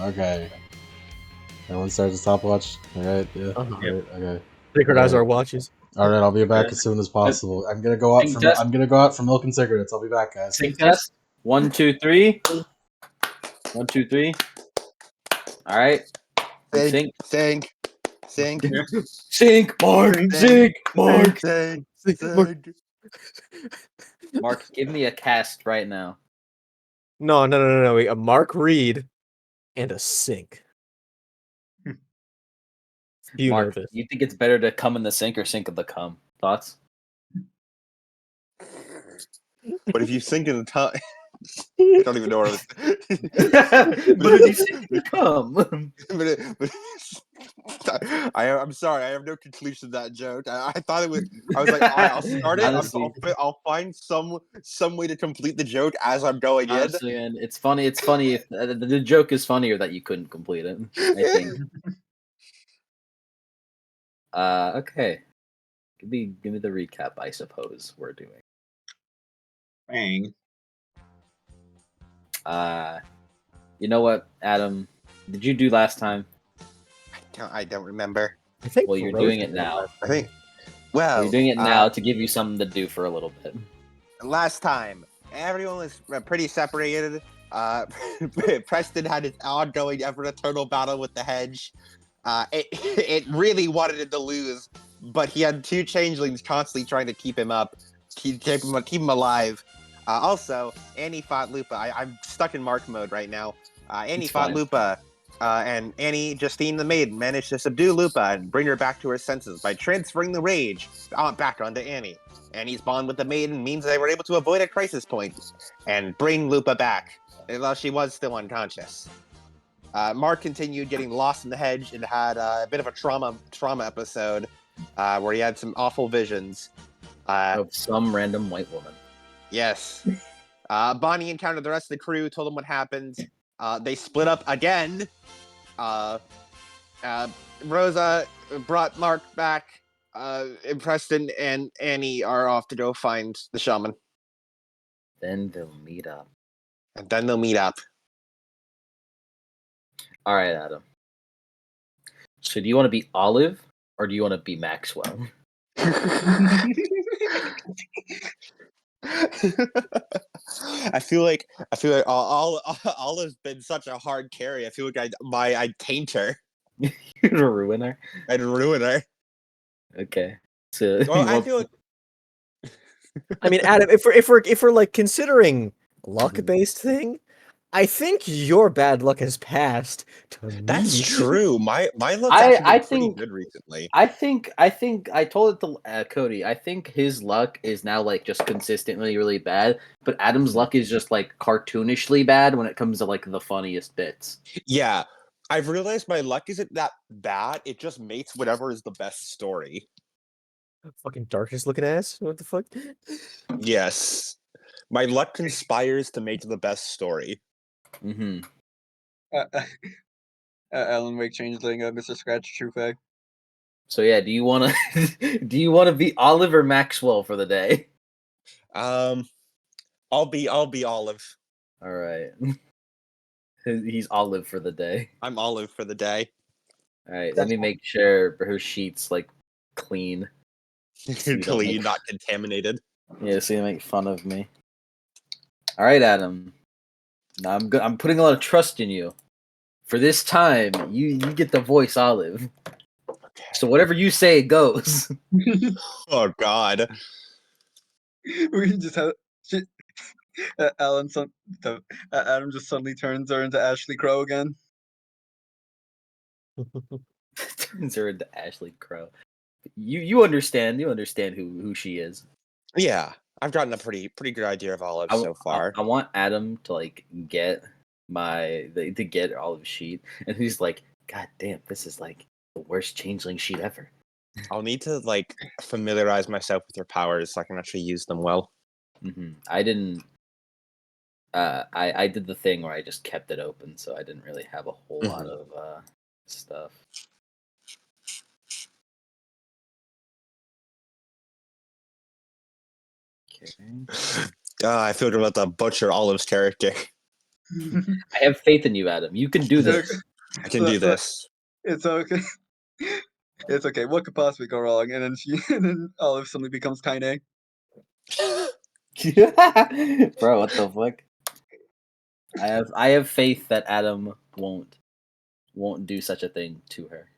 Okay. Everyone starts a stopwatch. Alright, yeah. Uh-huh. Alright, okay. Synchronize our watches. Alright, I'll be back as soon as possible. I'm gonna go out for milk and cigarettes. I'll be back, guys. Sync test. 1, 2, 3. 1, 2, 3. All right. Sync. Sync, Mark. Sync. Sync, Mark. Sync. Mark, give me a cast right now. No. A Mark Reed and a sync. You Mark, nervous? you think it's better to come in the sink or sink in the cum? Thoughts? But if you sink in the time, I don't even know where I was. But if you sink in the cum. I'm sorry, I have no conclusion to that joke. I thought it was. I was like, all right, I'll start it. Honestly. I'll find some way to complete the joke as I'm going in. Honestly, man, it's funny. It's funny. If, the joke is funnier that you couldn't complete it. I think. Okay. Give me the recap. I suppose we're doing. Bang. You know what, Adam? Did you do last time? I don't remember. I think. Well, you're doing it now. I think. Well, You're doing it now to give you something to do for a little bit. Last time, everyone was pretty separated. Preston had his ongoing ever-eternal battle with the hedge. It really wanted him to lose, but he had two changelings constantly trying to keep him up, keep him alive. Also, Annie fought Lupa. I'm stuck in Mark mode right now. Annie It's fought fine. Lupa, and Annie, Justine the maid, managed to subdue Lupa and bring her back to her senses by transferring the rage back onto Annie. Annie's bond with the maiden means they were able to avoid a crisis point and bring Lupa back, although she was still unconscious. Mark continued getting lost in the hedge and had a bit of a trauma episode where he had some awful visions. Of some random white woman. Yes. Bonnie encountered the rest of the crew, told them what happened. They split up again. Rosa brought Mark back. And Preston and Annie are off to go find the shaman. Then they'll meet up. And then they'll meet up. All right, Adam. So, do you want to be Olive or do you want to be Maxwell? I feel like Olive's been such a hard carry. I feel like I'd taint her. You'd ruin her. I'd ruin her. Okay. So, Well, I feel like I mean, Adam, if we're like considering luck-based thing, I think your bad luck has passed to me. that's true. My luck's I actually been pretty think- good recently. I think I told it to Cody. I think his luck is now like just consistently really bad, but Adam's luck is just like cartoonishly bad when it comes to like the funniest bits. Yeah, I've realized my luck isn't that bad. It just mates whatever is the best story. Fucking darkest looking ass. What the fuck? Yes, my luck conspires to make the best story. Mm-hmm. Alan Wake Changeling, Mr. Scratch, true fact. So yeah, do you want to be Olive or Maxwell for the day? I'll be Olive. All right. He's Olive for the day. I'm Olive for the day. All right. Let me make sure her sheets like clean. Clean, not contaminated. Yeah, so you make fun of me. All right, Adam. Now I'm putting a lot of trust in you. For this time, you get the voice Olive. Okay. So whatever you say goes. Oh God. We just have Adam just suddenly turns her into Ashley Crow again. Turns her into Ashley Crow. You understand who she is. Yeah, I've gotten a pretty good idea of Olive so far. I want Adam to like get to get Olive's sheet, and he's like, God damn, this is like the worst changeling sheet ever. I'll need to like familiarize myself with her powers so I can actually use them well. Mm-hmm. I didn't. I did the thing where I just kept it open, so I didn't really have a whole lot of stuff. Okay. I feel good about the butcher Olive's character. I have faith in you, Adam. You can do this. I can do this. It's okay. It's okay. What could possibly go wrong? And then Olive suddenly becomes Kaine. Bro, what the fuck? I have faith that Adam won't do such a thing to her.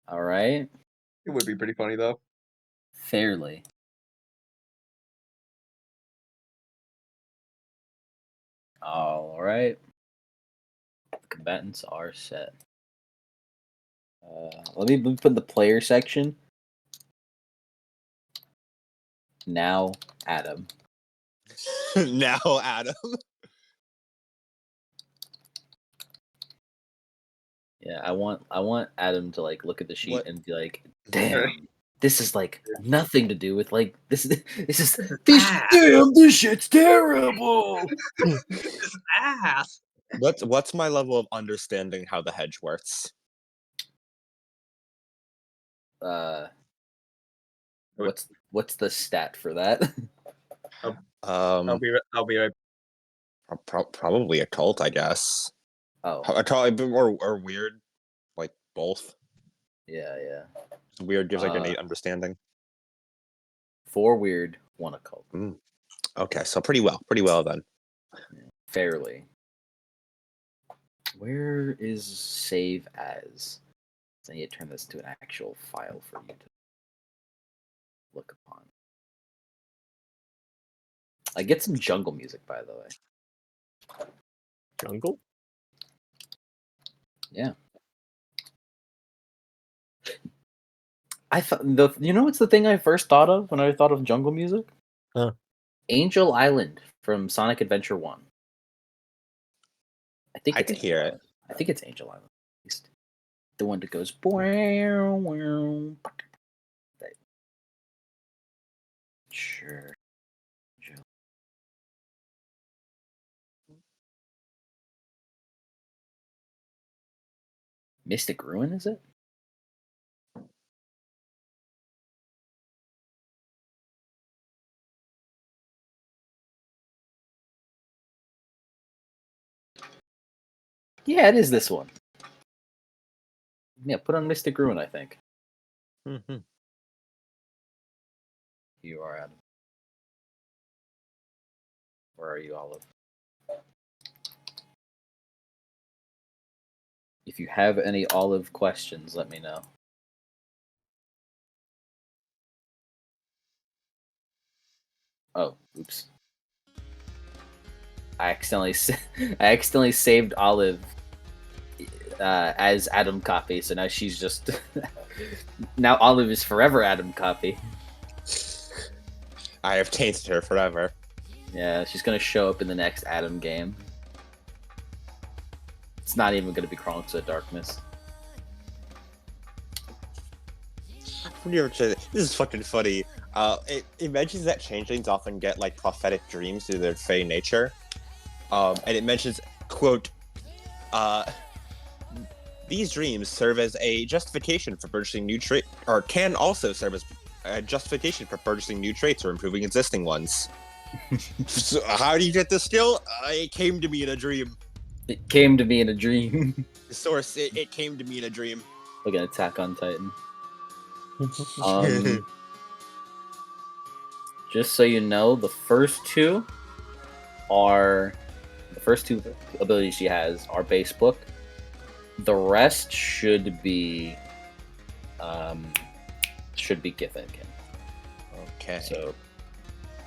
All right. It would be pretty funny though. Fairly. All right. The combatants are set. Let me put in the player section. Now, Adam. Now, Adam. Yeah, I want Adam to like look at the sheet What? and be like, "Damn, this is like nothing to do with like this is damn, this shit's terrible." This ass. What's my level of understanding how the hedge works? What's the stat for that? I'll be right. Probably occult, I guess. Oh, Occult or weird, like both. yeah. Weird gives like innate understanding. 4 weird, 1 occult. Okay, so pretty well then. Fairly. Where is save as? So I need to turn this to an actual file for you to look upon. I get some jungle music, by the way. Jungle? Yeah. I thought you know what's the thing I first thought of when I thought of jungle music? Huh. Angel Island from Sonic Adventure 1. I could hear it. I think it's Angel Island. At least. The one that goes wow, wow. Sure. Mystic Ruin, is it? Yeah, it is this one. Yeah, put on Mystic Ruin, I think. Mm-hmm. You are, Adam. Where are you, Olive? If you have any Olive questions, let me know. Oh, oops. I accidentally saved Olive as Adam copy, so now she's just now Olive is forever Adam copy. I have tainted her forever. Yeah, she's gonna show up in the next Adam game. It's not even gonna be Chronicles of Darkness. This is fucking funny. It mentions that changelings often get like prophetic dreams due to their fey nature. And it mentions, quote, these dreams serve as a justification for purchasing new traits, or can also serve as a justification for purchasing new traits or improving existing ones. So how do you get this skill? It came to me in a dream. It came to me in a dream. The source, it came to me in a dream. Look at Attack on Titan. Just so you know, the first two abilities she has are base book. The rest should be Githyankin. Okay. So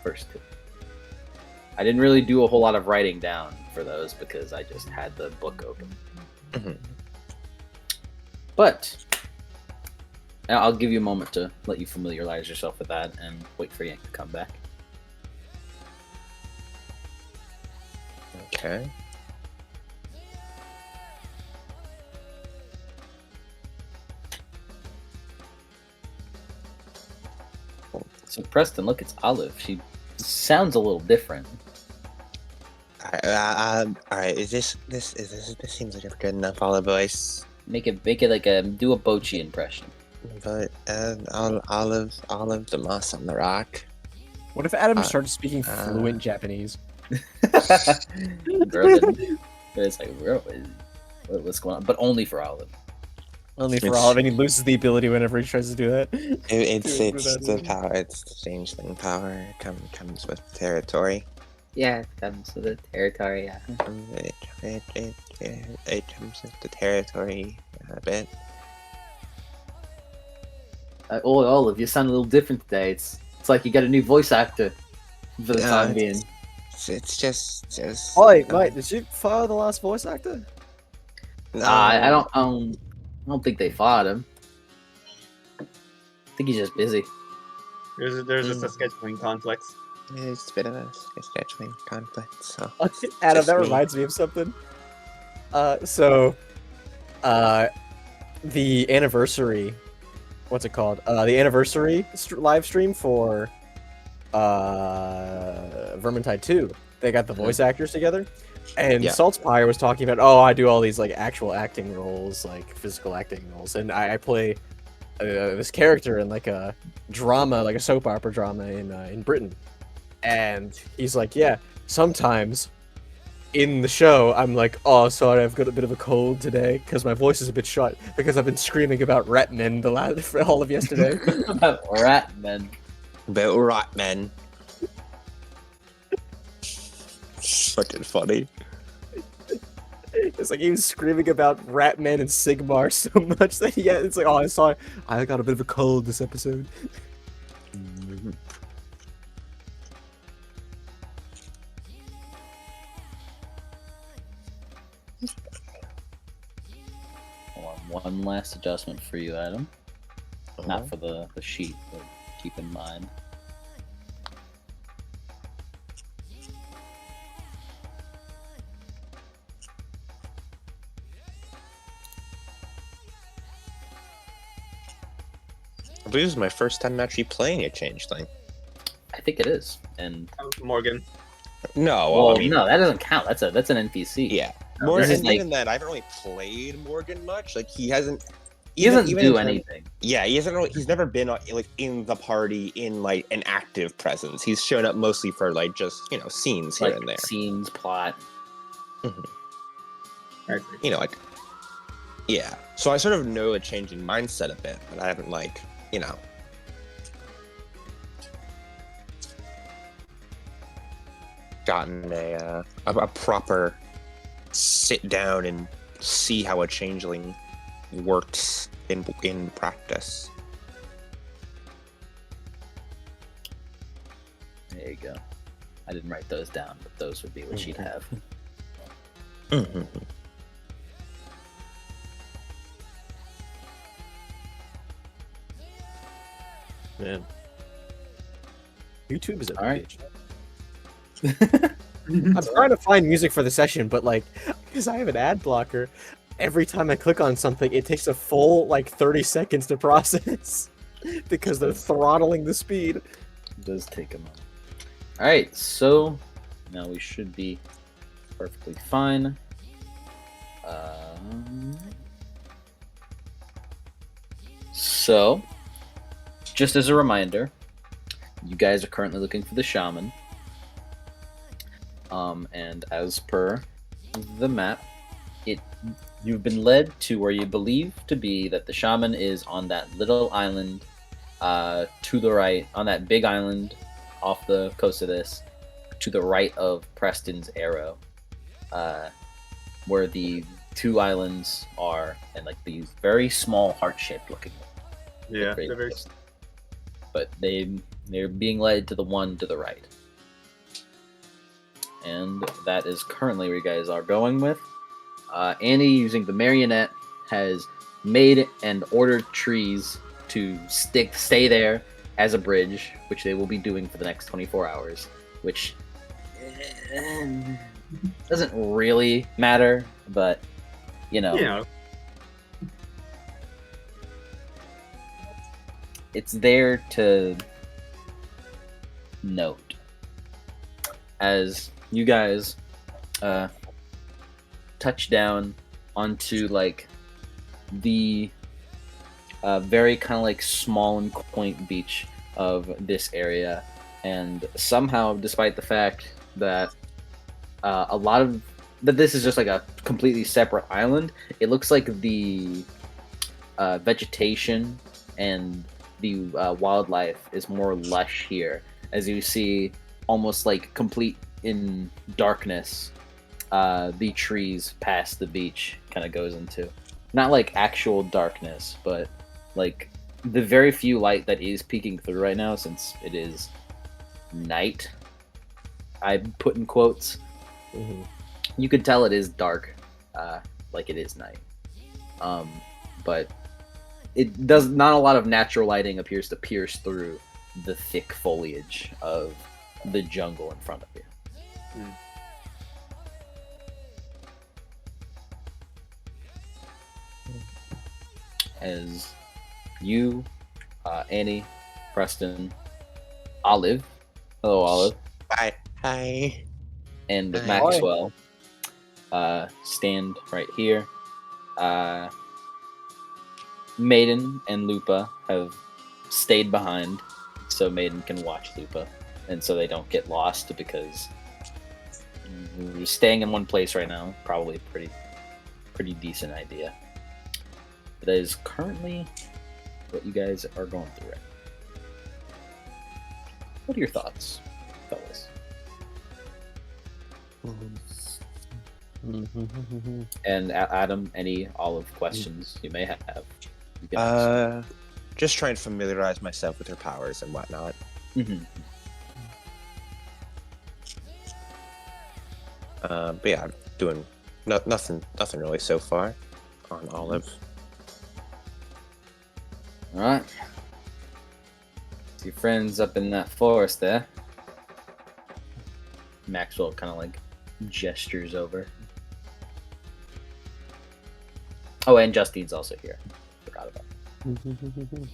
first two. I didn't really do a whole lot of writing down for those because I just had the book open. Mm-hmm. But I'll give you a moment to let you familiarize yourself with that and wait for Yank to come back. Okay. So Preston, look, it's Olive. She sounds a little different. All right. This seems like a good enough Olive voice. Make it like do a Bochi impression. But Olive the moss on the rock. What if Adam started speaking fluent Japanese? Bourbon. It's like, what's going on? But only for Olive. Only for Olive, and he loses the ability whenever he tries to do that. It's the power. It's the changeling power. Comes with territory. Yeah, it comes with the territory. Yeah. It comes with the territory a bit. Olive, you sound a little different today. It's like you got a new voice actor for the time being. It's just. Oh, wait, did you fire the last voice actor? No, I don't think they fought him. I think he's just busy. There's just a scheduling conflict. It's a bit of a scheduling conflict. So Adam, that reminds me of something. The anniversary. What's it called? The anniversary live stream for Vermintide 2. They got the voice actors together. And Saltspire was talking about, I do all these like actual acting roles, like physical acting roles, and I play this character in like a drama, like a soap opera drama in Britain. And he's like, yeah, sometimes in the show I'm like, oh, sorry, I've got a bit of a cold today because my voice is a bit shot because I've been screaming about Ratmen for all of yesterday. About Ratmen. About Ratmen. Fucking funny. It's like he was screaming about Ratman and Sigmar so much that it's like, oh, sorry, I got a bit of a cold this episode. One last adjustment for you, Adam. Not for the sheet, but keep in mind. I believe this is my first time actually playing a changeling. I think it is, and Morgan. No, well, I mean, no, that doesn't count. That's an NPC. Yeah, Morgan. And even then, I haven't really played Morgan much. Like he hasn't. He doesn't do anything. Yeah, he hasn't. He's never been like in the party in like an active presence. He's shown up mostly for like just scenes here and there. Scenes, plot. Like yeah. So I sort of know a change in mindset a bit, but I haven't gotten a proper sit down and see how a changeling works in practice. There you go. I didn't write those down, but those would be what she'd have. Man, YouTube is a bitch. I'm trying to find music for the session, but like, because I have an ad blocker, every time I click on something, it takes a full 30 seconds to process because they're throttling the speed. It does take a moment. All right, so now we should be perfectly fine. So, just as a reminder, you guys are currently looking for the shaman. And as per the map, you've been led to where you believe to be that the shaman is on that little island to the right, on that big island off the coast of this, to the right of Preston's Arrow, where the two islands are, and like these very small heart-shaped looking. Yeah, they're very. But they're being led to the one to the right. And that is currently where you guys are going with. Annie, using the marionette, has made and ordered trees to stay there as a bridge, which they will be doing for the next 24 hours, which doesn't really matter, but it's there to note. As you guys touch down onto the very kind of small and quaint beach of this area, and somehow, despite the fact that a lot of that. This is just like a completely separate island. It looks like the vegetation and the wildlife is more lush here, as you see almost like complete in darkness. The trees past the beach kind of goes into not like actual darkness, but like the very few light that is peeking through right now, since it is night. I put in quotes. Mm-hmm. You could tell it is dark, like it is night. But it does not a lot of natural lighting appears to pierce through the thick foliage of the jungle in front of you. Mm. As you, Annie, Preston, Olive, hello Olive, Bye. Hi. and Hi. Maxwell stand right here. Maiden and Lupa have stayed behind, so Maiden can watch Lupa, and so they don't get lost, because staying in one place right now probably a pretty decent idea. That is currently what you guys are going through right now. What are your thoughts, fellas? And Adam, any Olive questions you may have? You can ask. Just trying to familiarize myself with her powers and whatnot. Mhm. But yeah, I'm doing nothing really so far on Olive. All right. Your friends up in that forest there. Maxwell kind of like gestures over. Oh, and Justine's also here. Forgot about that.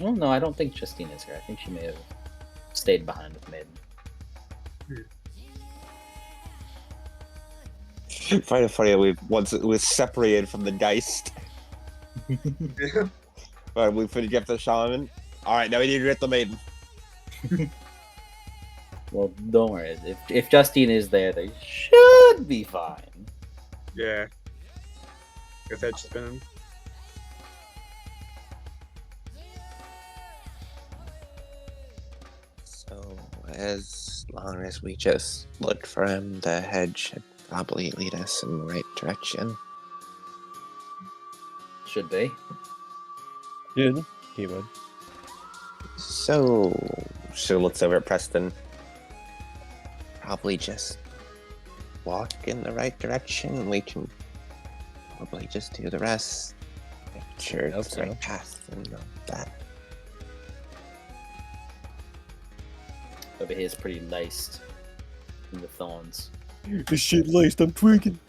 Oh no, I don't think Justine is here. I think she may have stayed behind with Maiden. Find it funny that we're separated from the Geist. Alright, we finished up the shaman. Alright, now we need to get the maiden. Well, don't worry. If Justine is there, they should be fine. Yeah. Guess I've just been. So, as long as we just look for him, the head should probably lead us in the right direction. Should be. Good. He would. So, she looks over at Preston. Probably just walk in the right direction, and we can probably just do the rest. Make sure it's the right path and all that. Over here is pretty laced in the thorns. This shit laced, I'm tweaking.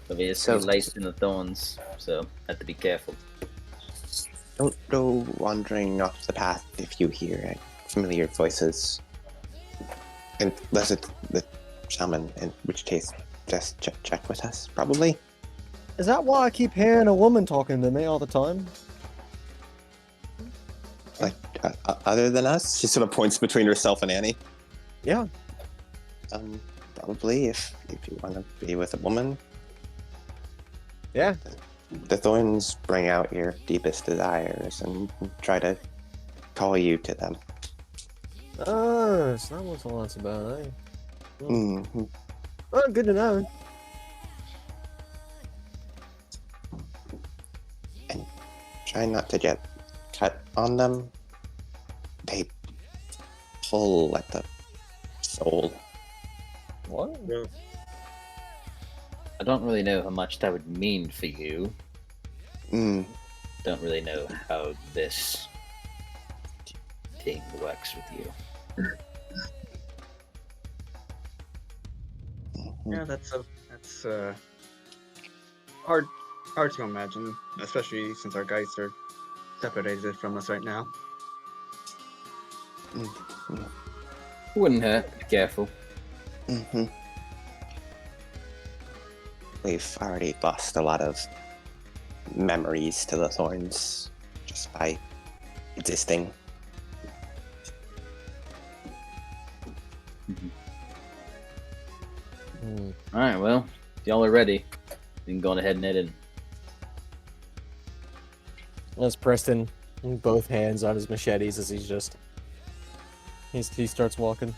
Over here is So- pretty laced in the thorns, so have to be careful. Don't go wandering off the path if you hear familiar voices. Unless it's the shaman, in which case, just check with us, probably. Is that why I keep hearing a woman talking to me all the time? Like, other than us? She sort of points between herself and Annie. Yeah. Probably, if you want to be with a woman. Yeah. The thorns bring out your deepest desires and try to call you to them. Oh, so that was all that's about, eh? Mm-hmm. Oh, good to know. And try not to get cut on them. They pull at the soul. What? Yeah. I don't really know how much that would mean for you. Mm. Don't really know how this thing works with you. Yeah, that's hard to imagine, especially since our guides are separated from us right now. Wouldn't hurt. Be careful. Mm-hmm. We've already lost a lot of memories to the thorns just by existing. All right, well, if y'all are ready, we can go ahead and head in. That's Preston, both hands on his machetes as he starts walking.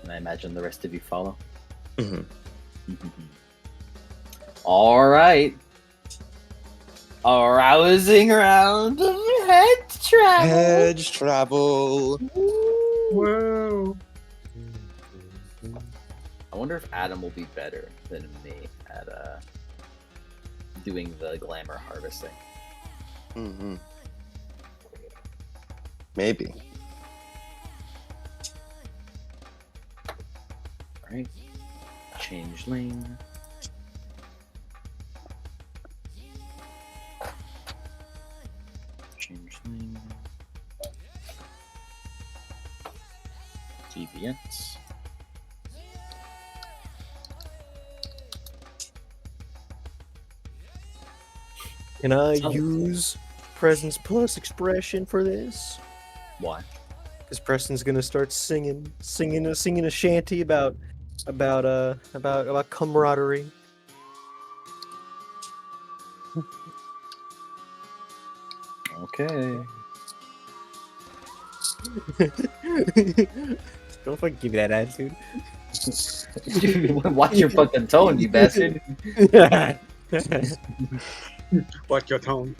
And I imagine the rest of you follow. Mm-hmm. All right. A rousing round of hedge travel. Hedge travel. Whoa. I wonder if Adam will be better than me at doing the glamour harvesting. Mm-hmm. Maybe. All right. Changeling. Changeling. Deviants. Can I use Presence Plus expression for this? Why? Because Preston's gonna start singing a shanty about camaraderie. Okay. Don't fucking give me that attitude. Watch your fucking tone, you bastard. Watch your tone.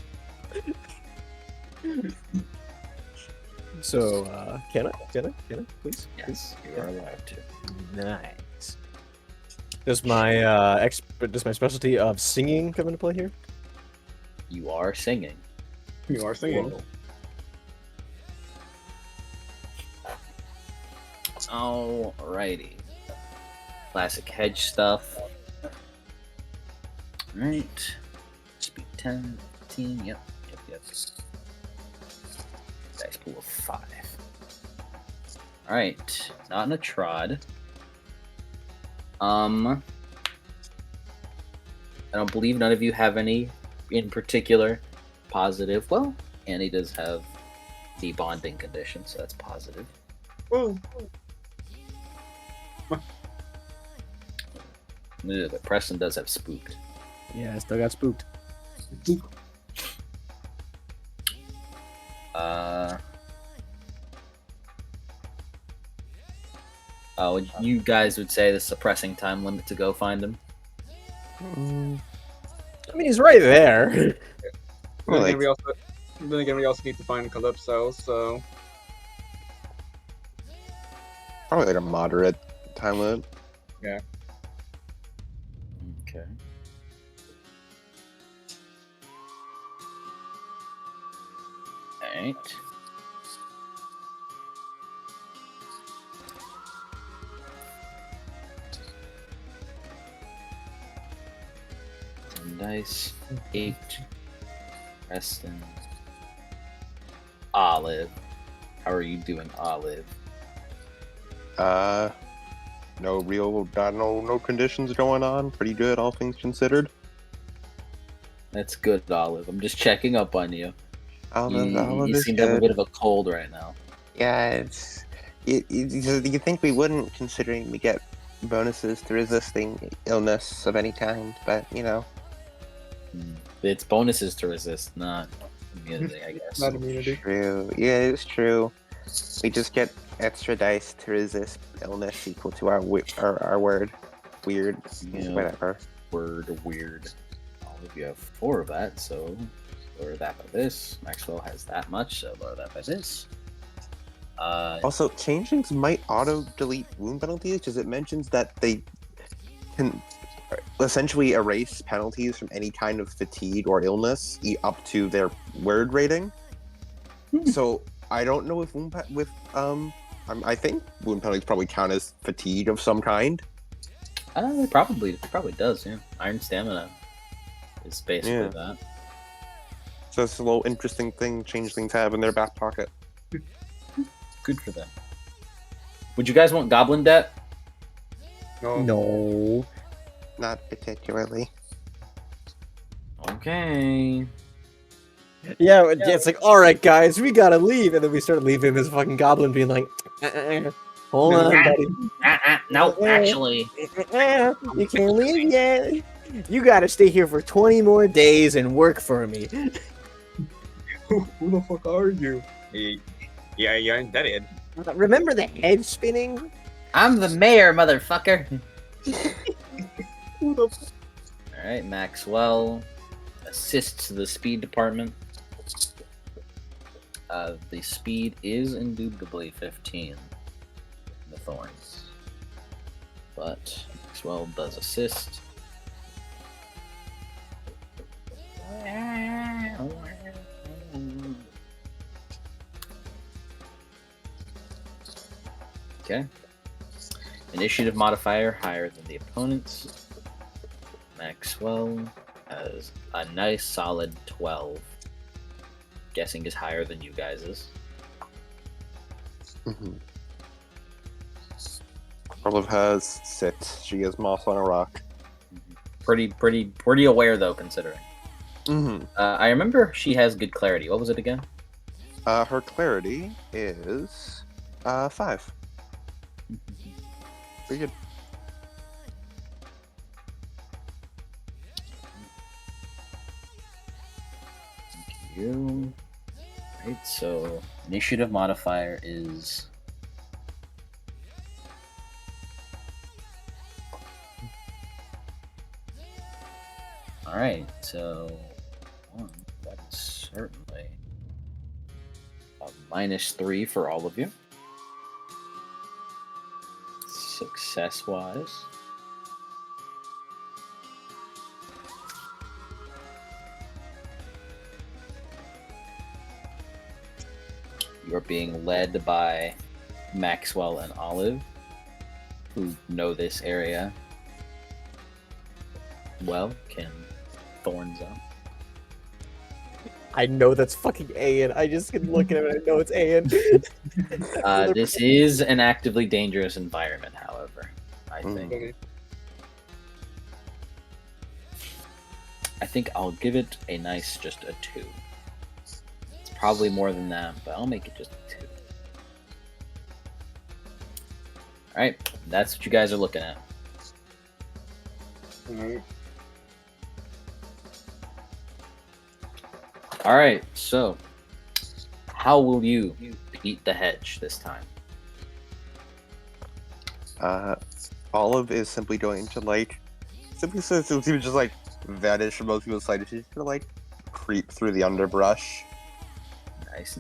So, can I, please? Yes, you are allowed to. Nice. Does my does my specialty of singing come into play here? You are singing. You are singing. Alrighty. Classic hedge stuff. Alright. Speed 10, 15, yep. Dice pool of 5. Alright. Not in a trod. I don't believe none of you have any in particular positive. Well, Annie does have the bonding condition, so that's positive. Whoa. But Preston does have spooked. Yeah, I still got spooked. You guys would say the suppressing time limit to go find him? I mean, he's right there. Then again, we also need to find Calypso, so Probably like a moderate time limit. yeah. Okay. Alright. Dice. 8. Preston. Olive. How are you doing, Olive? No conditions going on. Pretty good, all things considered. That's good, Olive. I'm just checking up on you. Olive You is seem to have a good. bit of a cold right now. Yeah, it's. You think we wouldn't, considering we get bonuses to resisting illness of any kind, but you know. It's bonuses to resist, not immunity, I guess. Not immunity. True. Yeah, it's true. We just get extra dice to resist illness equal to our word. Weird. Yeah. Whatever. Word weird. Olive, you have 4 of that, so lower that by this. Maxwell has that much, so lower that by this. Also, changelings might auto-delete wound penalties because it mentions that they can essentially erase penalties from any kind of fatigue or illness up to their word rating. So I don't know if I think wound penalties probably count as fatigue of some kind. It probably does, yeah. Iron stamina is basically that. So it's a little interesting thing changelings have in their back pocket. Good for them. Would you guys want Goblin Debt? No. Not particularly. Okay. Yeah, it's like, all right, guys, we gotta leave, and then we start leaving. This fucking goblin being like, hold on, buddy. No, actually, You can't leave yet. You gotta stay here for 20 more days and work for me. Who the fuck are you? Yeah, you ain't dead. Remember the head spinning? I'm the mayor, motherfucker. Who the fuck? All right, Maxwell assists the speed department. The speed is indubitably 15. The thorns, but Maxwell does assist. Okay. Initiative modifier higher than the opponent's. Maxwell has a nice solid 12. Guessing is higher than you guys's. Olive has 6. She is moss on a rock. Pretty aware though, considering. I remember she has good clarity. What was it again? Her clarity is 5. Pretty good. Thank you. Right, so initiative modifier is alright, so that is certainly a -3 for all of you. Success wise. You're being led by Maxwell and Olive, who know this area well. Can thorns up? I know that's fucking Ayan. I just can look at him and I know it's Ayan. This is an actively dangerous environment, however. I think I'll give it a nice just a 2. It's probably more than that, but I'll make it just a 2. Alright, that's what you guys are looking at. Alright, so how will you beat the hedge this time? Olive is simply going to just vanish from most people's sight. She's gonna creep through the underbrush. Nice.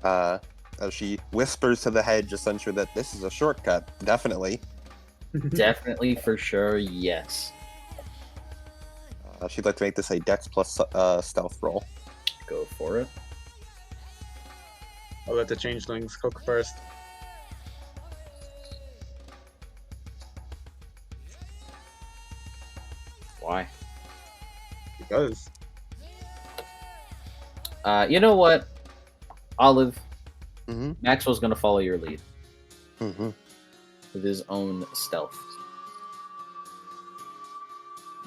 As she whispers to the hedge, essentially that this is a shortcut. Definitely. Definitely, for sure, yes. She'd like to make this a Dex plus stealth roll. Go for it. I'll let the changelings cook first. Why? Because. You know what, Olive? Mm-hmm. Maxwell's gonna follow your lead. Mm-hmm. With his own stealth.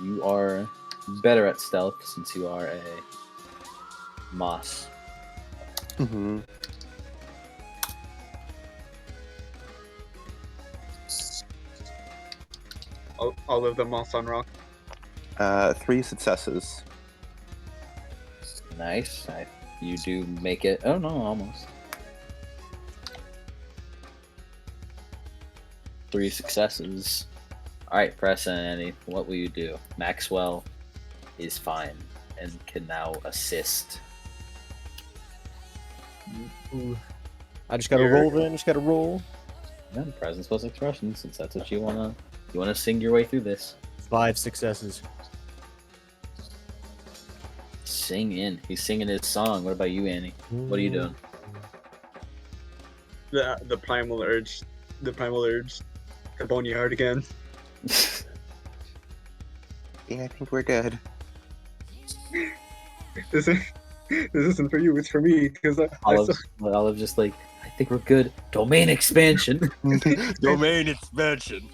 You are better at stealth since you are a moss. Mm-hmm. I'll live the moss on rock. 3 successes. Nice. You do make it. Oh no, almost. 3 successes. Alright, Press and Annie, what will you do? Maxwell is fine and can now assist. I just gotta roll then, just gotta roll. Yeah, presence plus expression, since that's what you wanna sing your way through this. 5 successes. Sing in. He's singing his song. What about you, Annie? What are you doing? The primal urge. The boneyard again. Yeah, I think we're good. This isn't for you, it's for me, because Olive just I think we're good. Domain expansion. Domain expansion.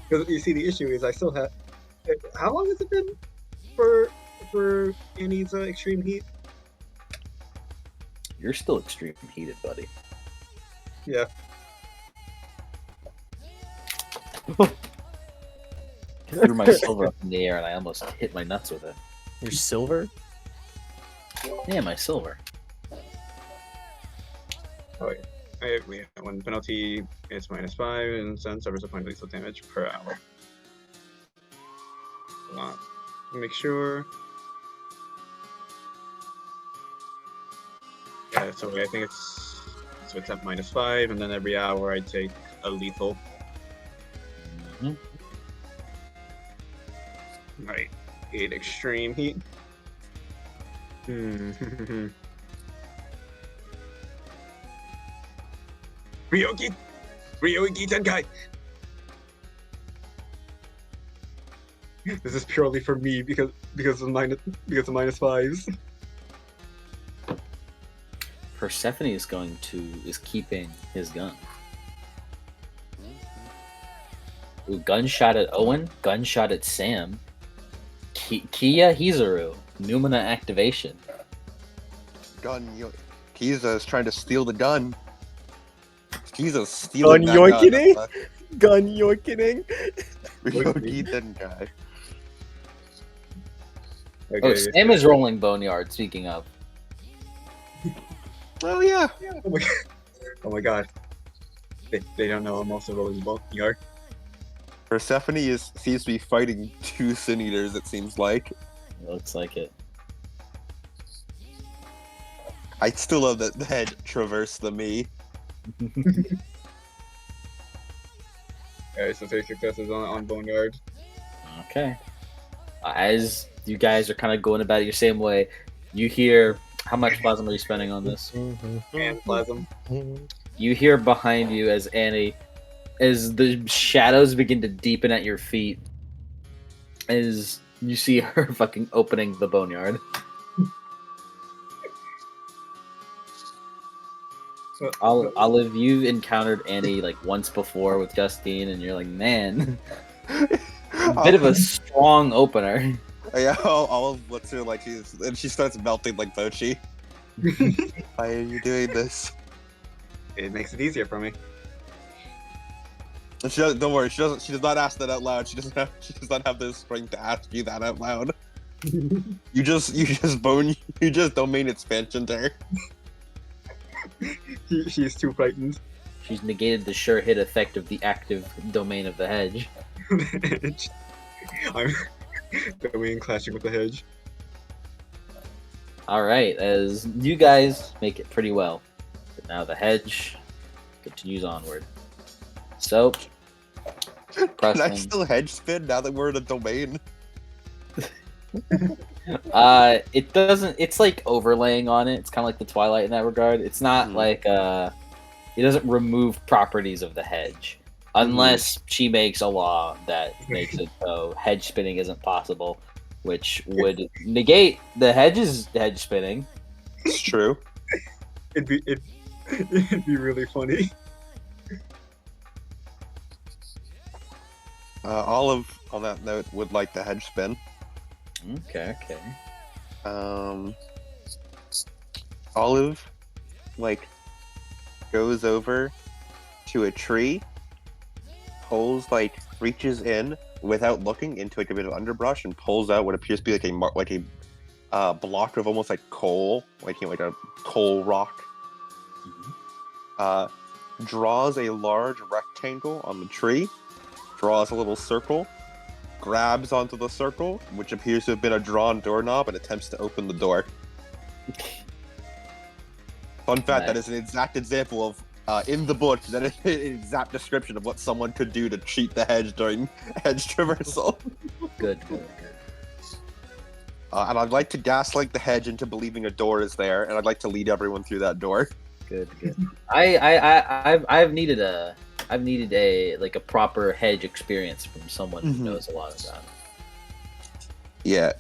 Because you see, the issue is I still have. How long has it been for Annie's extreme heat? You're still extreme heated, buddy. Yeah. Threw my silver up in the air and I almost hit my nuts with it. Your silver? Yeah, my silver. Oh yeah. We have one penalty. It's -5 and send suffers a point of lethal damage per hour. Hold on. Make sure. Yeah, so I think it's at -5, and then every hour I take a lethal. Mhm. Right. 8 extreme heat. Ryogi Tenkai. This is purely for me because of -5s. Persephone is keeping his gun. Ooh, gunshot at Owen, gunshot at Sam. Kia Hizuru, Numina activation. Kiza is trying to steal the gun. Kiza's stealing that gun. Gun yoiking. Ryogi Tenkai. Okay, Oh, Sam is rolling Boneyard, speaking of. Oh yeah. Oh my god. They don't know I'm also rolling Boneyard. Persephone seems to be fighting 2 Sin Eaters, it seems like. It looks like it. I still love that the head traversed the me. Alright, so 3 successes on Boneyard. Okay. As you guys are kind of going about it your same way, you hear how much plasma are you spending on this? And Plasm. You hear behind you as the shadows begin to deepen at your feet, as you see her fucking opening the boneyard. Olive, you've encountered Annie like once before with Justine, and you're like, man, bit of a strong opener. Yeah, Olive looks at her like she starts melting like Bochi. Why are you doing this? It makes it easier for me. Don't worry. She does not ask that out loud. She does not have the strength to ask you that out loud. You just domain expansion to her. She's too frightened. She's negated the sure hit effect of the active domain of the hedge. I'm going clashing with the hedge. Alright, as you guys make it pretty well. But now the hedge continues onward. So, Can I Preston, still hedge spin now that we're in a domain? it doesn't. It's like overlaying on it. It's kind of like the Twilight in that regard. It's not like it doesn't remove properties of the hedge, unless she makes a law that makes it so hedge spinning isn't possible, which would negate the hedge spinning. It's true. It'd be really funny. Olive, on that note, would like the hedge spin. Okay. Olive, goes over to a tree, reaches in without looking into a bit of underbrush and pulls out what appears to be a block of almost like coal, like a coal rock. Draws a large rectangle on the tree, draws a little circle, grabs onto the circle, which appears to have been a drawn doorknob, and attempts to open the door. Fun fact, that is an exact example of, in the book, that is an exact description of what someone could do to cheat the hedge during hedge traversal. Good. And I'd like to gaslight the hedge into believing a door is there, and I'd like to lead everyone through that door. Good. I've needed a proper hedge experience from someone who knows a lot about it. Yeah.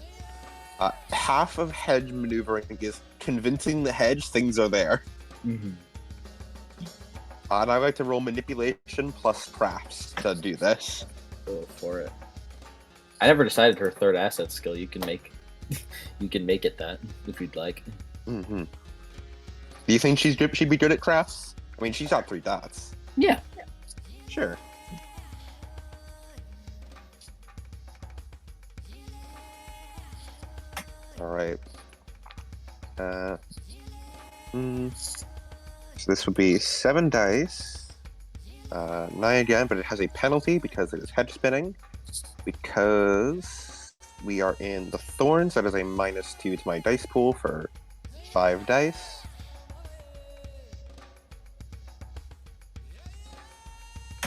Half of hedge maneuvering is convincing the hedge things are there. And I like to roll manipulation plus crafts to do this. Go for it. I never decided her third asset skill. You can make it that if you'd like. Do you think she'd be good at crafts? I mean, she's got 3 dots. Yeah. Sure. All right. So this would be 7 dice. 9 again, but it has a penalty because it is head spinning. Because we are in the thorns, that is a -2 to my dice pool for 5 dice.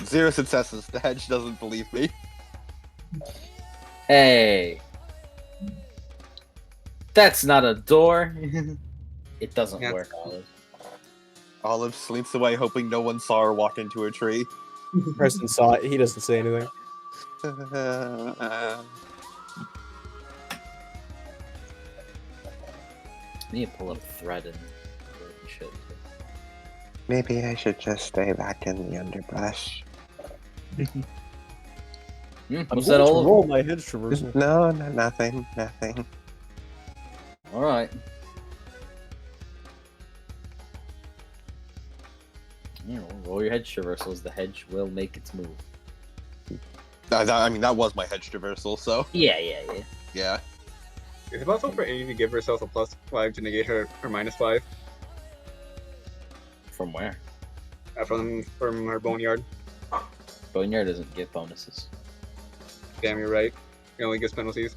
Zero successes. The hedge doesn't believe me. Hey. That's not a door. It doesn't Yeah. work, Olive. Olive slinks away, hoping no one saw her walk into a tree. Preston saw it. He doesn't say anything. I need to pull up thread and shit. Maybe I should just stay back in the underbrush. I'm What's going that, to Olive? roll my hedge traversal. No, nothing. All right. Roll your hedge traversals. The hedge will make its move. I mean, that was my hedge traversal, so Yeah. yeah. Is it possible for Amy to give herself a +5 to negate her -5 From where? from her boneyard? Boneyard doesn't get bonuses. Damn, you're right. It only gets penalties.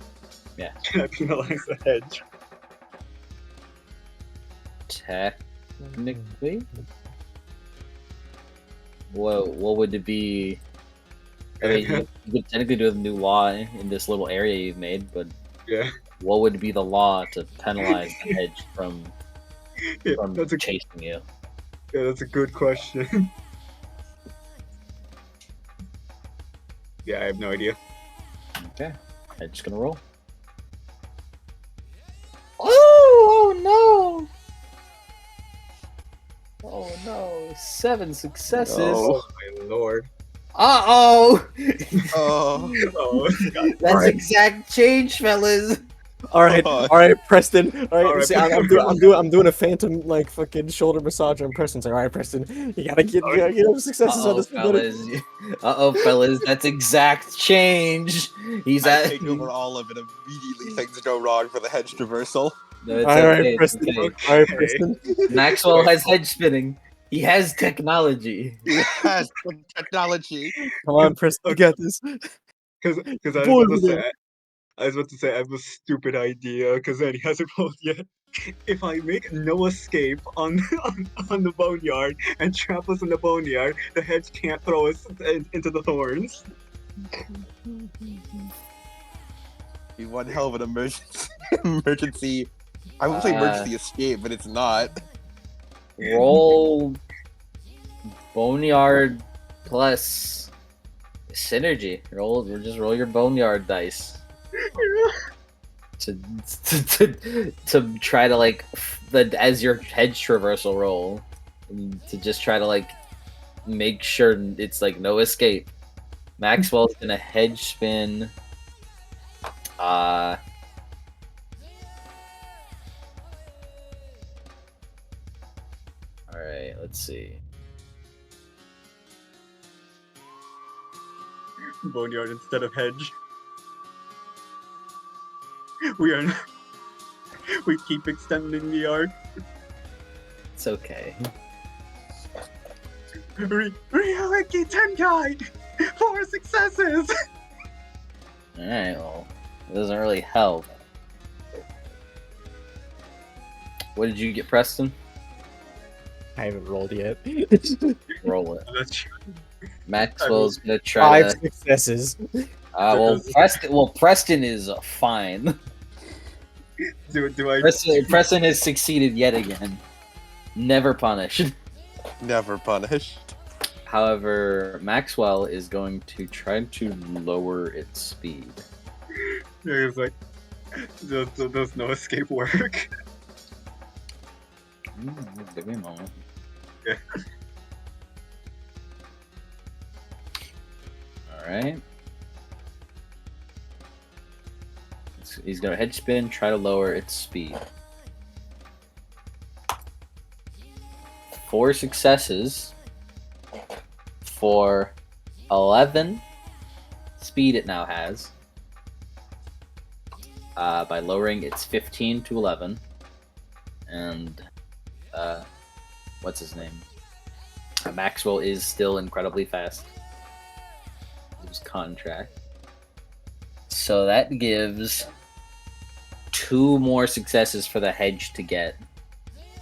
Yeah. Can I penalize the hedge? Technically? What would it be? I mean, you could technically do a new law in this little area you've made, but Yeah. what would be the law to penalize the hedge from Yeah, that's a chasing you? Yeah, that's a good question. Yeah, I have no idea. Okay, hedge gonna roll. Oh no! Oh no! 7 successes. No. Oh my lord. Uh-oh! Oh. Oh, That's Alright. exact change, fellas. All right, Preston. All right, Alright, see, I'm doing a phantom like fucking shoulder massage on Preston's. Like, all right, Preston, you gotta get successes on Uh-oh, this. fellas. That's exact change. He's I at. take over Olive and immediately things go wrong for the hedge traversal. No, it's All okay. right, It's Preston. okay. All right, Okay. Preston. Maxwell has hedge spinning. He has technology. Yes, the technology. Come on, Preston, you got this. because I Boy, was about to over say, I have a stupid idea because then he hasn't rolled yet. If I make no escape on the boneyard and trap us in the boneyard, the hedge can't throw us into the thorns. Be one hell of an emergency. I would say emergency escape, but it's not. Roll boneyard plus synergy. Just roll your boneyard dice to try to like as your hedge traversal roll to just try to like make sure it's like no escape. Maxwell's gonna hedge spin. All right, let's see. Boneyard instead of hedge. We keep extending the yard. It's okay. Reality Tenkai! 4 successes! Alright, well, it doesn't really help. What did you get, Preston? I haven't rolled yet. Roll it. That's true. Maxwell's gonna try 5 successes. Preston is fine. Do I Preston has succeeded yet again. Never punished. Never punished. However, Maxwell is going to try to lower its speed. It's like does no escape work? Give me a moment. Yeah. Alright. He's gonna hedge spin, try to lower its speed. 4 successes for 11 speed it now has. By lowering its 15 to 11. And what's his name? Maxwell is still incredibly fast. His contract. So that gives 2 more successes for the hedge to get,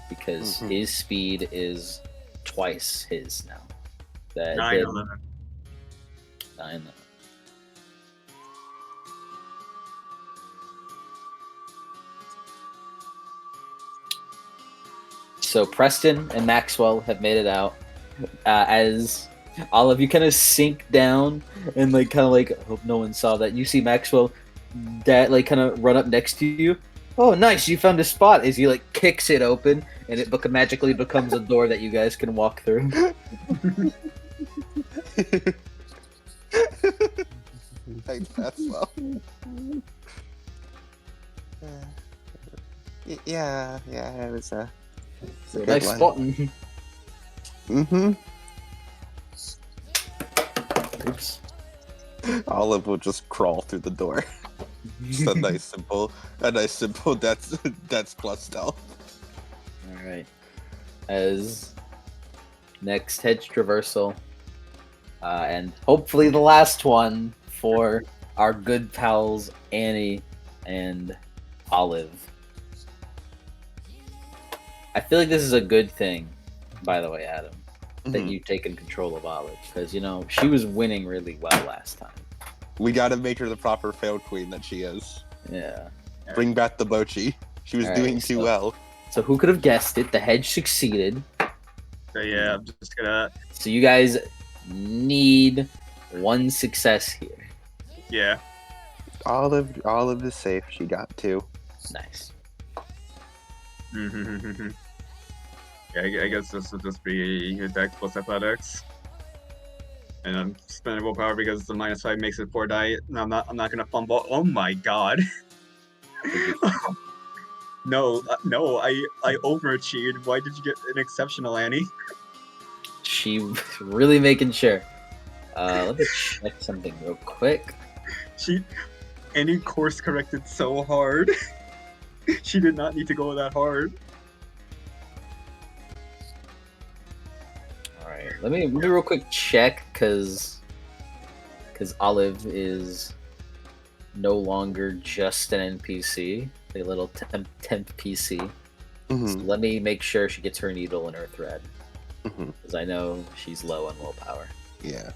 because his speed is twice his now. 9/11. 9. So Preston and Maxwell have made it out. As all of you kind of sink down and like kind of like hope no one saw that. You see Maxwell that like kind of run up next to you. Oh, nice! You found a spot. As he like kicks it open, and it magically becomes a door that you guys can walk through. Thanks, Maxwell. Yeah, it was a good Nice one. spotting. Mm-hmm. Oops. Olive will just crawl through the door. Just a nice simple that's plus stealth. All right. As next hedge traversal, and hopefully the last one for our good pals Annie and Olive. I feel like this is a good thing, by the way, Adam, that you've taken control of Olive, because she was winning really well last time. We gotta make her the proper fail queen that she is. Yeah. Bring back the Bochi. She was doing too well. So who could have guessed it? The hedge succeeded. So yeah, I'm just gonna. So you guys need 1 success here. Yeah. Olive is safe. She got 2. Nice. Yeah, I guess this will just be Dex plus Athletics. And I'm spending willpower because the -5 makes it 4 die. No, I'm not gonna fumble. Oh my god. No, I overachieved. Why did you get an exceptional, Annie? She really making sure. Let me check something real quick. Annie course corrected so hard. She did not need to go that hard. Alright, let me real quick check, because Olive is no longer just an NPC, a little temp PC. So let me make sure she gets her needle and her thread, because I know she's low on willpower. Yeah.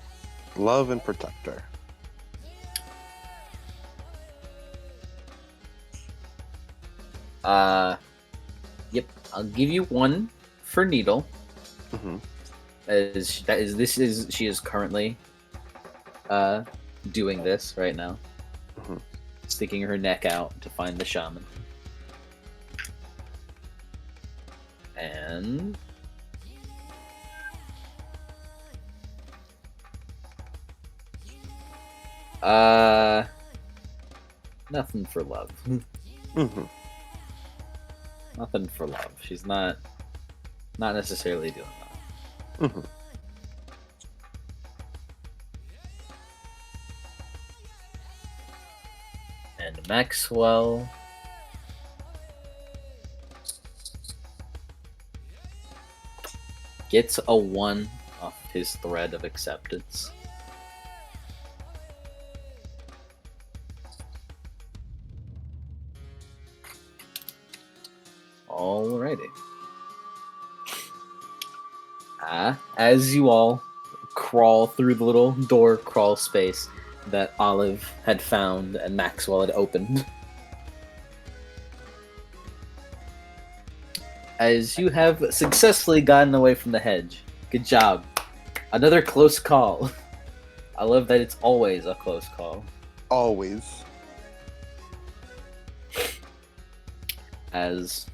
Love and protect her. Yep, I'll give you 1 for needle. She is currently doing this right now. Sticking her neck out to find the shaman. And nothing for love. Nothing for love. She's not necessarily doing that. And Maxwell gets a 1 off his thread of acceptance. Alrighty. As you all crawl through the little door crawl space that Olive had found and Maxwell had opened, as you have successfully gotten away from the hedge. Good job. Another close call. I love that it's always a close call. Always. As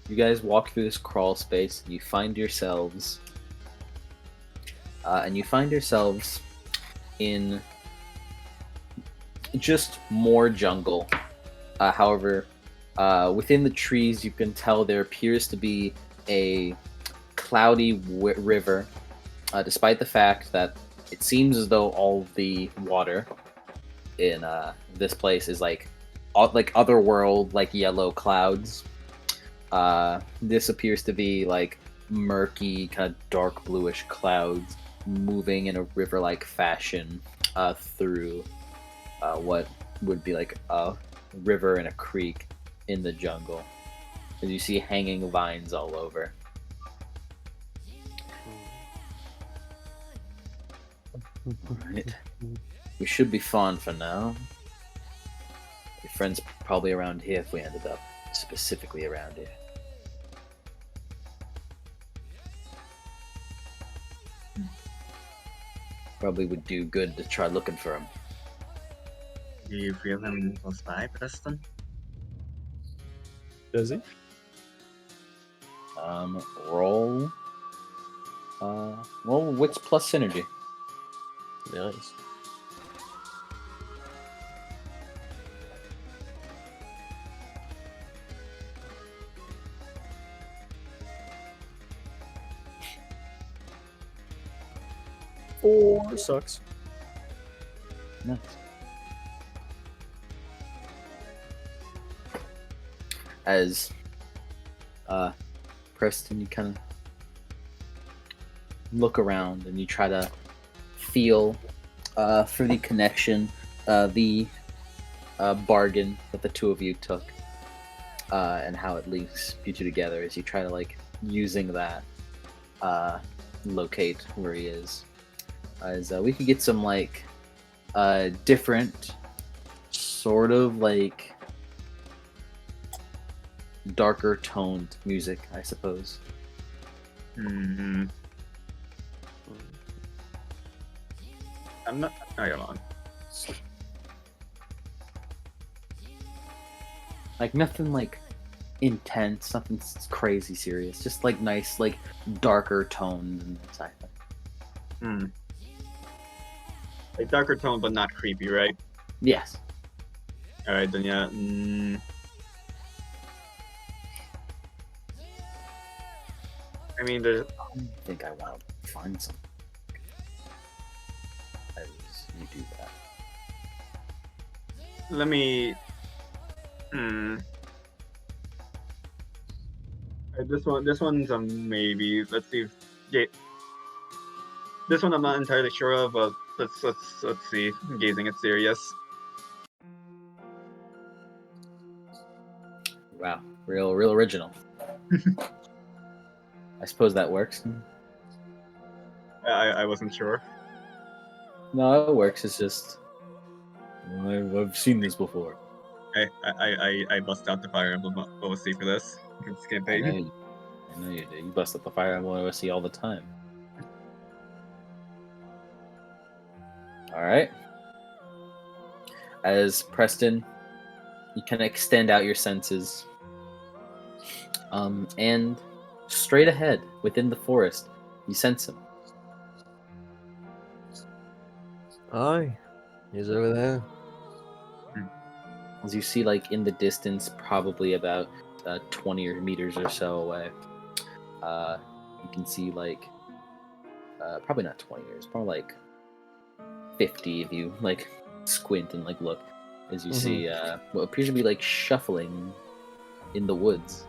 you guys walk through this crawl space, you find yourselves in just more jungle. However, Within the trees, you can tell there appears to be a cloudy river, despite the fact that it seems as though all the water in this place is like otherworld, like yellow clouds. This appears to be like murky, kind of dark bluish clouds moving in a river-like fashion through what would be like a river and a creek in the jungle. As you see hanging vines all over. Alright. We should be fine for now. Your friend's probably around here if we ended up specifically around here. Probably would do good to try looking for him. Do you feel him close by, Preston? Does he? Roll. Roll wits plus synergy. Nice. Four sucks. Nice. As Preston, you kind of look around and you try to feel through the connection, the bargain that the two of you took, and how it links you two together as you try to like using that locate where he is. As we could get some like different sort of like darker toned music, I suppose. Mm-hmm. I'm not. Oh, you're on. Like nothing like intense, nothing crazy serious. Just like nice, like darker tones and that type of thing. Hmm. Like darker tone, but not creepy, right? Yes. All right, then yeah. I mean, there's. I think I want to find something. As you do that. Let me. This one's a maybe. Let's see. Yeah. This one I'm not entirely sure of, but let's see. Gazing at Sirius. Wow, real original. I suppose that works. I wasn't sure. No, it works. It's just I've seen this before. I bust out the Fire Emblem OSC for this campaign. I know you do. You bust up the Fire Emblem OSC all the time. All right. As Preston, you can extend out your senses, and straight ahead within the forest, you sense him. Aye, he's over there. As you see, like in the distance, probably about 20 meters or so away, you can see like probably not 20 meters, probably like 50 if you like squint and like look, as you see what appears to be like shuffling in the woods.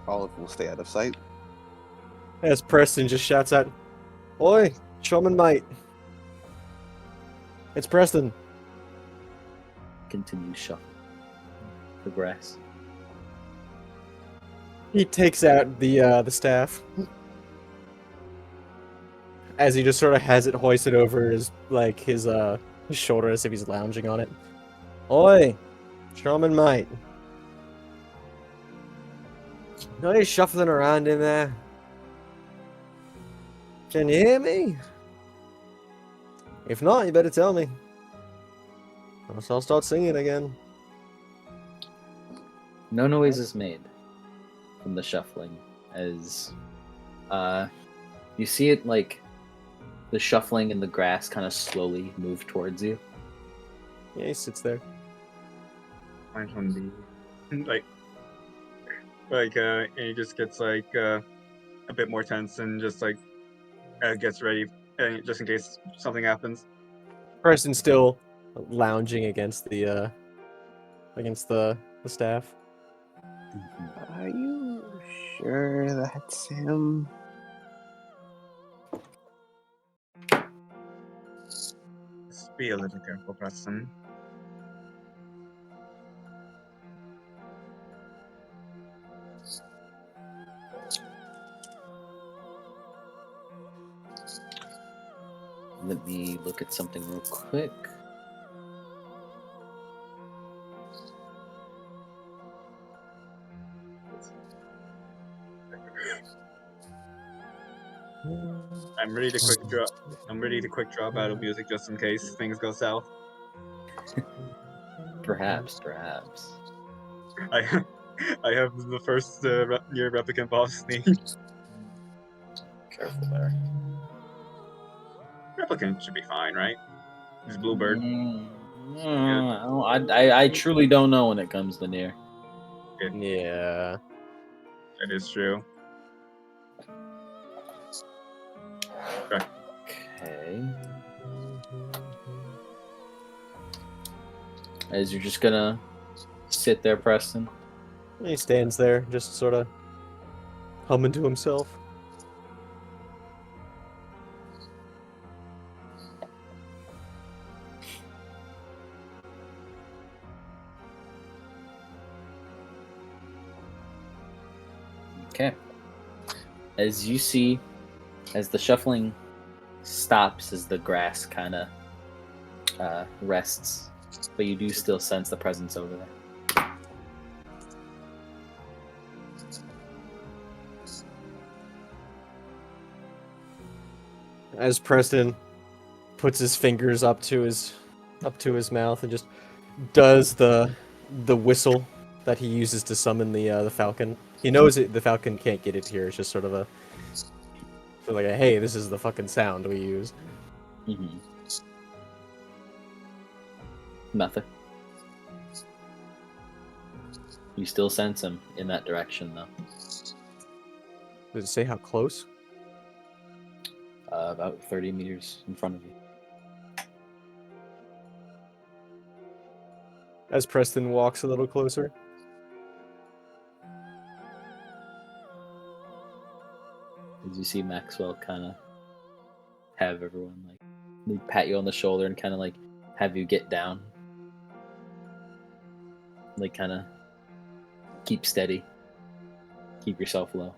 Olive will stay out of sight. As Preston just shouts out, "Oi, shaman mate! It's Preston." Continue shuffling the grass. He takes out the staff as he just sort of has it hoisted over his his shoulder as if he's lounging on it. "Oi, shaman mate! No, you're shuffling around in there. Can you hear me? If not, you better tell me. Or else I'll start singing again." No noise is made from the shuffling as you see it like the shuffling in the grass kind of slowly move towards you. Yeah, he sits there. Mine's on the and he just gets a bit more tense and just gets ready just in case something happens. Preston's still lounging against the staff. Are you sure that's him? Just be a little careful, Preston. Let me look at something real quick. I'm ready to quick drop. I'm ready to quick drop out of music just in case things go south. Perhaps. I have the first near replicant boss name. Careful there. Replicant should be fine, right? It's Bluebird. I truly don't know when it comes to near. Yeah. That is true. Okay. As you're just gonna sit there, Preston. He stands there, just sort of humming to himself. Okay. As you see, as the shuffling stops, as the grass kind of rests, but you do still sense the presence over there. As Preston puts his fingers up to his mouth and just does the whistle that he uses to summon the falcon. He knows the falcon can't get it here. It's just sort of a hey, this is the fucking sound we use. Mm-hmm. Nothing. You still sense him in that direction, though. Does it say how close? About 30 meters in front of you. As Preston walks a little closer. As you see Maxwell kind of have everyone they pat you on the shoulder and kind of have you get down. Kind of keep steady. Keep yourself low.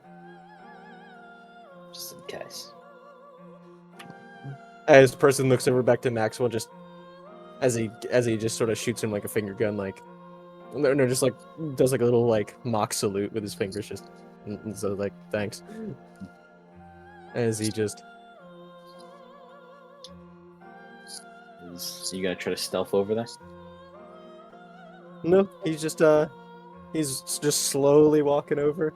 Just in case. As Preston looks over back to Maxwell, just as he just sort of shoots him like a finger gun, just does a little mock salute with his fingers, just so thanks. As he just you gonna try to stealth over there? No, he's just slowly walking over.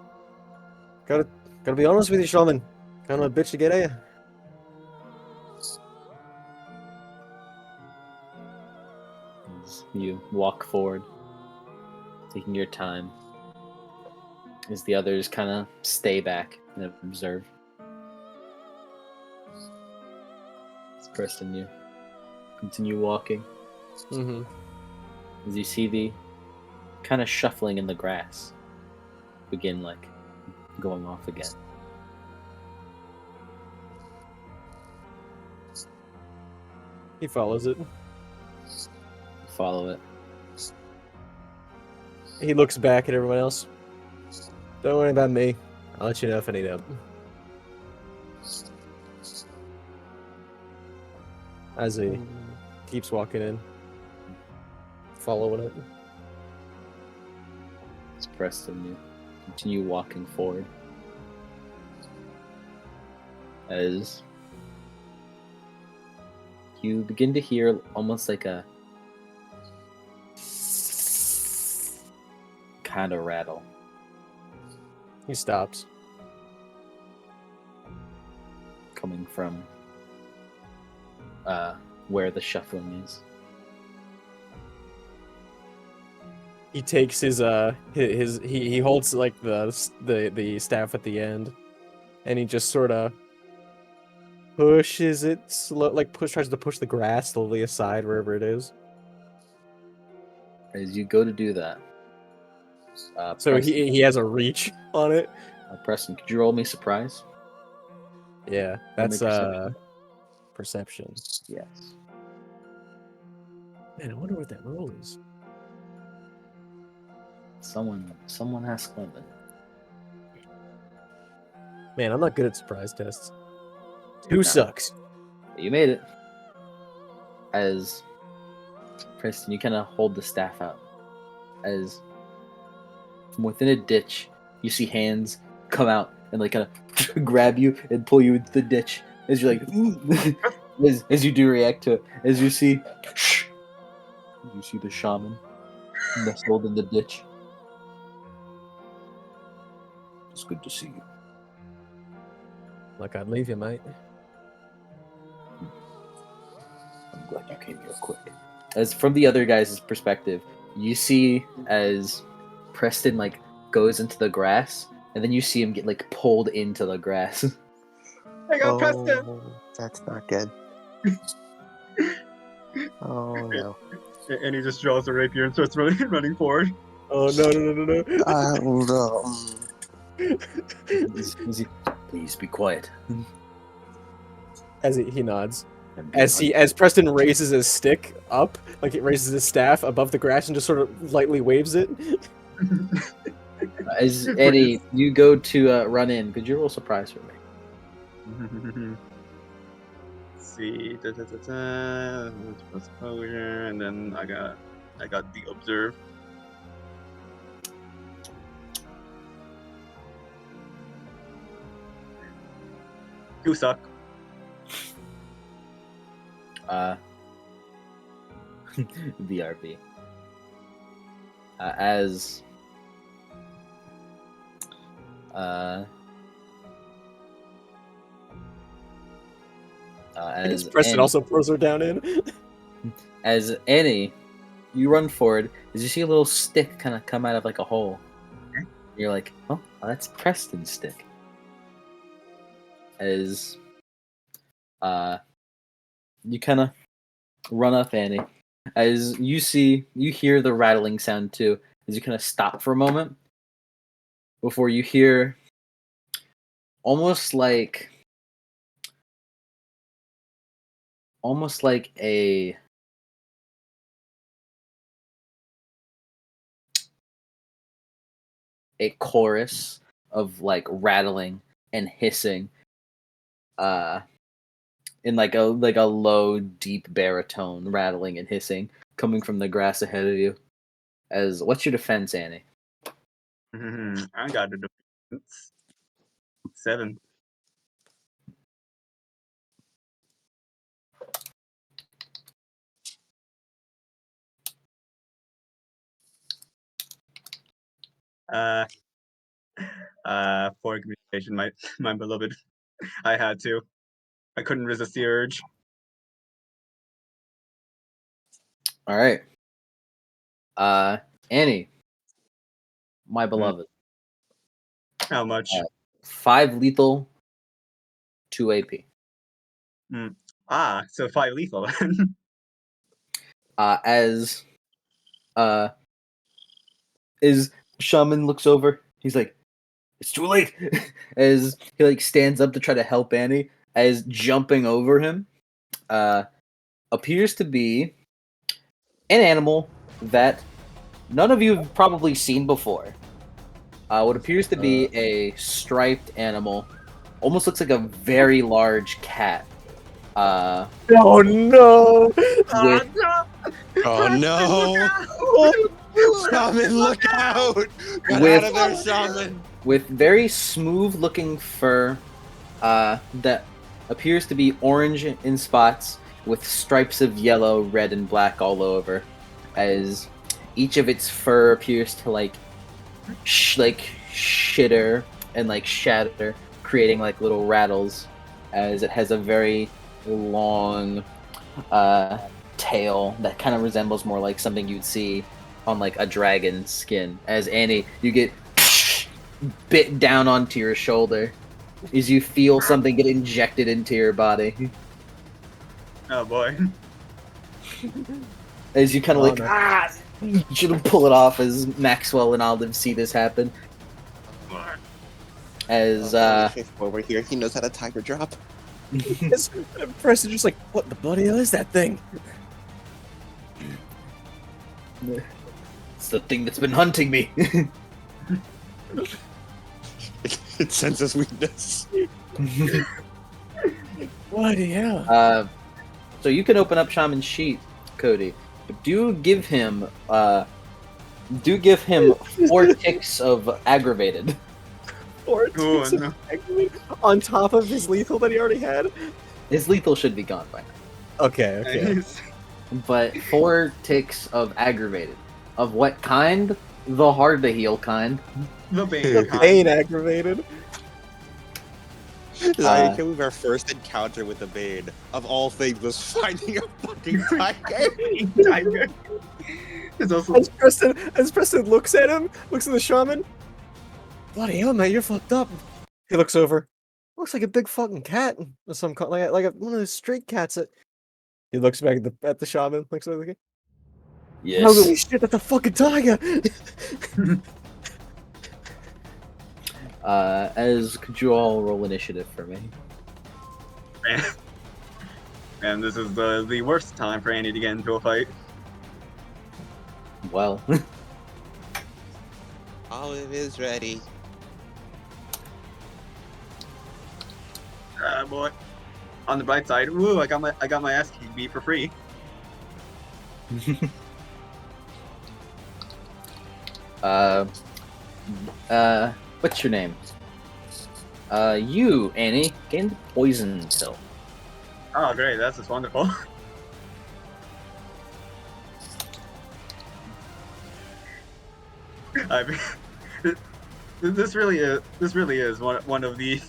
Gotta be honest with you, Shaman. Kind of a bitch to get at you. As you walk forward, taking your time, as the others kind of stay back and observe. It's Preston, you continue walking. Mm-hmm. As you see the kind of shuffling in the grass begin going off again. He follows it. Follow it. He looks back at everyone else. Don't worry about me. I'll let you know if I need help. As he keeps walking in. Following it. It's Preston, you continue walking forward. As you begin to hear almost like a kind of rattle. He stops. Coming from where the shuffling is. He takes his he holds like the staff at the end, and he just sort of pushes it tries to push the grass slowly aside wherever it is. As you go to do that, so Preston, he has a reach on it. Preston, could you roll me surprise? Yeah, Roll me that's perception. Yes. Man, I wonder what that roll is. Someone has Clement. Man, I'm not good at surprise tests. Two sucks. You made it. As Preston, you kind of hold the staff out. As from within a ditch, you see hands come out and like kind of grab you and pull you into the ditch. As you're like, as you do react to it, as you see the shaman nestled in the ditch. It's good to see you. Like I'd leave you, mate. I'm glad you came here quick. As from the other guy's perspective, you see as Preston like goes into the grass, and then you see him get like pulled into the grass. I got Preston. That's not good. Oh no. And he just draws a rapier and starts running forward. Oh no. Please be quiet. As he nods. As Preston raises his stick up, like it raises his staff above the grass and just sort of lightly waves it. As Eddie, you go to run in. Could you roll surprise for me? Let's see. Exposure, and then I got the observe. You suck. VRP. As Preston also pulls her down in. As Annie, you run forward, as you see a little stick kind of come out of like a hole. You're like, oh, that's Preston's stick. As you kind of run up, Annie. As you hear the rattling sound too. As you kind of stop for a moment before you hear almost like a chorus of like rattling and hissing in like a low deep baritone rattling and hissing coming from the grass ahead of you. As what's your defense, Annie? I got a defense 7. For communication, my beloved. I had to. I couldn't resist the urge. All right. Annie, my beloved. How much? 5 lethal, 2 AP. So 5 lethal. As Shaman looks over, he's like, it's too late. As he like stands up to try to help Annie, as jumping over him appears to be an animal that none of you have probably seen before. What appears to be a striped animal, almost looks like a very large cat. Oh no! Oh no! Shaman, look out! Get out of there, Shaman! With very smooth-looking fur that appears to be orange in spots, with stripes of yellow, red, and black all over, as each of its fur appears to like shitter and like shatter, creating like little rattles, as it has a very long tail that kind of resembles more like something you'd see on like a dragon's skin. As Annie, you get bit down onto your shoulder as you feel something get injected into your body. Oh boy. As you kind of no. you should pull it off as Maxwell and Olive see this happen. As over here, he knows how to tiger drop. Preston just like, what the bloody hell is that thing? it's the thing that's been hunting me. It senses weakness. Bloody hell. So you can open up Shaman's sheet, Cody. But do give him 4 ticks of aggravated. 4 ticks of aggravated on top of his lethal that he already had? His lethal should be gone by now. Okay. But 4 ticks of aggravated. Of what kind? The hard to heal kind. The Bane aggravated. I can't believe our first encounter with the Bane, of all things, was finding a fucking tiger. Also... As Preston looks at him, looks at the shaman. Bloody hell, man, you're fucked up. He looks over. Looks like a big fucking cat, or some like one of those street cats. He looks back at the shaman. Looks like, yes. Holy shit, that's a fucking tiger. Could you all roll initiative for me? And this is the worst time for Annie to get into a fight. Well. Olive is ready. Boy. On the bright side, ooh, I got my ass kicked beat for free. What's your name? You, Annie, gained poison pill. Oh, great! That's just wonderful. This really is one of the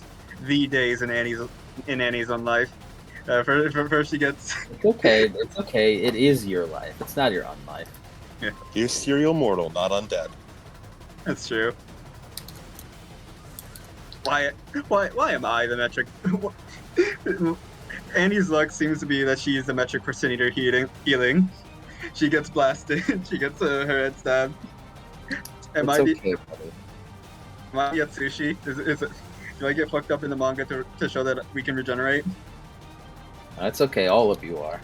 days in Annie's own life. First she gets. It's okay. It's okay. It is your life. It's not your own life. Yeah. You're serial mortal, not undead. That's true. Why am I the metric? Annie's luck seems to be that she is the metric for Senator healing. She gets blasted. She gets her head stabbed. Am I okay, buddy. Am I Yatsushi? Is it? Do I get fucked up in the manga to show that we can regenerate? That's okay. All of you are.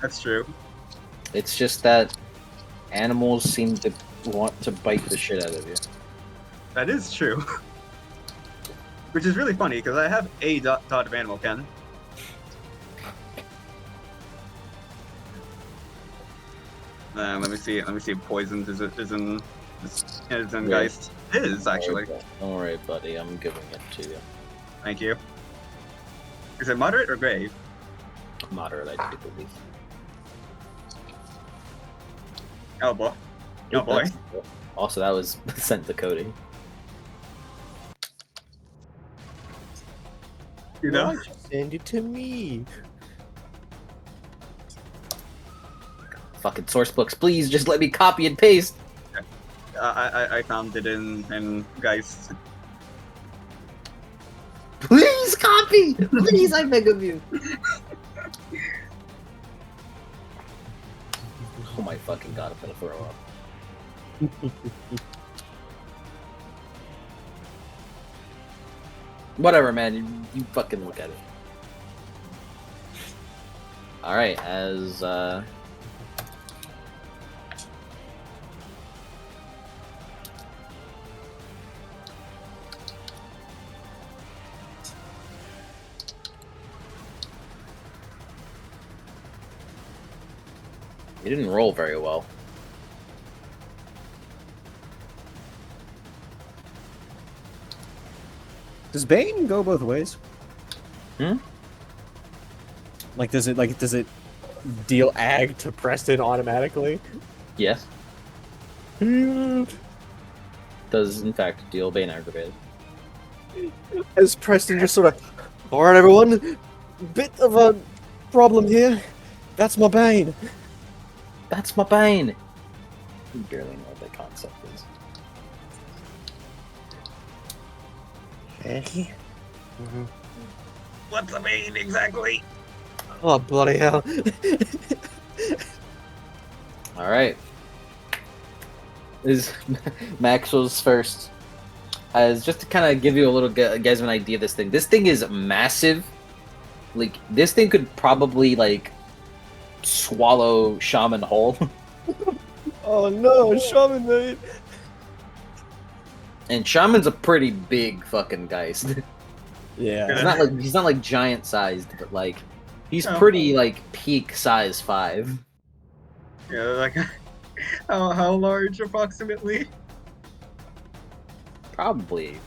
That's true. It's just that animals seem to want to bite the shit out of you. That is true. Which is really funny because I have a dot of animal ken. Let me see. Poisons is in Geist. It is actually. Don't worry, buddy. I'm giving it to you. Thank you. Is it moderate or grave? Moderate, I do believe. Oh boy. Oh boy. Also, that was sent to Cody. You know? Just send it to me. Fucking source books, please just let me copy and paste. I found it in Geist. Please copy! Please, I beg of you. Oh my fucking god, I'm gonna throw up. Whatever, man, you fucking look at it. Alright, as you didn't roll very well. Does Bane go both ways? Hmm? Like, does it deal ag to Preston automatically? Yes. Does in fact deal Bane aggravated. As Preston just sort of, alright everyone, bit of a problem here. That's my bane. That's my bane. You barely know what that concept is. Hey. What's the main exactly? Oh, bloody hell. Alright. Is Maxwell's first. As just to kind of give you a little guys an idea of this thing. This thing is massive. Like, this thing could probably, like, swallow Shaman whole. Oh no, Shaman mate. And Shaman's a pretty big fucking Geist. Yeah. He's not like giant sized, but like he's Oh. pretty like peak size 5. Yeah, like how large approximately? Probably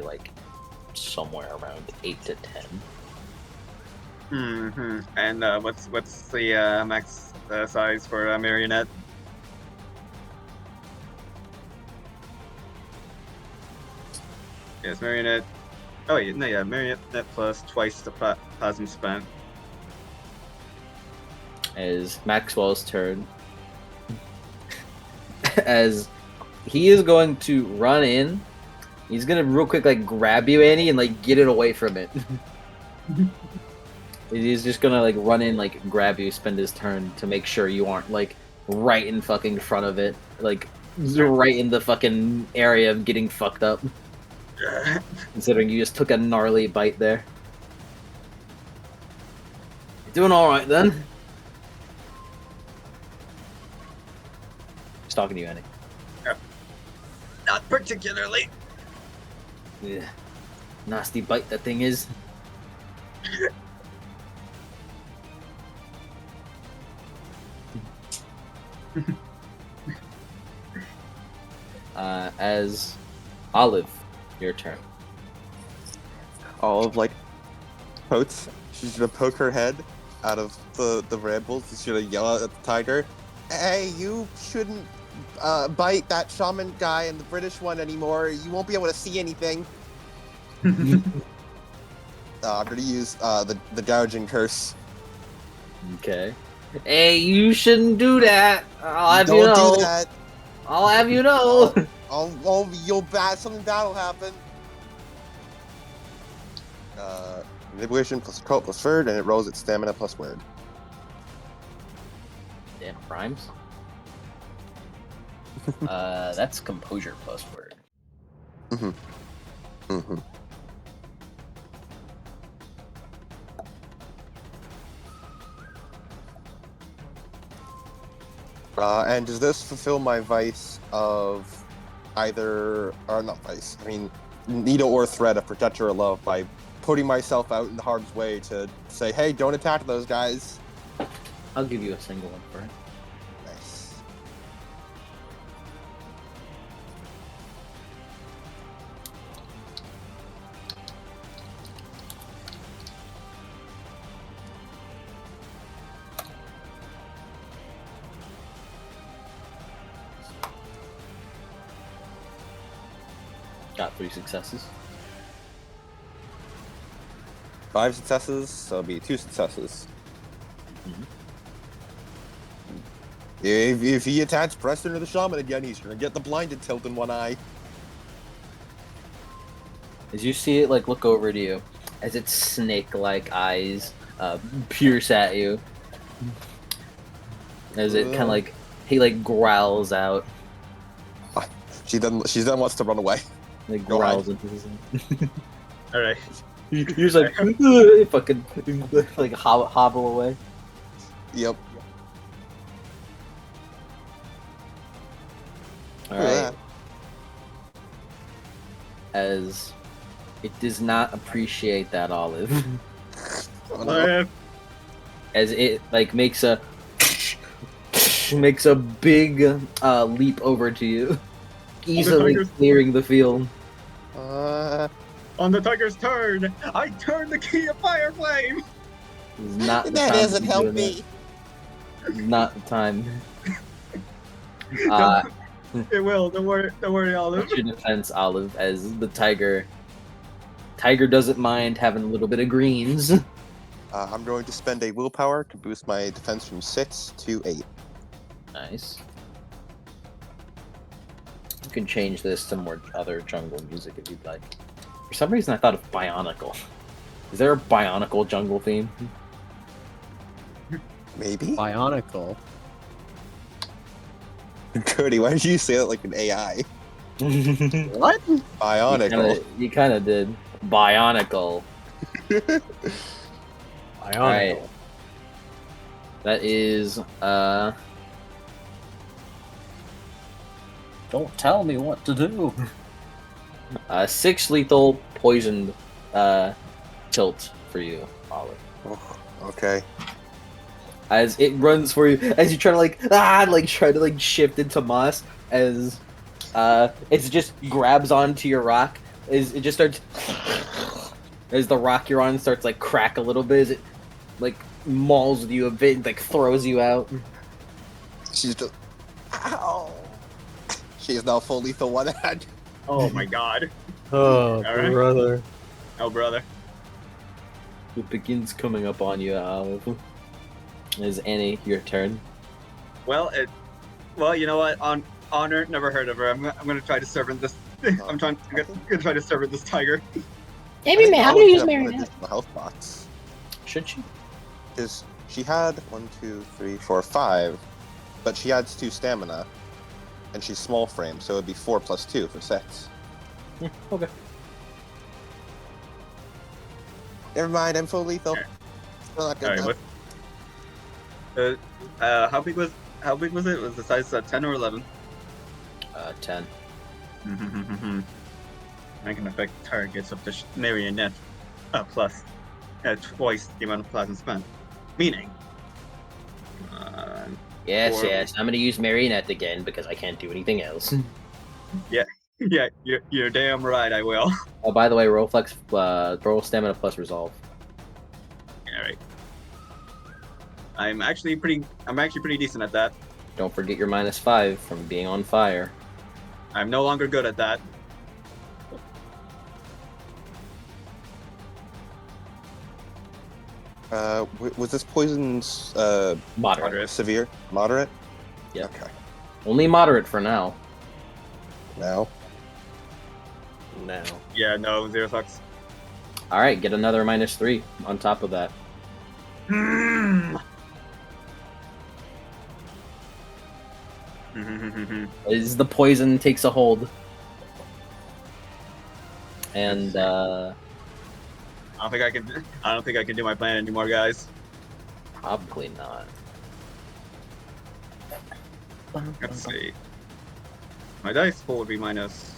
like somewhere around 8 to 10. Mm-hmm. And what's the max size for a marionette? Yes, marionette. Oh yeah, no, yeah, marionette plus twice the plasma span. As Maxwell's turn, as he is going to run in, he's gonna real quick like grab you, Annie, and like get it away from it. He's just gonna like run in, like grab you, spend his turn to make sure you aren't like right in fucking front of it, like right in the fucking area of getting fucked up. Considering you just took a gnarly bite there. You're doing alright then. Just talking to you, Annie. Not particularly. Yeah. Nasty bite that thing is. As Olive, your turn. Olive like pokes. She's gonna poke her head out of the rambles. She's gonna yell at the tiger, "Hey, you shouldn't bite that shaman guy and the British one anymore. You won't be able to see anything." I'm gonna use the gouging curse. Okay. Hey, you shouldn't do that. I'll have you Don't know. do that. I'll have you know. Something bad will happen. Manipulation plus occult plus word, and it rolls its stamina plus word. Damn, rhymes. That's composure plus word. And does this fulfill my vice of either, or not vice, I mean, needle or thread of protector or love by putting myself out in harm's way to say, hey, don't attack those guys? I'll give you a single one for it. Nice. Got 3 successes. 5 successes, so it'll be 2 successes. Mhm. If he attacks Preston or the Shaman again, he's gonna get the blinded tilt in one eye. As you see it, like, look over to you, as its snake-like eyes pierce at you. As it kind of like, he like growls out. She then wants to run away. Like Go growls ahead. into his. Alright. You're just like, fucking, like hobble away. Yep. Alright. As it does not appreciate that olive. Oh, no. As it like makes a big leap over to you, easily clearing the field. On the tiger's turn, I turn the key of fire flame. Not the That time to doesn't be help doing me. that. Not the time. It will. Don't worry, Olive. What's your defense, Olive? As the tiger doesn't mind having a little bit of greens. I'm going to spend a willpower to boost my defense from 6 to 8. Nice. You can change this to more other jungle music if you'd like. For some reason, I thought of Bionicle. Is there a Bionicle jungle theme? Maybe? Bionicle. Cody, why did you say it like an AI? What? Bionicle. You kind of did. Bionicle. Bionicle. Right. That is, Don't tell me what to do. 6 lethal poisoned, tilt for you, Olive. Oh, okay. As it runs for you, as you try to try to shift into moss, as it just grabs onto your rock, as it just starts, as the rock you're on starts crack a little bit, as it mauls you a bit, and throws you out. She's just, ow! She is now full lethal one hand. Oh my god. Oh, All right. brother. Oh, brother. It begins coming up on you, Olive. Is Annie your turn? Well, you know what? On honor, never heard of her. I'm gonna try to servant this. I'm gonna try to servant this tiger. Maybe, man. How do you use Marionette? A health box. Should she? Because she had 1, 2, 3, 4, 5, but she adds 2 stamina, and she's small frame, so it'd be 4 plus 2 for 6. Yeah, okay. Never mind, I'm full lethal. Still not good All right, enough. how big was it? Was the size 10 or 11? 10. I can affect targets up to Marionette plus twice the amount of plasma spent. Meaning, Yes, Or- yes. I'm gonna use Marionette again because I can't do anything else. yeah, you're damn right. I will. Oh, by the way, roll flex, roll stamina plus resolve. All right. I'm actually pretty decent at that. Don't forget your -5 from being on fire. I'm no longer good at that. Was this poison's Moderate. severe? Moderate? Yeah. Okay. Only moderate for now. Now? No. Yeah, no, 0 sucks. All right, get another -3 on top of that. As the poison takes a hold, and I don't think I can do my plan anymore, guys. probably not. Let's see. My dice pool would be minus,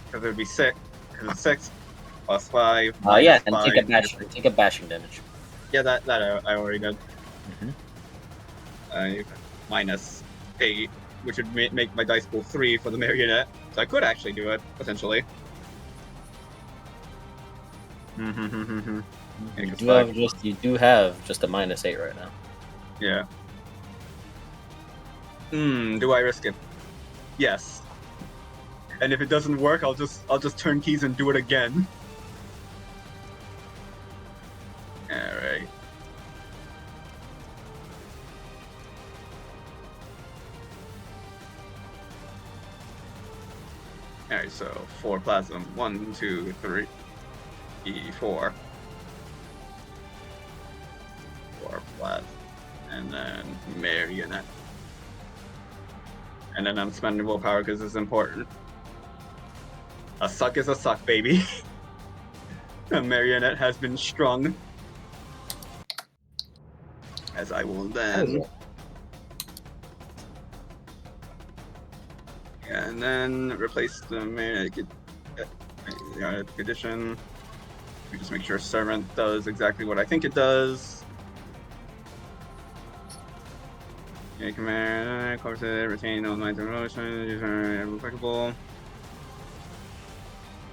because it would be 6. Because it's 6 plus 5. Yeah, minus and 5. take a bashing damage. Yeah, that I already did. Mhm. Minus 8, which would make my dice pool 3 for the marionette. So I could actually do it potentially. You do have just a -8 right now. Yeah. Do I risk it? Yes. And if it doesn't work, I'll just turn keys and do it again. Alright. Alright, so 4 plasm. 1, 2, 3, 4. 4 plasm. And then marionette. And then I'm spending willpower because it's important. A suck is a suck, baby. A marionette has been strung. As I will then... And then replace the marionette condition. We just make sure servant does exactly what I think it does. Yeah, command, covers it, retain all lines of motion, these are applicable.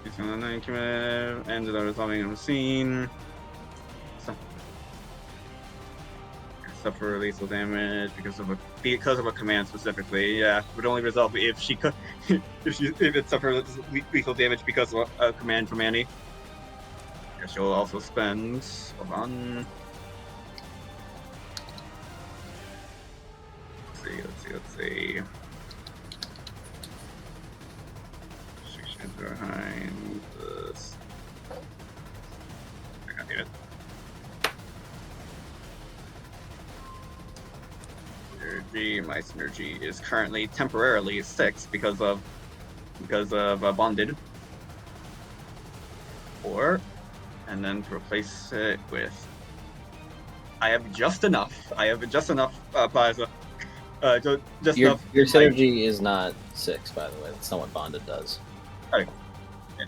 It's on the command, ends without resolving on the scene. Suffer lethal damage because of a command specifically. Yeah, would only resolve if she could if it suffers lethal damage because of a command from Annie. guess you'll also spend. Hold on. Let's see. Behind this. I got it. My synergy is currently temporarily 6 because of bonded. 4, and then to replace it with, I have just enough plasma. Just your enough. Your synergy is not 6, by the way. That's not what bonded does. It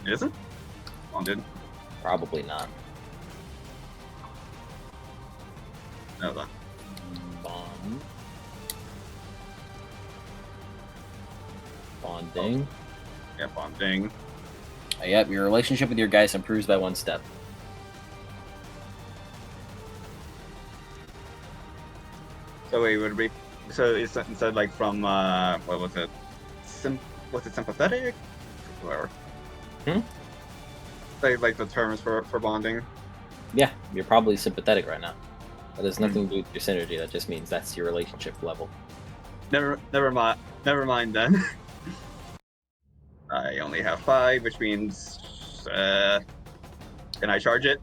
isn't? Bonded? Probably not. No, that. Bond. Bonding. Yeah, bonding. Yep, your relationship with your Geist improves by 1 step. So wait, would it be? So it's instead like from what was it? Was it sympathetic? Whatever. Like the terms for bonding. Yeah, you're probably sympathetic right now. That has nothing to do with your synergy. That just means that's your relationship level. Never mind then. I only have 5, which means can I charge it?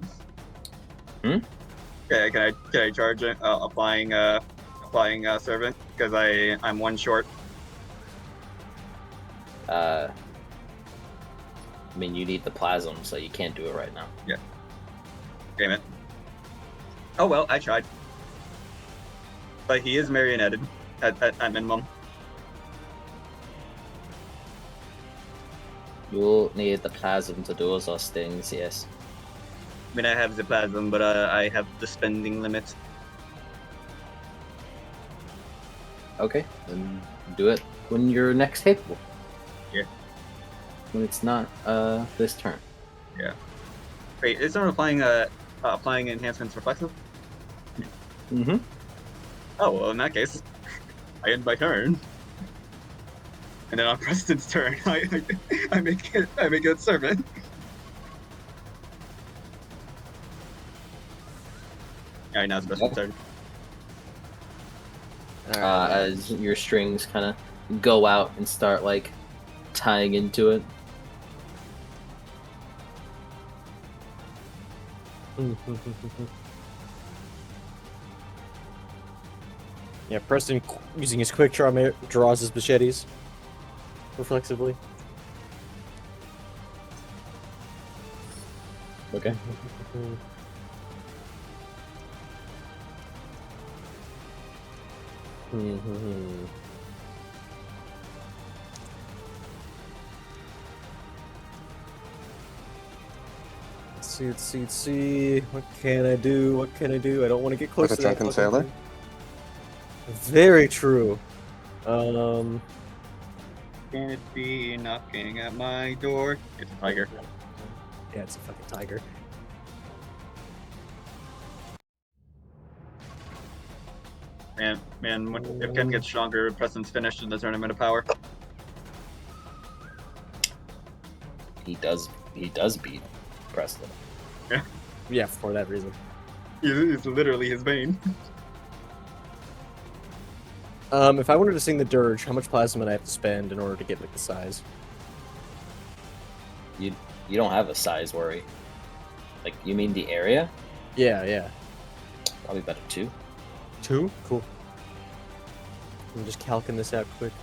Hmm? Okay, can I charge it? Applying servant, because I'm 1 short. I mean, you need the plasm, so you can't do it right now. Yeah. Damn it. Oh well, I tried. But he is marionetted at minimum. You'll need the plasm to do those things, yes. I mean, I have the plasm, but I have the spending limit. Okay, then do it when you're next capable. Yeah. When it's not this turn. Yeah. Wait, isn't applying enhancements reflexive? Mm-hmm. Oh well, in that case, I end my turn. And then on Preston's turn, I make it servant. Alright, now it's Preston's turn. As your strings kind of go out and start like tying into it. Yeah, Preston, using his quick draw, draws his machetes reflexively. Okay. Let's see. What can I do? I don't want to get close Like to a that drunken fucking sailor? thing. Very true. Can it be knocking at my door? It's a tiger. Yeah, it's a fucking tiger. Man, if Ken gets stronger, Preston's finished in the tournament of power. He does beat Preston. Yeah, for that reason. It's literally his bane. If I wanted to sing the dirge, how much plasma would I have to spend in order to get like the size? You don't have a size worry. Like, you mean the area? Yeah. Probably better 2. 2? Cool. I'm just calcing this out quick.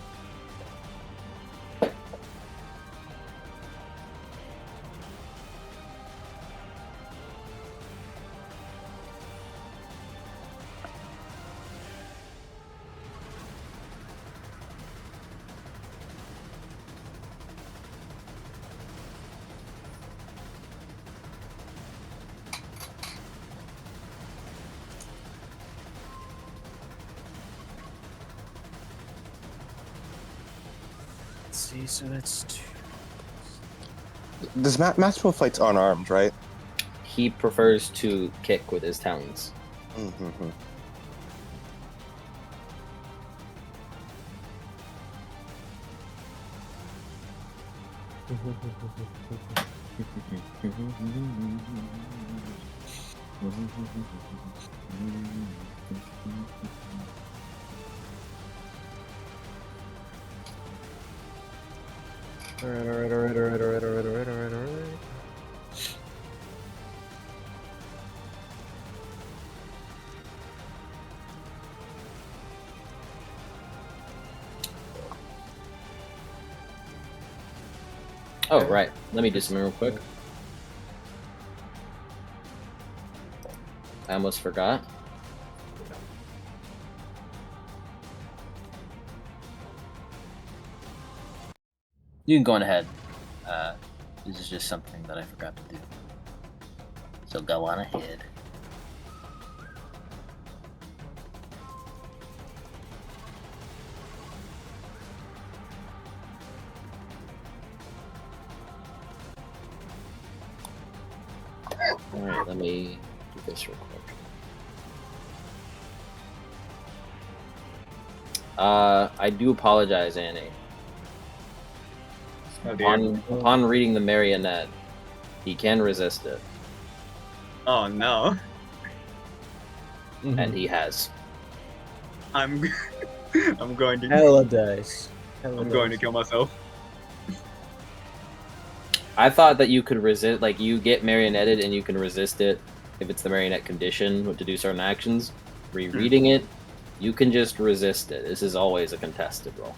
See, so that's 2. Does Maxwell fights unarmed, right? He prefers to kick with his talons. Mm-hmm. Alright. Oh, right. Let me do something real quick. I almost forgot. You can go on ahead. This is just something that I forgot to do. So go on ahead. Alright, let me do this real quick. I do apologize, Annie. Oh, dear. Upon reading the marionette, he can resist it, Oh no. and he has. I'm I'm going to Hella dice. I'm going to kill myself. I thought that you could resist, like you get marionetted and you can resist it if it's the marionette condition to do certain actions. Rereading it, you can just resist it. This is always a contested roll.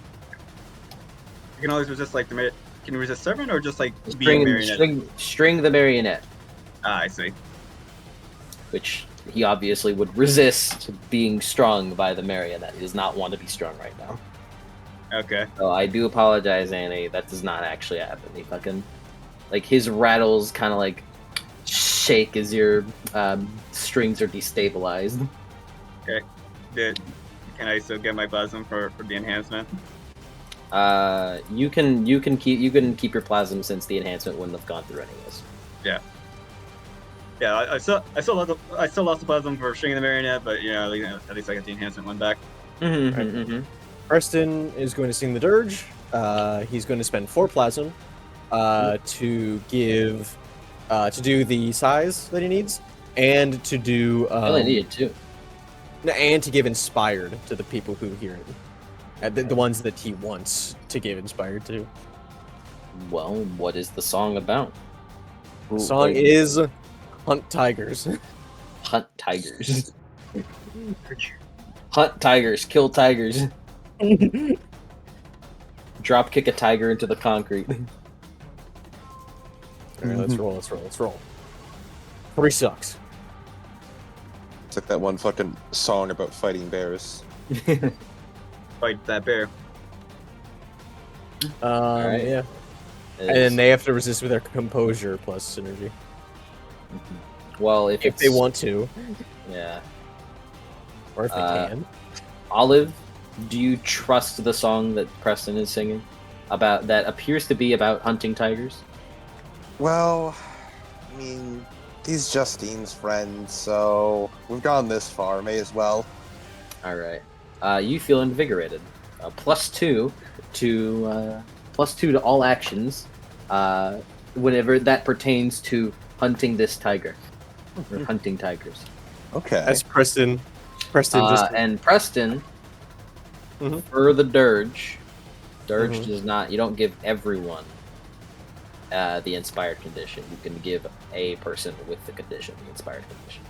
You can always resist like the can you resist servant or just like being marionette? String the marionette, Ah, I see. which he obviously would resist being strung by the marionette. He does not want to be strung right now. Okay. So I do apologize, Annie. That does not actually happen. He fucking, like, his rattles kind of like shake as your strings are destabilized. Okay. Can I still get my plasm for the enhancement? You can keep your plasm since the enhancement wouldn't have gone through anyways. Yeah. Yeah, I still lost the plasm for stringing the marionette, but yeah, at least I got the enhancement one back. Preston is going to sing the dirge. He's going to spend 4 plasm to give to do the size that he needs, and to do I only needed 2. and to give inspired to the people who hear it, the ones that he wants to give inspired to. Well, what is the song about? The song is Hunt Tigers. Hunt tigers. Hunt tigers. Kill tigers. Drop kick a tiger into the concrete. Alright, let's roll. 3 sucks. It's like that one fucking song about fighting bears. Fight that bear. Alright. Yeah. And then they have to resist with their composure plus synergy. Well, if they want to. Yeah. Or if they can. Olive, do you trust the song that Preston is singing? About that appears to be about hunting tigers? Well, I mean, he's Justine's friend, so we've gone this far, may as well. Alright. You feel invigorated. +2 to all actions whenever that pertains to hunting this tiger. Or hunting tigers. Okay. That's Preston. And Preston, for the dirge does not, you don't give everyone the inspired condition. You can give a person with the condition, the inspired condition.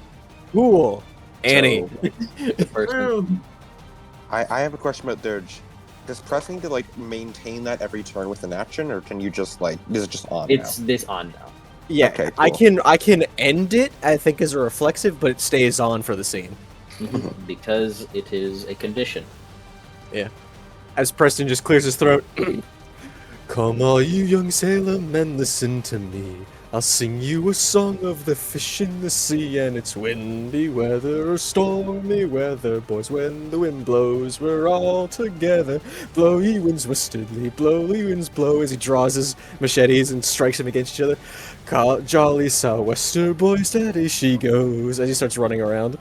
Cool. Annie. So, the person, I have a question about Dirge. Does pressing to like maintain that every turn with an action, or can you just like is it just on? it's now? this on now. Yeah, Okay, cool. I can end it, I think, as a reflexive, but it stays on for the scene. Because it is a condition. Yeah. As Preston just clears his throat. Come all you young sailor men, listen to me. I'll sing you a song of the fish in the sea, and it's windy weather or stormy weather, boys. When the wind blows, we're all together. Blowy winds westwardly, blowy winds blow, as he draws his machetes and strikes them against each other. Jolly sou'wester, boy, steady she goes, as he starts running around.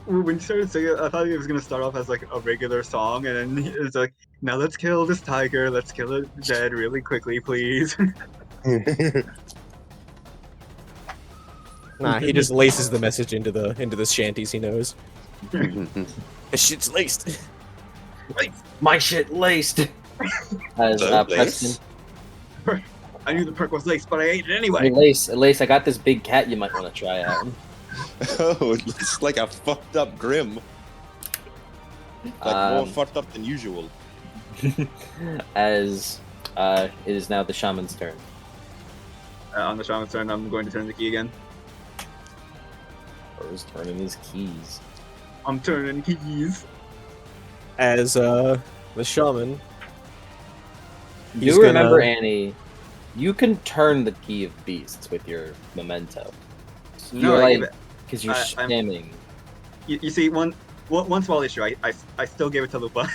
when you started singing, I thought it was gonna start off as like a regular song, and then it's like, now let's kill this tiger. Let's kill it dead really quickly, please. Nah, he just laces the message into the shanties he knows. This shit's laced. My shit laced. As Preston. I knew the perk was laced, but I ate it Hey, anyway. Lace, I got this big cat you might want to try out. Oh, it's like a fucked up Grim. Like more fucked up than usual. As it is now the shaman's turn. On the shaman's turn, I'm going to turn the key again. Bro's turning his keys. I'm turning keys. As the shaman. You remember, Annie, you can turn the key of beasts with your memento. You're like, because you're spamming. You see, one small issue. I still gave it to Lupa.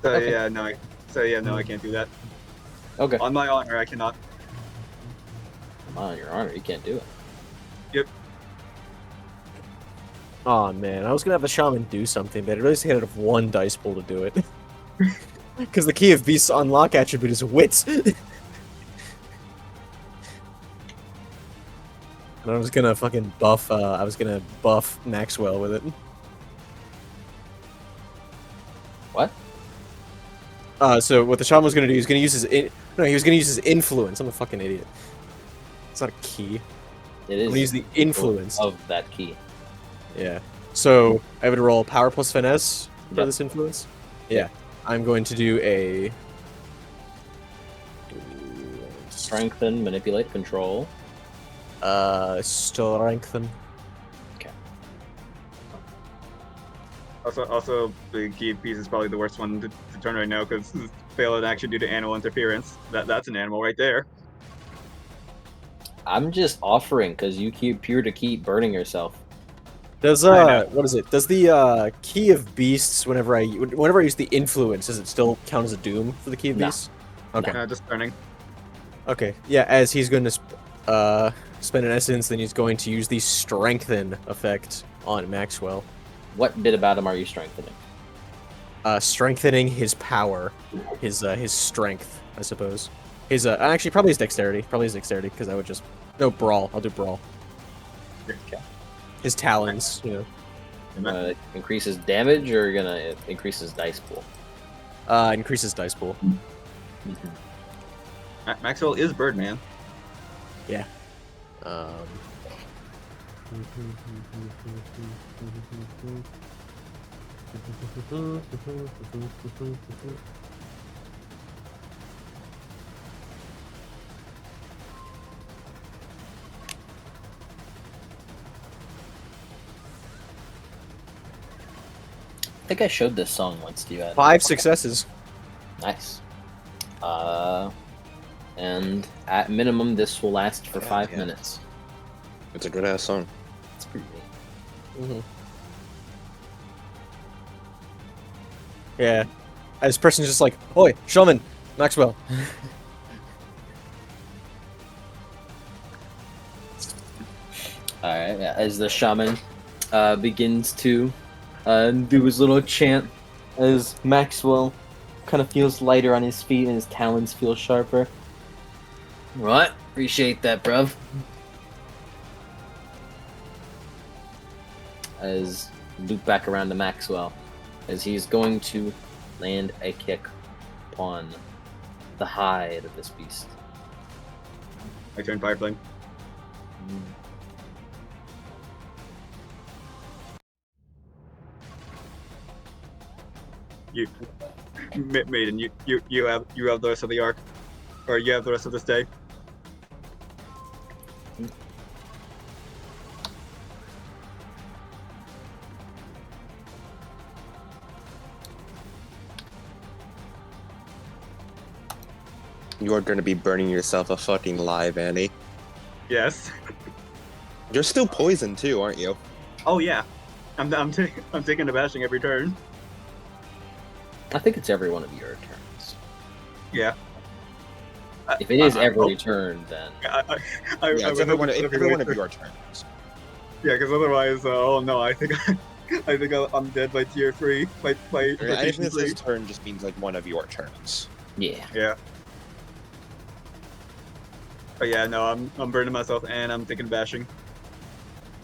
Okay. I can't do that. Okay. On my honor, I cannot. On your honor, you can't do it. Yep. Oh man, I was gonna have the shaman do something, but it really had of one dice pool to do it. Because the key of beasts unlock attribute is wits. And I was gonna fucking buff. I was gonna buff Maxwell with it. What? So what the shaman was gonna do? He was gonna use his he was gonna use his influence. I'm a fucking idiot. It's not a key. It is. I'm gonna use the influence of that key. Yeah. So I would roll power plus finesse for this influence. Yeah. I'm going to do a strengthen, manipulate, control. Strengthen. Okay. Also, the key piece is probably the worst one to turn right now because fail an action due to animal interference. That's an animal right there. I'm just offering because you appear to keep burning yourself. Does what is it? Does the key of beasts whenever I use the influence, does it still count as a doom for the key of beasts? Okay. No, just burning. Okay. Yeah, as he's going to spend an essence, then he's going to use the strengthen effect on Maxwell. What bit about him are you strengthening? Strengthening his power, his strength, I suppose. His actually probably his dexterity. Probably his dexterity because I would just brawl. I'll do brawl. Okay. His talons, you know. Increase his damage, or you're gonna increase his dice pool? Increase his dice pool. Maxwell is Birdman. Yeah. I think I showed this song once to you. 5 successes. Nice. And at minimum, this will last for 5 minutes. It's a good ass song. It's pretty neat. Yeah. This person's just like, oi, shaman, Maxwell. Alright, as the shaman begins to do his little chant, as Maxwell kind of feels lighter on his feet and his talons feel sharper. Right, appreciate that, bruv. As loop back around to Maxwell, as he's going to land a kick upon the hide of this beast. I turn Fireflame. You, Maiden, you have the rest of the arc, or you have the rest of this day. You're gonna be burning yourself a fucking live, Annie. Yes. You're still poisoned too, aren't you? Oh yeah. I'm taking a bashing every turn. I think it's every one of your turns. Yeah. If it is every turn, then it's every one of your turns. Yeah, because otherwise, oh no, I think I'm dead by tier 3. Anything that says turn just means like one of your turns. Yeah. But yeah, no, I'm burning myself and I'm thinking bashing.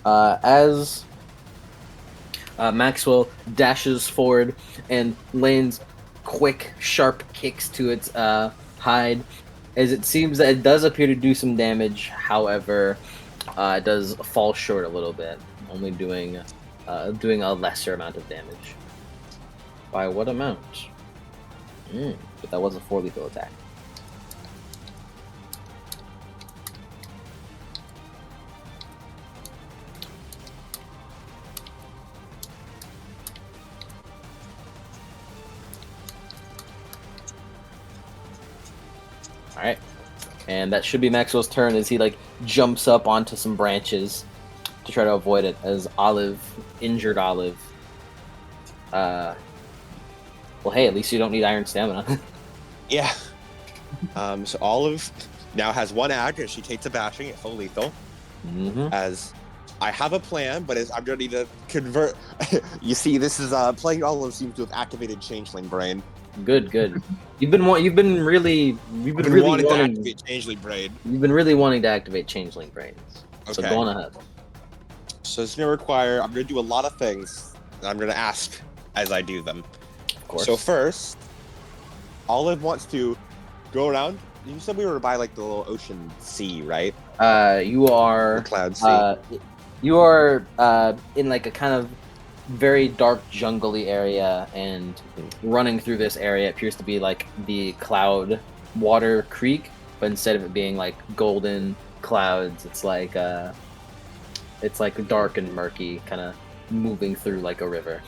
As Maxwell dashes forward and lands quick, sharp kicks to its hide, as it seems that it does appear to do some damage. However, it does fall short a little bit, only doing a lesser amount of damage. By what amount? But that was a 4 lethal attack. Alright. And that should be Maxwell's turn as he jumps up onto some branches to try to avoid it as injured Olive. Well, hey, at least you don't need iron stamina. Yeah. So Olive now has 1 act as she takes a bashing at full lethal. As I have a plan, but I'm going to need to convert. You see, this is playing Olive seems to have activated Changeling Brain. Good. You've been wanting to activate Changeling Brain. You've been really wanting to activate Changeling Brains. Okay. So go on ahead. So it's going to require. I'm going to do a lot of things. And I'm going to ask as I do them. Of course. So first, Olive wants to go around. You said we were by the little ocean sea, right? You are the cloud sea. You are in a kind of very dark jungly area, and running through this area appears to be the Cloud Water Creek, but instead of it being golden clouds, it's dark and murky, kind of moving through a river.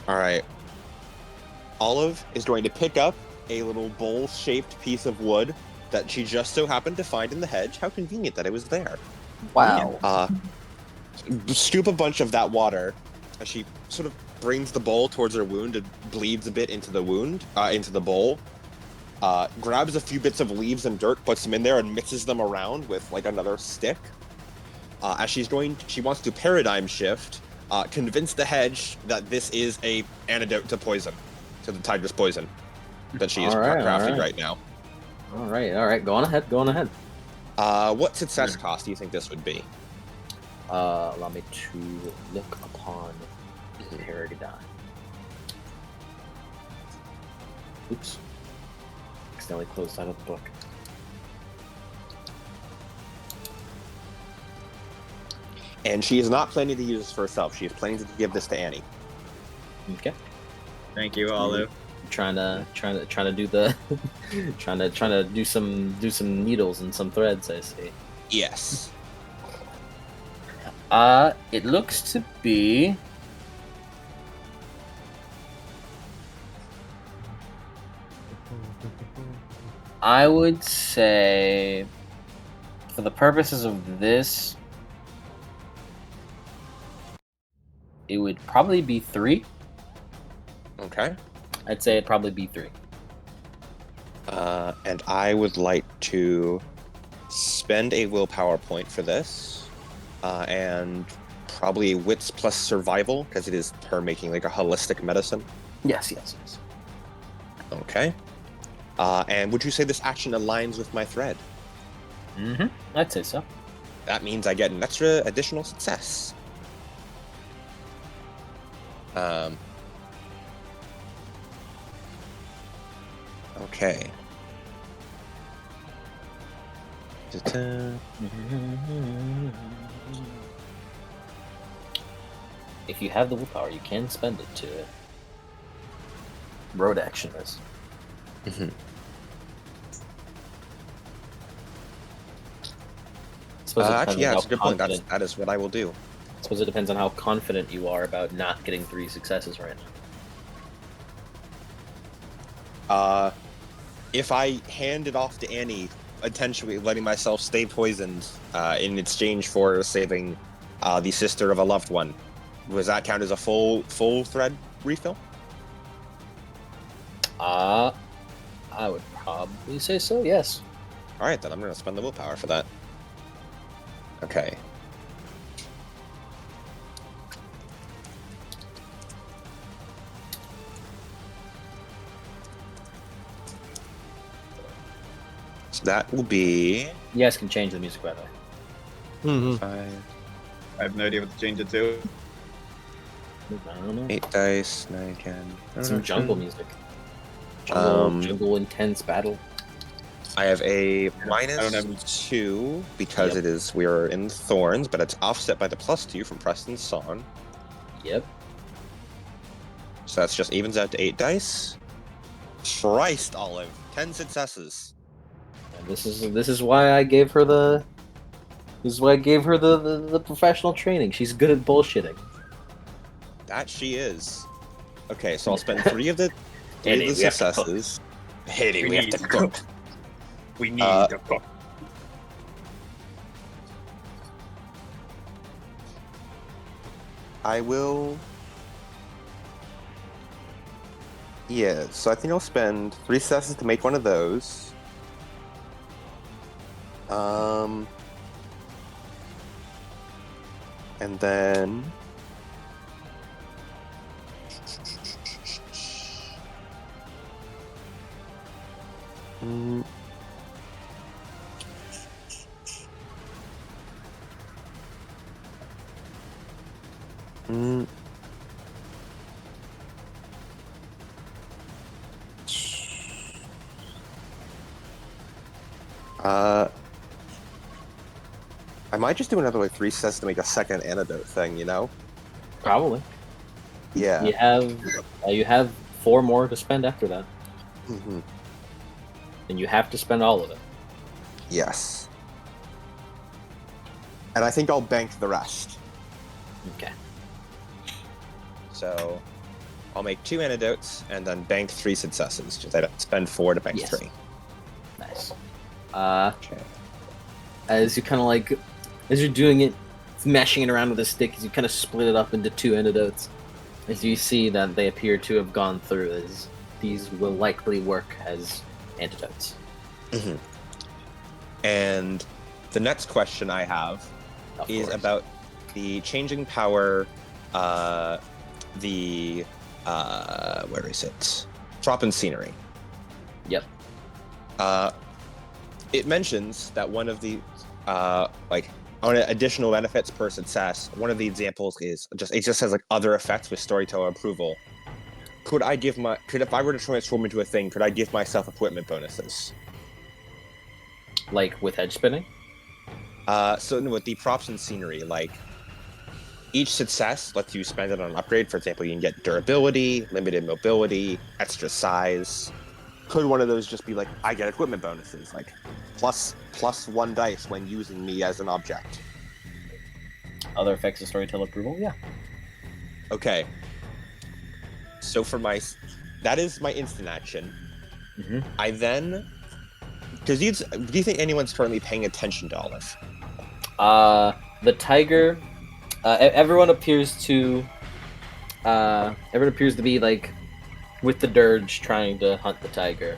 All right. Olive is going to pick up a little bowl-shaped piece of wood that she just so happened to find in the hedge. How convenient that it was there. Wow. Scoop a bunch of that water as she sort of brings the bowl towards her wound and bleeds a bit into the wound, into the bowl. Grabs a few bits of leaves and dirt, puts them in there, and mixes them around with another stick. As she wants to paradigm shift, convince the hedge that this is a antidote to poison, to the tiger's poison that she is crafting right now. All right. Go on ahead. What success cost do you think this would be? Allow me to look upon the paradigm. Oops. Accidentally closed out of the book. And she is not planning to use this for herself. She is planning to give this to Annie. Okay. Thank you, Olive. Trying to do the trying to do some needles and some threads, I see. Yes. It looks to be I would say for the purposes of this it would probably be 3. Okay. I'd say it'd probably be 3. And I would like to spend a willpower point for this, and probably wits plus survival, because it is her making a holistic medicine. Yes. Okay. And would you say this action aligns with my thread? I'd say so. That means I get an extra additional success. Okay. If you have the willpower, you can spend it to road action this. Actually, yeah, it's a good point. That is what I will do. I suppose it depends on how confident you are about not getting 3 successes right now. If I hand it off to Annie, intentionally letting myself stay poisoned in exchange for saving the sister of a loved one, does that count as a full thread refill? I would probably say so, yes. Alright, then I'm going to spend the willpower for that. Okay. So that will be... You guys can change the music, by the way. Mm-hmm. 5, I have no idea what to change it to. I don't know. 8 dice, 9, 10... Some jungle music. Um, Jungle intense battle. I have a I don't have- -2 because Yep. it is we are in Thorns, but it's offset by the +2 from Preston's song. Yep. So that's just evens out to 8 dice. Christ, Olive, 10 successes. And this is why I gave her the. This is why I gave her the professional training. She's good at bullshitting. That she is. Okay, so I'll spend 3 of the Eddie, we have to cook. successes. Eddie, We we have need to to cook. We need to cook. I will. Yeah, so I think I'll spend 3 successes to make one of those. And then. Mm. Mm. I might just do another 3 sets to make a second antidote thing, you know? Probably. Yeah. You have 4 more to spend after that, Hmm. and you have to spend all of it. Yes. And I think I'll bank the rest. Okay. So I'll make 2 antidotes and then bank 3 successes. Just I don't spend 4 to bank Yes. 3. Nice. Okay. As you kind of like, as you're doing it, mashing it around with a stick, as you kind of split it up into 2 antidotes, as you see that they appear to have gone through, as these will likely work as antidotes. Mm-hmm. And the next question I have Of is course. about the changing power, where is it? Drop in scenery. Yep. It mentions that one of the on additional benefits per success, one of the examples is it just says like other effects with storyteller approval. If I were to transform into a thing, could I give myself equipment bonuses? Like with hedge spinning? So with the props and scenery, like each success lets you spend it on an upgrade. For example, you can get durability, limited mobility, extra size. Could one of those just be like, I get equipment bonuses, like plus 1 dice when using me as an object? Other effects of storyteller approval? Yeah. Okay. So that is my instant action. Mm-hmm. I then, do you think anyone's currently paying attention to Olive? The tiger. Everyone appears to be like with the dirge trying to hunt the tiger,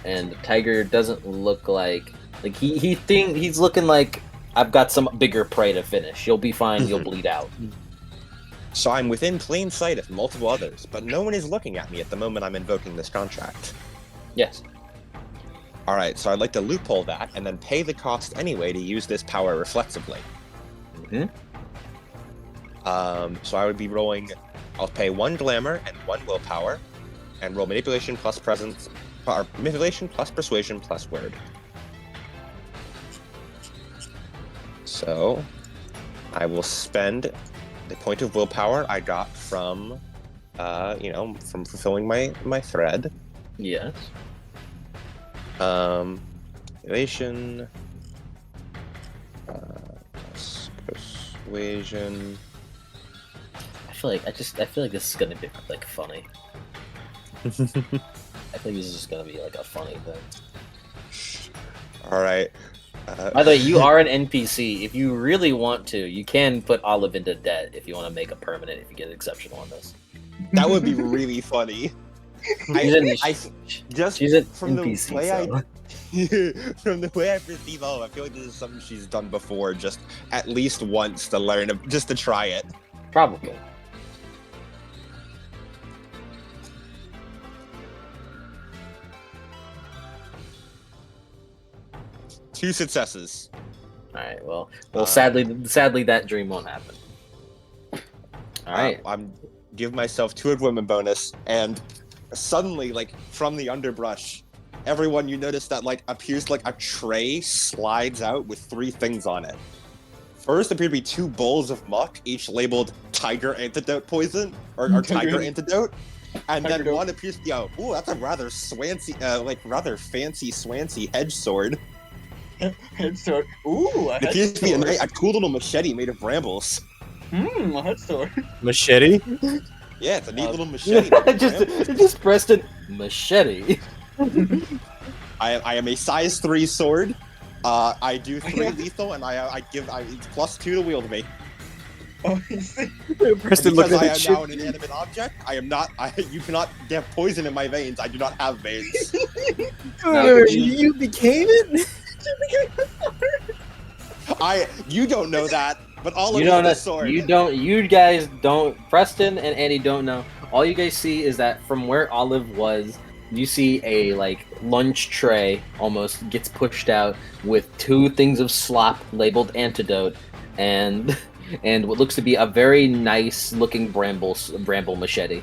and the tiger doesn't look like he's looking like, I've got some bigger prey to finish. You'll be fine. You'll bleed out. So I'm within plain sight of multiple others, but no one is looking at me at the moment I'm invoking this contract. Yes. Alright, so I'd like to loophole that and then pay the cost anyway to use this power reflexively. Mm-hmm. So I would be rolling, I'll pay 1 glamour and 1 willpower, and roll manipulation plus presence, or manipulation plus persuasion plus word. So I will spend the point of willpower I got from, from fulfilling my thread. Yes. Manipulation, plus persuasion. I feel like this is gonna be like funny. I think this is just gonna be like a funny thing. All right. By the way, you are an NPC. If you really want to, you can put Olive into debt if you want to make a permanent. If you get exceptional on this. That would be really funny. She's an from the NPC, way so. from the way I perceive I feel like this is something she's done before, just at least once to learn, just to try it. Probably. Two successes. All right. Well, sadly, that dream won't happen. All right. I'm give myself 2 women bonus, and suddenly, like from the underbrush, everyone you notice that like appears like a tray slides out with 3 things on it. First appear to be 2 bowls of muck, each labeled tiger antidote poison or tiger antidote. And then one appears to be that's a rather rather fancy swancy hedge sword. Head sword. Ooh, a It appears to be a cool little machete made of brambles. A head sword. Machete? Yeah, it's a neat little machete. just Preston machete. I am a size 3 sword. I do 3 lethal, and it's +2 to wield me. Oh, you see? Preston, Because I at am now an inanimate object, you cannot have poison in my veins. I do not have veins. You became it? You don't know that, but all of You don't know. the sword. You guys don't. Preston and Annie don't know. All you guys see is that from where Olive was, you see a lunch tray almost gets pushed out with 2 things of slop labeled antidote and what looks to be a very nice looking bramble machete.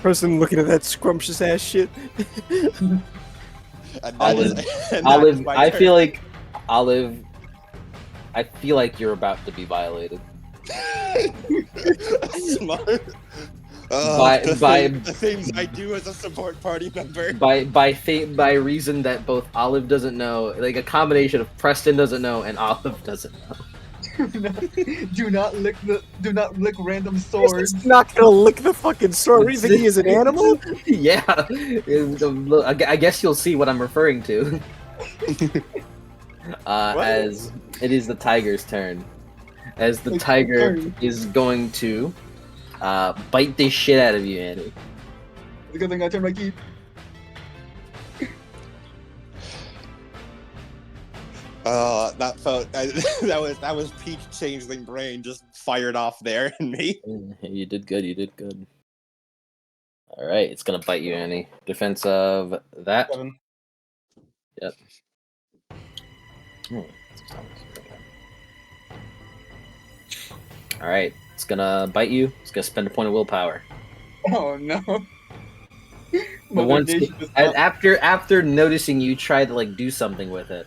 Preston looking at that scrumptious ass shit. Olive, I feel like you're about to be violated. Smart. The things I do as a support party member. By reason that both Olive doesn't know, like a combination of Preston doesn't know and Olive doesn't know. Do not lick random swords. He's not gonna lick the fucking sword. What do you think he is, an animal? Yeah. I guess you'll see what I'm referring to. As it is the tiger's turn. As the tiger is going to bite the shit out of you, Annie. It's a good thing I turned my key. That was peak changeling brain just fired off there in me. You did good. All right, it's gonna bite you, Annie. Defense of that. 7. Yep. All right, it's gonna bite you. It's gonna spend a point of willpower. Oh no. But once after noticing you try to do something with it,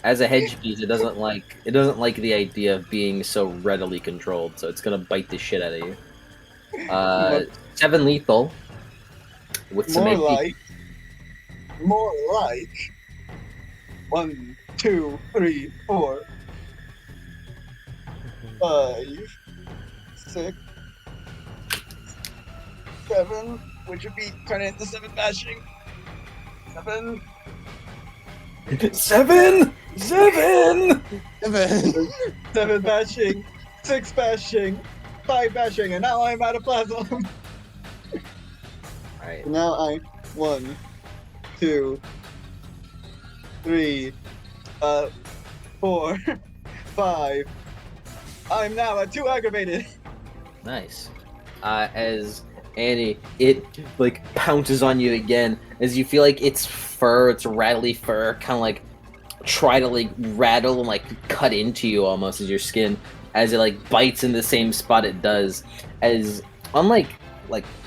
as a hedge piece, it doesn't like the idea of being so readily controlled, so it's gonna bite the shit out of you. 7 lethal with some AP. More like 1, 2, 3, 4, 5, 6, 7, which would be turning into 7 bashing. 7. 7 bashing, 6 bashing, 5 bashing, and now I'm out of plasma. Alright. Now I'm 1, 2, 3, 4, 5. I'm now at 2 aggravated. Nice. As Annie, it pounces on you again, as you feel like its fur, its rattly fur, kind of try to rattle and cut into you almost as your skin, as it bites in the same spot it does. As unlike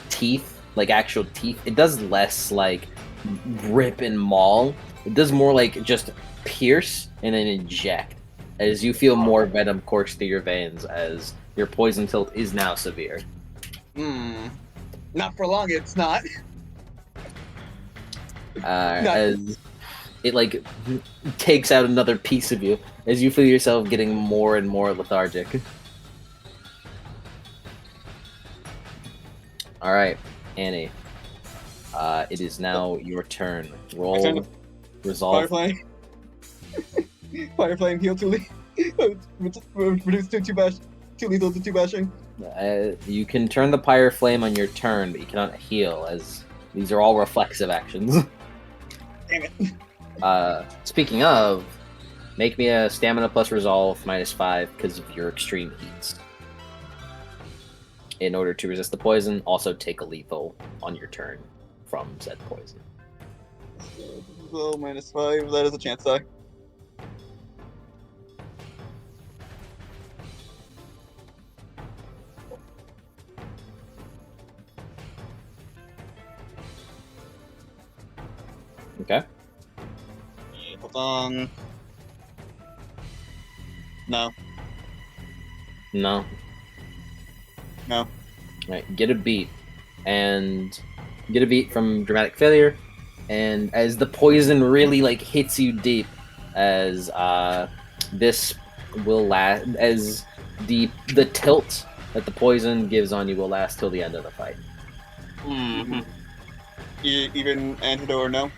teeth, actual teeth, it does less rip and maul. It does more just pierce and then inject, as you feel more venom course through your veins, as your poison tilt is now severe. Not for long, it's not. As it takes out another piece of you, as you feel yourself getting more and more lethargic. All right, Annie. It is now your turn. Roll resolve. Firefly and heal 2 reduce 2 lethal to 2 bashing. You can turn the Pyre Flame on your turn, but you cannot heal, as these are all reflexive actions. Damn it. Speaking of, make me a Stamina plus Resolve -5 because of your extreme heats. In order to resist the poison, also take a lethal on your turn from said poison. So -5, that is a chance die. Okay. Hold on. No. No. No. Right. Get a beat, and get a beat from Dramatic Failure, and as the poison really like hits you deep, as this will last, as the tilt that the poison gives on you will last till the end of the fight. Mm-hmm. Even antidote or no?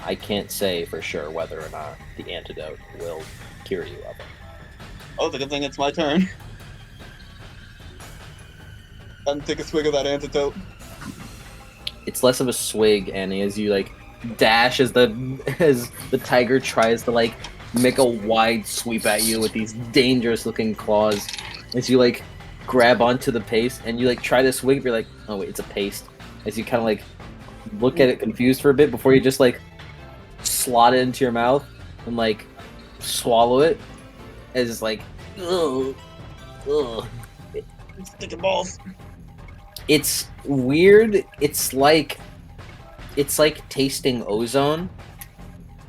I can't say for sure whether or not the antidote will cure you of it. Oh, it's a good thing it's my turn. I'm take a swig of that antidote. It's less of a swig, Annie, as you like dash as the tiger tries to like make a wide sweep at you with these dangerous looking claws. As you like grab onto the paste and you like try to swig, you're like, oh wait, it's a paste. As you kind of like look at it confused for a bit before you just like slot it into your mouth and like swallow it. As it's like, ugh. Sticking balls. It's weird. It's like tasting ozone,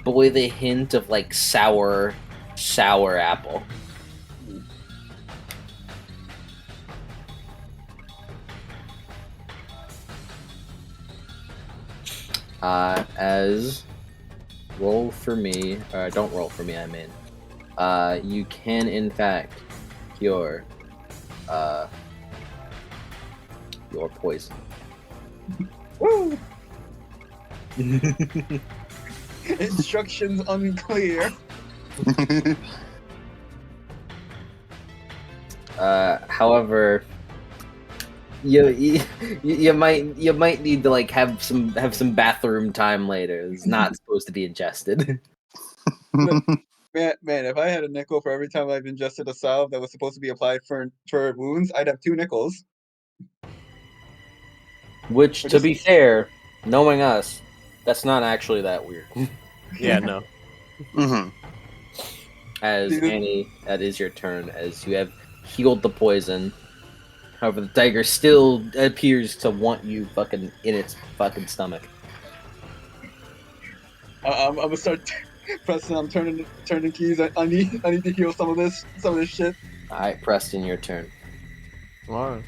but with a hint of like sour apple. As roll for me, don't roll for me. I mean, you can in fact cure your poison. Woo! Instructions unclear. However, you might need to like have some bathroom time later. It's not supposed to be ingested. Man, if I had a nickel for every time I've ingested a salve that was supposed to be applied for wounds, I'd have 2 nickels. Which, to be fair, knowing us, that's not actually that weird. Yeah, no. Mm-hmm. As Annie, that is your turn, as you have healed the poison. However, the tiger still appears to want you fucking in its fucking stomach. I'm gonna start Preston. I'm turning keys. I need to heal some of this shit. All right, Preston, your turn. Come on.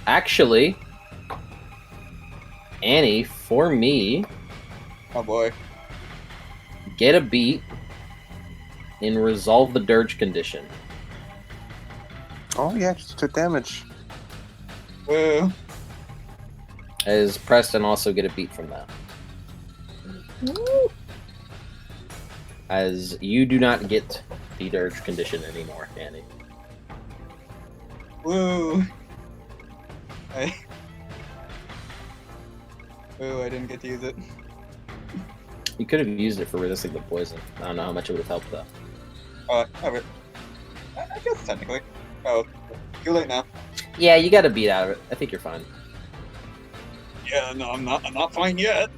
Actually, Annie, for me, Oh boy. get a beat and resolve the dirge condition. Oh yeah, just took damage. Woo. As Preston also get a beat from that. As you do not get the dirge condition anymore, Annie. Woo. I didn't get to use it. You could have used it for resisting the poison. I don't know how much it would have helped though. I guess technically. Oh, too late now. Yeah, you got a beat out of it. I think you're fine. Yeah, no, I'm not fine yet.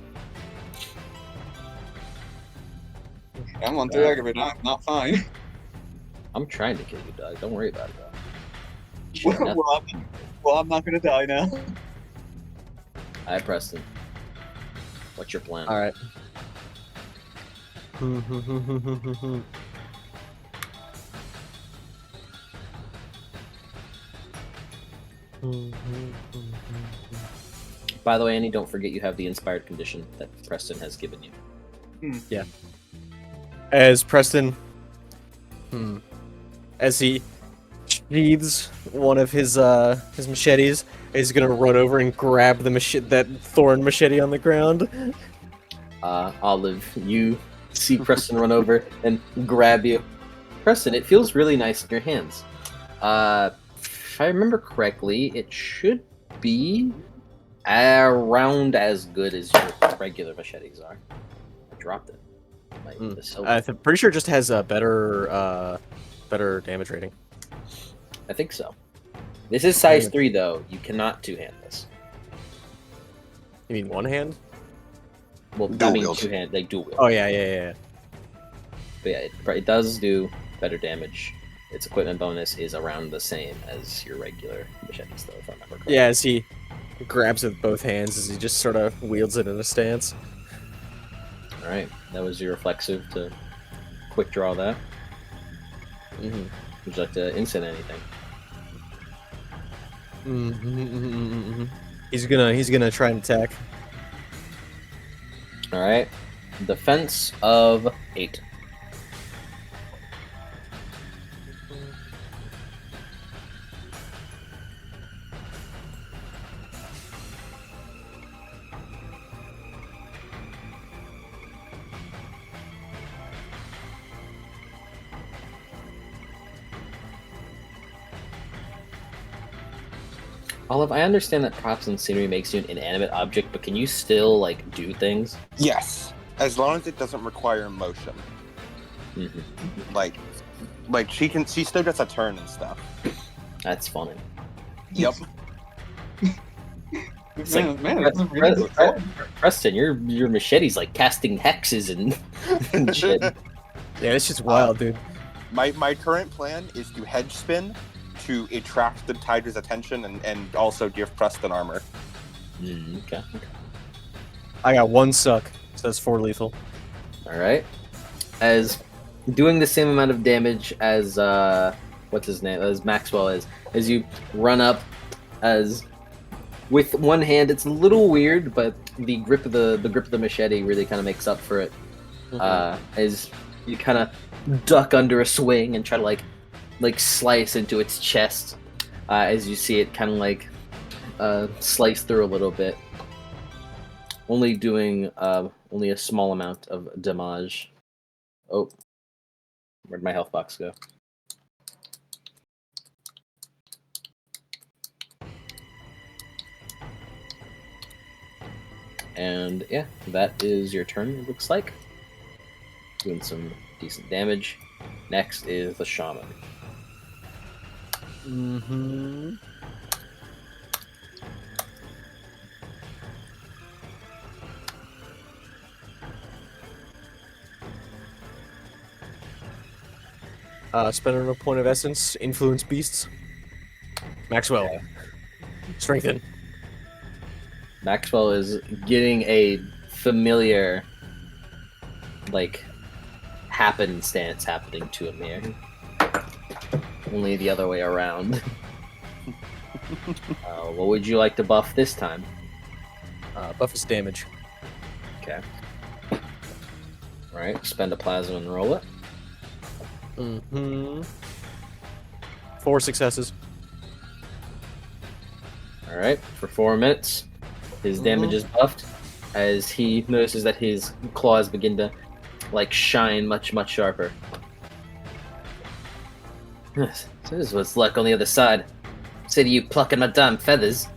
I'm on 3 aggravated. I'm not fine. I'm trying to kill you, Doug. Don't worry about it though. Well, I'm not gonna die now. Alright, Preston. What's your plan? All right. By the way, Annie, don't forget you have the inspired condition that Preston has given you. Yeah. As Preston, as he sheathes one of his machetes is gonna run over and grab the that thorn machete on the ground. Olive, you see Preston run over and grab you. Preston, it feels really nice in your hands. If I remember correctly, it should be around as good as your regular machetes are. I dropped it. I'm pretty sure it just has a better damage rating. I think so. This is size 3, though. You cannot two-hand this. You mean one hand? Well, I mean two-hand, like dual wield. Oh, yeah. But yeah, it does do better damage. Its equipment bonus is around the same as your regular machetes, though, if I remember correctly. Yeah, as he grabs it with both hands, as he just sort of wields it in a stance. Alright, that was your reflexive to quick draw that. Mm-hmm. Would you like to instant anything? He's gonna try and attack. Alright. Defense of 8. Olive, I understand that props and scenery makes you an inanimate object, but can you still, like, do things? Yes, as long as it doesn't require motion. Mm-hmm. Like she still gets a turn and stuff. That's funny. Yep. It's like, Preston, your machete's like casting hexes and shit. Yeah, it's just wild, dude. My current plan is to hedge spin to attract the tiger's attention and also give Preston armor. Okay. I got 1 suck, so that's 4 lethal. Alright. As doing the same amount of damage as what's his name? As Maxwell is. As you run up as with one hand, it's a little weird, but the grip of the machete really kind of makes up for it. As you kind of duck under a swing and try to like slice into its chest, as you see it kind of like slice through a little bit, only doing only a small amount of damage. Oh, where'd my health box go? And yeah, that is your turn, it looks like. Doing some decent damage. Next is the shaman. Spending a point of essence, influence beasts. Maxwell, strengthen. Maxwell is getting a familiar, like, happenstance happening to him here. Only the other way around. What would you like to buff this time? Buff his damage. Okay. Alright, spend a plasma and roll it. 4 successes. Alright, for 4 minutes, his damage is buffed as he notices that his claws begin to, like, shine much, much sharper. This is what's like on the other side. Say to you plucking my damn feathers.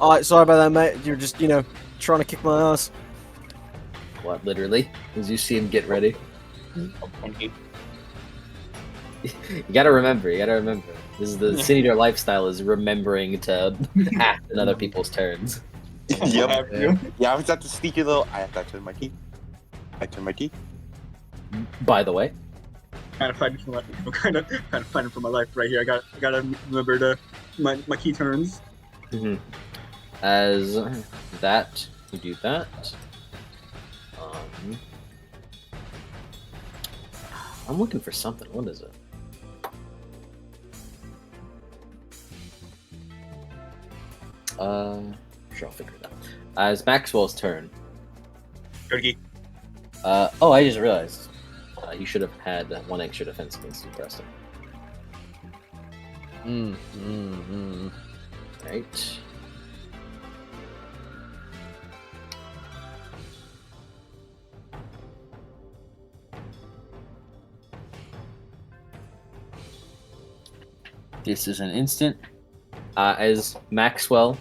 Alright, sorry about that, mate. You're just, trying to kick my ass. What, literally? As you see him get ready. You gotta remember. This is the Sin Eater lifestyle, is remembering to act in other people's turns. Yep. Yeah, I was at the sneaky little. I have to turn my key. By the way, kind of fighting for my life. I'm kind of fighting for my life right here. I gotta remember my key turns. As that, you do that. I'm looking for something. What is it? Sure, I'll figure it out. As Maxwell's turn. Turkey. Oh, I just realized. You should have had 1 extra defense against you, Preston. Right. This is an instant. As Maxwell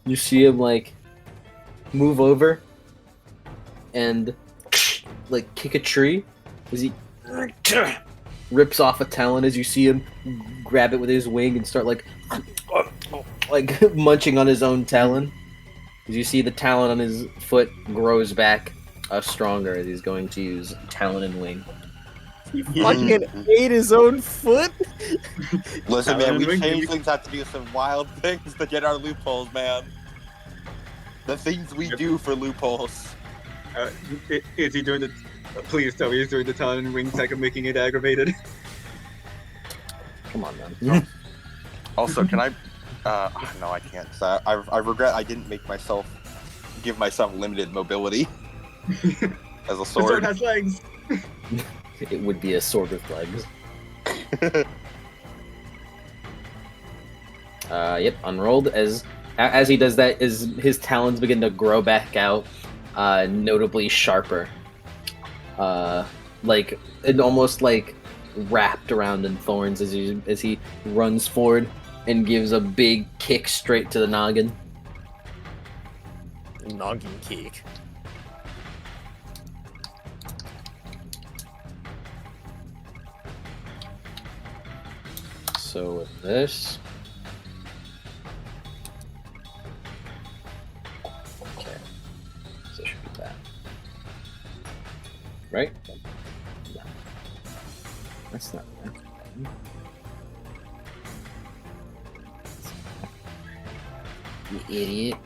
you see him like move over and like kick a tree as he rips off a talon as you see him grab it with his wing and start like munching on his own talon. As you see the talon on his foot grows back stronger as he's going to use talon and wing. He fucking ate his own foot? Listen, man, we change things have to do some wild things to get our loopholes, man. The things we do for loopholes. Is he doing the... Please tell me he's doing the talon and wing tech of making it aggravated. Come on, man. Also, can I... no, I can't. I regret I didn't give myself limited mobility. As a sword. The sword has legs! It would be a sword with legs. Yep, unrolled. As he does that, his talons begin to grow back out, notably sharper. Like, and almost like wrapped around in thorns as he runs forward and gives a big kick straight to the noggin. Noggin kick. So with this, okay, so it should be that, right? No, that's not that. You idiot.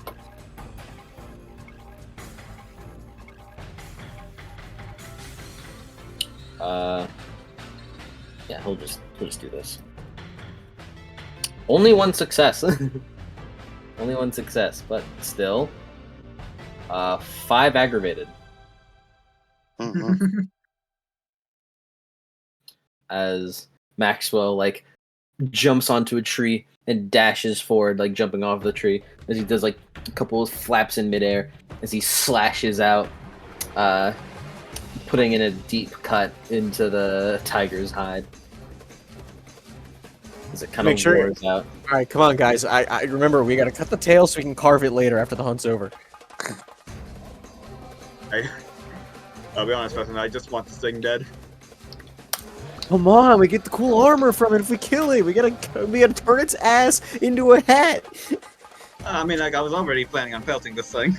Yeah, he'll just do this. Only one success. Only one success, but still. 5 aggravated. Mm-hmm. As Maxwell, like, jumps onto a tree and dashes forward, like, jumping off the tree. As he does, like, a couple of flaps in midair. As he slashes out, putting in a deep cut into the tiger's hide. As it kind of roars out. All right, come on, guys. I remember we gotta cut the tail so we can carve it later after the hunt's over. I'll be honest, Preston, I just want this thing dead. Come on, we get the cool armor from it if we kill it. We gotta turn its ass into a hat. I mean, like, I was already planning on pelting this thing.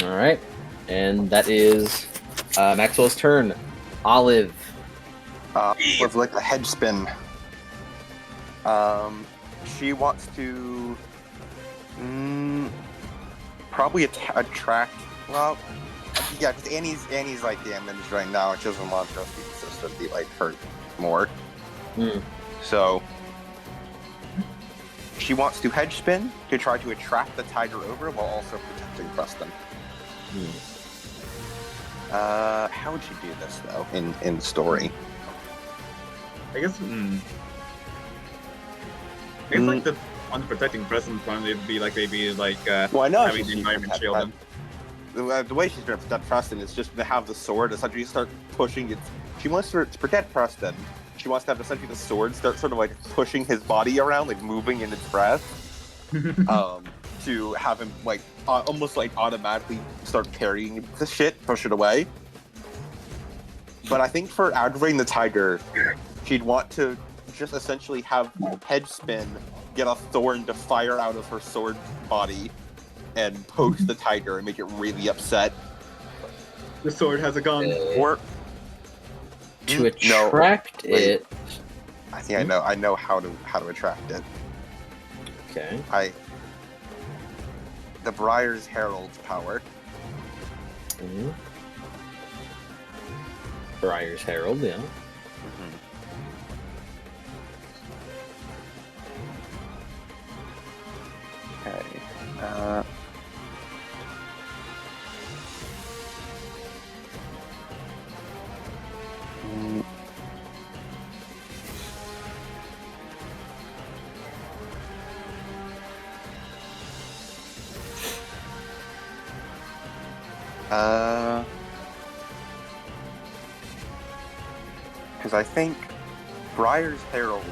All right, and that is Maxwell's turn. Olive. With like a head spin. She wants to probably attract. Well, yeah, because Annie's like damaged right now, and she doesn't want to be like hurt more. So she wants to hedge spin to try to attract the tiger over while also protecting Preston. How would she do this though in story? I guess. I guess like the on the protecting Preston one, it'd be like maybe like well, I know having the environment shield him. The way she's going to protect Preston is just to have the sword essentially start pushing it. She wants to protect Preston. She wants to have essentially the sword start sort of like pushing his body around, like moving in its breath, to have him like almost like automatically start carrying the shit, push it away. But I think for aggravating the tiger, she'd want to just essentially have head spin, get a thorn to fire out of her sword body, and poke the tiger and make it really upset. The sword has a gun. Or to attract it. I think I know how to attract it. Okay. The Briar's Herald's power. Briar's Herald, yeah. Okay. Because I think Briar's Herald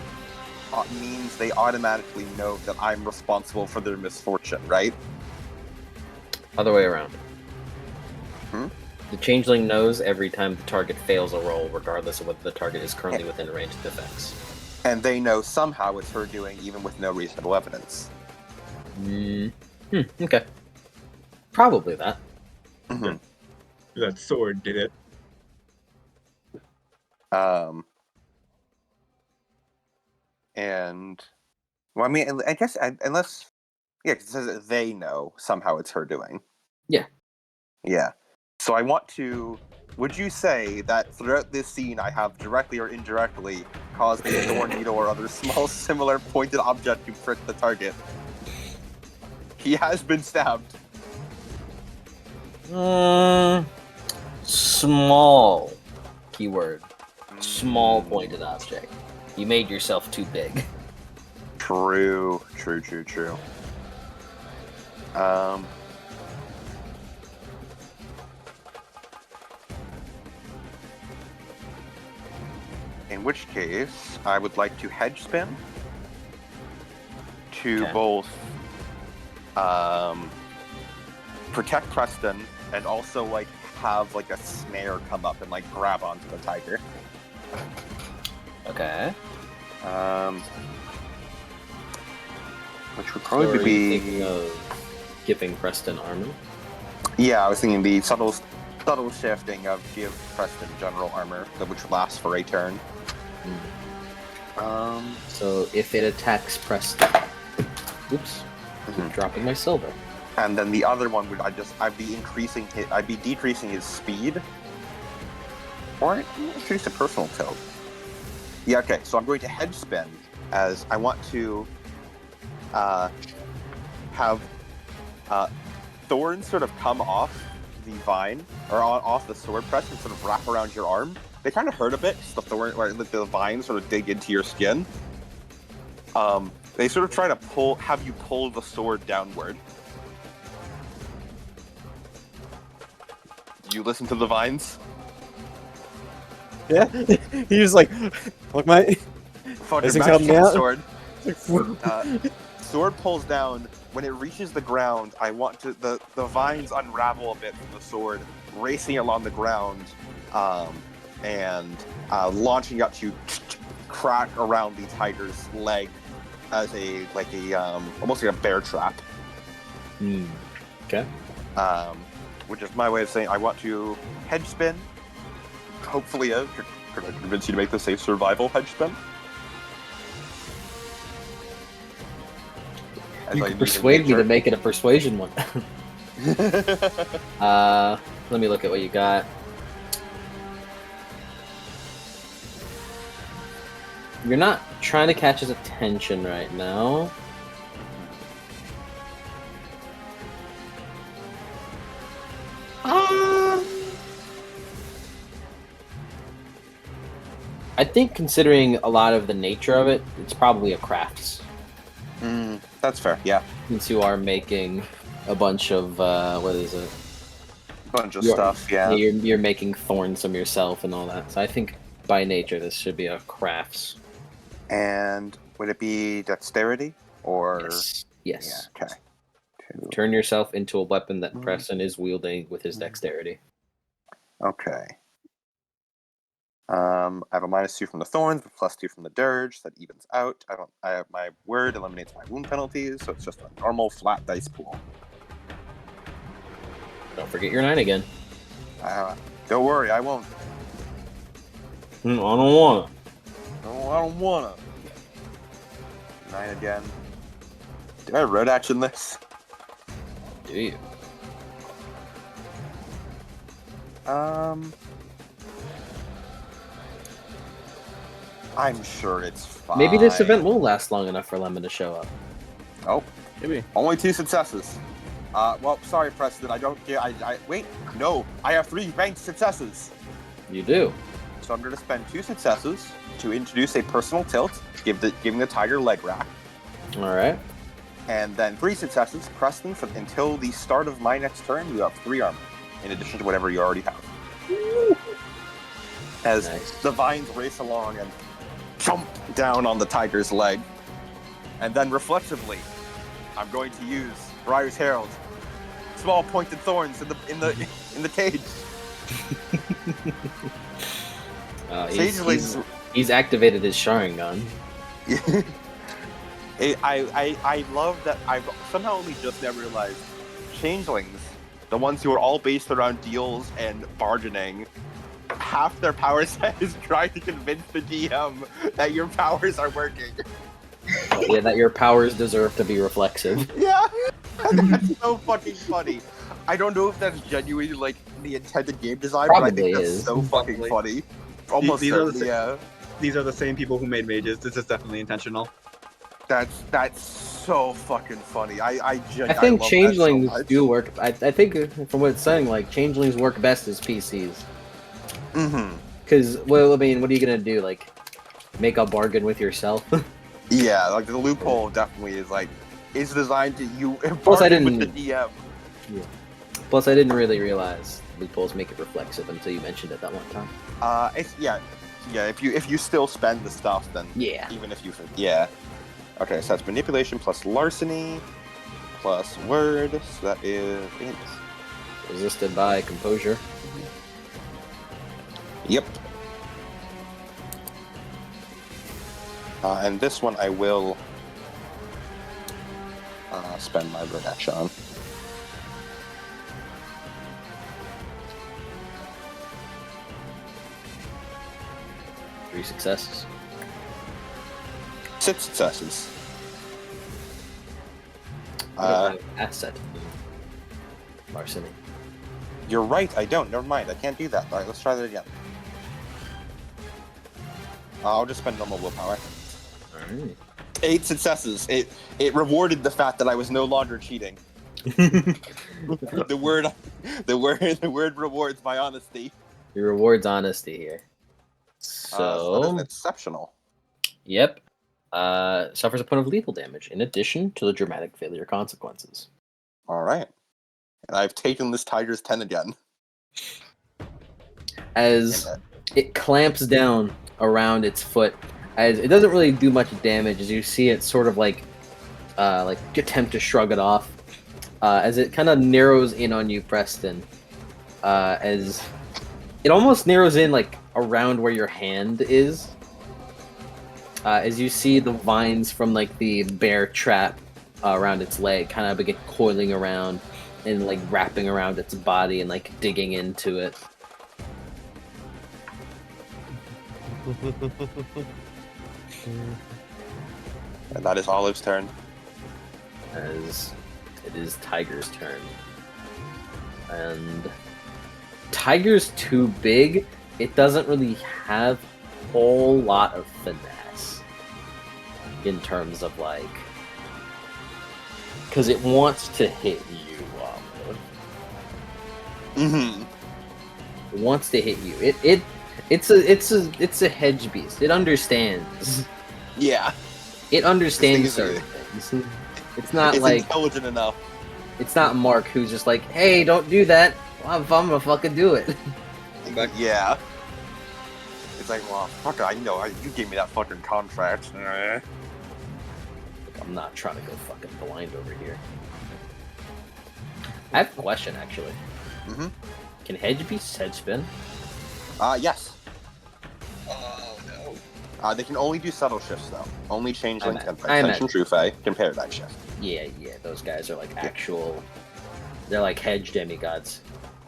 means they automatically know that I'm responsible for their misfortune, right? Other way around. Hmm? The changeling knows every time the target fails a roll, regardless of whether the target is currently within range of effects. And they know somehow it's her doing, even with no reasonable evidence. Okay. Probably that. Mm-hmm. That sword did it. And well, I mean, I guess unless, yeah, 'cause it says that they know somehow it's her doing. Yeah. Yeah. So I want to. Would you say that throughout this scene, I have directly or indirectly caused a thorn needle or other small, similar pointed object to prick the target? He has been stabbed. Small. Keyword. Small pointed object. You made yourself too big. True. In which case, I would like to hedge spin to both protect Preston and also like have like a snare come up and like grab onto the tiger. Okay. Which would probably be thinking of giving Preston armor. Yeah, I was thinking the subtle shifting of give Preston general armor, which lasts for a turn. So if it attacks Preston, oops, I'm dropping my silver. And then the other one would I'd be decreasing his speed, or increase the personal tilt. Yeah, okay. So I'm going to hedge spin as I want to have thorns sort of come off the vine or off the sword press and sort of wrap around your arm. They kind of hurt a bit. So the vines sort of dig into your skin. They sort of try to have you pull the sword downward. Do you listen to the vines? Yeah, he was like, "Look, mate, Fucking help me out." sword. Sword pulls down. When it reaches the ground, I want to the vines unravel a bit from the sword, racing along the ground, and launching up to crack around the tiger's leg as almost like a bear trap. Okay. Which is my way of saying I want to hedge spin. Hopefully, convince you to make this a survival hedge spin. You can persuade me to make it a persuasion one. Let me look at what you got. You're not trying to catch his attention right now. I think considering a lot of the nature of it, it's probably a crafts. That's fair, yeah. Since you are making a bunch of, what is it? Bunch of stuff, yeah. You're making thorns from yourself and all that. So I think by nature this should be a crafts. And would it be dexterity? Or Yes. Yeah, okay. Turn yourself into a weapon that Preston is wielding with his dexterity. Okay. I have a -2 from the thorns, but +2 from the dirge. That evens out. My word eliminates my wound penalties, so it's just a normal flat dice pool. Don't forget your 9 again. Don't worry, I won't. I don't wanna. No, I don't wanna. 9 again. Did I road action this? Do you? I'm sure it's fine. Maybe this event will last long enough for Lemon to show up. Oh, maybe. Only 2 successes. Well, sorry, Preston. I don't get. Wait. No, I have 3 banked successes. You do. So I'm going to spend 2 successes to introduce a personal tilt, giving the tiger leg rack. All right. And then 3 successes, Preston. Until the start of my next turn, you have 3 armor. in addition to whatever you already have. As the vines race along and jump down on the tiger's leg. And then reflexively, I'm going to use Briar's Herald. Small pointed thorns in the cage. He's activated his Sharingan. I love that I've somehow only just now realized changelings, the ones who are all based around deals and bargaining, half their power set is trying to convince the DM that your powers are working. Yeah, that your powers deserve to be reflexive. Yeah, that's so fucking funny. I don't know if that's genuinely like the intended game design, Probably but I think that's is. so fucking funny. Almost certainly, yeah. These are the same people who made mages. This is definitely intentional. That's so fucking funny. I think love changelings that so do work. I think from what it's saying, like changelings work best as PCs. Mm-hmm. Because, well, I mean, what are you gonna do? Like, make a bargain with yourself? Yeah, like the loophole definitely is like it's designed to you. Plus, I didn't. With the DM. Yeah. Plus, I didn't really realize loopholes make it reflexive until you mentioned it that one time. It's yeah. If you still spend the stuff, then yeah. Even if you Okay, so that's manipulation plus larceny plus word. So that is resisted by composure. Yep. And this one I will spend my word action on. 3 successes. 6 successes. Asset. Larceny. You're right, I don't. Never mind, I can't do that. Alright, let's try that again. I'll just spend normal willpower. Alright. 8 successes. It rewarded the fact that I was no longer cheating. the word rewards my honesty. It rewards honesty here. So that is exceptional. Yep. Suffers a point of lethal damage in addition to the dramatic failure consequences. Alright. And I've taken this tiger's 10 again. As it clamps down around its foot, as it doesn't really do much damage, as you see it sort of like attempt to shrug it off, as it kind of narrows in on you, Preston. As it almost narrows in like around where your hand is. As you see the vines from like the bear trap around its leg kind of begin coiling around and like wrapping around its body and like digging into it. And that is Olive's turn. As it is Tiger's turn. And Tiger's too big. It doesn't really have a whole lot of finesse in terms of like, because it wants to hit you. Mm-hmm. It wants to hit you. It's a hedge beast. It understands. Yeah. It understands certain things. It's not it's like intelligent enough. It's not Mark who's just like, hey, don't do that. Well, I'm gonna fucking do it. Yeah. It's like, well, fuck, I know. You gave me that fucking contract. I'm not trying to go fucking blind over here. I have a question, actually. Mm-hmm. Can hedge beasts head spin? Yes. Oh, no. They can only do subtle shifts, though. Only changelings and I Ascension True Fae can paradigm shift. Yeah, those guys are like actual... They're like hedge demigods.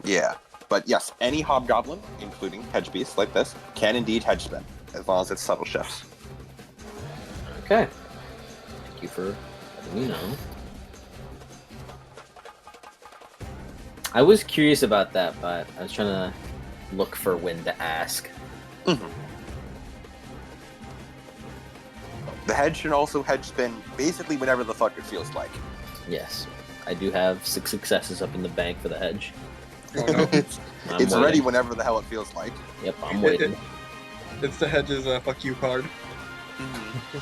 Yeah. But yes, any hobgoblin, including hedge beasts like this, can indeed hedge spin, as long as it's subtle shifts. Okay. Thank you for letting me know. I was curious about that, but I was trying to look for when to ask. Mm-hmm. The hedge can also hedge spin basically whenever the fuck it feels like. Yes. I do have 6 successes up in the bank for the hedge. Oh, no. it's ready whenever the hell it feels like. Yep, I'm waiting. It's the hedge's fuck you card. Mm-hmm.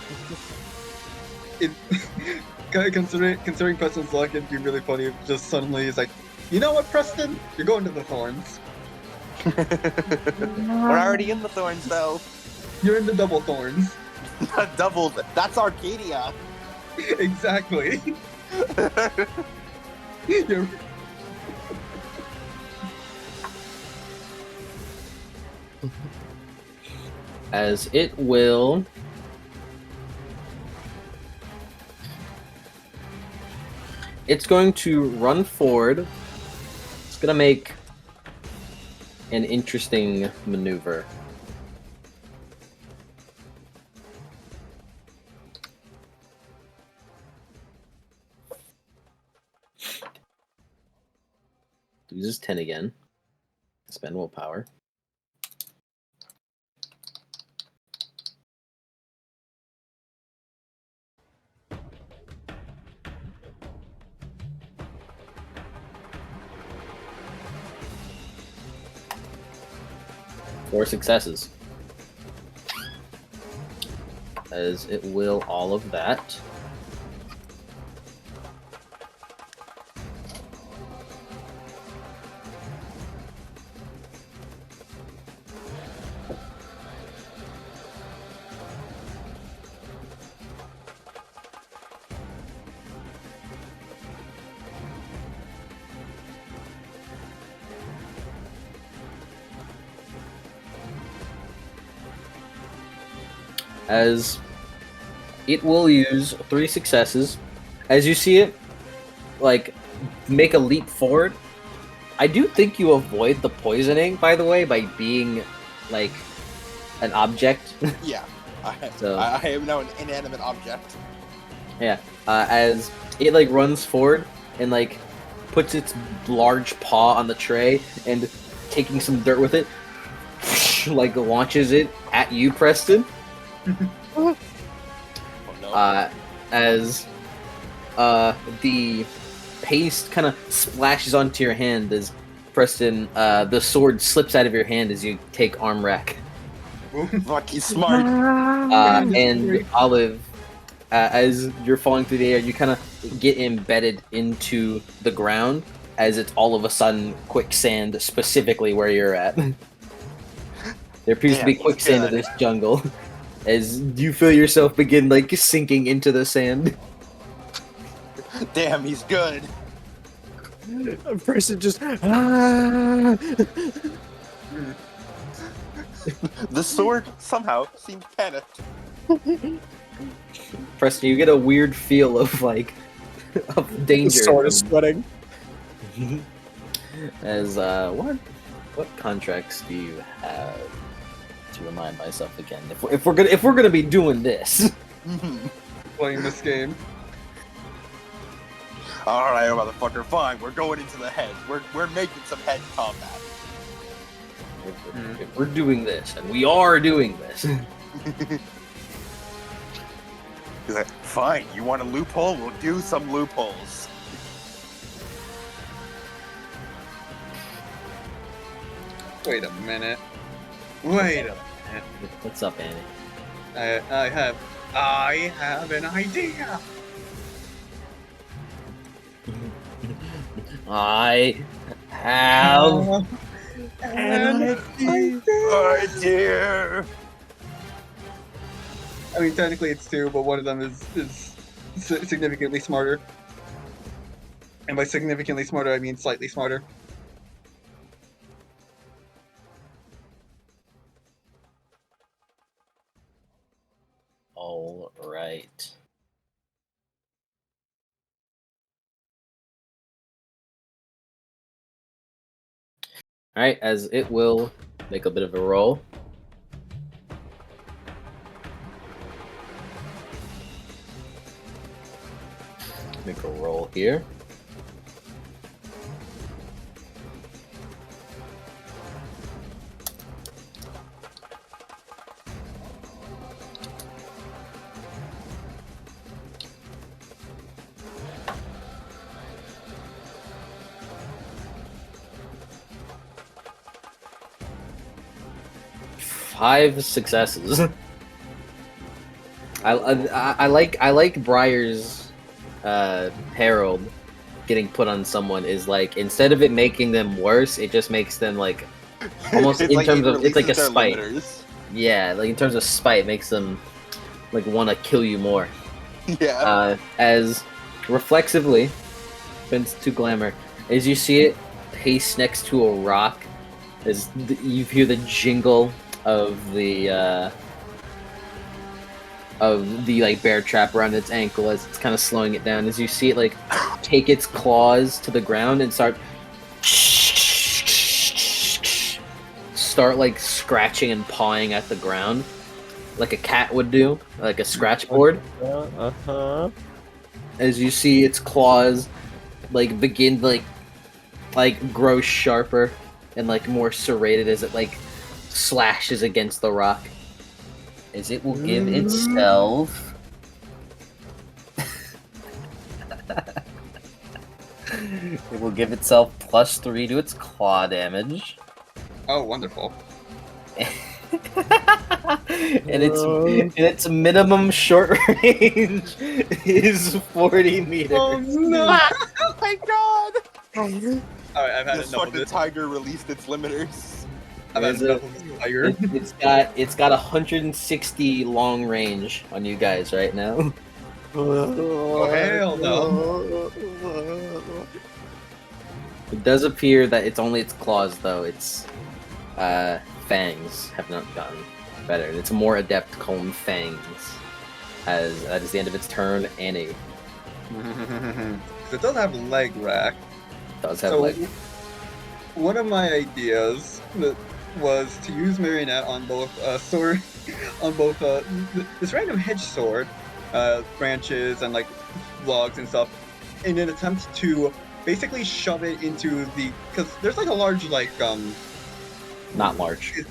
Considering Preston's luck, it'd be really funny if just suddenly it's like, You know what, Preston? You're going to the Thorns. We're already in the thorns, though. You're in the double Thorns. Doubled. That's Arcadia. Exactly. You're... As it will. It's going to run forward. It's going to make an interesting maneuver. Uses 10 again. Spend willpower. Four successes. As it will all of that. As it will use 3 successes. As you see it, like, make a leap forward. I do think you avoid the poisoning, by the way, by being, like, an object. Yeah. I am now an inanimate object. Yeah. As it, like, runs forward and, like, puts its large paw on the tray and taking some dirt with it, like, launches it at you, Preston. Oh, no. As the paste kind of splashes onto your hand as Preston, the sword slips out of your hand as you take arm rack. Fuck, he's smart. And Olive, as you're falling through the air, you kind of get embedded into the ground as it's all of a sudden quicksand, specifically where you're at. There appears to be quicksand in this jungle. As you feel yourself begin, like, sinking into the sand. Damn, he's good. A person just... Ah! The sword somehow seemed panicked. Preston, you get a weird feel of, like, of danger. The sword is sweating. As, what contracts do you have? To remind myself again, if we're gonna be doing this, Playing this game. All right, motherfucker, fine. We're going into the head. We're making some head combat. if we're doing this, and we are doing this. He's like, fine. You want a loophole? We'll do some loopholes. Wait a minute. Wait a minute. What's up, Annie? I have an idea. I have an idea. I mean, technically it's 2, but one of them is significantly smarter. And by significantly smarter, I mean slightly smarter. all right. Alright, as it will make a bit of a roll. Make a roll here. Five successes. I like Briar's Herald getting put on someone is like instead of it making them worse, it just makes them like almost in like terms it of it's like a releases their spite. limiters. Yeah, like in terms of spite, makes them like want to kill you more. Yeah. As reflexively, Vince to glamour, as you see it pace next to a rock, as you hear the jingle of the like bear trap around its ankle as it's kind of slowing it down. As you see it like take its claws to the ground and start like scratching and pawing at the ground like a cat would do, like a scratch board. As you see its claws like begin like grow sharper and like more serrated as it like slashes against the rock, as it will give itself it will give itself +3 to its claw damage. Oh, wonderful. And its minimum short range is 40 meters. Oh no! Oh my god! Alright, I've had This enough of fucking this. tiger released its limiters. I've had enough of this tiger. It's got 160 long range on you guys right now. Oh hell no! It does appear that it's only its claws though. Its fangs have not gotten better. It's a more adept calling fangs. As that is the end of its turn. Annie It does have leg rack. does have So- leg. One of my ideas was to use marionette on both sword, on both this random hedge sword, branches and like logs and stuff, in an attempt to basically shove it into the because there's like a large like Not large.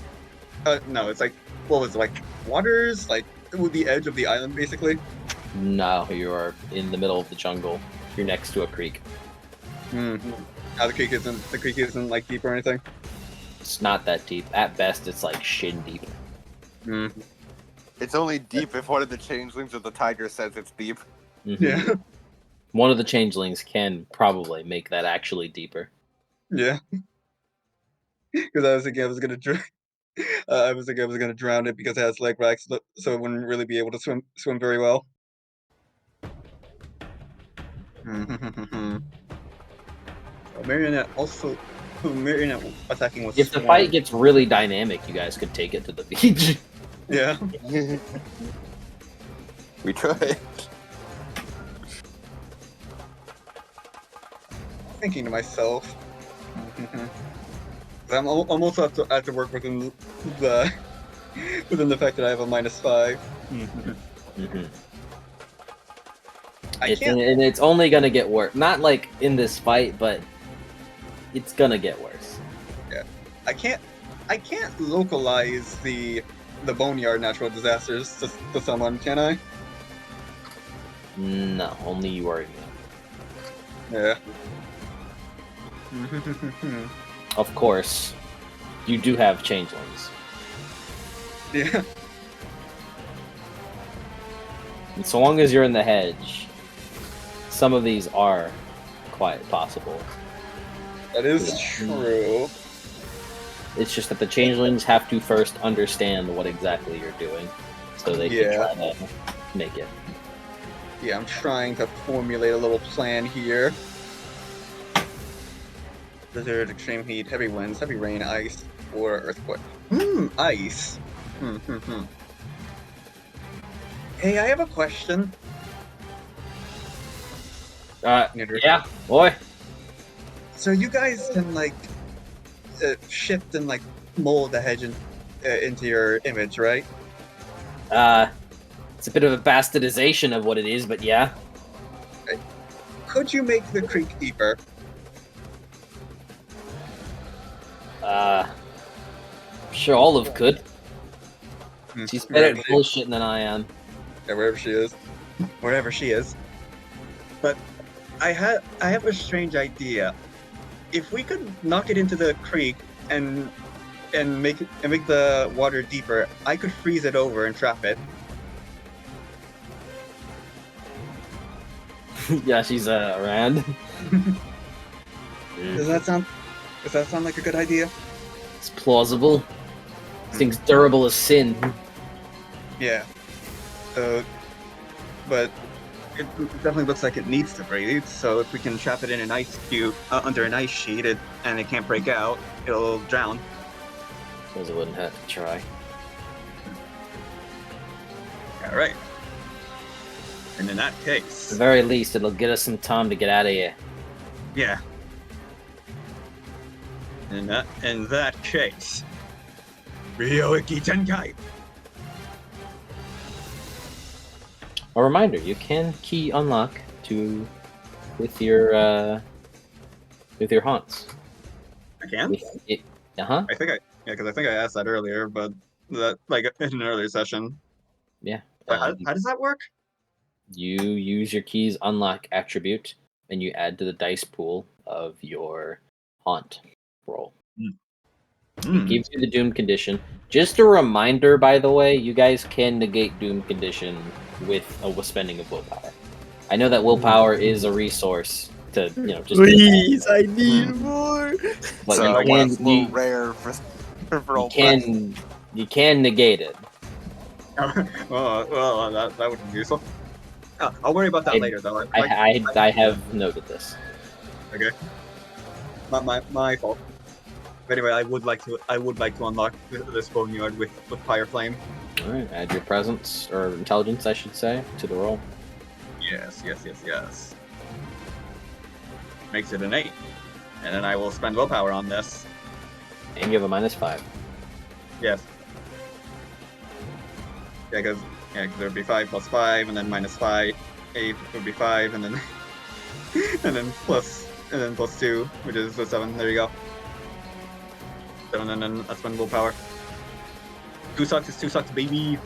no, it's like what was it, like waters like with the edge of the island basically. No, you are in the middle of the jungle. You're next to a creek. Now the creek isn't like deep or anything. It's not that deep. At best, it's like shin deep. It's only deep if one of the changelings of the tiger says it's deep. Mhm. Yeah, One of the changelings can probably make that actually deeper. yeah. Because I was thinking I was gonna I was thinking I was gonna drown it because it has leg racks, so it wouldn't really be able to swim very well. Marionette also. Marionette attacking with If the swarm. fight gets really dynamic, you guys could take it to the beach. Yeah. We tried. Thinking to myself. I'm almost have to work within the fact that I have a -5. Mhm. I can't. And it's only gonna get worse. Not like in this fight, but it's gonna get worse. I can't localize the boneyard natural disasters to someone, can I? No, only you are immune. Yeah. Of course, you do have changelings. Yeah. And so long as you're in the hedge, some of these are quite possible. That is true. It's just that the changelings have to first understand what exactly you're doing, so they can try to make it. Yeah, I'm trying to formulate a little plan here. Blizzard, extreme heat, heavy winds, heavy rain, ice, or earthquake. Ice. Hey, I have a question. Yeah, boy. So you guys can like shift and like mold the hedge into your image, right? It's a bit of a bastardization of what it is, but yeah. Could you make the creek deeper? Sure, Olive could. She's better at Right. bullshitting than I am. Yeah, wherever she is. Wherever she is. But I have a strange idea. If we could knock it into the creek and make the water deeper, I could freeze it over and trap it. Yeah, she's around. Does that sound like a good idea? It's plausible. This thing's durable as sin. Yeah. But it definitely looks like it needs to breathe. So if we can trap it in an ice cube under an ice sheet, and it can't break out, it'll drown. Suppose it wouldn't hurt to try. All right. And in that At case, the very least, it'll get us some time to get out of here. yeah. In that case, Ryoiki Tenkai. A reminder: you can key unlock with your haunts. I can. Uh-huh. Because I think I asked that earlier, but that like in an earlier session. Yeah. How does that work? You use your keys unlock attribute, and you add to the dice pool of your haunt roll. It gives you the doom condition. Just a reminder, by the way, you guys can negate doom condition with a spending of willpower. I know that willpower is a resource to just. Please, I need more. But So you can it's a little rare for you can negate it. Well, that would be useful. I'll worry about that later, though. I have noted this. Okay. My fault. But anyway, I would like to unlock this boneyard with fire flame. All right, add your presence or intelligence, I should say, to the roll. Yes. Makes it an 8, and then I will spend willpower on this. And give a -5. Yes. Yeah, because there'd be 5 plus 5, and then -5. 8 would be 5, and then and then plus 2, which is the 7. There you go. 7, and then that's spend willpower. 2 sucks is 2 sucks, baby.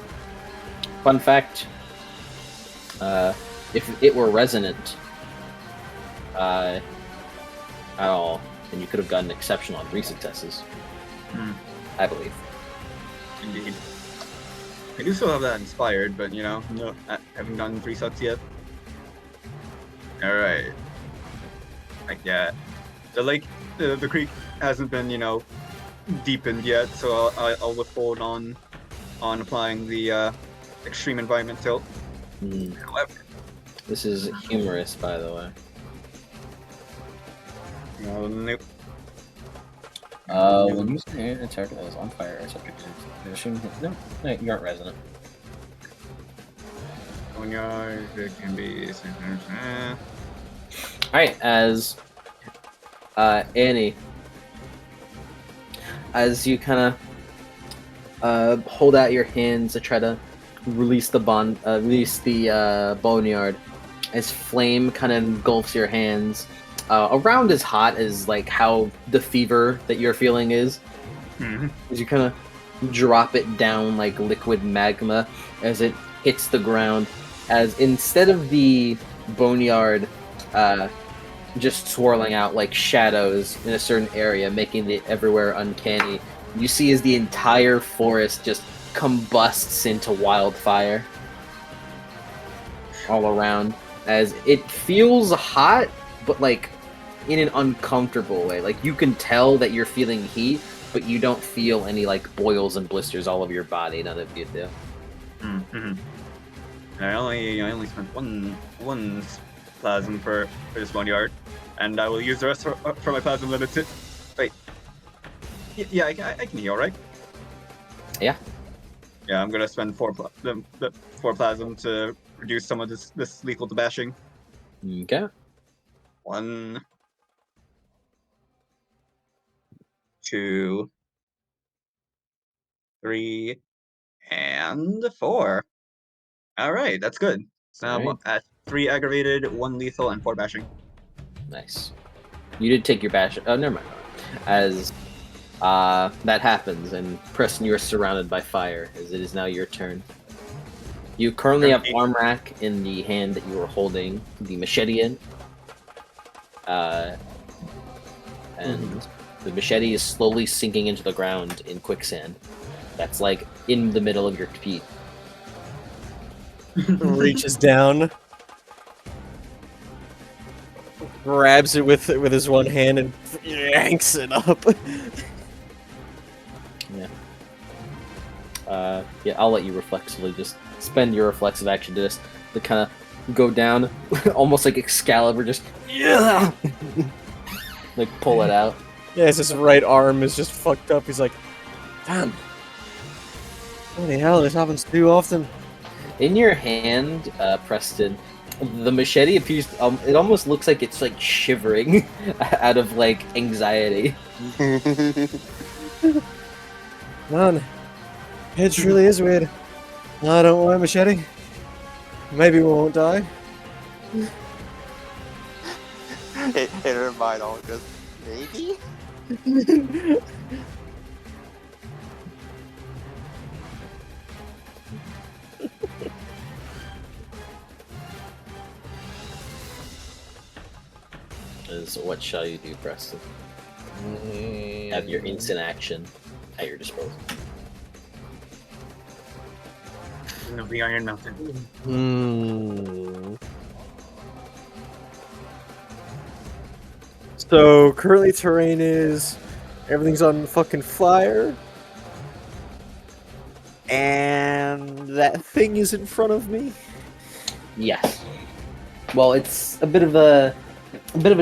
Fun fact: if it were resonant at all, then you could have gotten exceptional on 3 successes. I believe. Indeed. I do still have that inspired, but no, I haven't gotten 3 sucks yet. Alright. Like that. The lake, the creek hasn't been, deepened yet, so I'll withhold on applying the extreme environment tilt. However, This is humorous, by the way. Nope. When you say a target that is on fire or subject to condition, no, you aren't resonant. It can be. Alright, as Annie, as you kind of hold out your hands to try to release the boneyard, as flame kind of engulfs your hands, around as hot as like how the fever that you're feeling is. As you kind of drop it down like liquid magma as it hits the ground, as instead of the boneyard just swirling out like shadows in a certain area, making it everywhere uncanny, you see as the entire forest just combusts into wildfire all around, as it feels hot, but like in an uncomfortable way. Like you can tell that you're feeling heat, but you don't feel any like boils and blisters all over your body. None of you do. I only spent one plasm for this boneyard, and I will use the rest for my plasm limited. Wait. Yeah, I can heal, right? Yeah. Yeah, I'm gonna spend 4 plasm to reduce some of this lethal bashing. Okay. 1, 2, 3, and 4. All right, that's good. So now I'm at 3 aggravated, 1 lethal, and 4 bashing. Nice. You did take your bash. Oh, never mind. As that happens, and Preston, you are surrounded by fire, as it is now your turn. You currently have arm rack in the hand that you were holding the machete in. And the machete is slowly sinking into the ground in quicksand. That's like in the middle of your feet. Reaches down. grabs it with his one hand and yanks it up. Yeah, I'll let you reflexively just spend your reflexive action to just to kind of go down, almost like Excalibur, just like pull it out. Yeah, his right arm is just fucked up. He's like, damn. Holy hell, this happens too often. In your hand, Preston, the machete appears. It almost looks like it's like shivering out of like anxiety. Man, it really is weird. I don't want a machete. Maybe we won't die. Hit her mind all just maybe. Is what shall you do, Preston? Have your instant action at your disposal. No, the Iron Mountain. So currently terrain is everything's on fucking fire. And that thing is in front of me. Yes. Well, it's a bit of a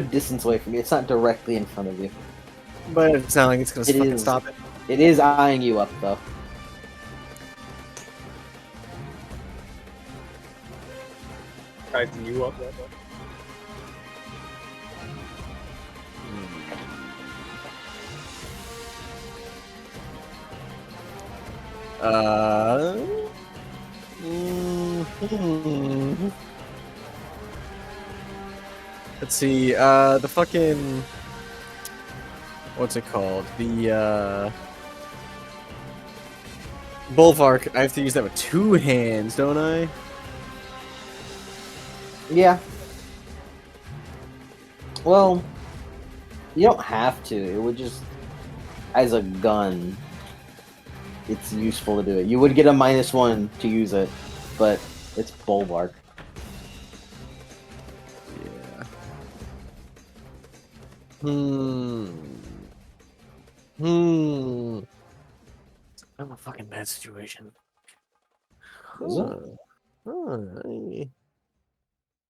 distance away from you. It's not directly in front of you. But it's not like it's gonna fucking stop it. It is eyeing you up, though. Sizing you up. Let's see, the fucking... What's it called? The, Bulwark, I have to use that with two hands, don't I? Yeah. Well, you don't have to. It would just... As a gun, it's useful to do it. You would get a -1 to use it, but it's Bulwark. Yeah. I'm a fucking bad situation. Is it?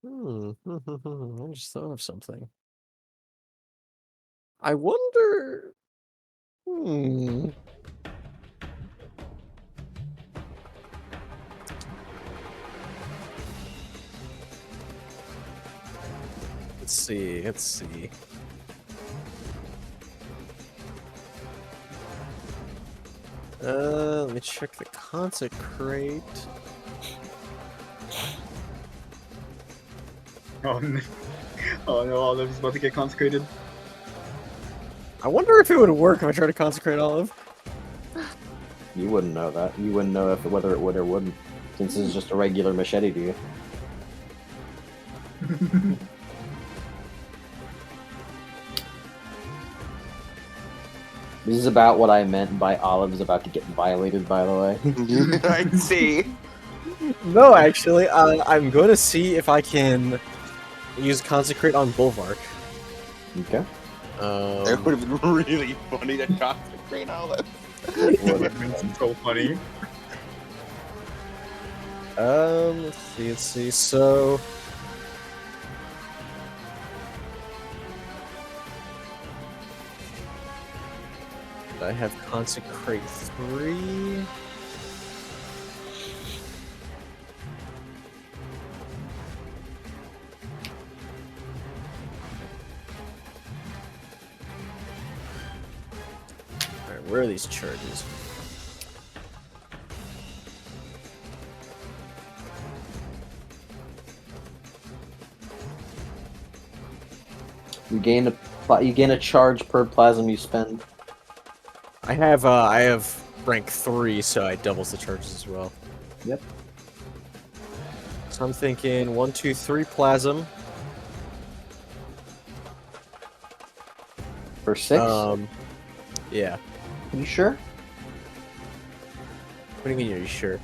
I just thought of something. I wonder... Let's see. Let me check the consecrate. Oh no, Olive's about to get consecrated. I wonder if it would work if I tried to consecrate Olive. You wouldn't know that. You wouldn't know whether it would or wouldn't, since it's just a regular machete to you. This is about what I meant by Olive is about to get violated, by the way. I see. No, actually, I'm going to see if I can use consecrate on Bulwark. Okay. It would have been really funny to consecrate all that. Would have been so funny. Let's see, so... I have consecrate 3. Alright, where are these charges? You gain a charge per plasm you spend. I have rank 3, so I doubles the charges as well. Yep. So I'm thinking 1, 2, 3 plasm. For 6? Yeah. You sure? What do you mean, are you sure?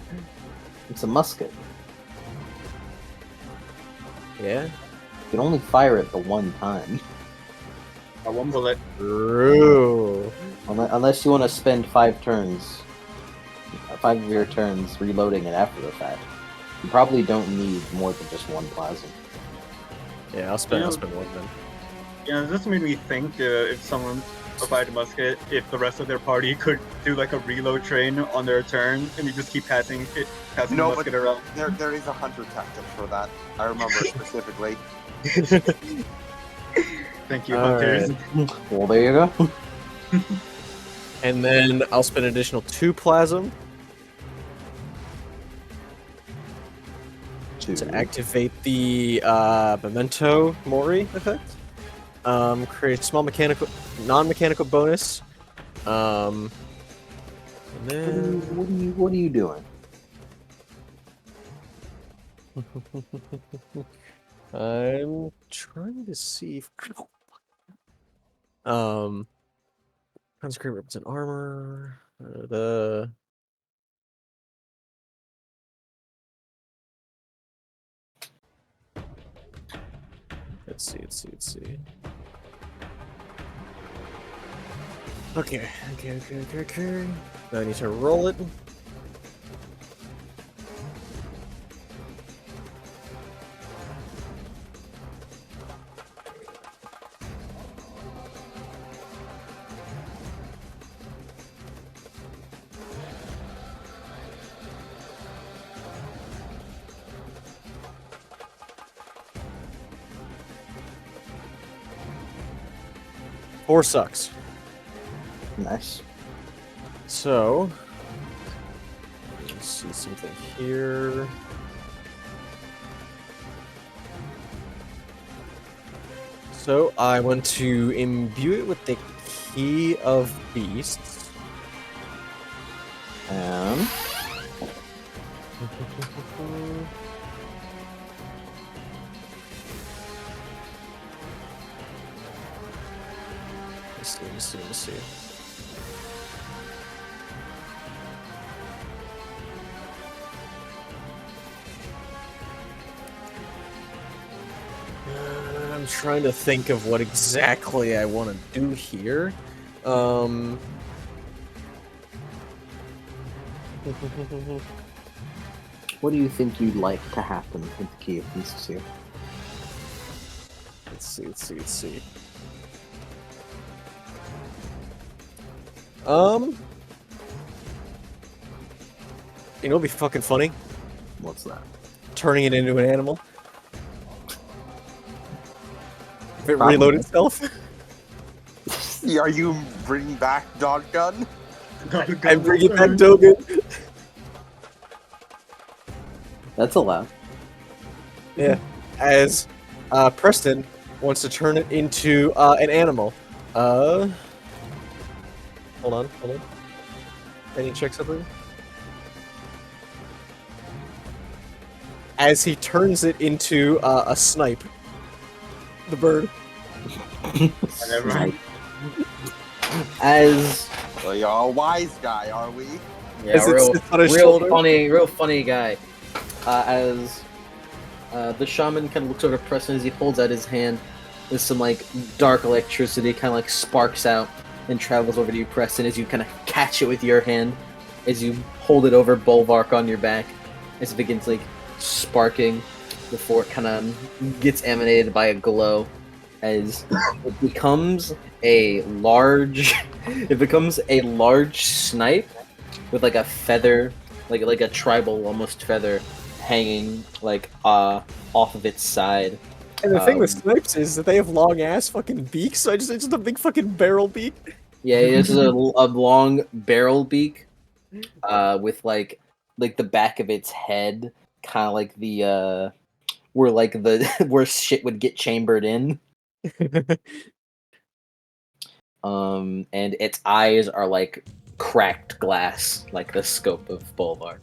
It's a musket. Yeah? can only fire it the one time. One bullet. True. Unless you want to spend 5 turns, 5 of your turns reloading it after the fact. You probably don't need more than just 1 plasma. Yeah, I'll spend one then. Yeah, this made me think if someone fired a musket, if the rest of their party could do like a reload train on their turn, and you just keep passing the musket around. There is a hunter tactic for that. I remember specifically. Thank you, hunters. Right. Well, there you go. And then I'll spend an additional 2 plasm to activate the Memento Mori effect. Create a small non-mechanical bonus. And then What are you doing? I'm trying to see if consecrate weapons and armor. Let's see. Okay. Now I need to roll it. Four sucks. Nice. So, let's see something here. So, I want to imbue it with the Key of Beasts. And Let's see. I'm trying to think of what exactly I want to do here. what do you think you'd like to happen with the Key of Beasts here? Let's see. You know what'd be fucking funny? What's that? Turning it into an animal. If it reload itself. Are you bringing back Dog Gun? I'm bringing back Dogen. That's allowed. Yeah. As Preston wants to turn it into an animal. Hold on. Any checks up there? As he turns it into a snipe. The bird. Snipe. As Well, you're a wise guy, are we? yeah, As it real sits on his shoulder. funny guy. As the shaman kind of looks over Preston as he holds out his hand, with some like dark electricity kind of like sparks out and travels over to you, Preston, as you kind of catch it with your hand, as you hold it over Bulwark on your back, as it begins like sparking before it kind of gets emanated by a glow, as it becomes a large snipe with like a feather, like a tribal almost feather hanging like off of its side. And the thing with snipes is that they have long ass fucking beaks, so it's just a big fucking barrel beak. Yeah, this is a long barrel beak, with like the back of its head, kind of like the where shit would get chambered in. And its eyes are like cracked glass, like the scope of Bulwark.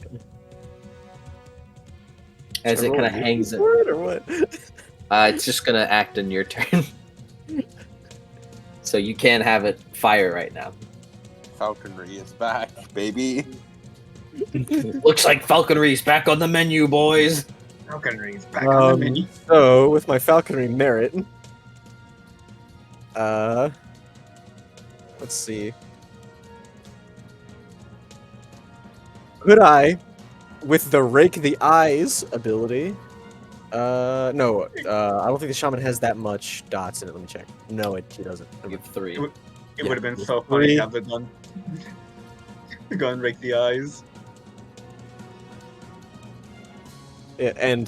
As it kind of hangs it. Or what? It's just gonna act in your turn. So you can't have it fire right now. Falconry is back, baby. Looks like falconry's back on the menu, boys. Falconry is back on the menu. So with my falconry merit, let's see. Could I, with the rake the eyes ability? No. I don't think the shaman has that much dots in it. Let me check. No, he doesn't. You have 3. It would have been so funny to have the gun rake the eyes. Yeah, and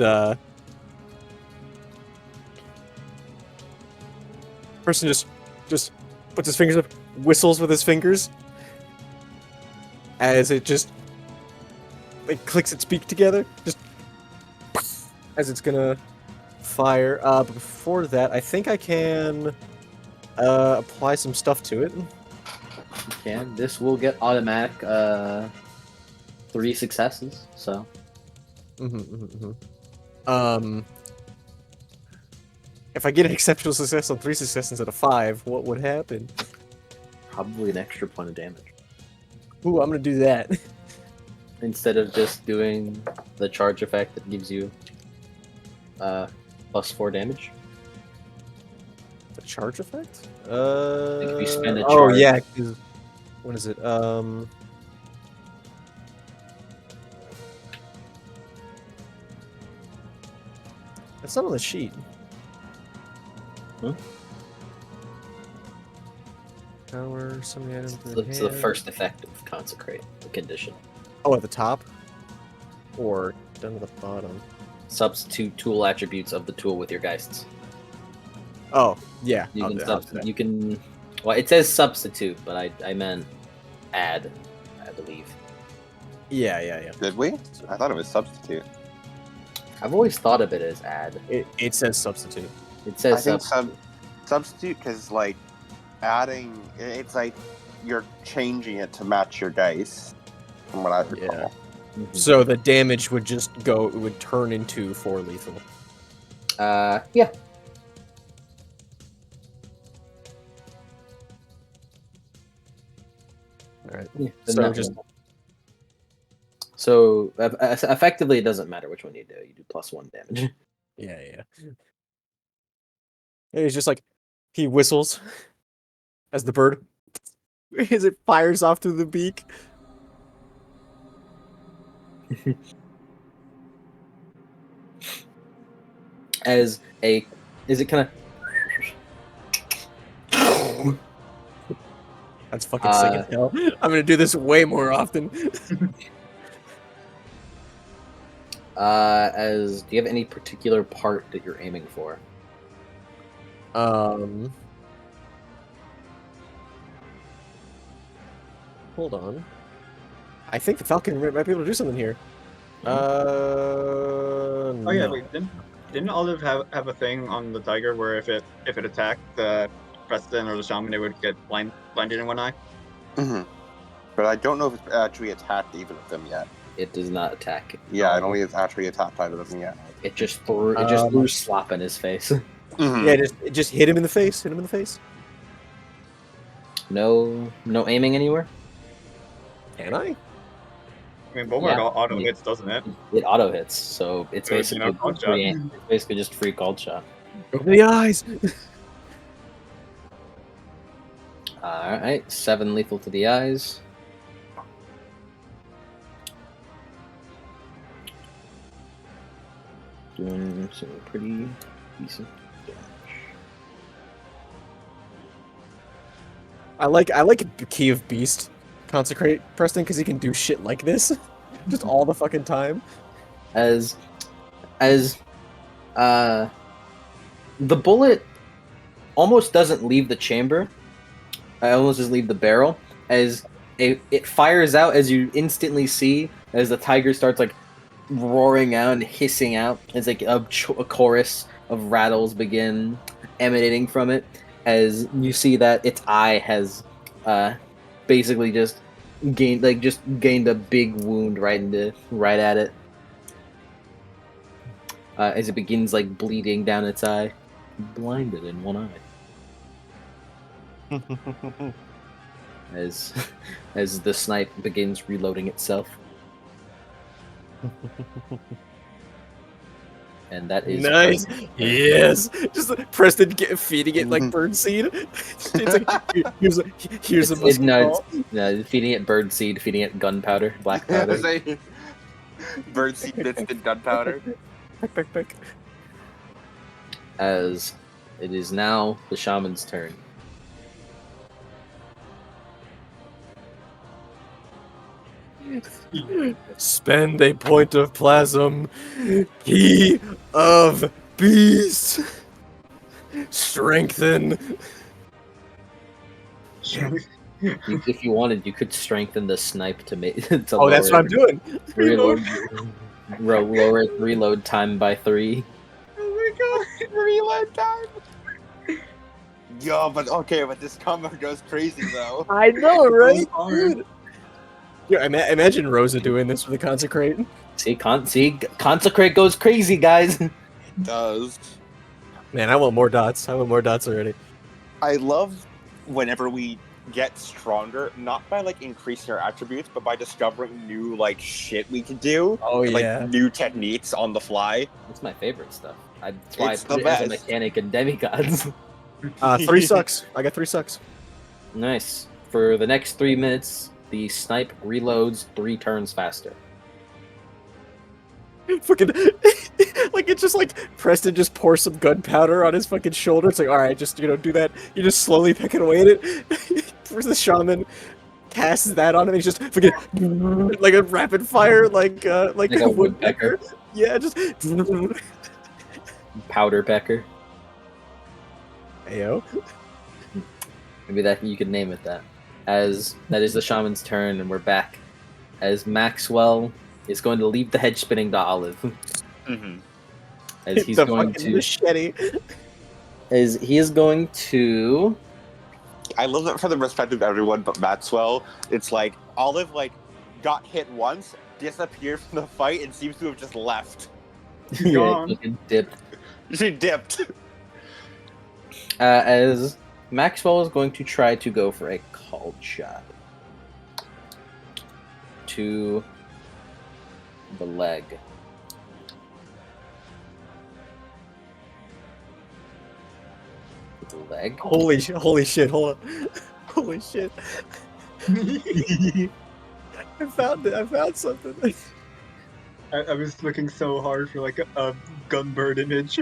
person just puts his fingers up, whistles with his fingers, as it just like clicks its beak together, just as it's gonna fire. But before that, I think I can apply some stuff to it. You can. This will get automatic 3 successes. So. If I get an exceptional success on 3 successes instead of 5, what would happen? Probably an extra point of damage. Ooh, I'm gonna do that. Instead of just doing the charge effect that gives you plus 4 damage. The charge effect? If you spend a Oh charge. yeah. What is it? It's not on the sheet. Hmm? Power, so many items. It's the first effect of consecrate, the condition. Oh, at the top? Or down to the bottom? Substitute tool attributes of the tool with your geists. Oh, yeah. You I'll can do that. you can. Well, it says substitute, but I meant add, I believe. Yeah. Did we? I thought it was substitute. I've always thought of it as add. It says substitute. It says I think substitute because like adding, it's like you're changing it to match your dice. From what I recall. Yeah. So the damage would just go. It would turn into 4 lethal. Yeah. All right. Yeah, So effectively, it doesn't matter which one you do. You do plus 1 damage. Yeah. He's just like, he whistles as the bird, as it fires off through the beak. Is it kind of? That's fucking sick as hell. I'm gonna do this way more often. Do you have any particular part that you're aiming for? Hold on. I think the Falcon might be able to do something here. Oh yeah, no. wait, didn't Olive have a thing on the tiger where if it attacked the Preston or the shaman, it would get blinded in one eye? Mm-hmm. But I don't know if it's actually attacked either of them yet. It does not attack. Yeah, I don't think it's actually attacked either of them yet. It just threw slop in his face. Mm-hmm. Yeah, just hit him in the face. Hit him in the face. No aiming anywhere. Can I? I mean, Bogart auto hits, doesn't it? It auto hits, so it's So, basically basically just free cold shot. Go for the eyes. All right, 7 lethal to the eyes. Doing some pretty decent damage. I like Key of Beast consecrate Preston because he can do shit like this, just all the fucking time. As the bullet almost doesn't leave the chamber. I almost just leave the barrel as it fires out as you instantly see as the tiger starts like roaring out and hissing out. It's like a chorus of rattles begin emanating from it as you see that its eye has basically just gained a big wound right at it as it begins like bleeding down its eye, blinded in one eye. as the snipe begins reloading itself. and that is Nice. Preston's turn. Yes. Just Preston feeding it like bird seed. It's like here's a muscle ball. Feeding it bird seed, feeding it gunpowder, black powder. Bird seed bits and gunpowder. Peck, peck, peck. As it is now the shaman's turn. Spend a point of plasm. Key of beast. Strengthen. If you wanted, you could strengthen the snipe to make. Oh, that's what I'm doing. Lower its reload time by 3. Oh my god, reload time! Yo, but this combo goes crazy though. I know, right? hard. Dude. Yeah, imagine Rosa doing this with a consecrate. See, consecrate goes crazy, guys. It does. Man, I want more dots. I want more dots already. I love whenever we get stronger, not by like increasing our attributes, but by discovering new like shit we can do. Oh and, like yeah. new techniques on the fly. That's my favorite stuff. That's why It's I put the it as a best. mechanic in demigods. 3 sucks. I got 3 sucks. Nice. For the next 3 minutes, the snipe reloads 3 turns faster. Fucking like it's just like Preston just pours some gunpowder on his fucking shoulder. It's like, all right, just do that. You just slowly pecking away at it. The shaman casts that on him. He's just fucking like a rapid fire, like a woodpecker. Yeah, just Powder pecker. Ayo. Maybe that you could name it that. As that is the shaman's turn, and we're back. As Maxwell is going to leave the hedge spinning to Olive. Mm-hmm. As he's The going fucking to machete. As he is going to I love that from the perspective of everyone but Maxwell. It's like Olive like got hit once, disappeared from the fight, and seems to have just left. fucking dipped. She dipped. As Maxwell is going to try to go for a called shot to the leg. The leg. Holy shit! Hold on. Holy shit! I found it. I found something. I was looking so hard for like a gunbird image.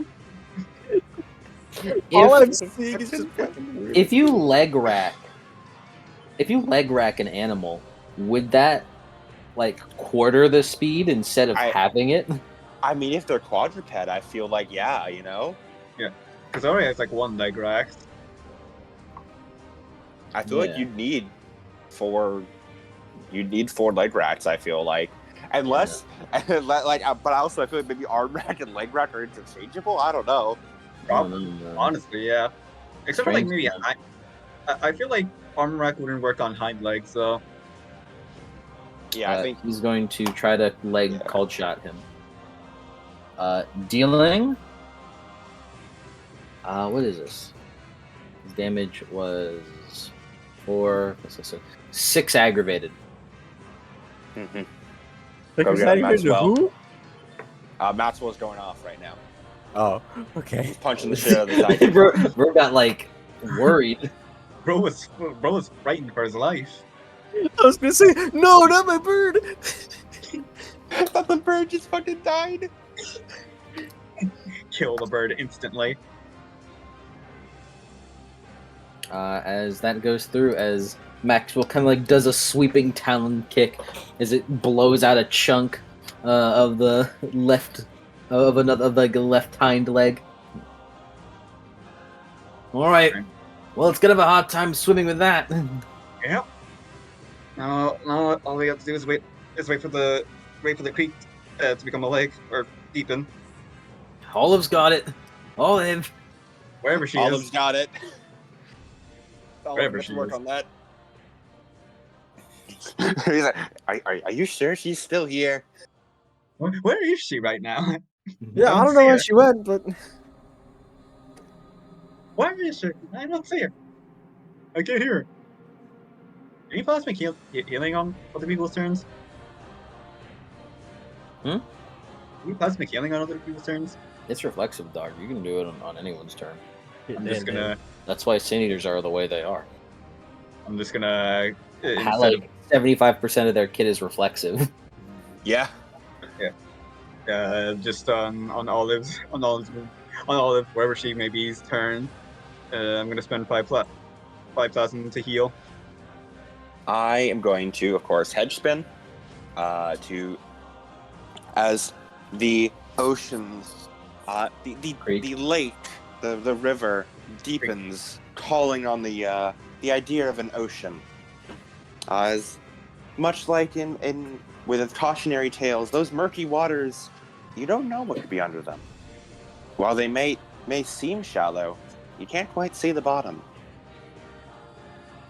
All I'm seeing is just fucking weird. If you leg rack an animal, would that like quarter the speed instead of having it? I mean, if they're quadruped, I feel like yeah, you know. Yeah, because it only has like 1 leg rack. I feel like you'd need 4 leg racks. I feel like, unless like, but also I feel like maybe arm rack and leg rack are interchangeable. I don't know. Probably, honestly, yeah. Except for like maybe I feel like arm rack wouldn't work on hind legs though. Yeah, I think he's going to try to leg called shot him. Dealing. What is this? His damage was 6 aggravated. Mm-hmm. Who? Maxwell's going off right now. Oh, okay. He's punching the shit out of the side. Bro got like worried. Bro was frightened for his life. I was gonna say, no, not my bird. I thought the bird just fucking died. Kill the bird instantly. As that goes through, as Maxwell kind of like does a sweeping talon kick as it blows out a chunk of the left left hind leg. All right. Well, it's gonna have a hard time swimming with that. Yep. No. All we have to do is wait for the creek to become a lake or deepen. Olive's got it. Olive. Wherever she Olive's is. got it. Wherever she work is. on that. He's like, are you sure she's still here? Where is she right now? Yeah, I don't know where she went, but Where is she? I don't see her. I can't hear her. Can you possibly healing on other people's turns? Hmm? Can you possibly healing on other people's turns? It's reflexive, dog. You can do it on anyone's turn. I'm just gonna. That's why Sin Eaters are the way they are. I'm just gonna. Like 75% of their kit is reflexive. Yeah. Just on Olive's wherever she may be's turn. I'm gonna spend 5,000 to heal. I am going to, of course, hedge spin. As the oceans, the lake, the river deepens, calling on the idea of an ocean. As much like in with its cautionary tales, those murky waters, you don't know what could be under them. While they may seem shallow, you can't quite see the bottom.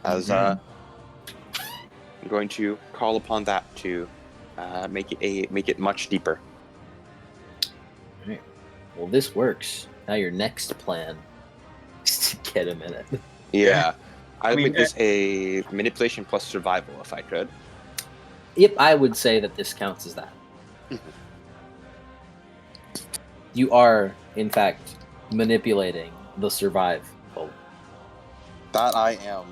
As I'm going to call upon that to make it much deeper. Right. Well, this works. Now your next plan is to get him in it. Yeah. I would make this a manipulation plus survival if I could. Yep, I would say that this counts as that. You are, in fact, manipulating the survive goal. That I am.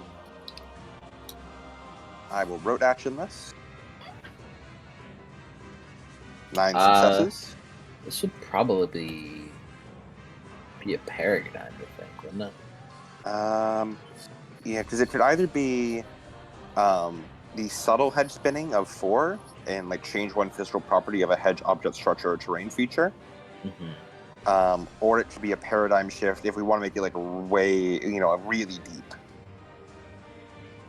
I will rote action this. 9 successes. This would probably be a paradigm, I think, wouldn't it? Yeah, because it could either be the subtle hedge spinning of 4 and like change one physical property of a hedge object structure or terrain feature. Or it could be a paradigm shift if we want to make it like way, really deep.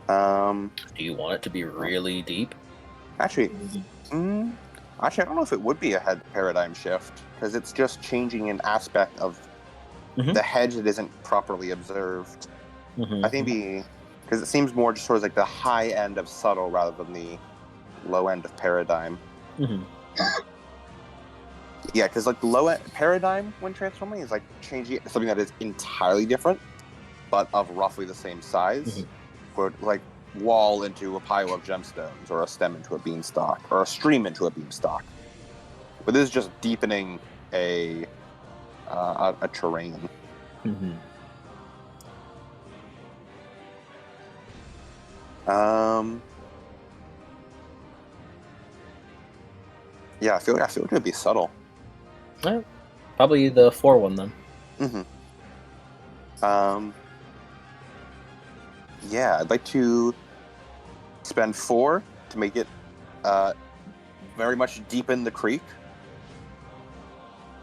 Do you want it to be really deep? Actually, I don't know if it would be a head paradigm shift because it's just changing an aspect of the hedge that isn't properly observed. I think because it seems more just sort of like the high end of subtle rather than the low end of paradigm. Yeah, because like the low end paradigm when transforming is like changing it to something that is entirely different, but of roughly the same size. For like wall into a pile of gemstones, or a stem into a beanstalk, or a stream into a beanstalk. But this is just deepening a terrain. Yeah, I feel like it would be subtle. Probably the 4 one then. Yeah, I'd like to spend 4 to make it very much deepen the creek.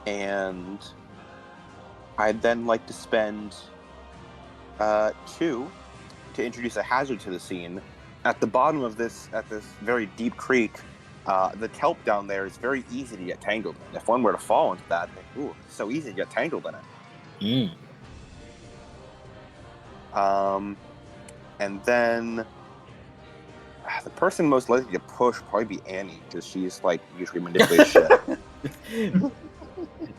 And I'd then like to spend 2 to introduce a hazard to the scene. At the bottom of this very deep creek, the kelp down there is very easy to get tangled in. If one were to fall into that, it's so easy to get tangled in it. And then the person most likely to push would probably be Annie, because she's like usually manipulates shit.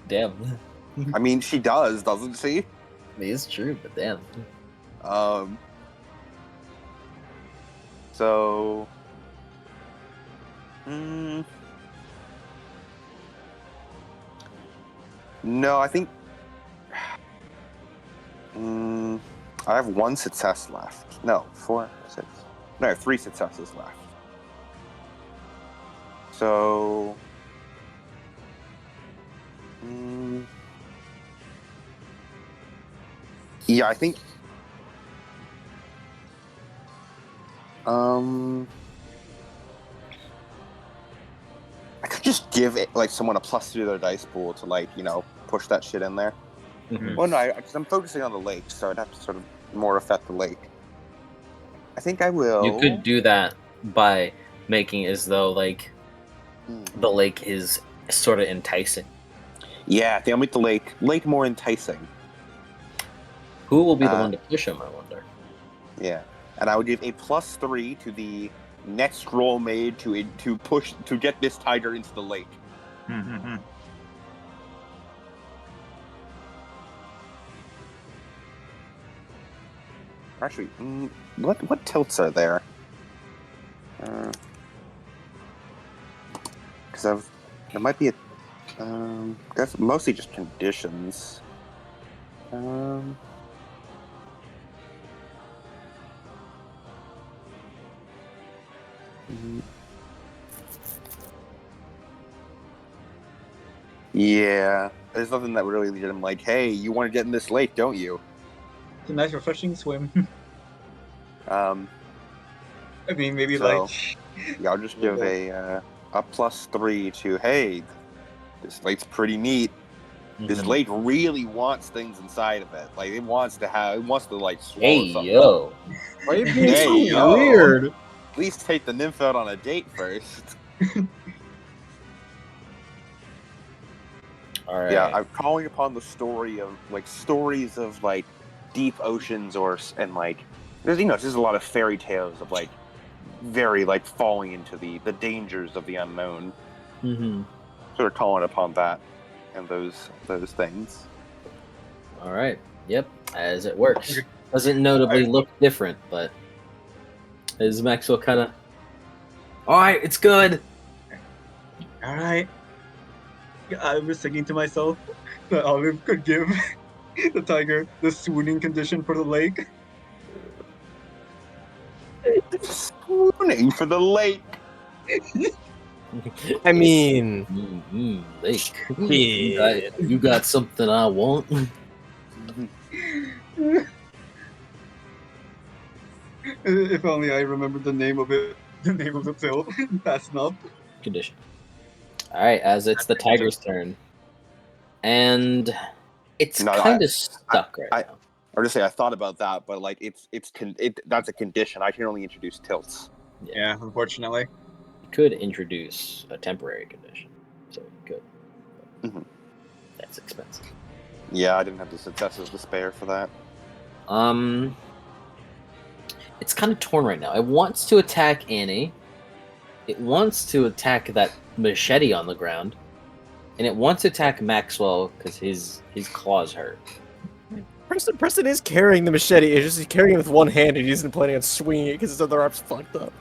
Damn. I mean, she doesn't she? It's true, but damn. So. No, I think. I have 1 success left. No, 4, 6. No, I have 3 successes left. So. Yeah, I think. I could just give it like someone a +2 to their dice pool to like push that shit in there. Well, no, because I'm focusing on the lake, so I'd have to sort of more affect the lake. I think I will. You could do that by making it as though like the lake is sort of enticing. Yeah, I think I'll make the lake more enticing. Who will be the one to push him, I wonder? Yeah, and I would give a +3 to the next roll made to get this tiger into the lake. Actually, what tilts are there? Because there might be a That's mostly just conditions. Yeah, there's nothing that really leads him like, hey, you want to get in this lake, don't you? It's a nice, refreshing swim. Um, I mean, maybe so, yeah, I'll just give a +3 to, hey, this lake's pretty neat. This lake really wants things inside of it. Like, it wants to like swallow something. Yo. Why are you being Hey, so yo. weird? At least take the nymph out on a date first. All right. Yeah, I'm calling upon the stories of like deep oceans and like there's there's a lot of fairy tales of like very like falling into the dangers of the unknown. Mm-hmm. So we're calling upon that and those things. All right. Yep. As it works. Doesn't notably look different, but is Maxwell kind of? All right, it's good. all right. I was thinking to myself that Olive could give the tiger the swooning condition for the lake. Swooning for the lake. I mean, lake. yeah. You got something I want. If only I remembered the name of it, the name of the pill fast enough. Condition. All right, as it's the tiger's turn, and it's kind of stuck right now. Or to say, I thought about that, but like that's a condition. I can only introduce tilts. Yeah, unfortunately. You could introduce a temporary condition, so you could. Mm-hmm. That's expensive. Yeah, I didn't have the successes to spare for that. It's kind of torn right now. It wants to attack Annie. It wants to attack that machete on the ground, and it wants to attack Maxwell because his claws hurt. Preston is carrying the machete. It's just he's carrying it with one hand, and he isn't planning on swinging it because his other arm's fucked up.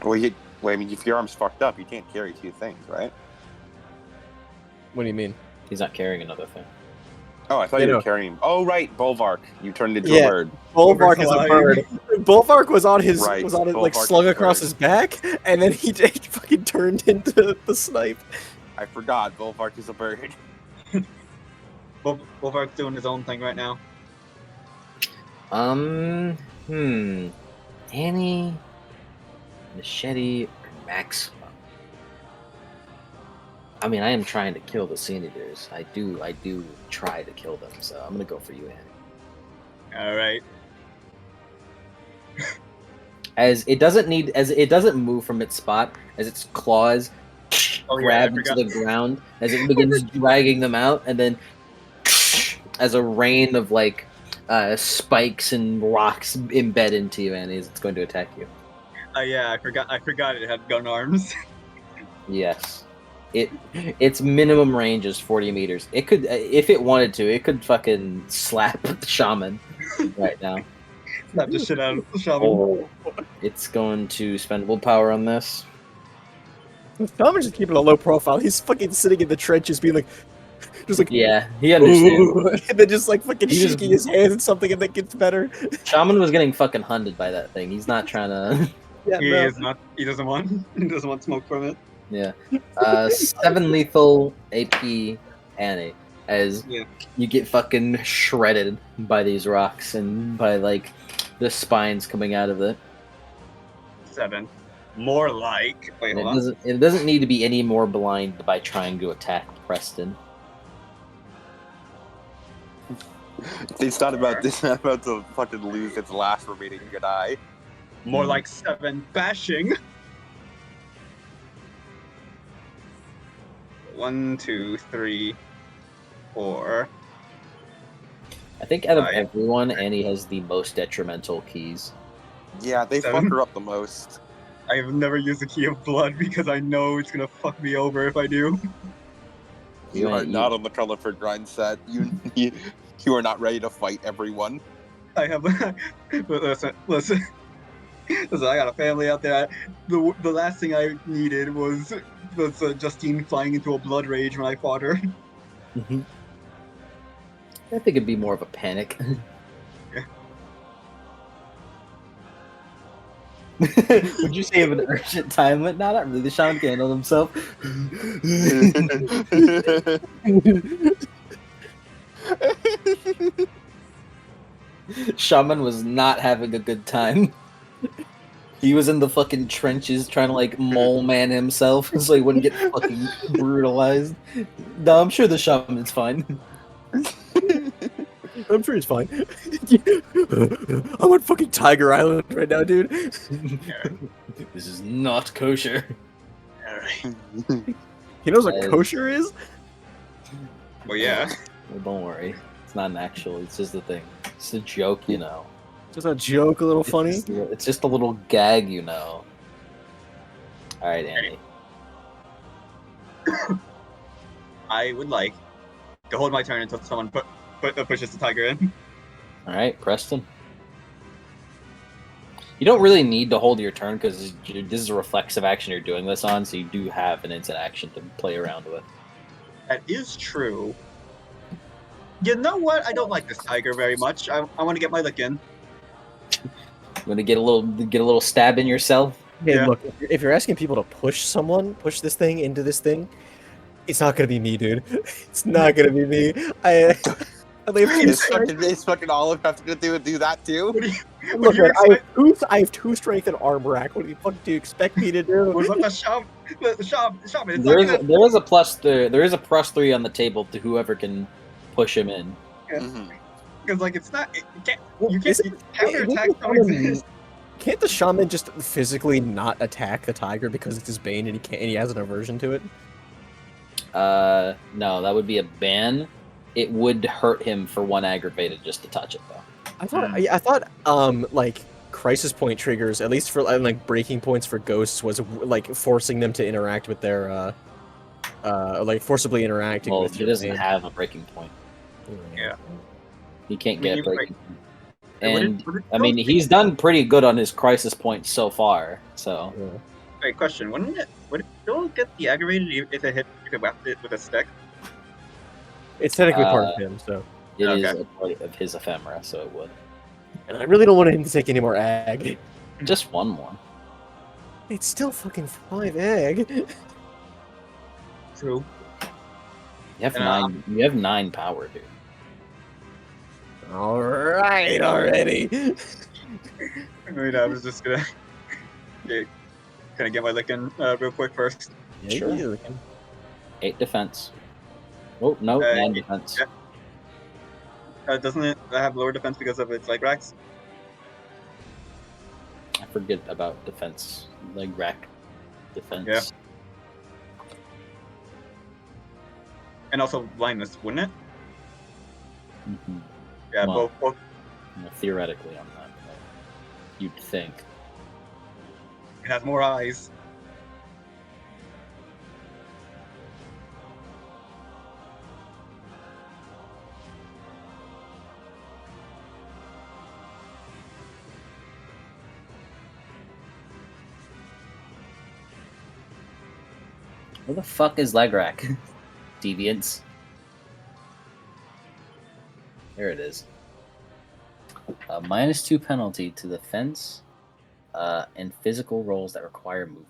Well, I mean, if your arm's fucked up, you can't carry two things, right? What do you mean? He's not carrying another thing. Oh, I thought you were carrying. Oh, right, Bulwark. You turned into a bird. Bulwark is a bird. Bulwark was on his Right, like slung across his back, and then he fucking turned into the snipe. I forgot. Bulwark is a bird. Bulwark's doing his own thing right now. Annie, machete, or Maxwell? I mean, I am trying to kill the Sea Eaters. I do try to kill them, so I'm gonna go for you, Annie. All right. As it doesn't move from its spot, as its claws grab into the ground, as it begins dragging them out, and then as a rain of like spikes and rocks embed into you, Annie, as it's going to attack you. Yeah, I forgot it had gun arms. Yes. Its minimum range is 40 meters. It could, if it wanted to, it could fucking slap the shaman right now. Slap the shit out of the shaman. Oh, it's going to spend willpower on this. Shaman's just keeping a low profile. He's fucking sitting in the trenches, being like, just like, yeah, he understands. And then just like fucking shaking his hands and something, and then gets better. Shaman was getting fucking hunted by that thing. He's not trying to. Yeah, he is not. He doesn't want smoke from it. Yeah. 7 lethal AP Annie, as you get fucking shredded by these rocks and by like the spines coming out of it. 7. More like. Wait, hold on. It doesn't need to be any more blind by trying to attack Preston. It's not about to fucking lose its last remaining good eye. More like 7 bashing. 1, 2, 3, 4. I think out of everyone, Annie has the most detrimental keys. Yeah, they fuck her up the most. I have never used the key of blood because I know it's gonna fuck me over if I do. You are not on the color for grind set. You are not ready to fight everyone. I have. Listen. I got a family out there. The last thing I needed was was Justine flying into a blood rage when I fought her. I think it'd be more of a panic. Would you say of an urgent time? But no, not really. The shaman can handle himself. Shaman was not having a good time. He was in the fucking trenches trying to like mole man himself so he wouldn't get fucking brutalized. No, I'm sure the shaman's fine. I'm sure he's fine. I'm on fucking Tiger Island right now, dude. This is not kosher. Alright. He knows what kosher is? Well, yeah. Well, don't worry. It's not an actual, it's just a thing. It's a joke, you know. Just a joke, a little funny? It's just a little gag, you know. Alright, Andy. I would like to hold my turn until someone pushes the tiger in. Alright, Preston. You don't really need to hold your turn because this is a reflexive action you're doing this on, so you do have an instant action to play around with. That is true. You know what? I don't like this tiger very much. I want to get my lick in. You want to get a little stab in yourself? Hey, Yeah. look, if you're asking people to push this thing into this thing, it's not gonna be me, dude. It's not gonna be me. I leave It's fucking Olive have to do that too? Look, man, I have 2 strength and armor rack. What the fuck do you expect me to do? Was that the shaman? The shaman. There is a +3 on the table to whoever can push him in. Because like it's not. Well, You can't counterattack someone. Can't the shaman just physically not attack the tiger because it's his bane and he has an aversion to it? No, that would be a ban. It would hurt him for 1 aggravated just to touch it, though. I thought, like crisis point triggers, at least for like breaking points for ghosts, was like forcing them to interact with their, like forcibly interacting. Well, with he doesn't have a breaking point. Yeah. He can't get a breaking point. And Would it I mean, he's done pretty good on his crisis points so far. So. Yeah. Wait, question. Would it still get the aggravated if it whacked it with a stick? It's technically part of him, so. It is Okay. a part of his ephemera, so it would. And I really don't want him to take any more ag. Just 1 more. It's still fucking 5 ag. True. You have 9 power, dude. Alright already. Wait, I was just gonna. Okay. Can I get my lick in real quick first? Sure. 8 defense. Oh, no, 9 defense. Yeah. Doesn't it have lower defense because of its leg racks? I forget about defense. Leg rack defense. Yeah. And also blindness, wouldn't it? Mm-hmm. Yeah, Well, both. Theoretically on that, but you'd think. It has more eyes. Where the fuck is leg rack? Deviants. There it is. -2 penalty to defense and physical rolls that require movement.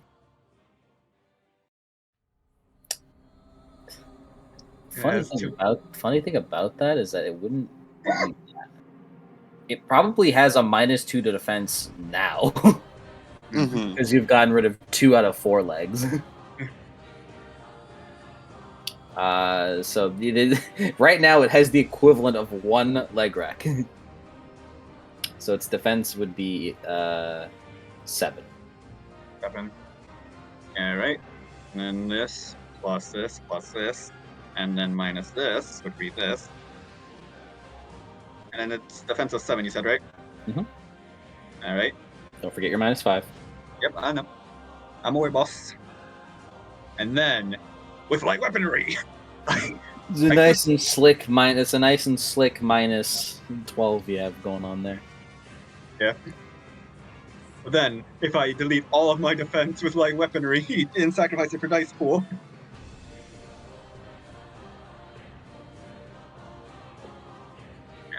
Funny thing about that is that it wouldn't. It probably has a -2 to defense now because you've gotten rid of 2 out of 4 legs. So right now it has the equivalent of 1 leg rack. So its defense would be 7. 7. Alright. And then this, plus this, and then minus this would be this. And then it's defense of 7, you said, right? Mhm. Alright. Don't forget your -5. Yep, I know. I'm aware, boss. And then, with light weaponry! It's a nice and slick -12 you have going on there. Yeah. Then, if I delete all of my defense with light weaponry and sacrifice it for dice pool.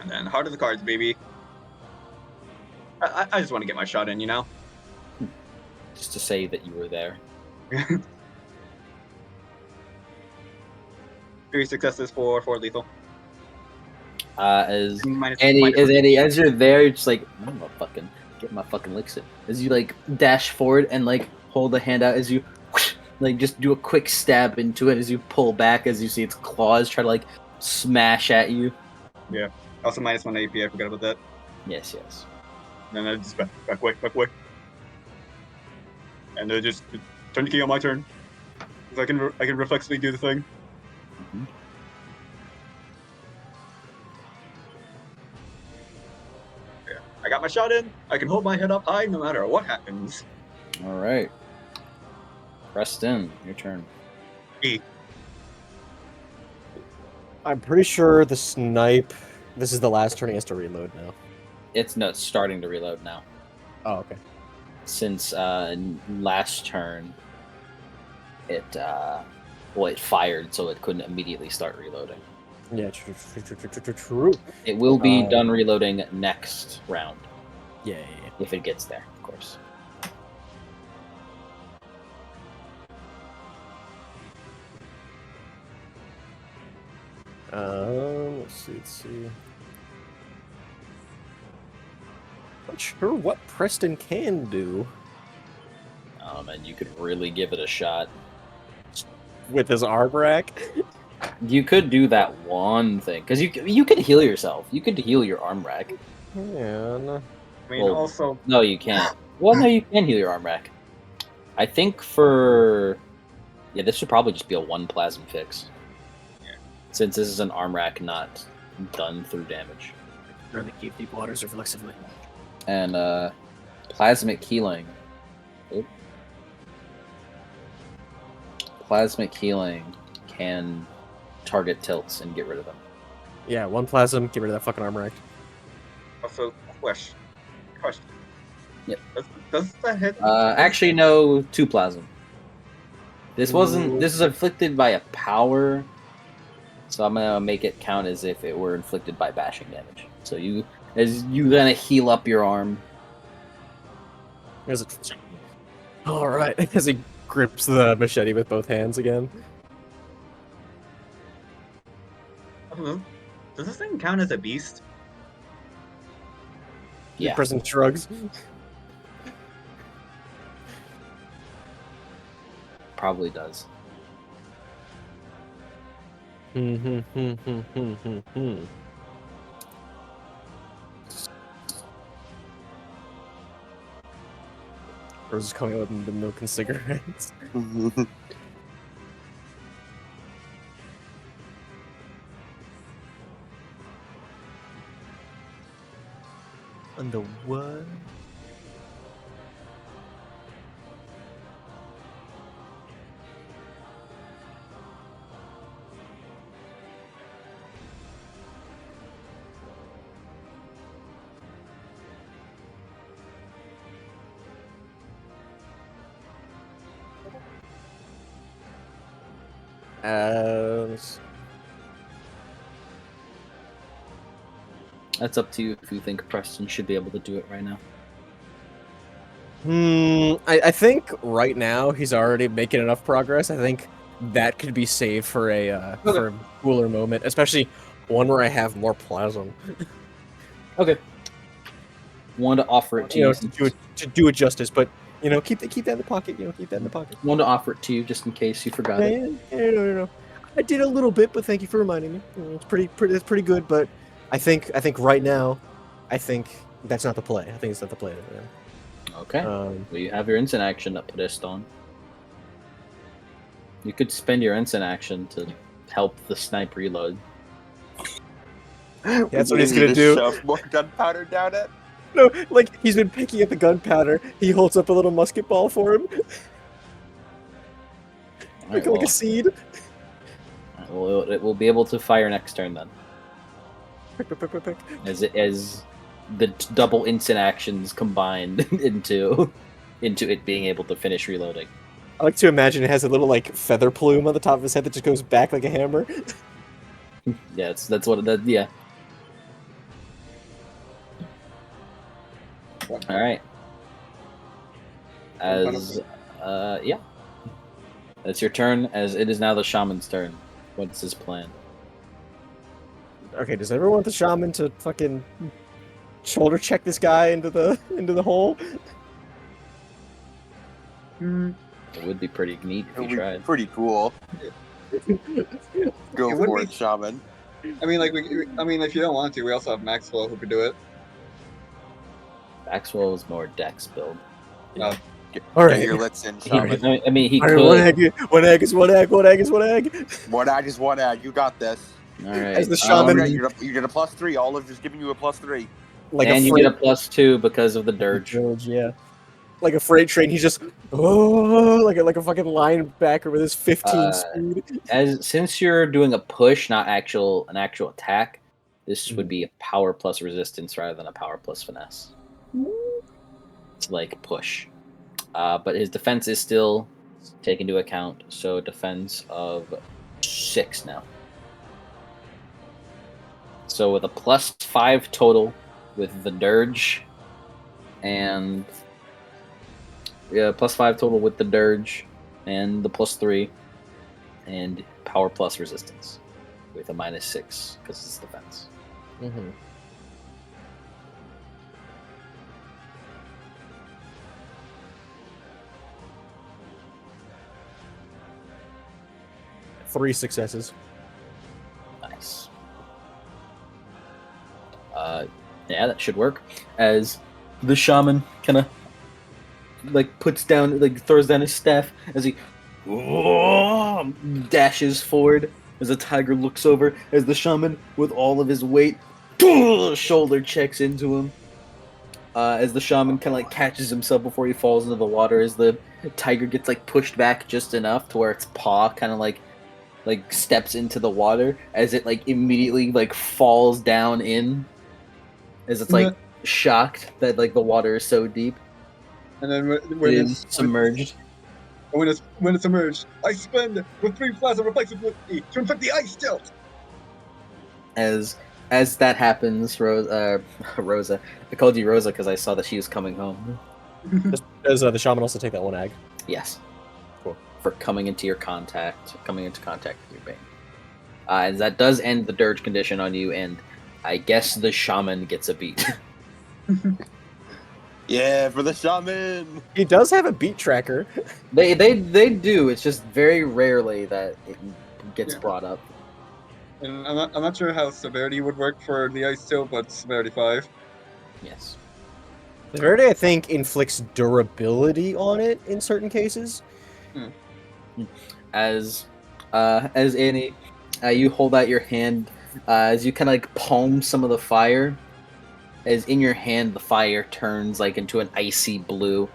And then heart of the cards, baby. I just want to get my shot in, you know? Just to say that you were there. 3 successes for lethal. As you're there, you're just like, I'm gonna fucking get my fucking licks in. As you like dash forward and like hold the hand out, as you like just do a quick stab into it, as you pull back, as you see its claws try to like smash at you. Yeah. Also -1 AP. I forgot about that. Yes. And then I just back away. And then just turn the key on my turn. Because I can reflexively do the thing. Mm-hmm. Yeah. I got my shot in. I can hold my head up high no matter what happens. All right. Preston, your turn. E. I'm pretty sure the snipe. This is the last turn he has to reload now. It's starting to reload now. Oh, okay. Since last turn, it fired, so it couldn't immediately start reloading. Yeah, true. It will be done reloading next round. Yeah. If it gets there, of course. Let's see. Not sure what Preston can do And you could really give it a shot. with his arm rack. You could do that one thing, because you could heal yourself. You could heal your arm rack. Man. I mean, also... No, you can't. Well, no, you can heal your arm rack. I think for... Yeah, this should probably just be a 1 plasm fix. Yeah. Since this is an arm rack not done through damage. Trying to keep deep waters reflexively. And plasmic healing. Oop. Plasmic healing can target tilts and get rid of them. Yeah, 1 plasm, get rid of that fucking arm rack. Also, question. Yep. Does that hit? Actually, no, 2 plasm. This is inflicted by a power, so I'm gonna make it count as if it were inflicted by bashing damage. So you gonna heal up your arm. All right, as he grips the machete with both hands again. Does this thing count as a beast? Yeah. The person shrugs. Probably does. Rose is coming out with the milk and cigarettes. Under what? That's up to you if you think Preston should be able to do it right now. I think right now he's already making enough progress. I think that could be saved for a cooler moment, especially one where I have more plasm. Okay. Want to offer it to you, to do it justice, but keep that in the pocket. Keep that in the pocket. Want to offer it to you just in case you forgot it. No. I did a little bit, but thank you for reminding me. It's pretty good, but I think right now, I think that's not the play. I think it's not the play. Okay. Well, you have your instant action up pissed on. You could spend your instant action to help the snipe reload. That's what he's gonna do. Shove more gunpowder down it. No, like he's been picking up the gunpowder. He holds up a little musket ball for him, like a seed. Well, it will be able to fire next turn then. Pick. As the double instant actions combined into it being able to finish reloading. I like to imagine it has a little like feather plume on the top of his head that just goes back like a hammer. Yeah, that's what that. Yeah. All right. As yeah, that's your turn. As it is now the shaman's turn. What's his plan? Okay, does everyone want the shaman to fucking shoulder check this guy into the hole? It would be pretty neat if you tried. Pretty cool. Go for it, shaman. I mean, if you don't want to, we also have Maxwell who could do it. Maxwell is more Dex build. Oh. All right. Get your lits in, shaman. I mean, he All could. right, one egg is one egg. One egg is one egg. One egg is one egg. You got this. All right. As the shaman, You get a +3. Olive just giving you a +3. like and a you get a +2 because of the dirge. Yeah. Like a freight train, he's just like a fucking linebacker with his 15 speed. Since you're doing a push, not an actual attack, this would be a power plus resistance rather than a power plus finesse. It's like push. But his defense is still taken into account, so defense of 6 now. So with a +5 total with the dirge, and +5 total with the dirge and the +3, and power plus resistance with a -6 because it's defense. Mm-hmm. Three successes. Nice. Yeah, that should work. As the shaman kind of puts down, throws down his staff as he dashes forward. As the tiger looks over, as the shaman, with all of his weight, shoulder checks into him. As the shaman kind of catches himself before he falls into the water, as the tiger gets pushed back just enough to where its paw kind of steps into the water, as it immediately falls down in, as it's shocked that the water is so deep. And then when it's submerged. When it's submerged, I spend with 3 plasma reflexivity to inflict the ice tilt. As that happens, Rosa. I called you Rosa because I saw that she was coming home. Does the shaman also take that one egg? Yes. Cool. For coming into contact with your bane. And that does end the dirge condition on you, and I guess the shaman gets a beat. Yeah, for the shaman. He does have a beat tracker. They do. It's just very rarely that it gets brought up. And I'm not sure how severity would work for the ice tilt, but severity 5. Yes. Severity, I think, inflicts durability on it in certain cases. As Annie, you hold out your hand as you kind of palm some of the fire. As in your hand, the fire turns into an icy blue.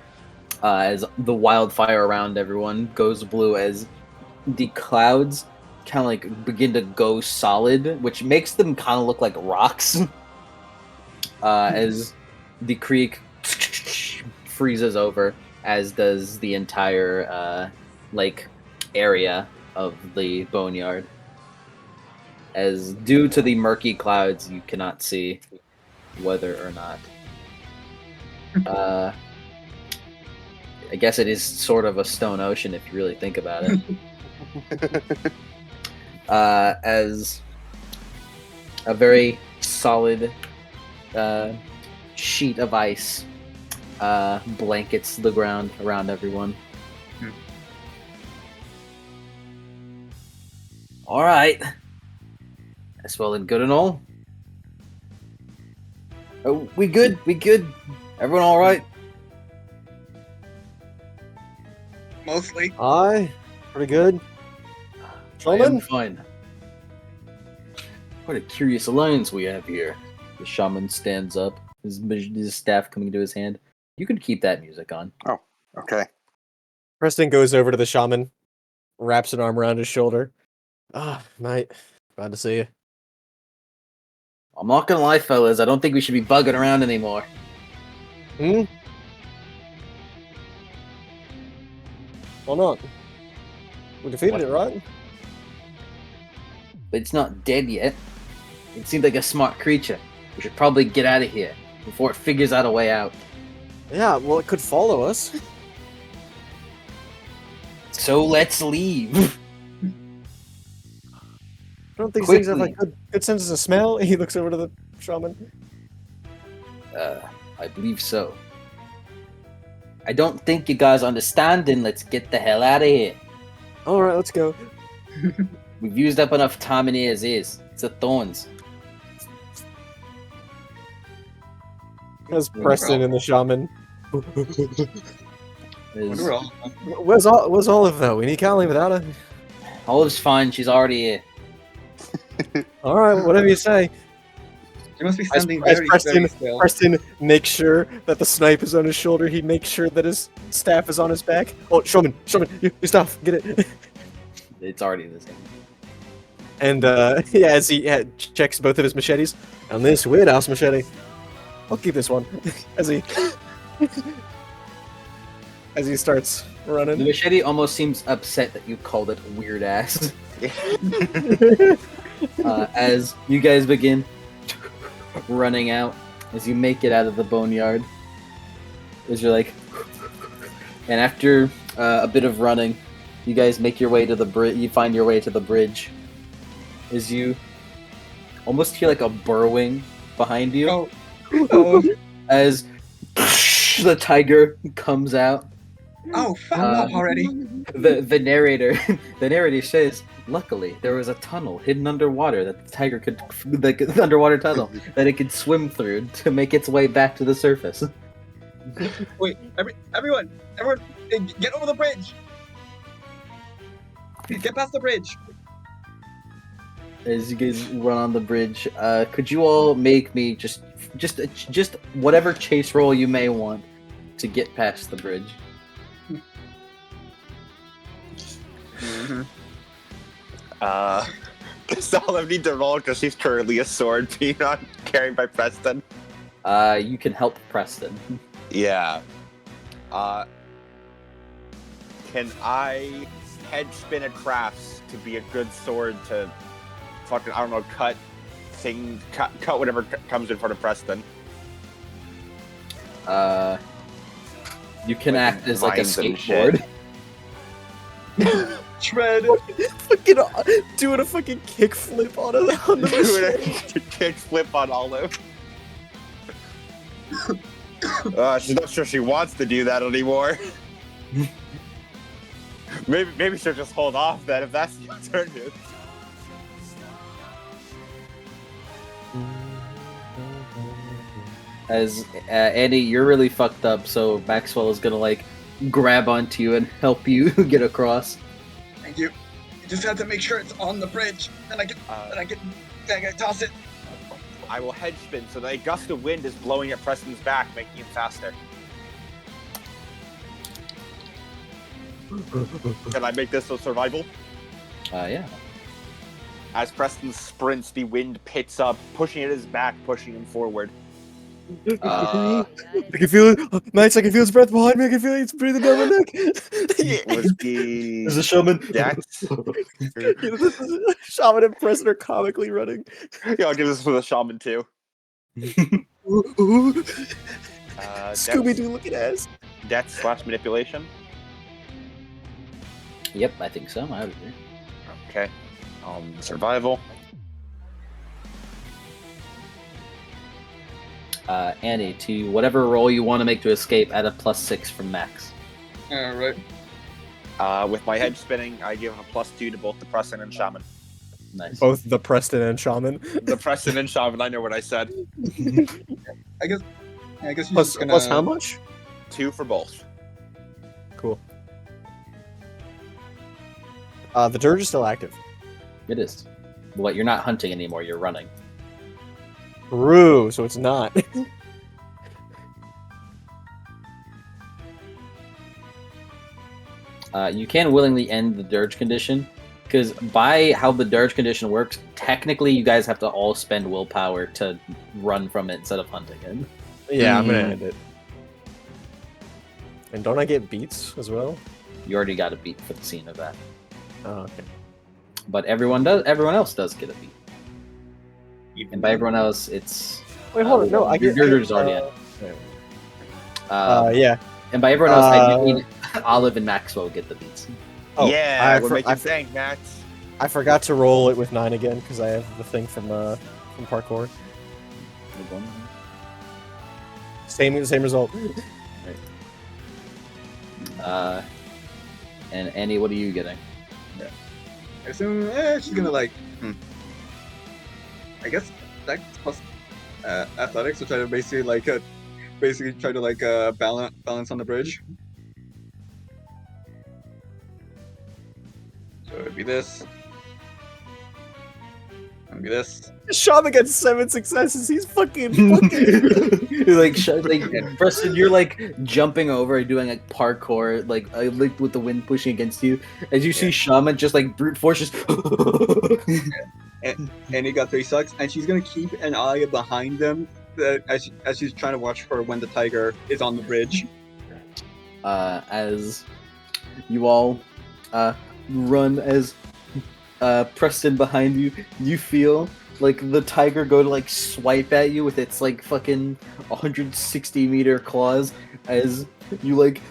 As the wildfire around everyone goes blue, as the clouds kind of begin to go solid, which makes them kind of look like rocks. As the creek freezes over, as does the entire area of the boneyard. As due to the murky clouds, you cannot see whether or not. I guess it is sort of a stone ocean if you really think about it. As a very solid sheet of ice blankets the ground around everyone. All right. That's well and good and all. Oh, we good? We good? Everyone all right? Mostly. Aye, pretty good. I am Shaman? fine. What a curious alliance we have here. The shaman stands up, his staff coming to his hand. You can keep that music on. Oh, okay. Preston goes over to the shaman, wraps an arm around his shoulder. Ah, mate, glad to see you. I'm not gonna lie, fellas. I don't think we should be bugging around anymore. Hmm? Why not? We defeated it, right? But it's not dead yet. It seemed like a smart creature. We should probably get out of here before it figures out a way out. Yeah, well, it could follow us. So let's leave. I don't think these things have like good senses of smell. He looks over to the shaman. I believe so. I don't think you guys understand, and let's get the hell out of here. All right, let's go. We've used up enough time in here as is. It's the thorns. There's Preston and the shaman. There's- Where's Olive though? We can't leave without her. Olive's fine. She's already here. All right, whatever you say. He must be As standing very still. Preston makes sure that the snipe is on his shoulder. He makes sure that his staff is on his back. Oh, shaman, your staff, get it. It's already the same. And yeah, as he checks both of his machetes, and this weird ass machete, I'll keep this one. as he starts The running. machete almost seems upset that you called it weird ass. As you guys begin running out, as you make it out of the boneyard, as you're like, and after a bit of running, you guys make your way to the bridge. You find your way to the bridge, as you almost hear like a burrowing behind you, as the tiger comes out. Oh, fuck off already. The narrator says, luckily there was a tunnel hidden underwater that the tiger could, the underwater tunnel that it could swim through to make its way back to the surface. Wait, everyone, get over the bridge. Get past the bridge. As you guys run on the bridge, could you all make me just whatever chase roll you may want to get past the bridge? Does Olive need to roll because she's currently a sword being carried by Preston? You can help Preston. Yeah. Can I head spin a crafts to be a good sword to fucking, I don't know, cut whatever comes in front of Preston? You can Like act as like a vines and shit. skateboard. Shred. Fucking doing a fucking kickflip on the Doing machete. a kickflip on Olive. She's not sure she wants to do that anymore. Maybe she'll just hold off then if that's the alternative. As Andy, you're really fucked up, so Maxwell is gonna like grab onto you and help you get across. Thank you. You just have to make sure it's on the bridge, and I can toss it. I will hedge spin so that a gust of wind is blowing at Preston's back, making him faster. Can I make this a survival? Yeah. As Preston sprints, the wind pits up, pushing at his back, pushing him forward. I can feel it. Max, I can feel his breath behind me. I can feel it's breathing down my neck. Was the There's a shaman. Dex? Shaman and Preston are comically running. Yeah, I'll give this for the shaman too. Scooby-Doo looking ass. Dex / manipulation. Yep, I think so. I would agree. Okay. Survival. Annie, to whatever roll you want to make to escape, add a +6 from Max. Alright. With my head spinning, I give him a +2 to both the Preston and shaman. Nice. Both the Preston and shaman. The Preston and shaman, I know what I said. I guess you're Plus, just gonna... plus how much? 2 for both. Cool. The dirge is still active. It is. What? You're not hunting anymore. You're running. True, so it's not. You can willingly end the dirge condition, because by how the dirge condition works, technically you guys have to all spend willpower to run from it instead of hunting it. Yeah, I'm gonna end it. And don't I get beats as well? You already got a beat for the scene of that. Oh, okay. But everyone else does get a beat. And by everyone else, it's... Wait, hold on. No, I get... Yours already had. Yeah. And by everyone else, I do mean Olive and Maxwell get the beats. Oh, Yeah, we're making thank Max. I forgot to roll it with 9 again because I have the thing from parkour. Same result. Right. And Annie, what are you getting? I assume she's gonna like. I guess Dex plus athletics to try to basically try to balance on the bridge. So it'd be this. It'd be this. Shaman gets 7 successes. He's fucking. You're like Preston, you're like jumping over and doing like parkour, like with the wind pushing against you. As you see Shaman just like brute force just. and he got 3 sucks, and she's gonna keep an eye behind them as she's trying to watch for when the tiger is on the bridge. As you all run, as Preston behind you, you feel like the tiger go to like swipe at you with its like fucking 160-meter claws as you like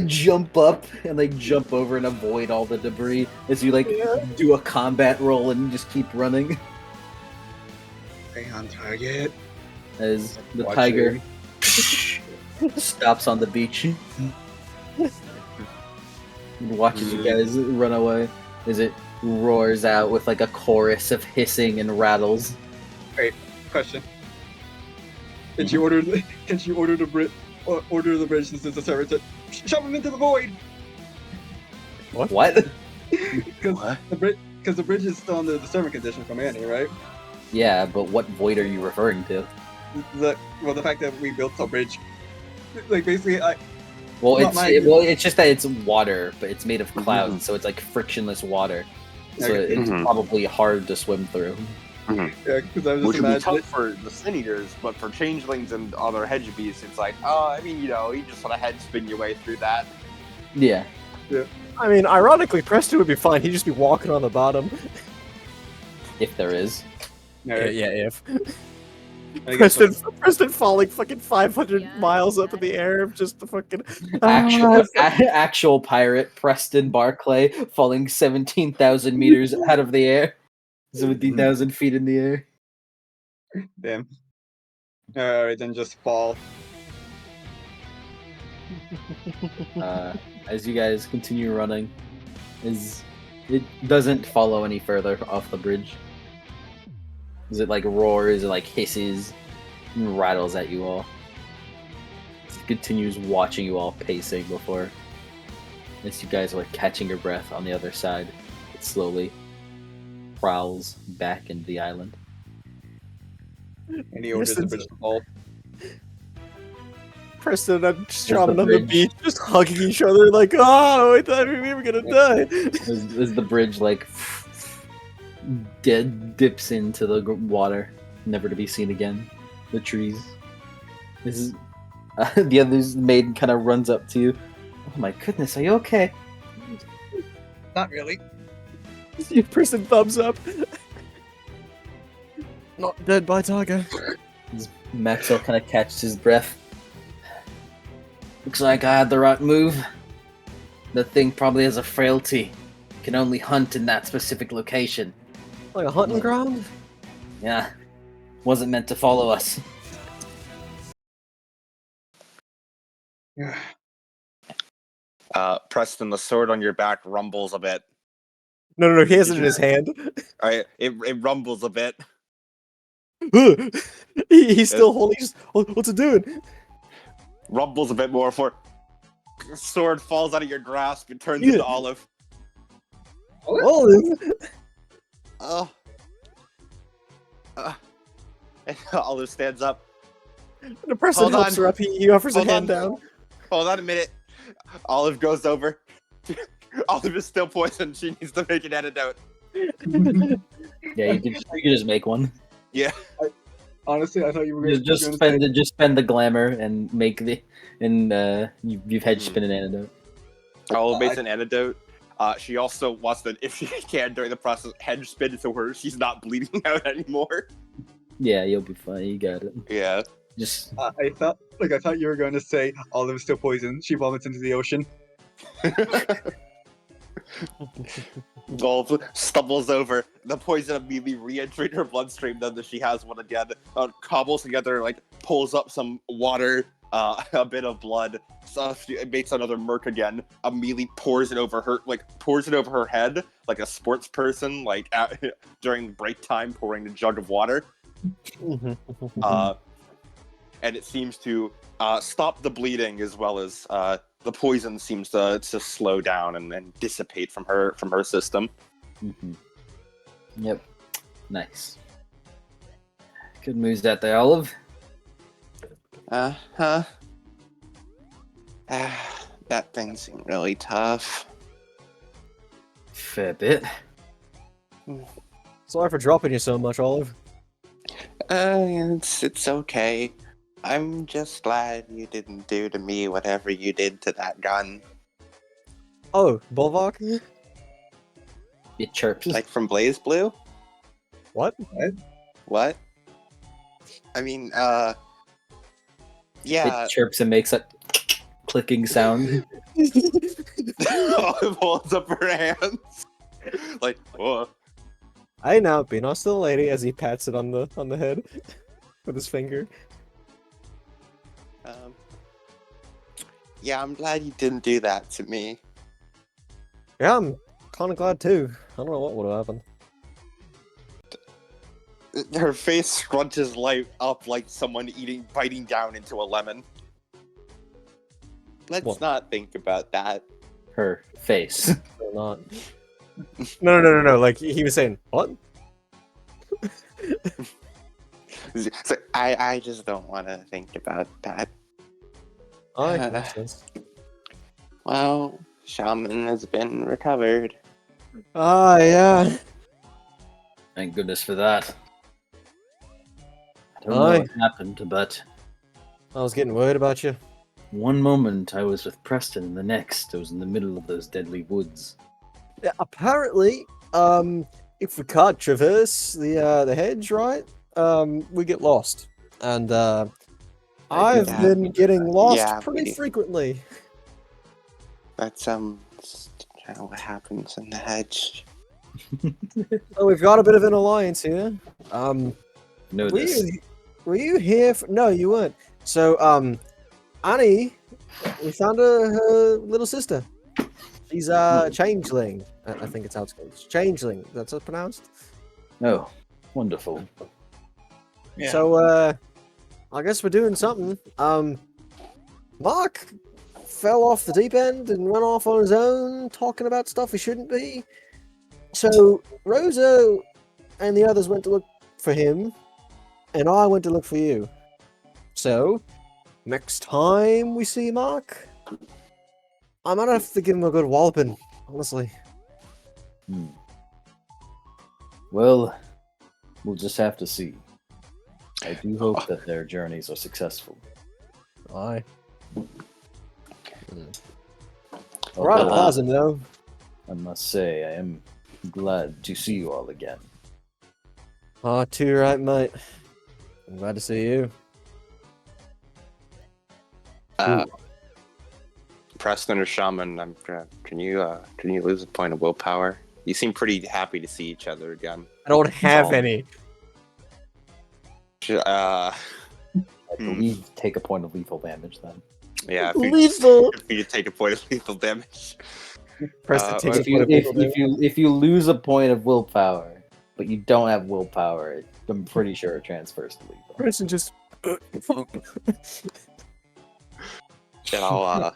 jump up and like jump over and avoid all the debris as you like do a combat roll and just keep running. Stay on target. As the tiger stops on the beach and watches you guys run away as it roars out with like a chorus of hissing and rattles. Wait, question. Can she order the bridge since it's a server to shove him into the void? What? Because the bridge is still under the servant condition from Annie, right? Yeah, but what void are you referring to? The fact that we built the bridge, like basically, it's just that it's water, but it's made of clouds, so it's like frictionless water. So it's probably hard to swim through. Yeah, because I was Which just would be tough imagining. for the Sin Eaters, but for changelings and other hedge beasts, it's like, I mean, you just sort of head spin your way through that. Yeah. I mean, ironically, Preston would be fine. He'd just be walking on the bottom. If there is. If. Preston falling fucking 500 miles up in the air, just the fucking Actual pirate Preston Barclay falling 17,000 meters out of the air, 17,000 feet in the air. Damn. Alright, then just fall. As you guys continue running, it doesn't follow any further off the bridge. As it like roars, it like hisses, and rattles at you all. It continues watching you all pacing before, as you guys are like catching your breath on the other side, it slowly prowls back into the island. And he orders the bridge to fall. Preston and Shaman on the beach, just hugging each other, like, oh, I thought we were gonna die. As the bridge like dips into the water, never to be seen again. The trees. The other maiden kind of runs up to you. Oh my goodness, are you okay? Not really. Preston thumbs up. Not dead by Tiger. Maxwell kind of catches his breath. Looks like I had the right move. The thing probably has a frailty. Can only hunt in that specific location. Like a hunting ground? Yeah. Wasn't meant to follow us. Preston, the sword on your back rumbles a bit. No, he has it in his hand. It rumbles a bit. He's still holding. What's it doing? Rumbles a bit more before sword falls out of your grasp and turns into Olive. Olive? Olive stands up. The person helps her up. He offers a hand down. Hold on a minute. Olive goes over. Olive is still poisoned. She needs to make an antidote. Yeah, you could just make one. Yeah. Honestly, I thought you were going Just to spend the glamour and make you've hedge spin an antidote. I'll base an antidote. She also wants to, if she can, during the process, hedge spin so she's not bleeding out anymore. Yeah, you'll be fine. You got it. Yeah. Just I thought you were going to say Olive is still poisoned. She vomits into the ocean. Golf stumbles over. The poison immediately re-entering her bloodstream. Then she has one again. Cobbles together, like pulls up some water, a bit of blood. So she makes another merc again. Immediately pours it over her head, like a sports person, like during break time, pouring a jug of water. And it seems to stop the bleeding as well as the poison seems to slow down and dissipate from her system. Mm-hmm. Yep. Nice. Good moves that there, Olive. That thing seemed really tough. Fair bit. Sorry for dropping you so much, Olive. It's okay. I'm just glad you didn't do to me whatever you did to that gun. Oh, Bulwark? It chirps. Like from Blaze Blue? What? What? I mean, yeah. It chirps and makes that clicking sound. Olive holds up her hands. Like, whoa. Hey now, be nice to the lady as he pats it on the head with his finger. Yeah, I'm glad you didn't do that to me. Yeah, I'm kind of glad too. I don't know what would have happened. Her face scrunches up like someone biting down into a lemon. Let's not think about that. Her face. Or not. No. Like he was saying, what? So I just don't want to think about that. Well, Shaman has been recovered. Yeah. Thank goodness for that. I don't know what happened, but I was getting worried about you. one moment I was with Preston, and the next I was in the middle of those deadly woods. Yeah, apparently, if we can't traverse the hedge, right, we get lost. And I've been getting lost pretty frequently. That's kind of what happens in the hedge. So we've got a bit of an alliance here. Were you here? No, you weren't. So, Annie, we found her little sister. She's a changeling. I think it's how it's called. Changeling. That's how it's pronounced. Oh, wonderful. Yeah. So, I guess we're doing something. Mark fell off the deep end and went off on his own, talking about stuff he shouldn't be. So Rosa and the others went to look for him, and I went to look for you. So, next time we see Mark, I might have to give him a good walloping, honestly. Well, we'll just have to see. I do hope that their journeys are successful. Aye. We're out of Plaza, though. I must say, I am glad to see you all again. Too right, mate. I'm glad to see you. Preston or Shaman, can you lose a point of willpower? You seem pretty happy to see each other again. I don't have any. I believe take a point of lethal damage then. Yeah, lethal. If you take a point of lethal damage. Preston takes a point of lethal damage. If you lose a point of willpower, but you don't have willpower, I'm pretty sure it transfers to lethal. Preston just. And I'll,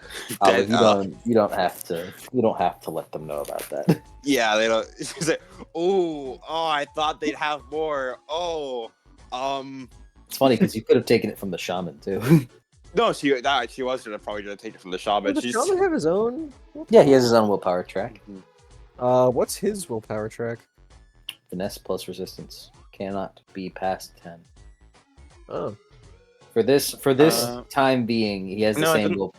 you don't have to let them know about that. Yeah, they don't. She's like, oh, I thought they'd have more. It's funny because you could have taken it from the shaman too. No, she was probably gonna take it from the shaman. Does the shaman have his own? Yeah, he has his own willpower track. What's his willpower track? Finesse plus resistance. Cannot be past 10. Oh. For this time being, he has the No, it same doesn't- will.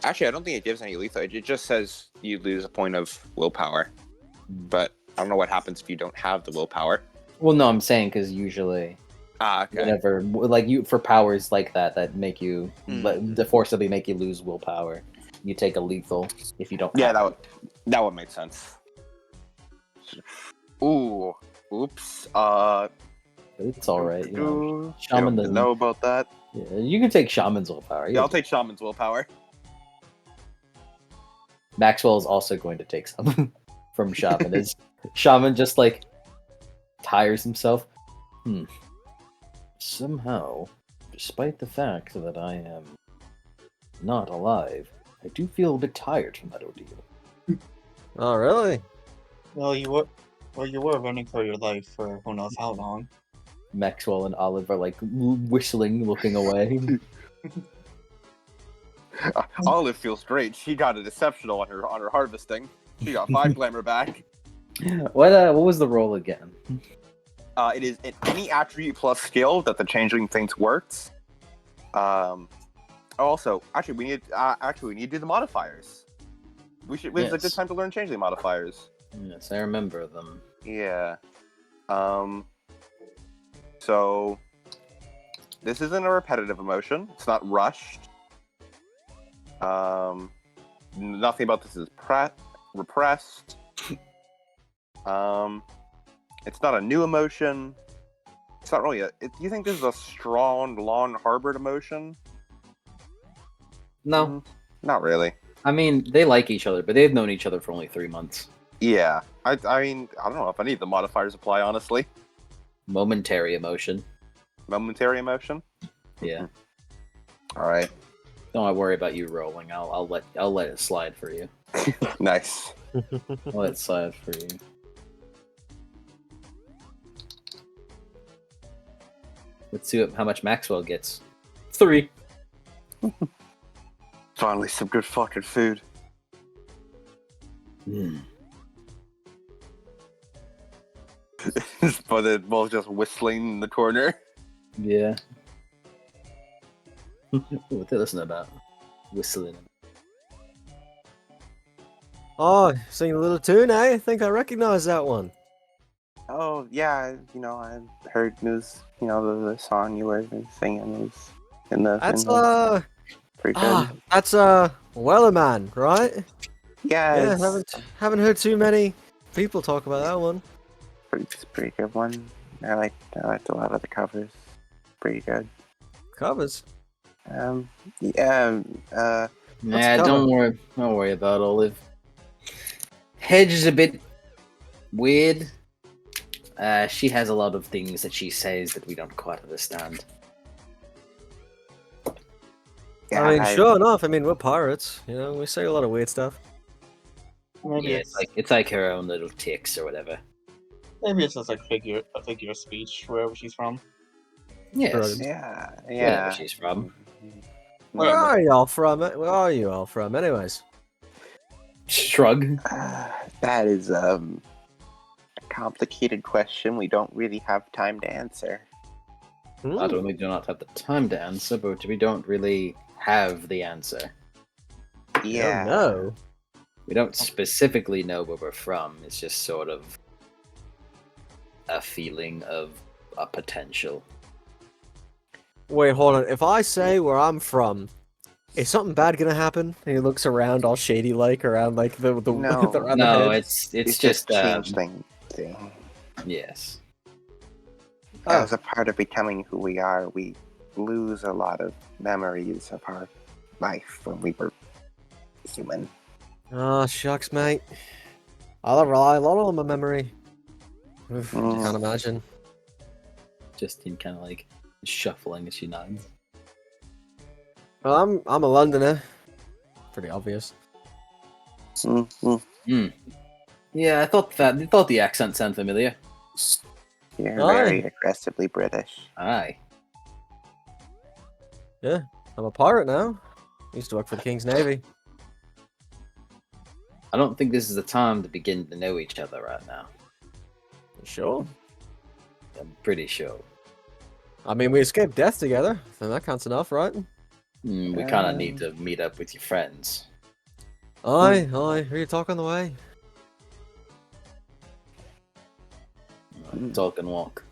Actually, I don't think it gives any lethal. It just says you lose a point of willpower. But I don't know what happens if you don't have the willpower. Well, no, I'm saying because usually, Okay. whenever like you for powers like that make you forcibly make you lose willpower, you take a lethal if you don't. Yeah, have that would make sense. Ooh, oops. It's all right. You know, I Shaman don't doesn't know about that. Yeah, you can take Shaman's willpower. Yeah, I'll take Shaman's willpower. Maxwell is also going to take some from Shaman. Shaman just like tires himself. Somehow, despite the fact that I am not alive, I do feel a bit tired from that ordeal. Oh, really? Well, you were running for your life for who knows how long. Maxwell and Olive are like whistling, looking away. Olive feels great. She got a deceptional on her harvesting. She got 5 glamour back. What was the roll again? It is any attribute plus skill that the changeling thinks works. Also, actually, we need to do the modifiers. This is a good time to learn changeling modifiers. Yes, I remember them. Yeah. So this isn't a repetitive emotion. It's not rushed. Nothing about this is repressed. It's not a new emotion. It's not really do you think this is a strong, long-harbored emotion? No. Not really. I mean, they like each other, but they've known each other for only 3 months. Yeah. I mean, I don't know if any of the modifiers apply, honestly. Momentary emotion. Momentary emotion? Yeah. Alright. Don't worry about you rolling. I'll let it slide for you. Nice. I'll let it slide for you. Let's see how much Maxwell gets. 3. Finally, some good fucking food. But they're both just whistling in the corner. Yeah. What they listen about? Whistling. Oh, singing a little tune, eh? I think I recognize that one. Oh yeah, I heard it was the song you were singing was in the. That's pretty good. that's Wellerman, right? Yeah, Yeah, haven't heard too many people talk about that one. it's a pretty good one. I liked a lot of the covers. Pretty good. Covers. Yeah. Nah, don't worry about Olive. Hedge is a bit weird. She has a lot of things that she says that we don't quite understand. Yeah, I mean, sure enough. I mean, we're pirates. We say a lot of weird stuff. Maybe it's like her own little tics or whatever. Maybe it's just like a figure of speech wherever she's from. Yes. Yeah. Wherever she's from. Where are y'all from? Where are you all from, anyways? Shrug. That is a complicated question. We don't really have time to answer. Not only do not have the time to answer, but we don't really have the answer. Yeah. No. We don't specifically know where we're from. It's just sort of a feeling of a potential. Wait, hold on. If I say where I'm from, is something bad gonna happen? And he looks around all shady like around like the No. around No, the head. it's just changeling thing. Yes. As a part of becoming who we are, we lose a lot of memories of our life when we were human. Oh, shucks, mate. I'll rely a lot on my memory. Oof, can't imagine. Justine kind of like shuffling as she nods. Well, I'm a Londoner. Pretty obvious. Yeah, I thought the accent sounded familiar. You're very aggressively British. Aye. Yeah, I'm a pirate now. Used to work for the King's Navy. I don't think this is the time to begin to know each other right now. Sure. I'm pretty sure. I mean, we escaped death together, so that counts enough, right? We kind of need to meet up with your friends. Aye. Are you talking the way? Talk and walk.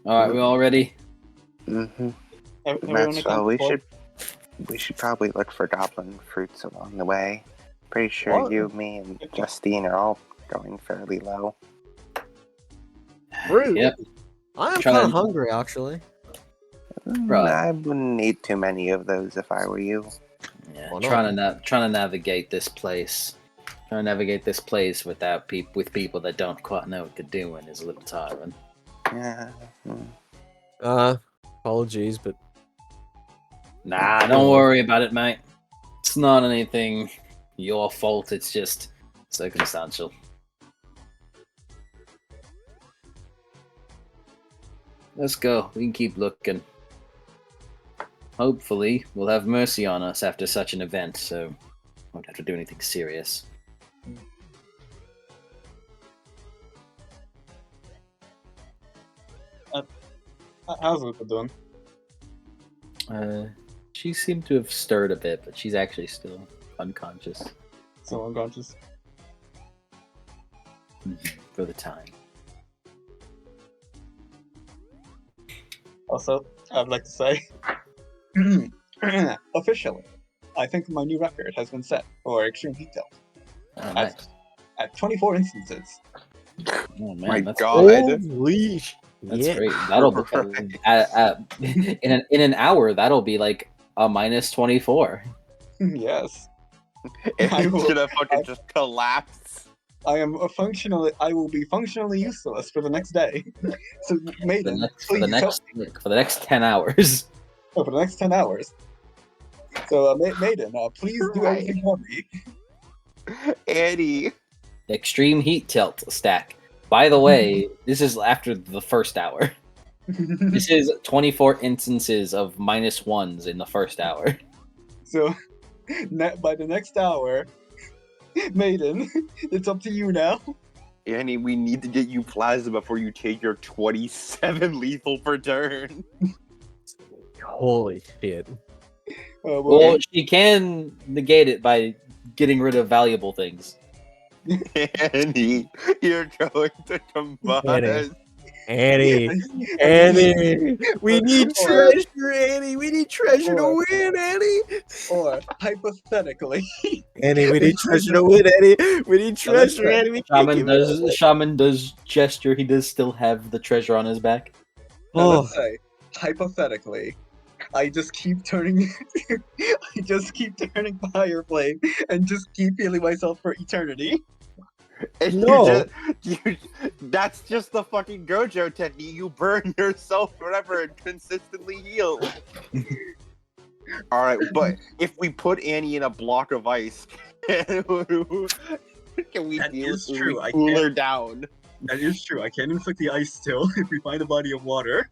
All right, we all ready? Mm-hmm. Everyone We should probably look for goblin fruits along the way. Pretty sure What? you, me, and Justine are all going fairly low. Fruit? Yep. I am Try kind of to- hungry, actually. Right. I wouldn't eat too many of those if I were you. Yeah, Why trying to navigate this place. Trying to navigate this place without with people that don't quite know what they're doing is a little tiring. Yeah. Apologies, but Nah, don't worry about it, mate. It's not anything your fault. It's just circumstantial. Let's go. We can keep looking. Hopefully, we'll have mercy on us after such an event, so won't have to do anything serious. How's Lupa doing? She seemed to have stirred a bit, but she's actually still unconscious Still unconscious. for the time. Also, I'd like to say, officially, I think my new record has been set for Extreme Heat Tilt Oh, nice. at 24 instances. Oh man, My that's God. holy That's yeah. great. That'll be in an hour. That'll be like a -24. Yes, It's gonna fucking just collapse. I will be functionally useless for the next day. So, Maiden, For the please help next 10 hours. for the next 10 hours. So, Maiden, please do everything for me. Annie. Extreme heat tilt stack. By the way, this is after the first hour. This is 24 instances of -1s in the first hour. So, by the next hour, Maiden, it's up to you now. Annie, we need to get you plasma before you take your 27 lethal per turn. Holy shit. Well, she can negate it by getting rid of valuable things. Annie, you're going to combust. Annie, we need treasure, Annie. We need treasure to win, Annie. Or, hypothetically, Annie, we need treasure to win, Annie. We need treasure, Annie. We can't give it away. Shaman does gesture. He does still have the treasure on his back. now Oh, let's say, hypothetically, I just keep turning Fire Flame and just keep healing myself for eternity. And No. That's just the fucking Gojo technique. You burn yourself forever and consistently heal. Alright, but if we put Annie in a block of ice, can we That deal is true, I cool her can't- down? That is true. I can inflict the ice still if we find a body of water.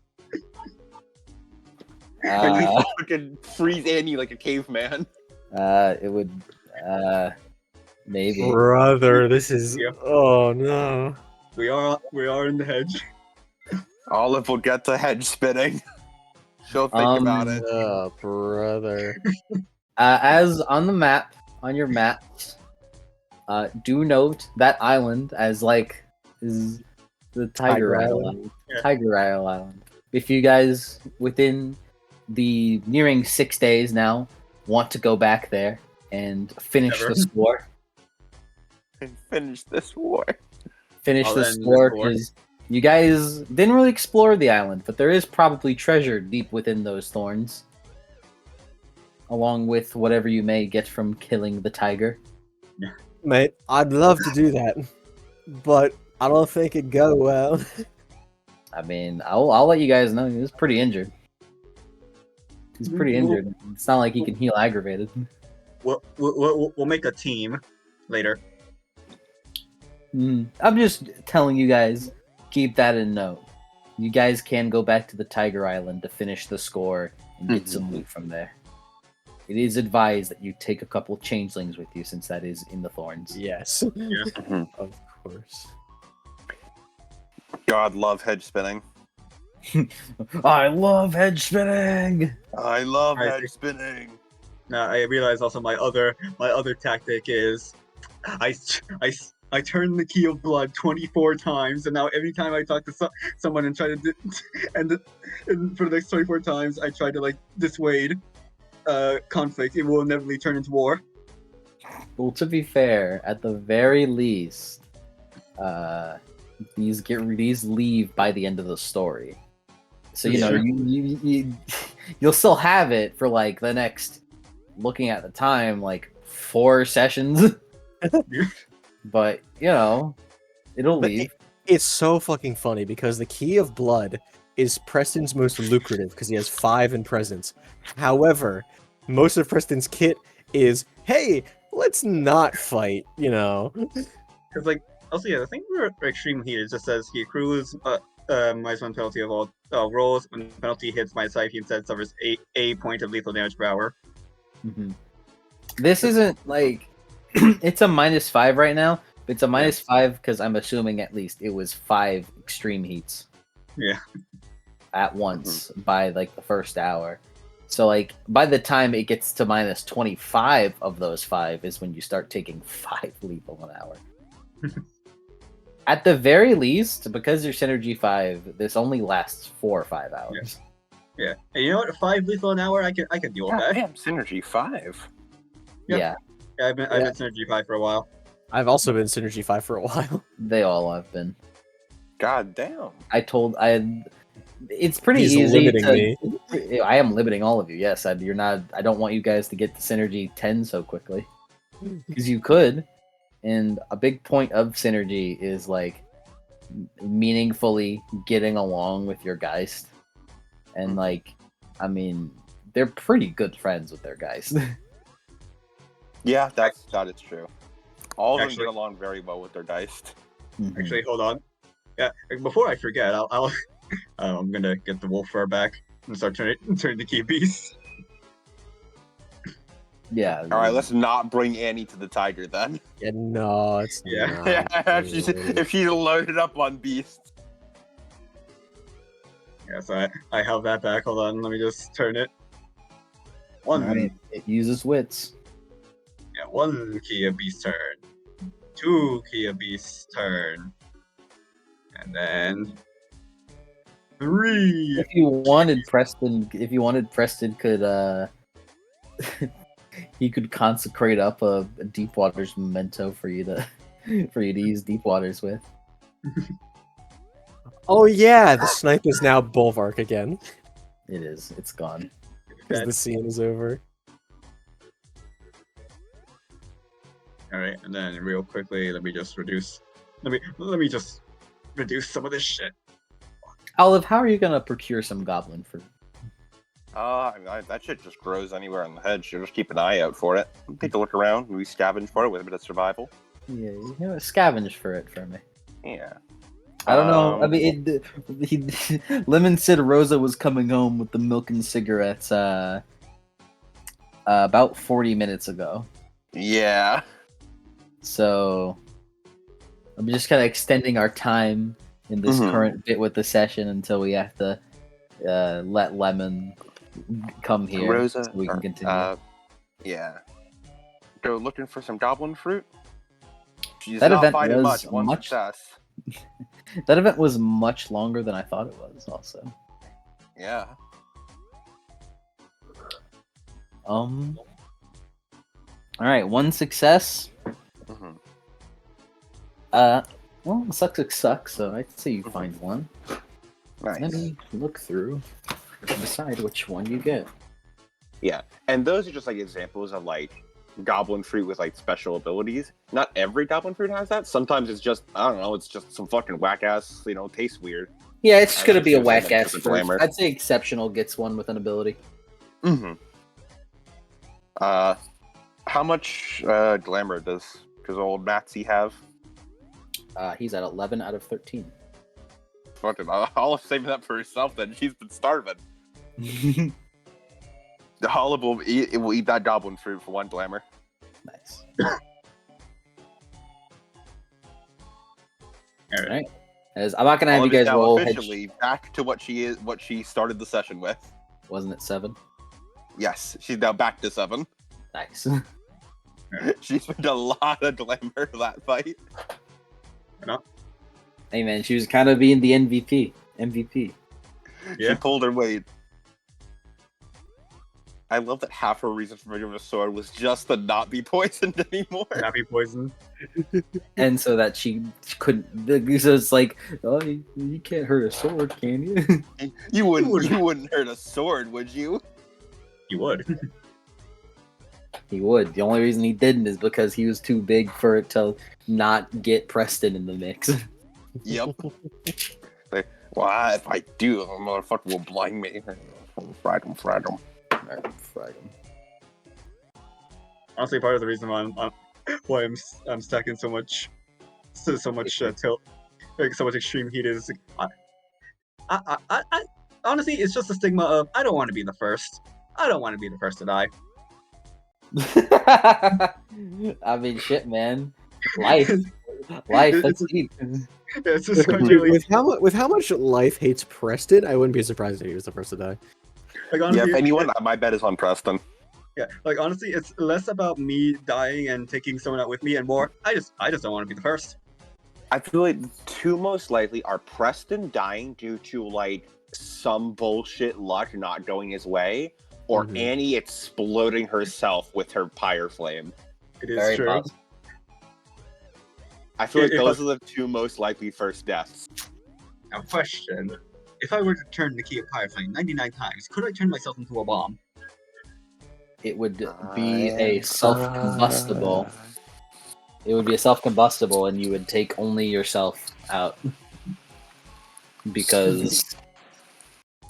And we fucking freeze Annie like a caveman. It would. Maybe. brother, this is. Yeah. Oh no. We are in the hedge. Olive will get the hedge spinning. She'll think about it. Oh, brother. As on the map, on your maps, do note that island as like is the Tiger Island. Yeah. Tiger Island. If you guys within the nearing 6 days now want to go back there and finish Never. the score, And finish this war. finish I'll the end the score score. because you guys didn't really explore the island, but there is probably treasure deep within those thorns, along with whatever you may get from killing the tiger. Mate, I'd love to do that, but I don't think it'd go well. I mean, I'll let you guys know. He was pretty injured. He's pretty injured. It's not like he can heal aggravated. We'll make a team later. I'm just telling you guys, keep that in note. You guys can go back to the Tiger Island to finish the score and get some loot from there. It is advised that you take a couple changelings with you, since that is in the thorns. Yes. Yeah. Of course. God, love hedge spinning. I love hedge spinning. I love I hedge see. spinning. Now I realize also my other tactic is I turn the key of blood 24 times, and now every time I talk to someone and try to and for the next 24 times I try to like dissuade conflict, it will inevitably turn into war. Well, to be fair, at the very least, these leave by the end of the story. So you know Sure. you'll still have it for like the next, looking at the time, like 4 sessions. But you know, it'll But leave. It's so fucking funny because the Key of Blood is Preston's most lucrative because he has 5 in presence. However, most of Preston's kit is, hey, let's not fight, you know. Because like also yeah, the thing for extreme heat is just says he accrues minus 1 penalty of all rolls when the penalty hits minus 5. He instead suffers a point of lethal damage per hour. Mm-hmm. This isn't like it's a -5 right now. But it's a -5 because I'm assuming at least it was 5 extreme heats. Yeah. At once by like the first hour. So like by the time it gets to -25 of those 5 is when you start taking 5 lethal an hour. At the very least, because you're synergy 5, this only lasts 4 or 5 hours. Yeah. And you know what? 5 lethal an hour, I could deal with that. Damn, synergy 5. Yeah. I've been synergy 5 for a while. I've also been Synergy 5 for a while. They all have been. God damn. It's pretty He's easy limiting me. I am limiting all of you. Yes, I don't want you guys to get to synergy 10 so quickly, because you could. And a big point of synergy is like meaningfully getting along with your Geist, and like, I mean, they're pretty good friends with their Geist. Yeah, that is true. All of them Actually- get along very well with their Geist. Actually, hold on. Yeah, before I forget, I'm gonna get the wolf fur back and start turning the key beast. Yeah. All right, let's not bring Annie to the tiger then. Yeah, no, it's Yeah. not. if she's loaded up on beasts. Yeah, so I have that back. Hold on, let me just turn it. One. Right. It uses wits. Yeah, 1 key of beast turn. 2 key of beast turn. And then 3. If you wanted Preston could he could consecrate up a Deepwater's memento for you to use Deepwater's with. Oh yeah, the snipe is now Bulwark again. It is. It's gone. Because the scene is over. All right, and then real quickly, let me just reduce some of this shit. Olive, how are you gonna procure some goblin fruit? That shit just grows anywhere on the hedge. You just keep an eye out for it. Take a look around. We scavenge for it with a bit of survival. Yeah, you know, scavenge for it for me. Yeah. I don't know. I mean, Lemon said Rosa was coming home with the milk and cigarettes about 40 minutes ago. Yeah. So I'm just kind of extending our time in this current bit with the session until we have to let Lemon come here Rosa, so we can continue. Yeah. Go looking for some goblin fruit. She's That not event finding was much. One much- success. That event was much longer than I thought it was. Also, Yeah. all right, 1 success. Mm-hmm. Well, sucks. So I'd say you find 1. Nice. Let me look through and decide which one you get. Yeah, and those are just like examples of like goblin fruit with like special abilities. Not every goblin fruit has that. Sometimes it's just, I don't know, it's just some fucking whack ass, tastes weird. Yeah, it's just I gonna would be a choose whack like ass the fruit. glamour. I'd say exceptional gets 1 with an ability. Mm-hmm. How much glamour does old Matsy have? He's at 11 out of 13. Fucking, I'll save that for herself then. She's been starving. The Olive will eat that goblin fruit for 1 glamour. Nice. All right. As I'm not gonna have you guys now roll officially back to what she started the session with. Wasn't it 7? Yes, she's now back to 7. Nice. She spent a lot of glamour for that fight. Hey man, she was kind of being the MVP. Yeah. She pulled her weight. I love that half her reason for bringing the sword was just to not be poisoned anymore. Not be poisoned. And so that she couldn't. So it's like, oh, you can't hurt a sword, can you? You wouldn't hurt a sword, would you? You would. He would. The only reason he didn't is because he was too big for it to not get Preston in the mix. Yep. Like, well, if I do, the motherfucker will blind me. Frag him. Honestly, part of the reason why I'm stacking so much tilt, like so much extreme heat is I honestly, it's just a stigma of I don't want to be the first. I don't want to be the first to die. I mean, shit, man. Life. That's deep. It's just continually, with how much life hates Preston, I wouldn't be surprised if he was the first to die. like honestly, Yeah, if anyone, my bet is on Preston. yeah, like honestly, it's less about me dying and taking someone out with me, and more I just don't want to be the first. I feel like the two most likely are Preston dying due to like some bullshit luck not going his way, or Annie exploding herself with her pyre flame. It is Very true. possible. I feel like those are the two most likely first deaths. Now, question: if I were to turn the key of Pyre Flame 99 times, could I turn myself into a bomb? It would be a self-combustible. It would be a self-combustible, and you would take only yourself out because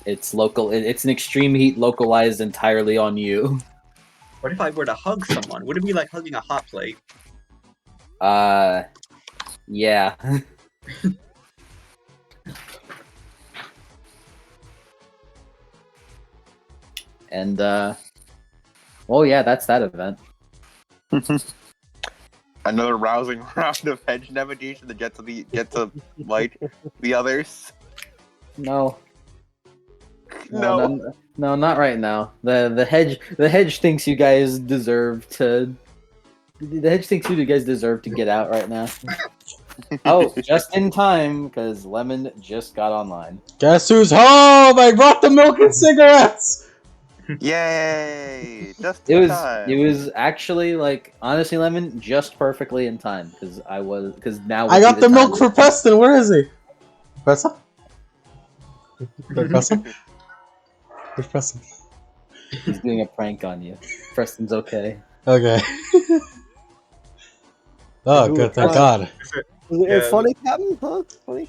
it's local. It's an extreme heat localized entirely on you. What if I were to hug someone? Would it be like hugging a hot plate? Yeah. And well, yeah, that's that event. Another rousing round of hedge navigation to get to like the others. No, not right now. The hedge thinks you guys deserve to. The hedge thinks you guys deserve to get out right now. Oh, just in time because Lemon just got online. Guess who's home? I brought the milk and cigarettes. Yay! Just It in was time. it was actually like honestly, Lemon, just perfectly in time because now I got the milk for Preston. Where is he? Preston? Preston? Where's Preston? He's doing a prank on you. Preston's okay. Okay. Oh, good. Thank God. Was it funny, Captain? Huh? Funny?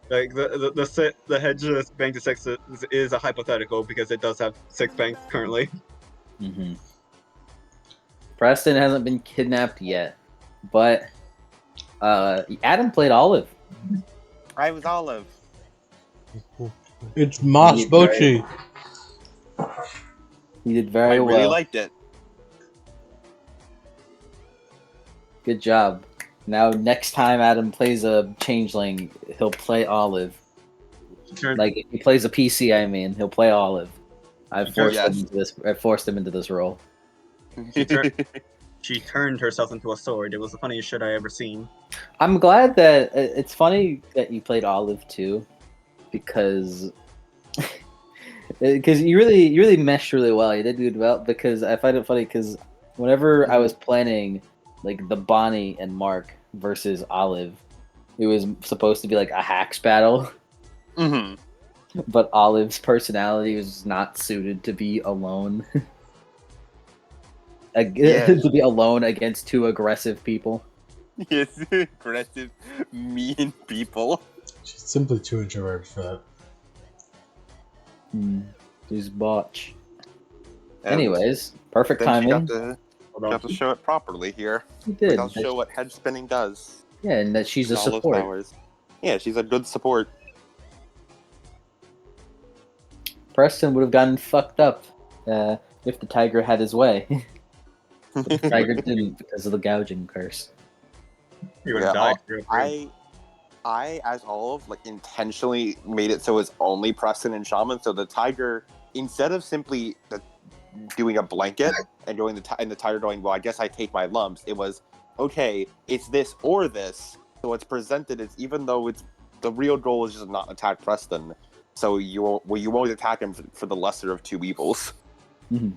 Like the hedge bank to 6 is a hypothetical because it does have 6 banks currently. Mm-hmm. Preston hasn't been kidnapped yet, but Adam played Olive. I was Olive. It's Mosh Bochi. He did very I well. really liked it. Good job. Now, next time Adam plays a changeling, he'll play Olive. Like if he plays a PC, I mean, he'll play Olive. I've forced him into this. I forced him into this role. She turned herself into a sword. It was the funniest shit I ever seen. I'm glad that it's funny that you played Olive too, because you really meshed really well. You did good well because I find it funny because whenever I was planning like the Bonnie and Mark versus Olive, it was supposed to be like a hacks battle. Mm-hmm. But Olive's personality was not suited to be alone. To be alone against 2 aggressive people. Yes, aggressive, mean people. She's simply too introverted for that. He's botch. And anyways, perfect then she timing. got to show it properly here. She did. Got to show what head spinning does. Yeah, and that she's a All those support. powers. Yeah, she's a good support. Preston would have gotten fucked up if the tiger had his way. But the tiger didn't because of the gouging curse. You would have died. I, as Olive, like intentionally made it so it's only Preston and Shaman. So the tiger, instead of simply doing a blanket and going and the tiger going, well, I guess I take my lumps. It was okay. It's this or this. So it's presented as, even though it's the real goal is just not attack Preston. So you won't attack him for the lesser of two evils. Mm-hmm.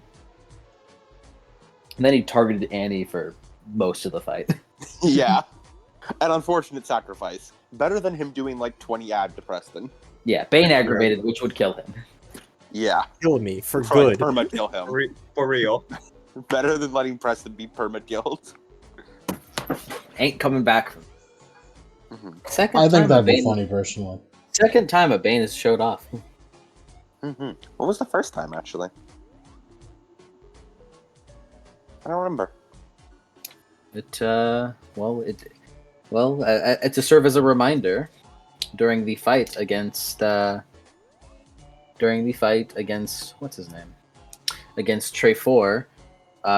And then he targeted Annie for most of the fight. Yeah. An unfortunate sacrifice. Better than him doing like 20 ad to Preston. Yeah, Bane aggravated, which would kill him. Yeah. Kill me for good. Perma kill him. For real. Better than letting Preston be perma killed. Ain't coming back. Mm-hmm. I think that'd be funny personally. Second time a Bane has showed off. Mm-hmm. What was the first time actually? I don't remember. It's to serve as a reminder during the fight against what's his name? Against Trey 4,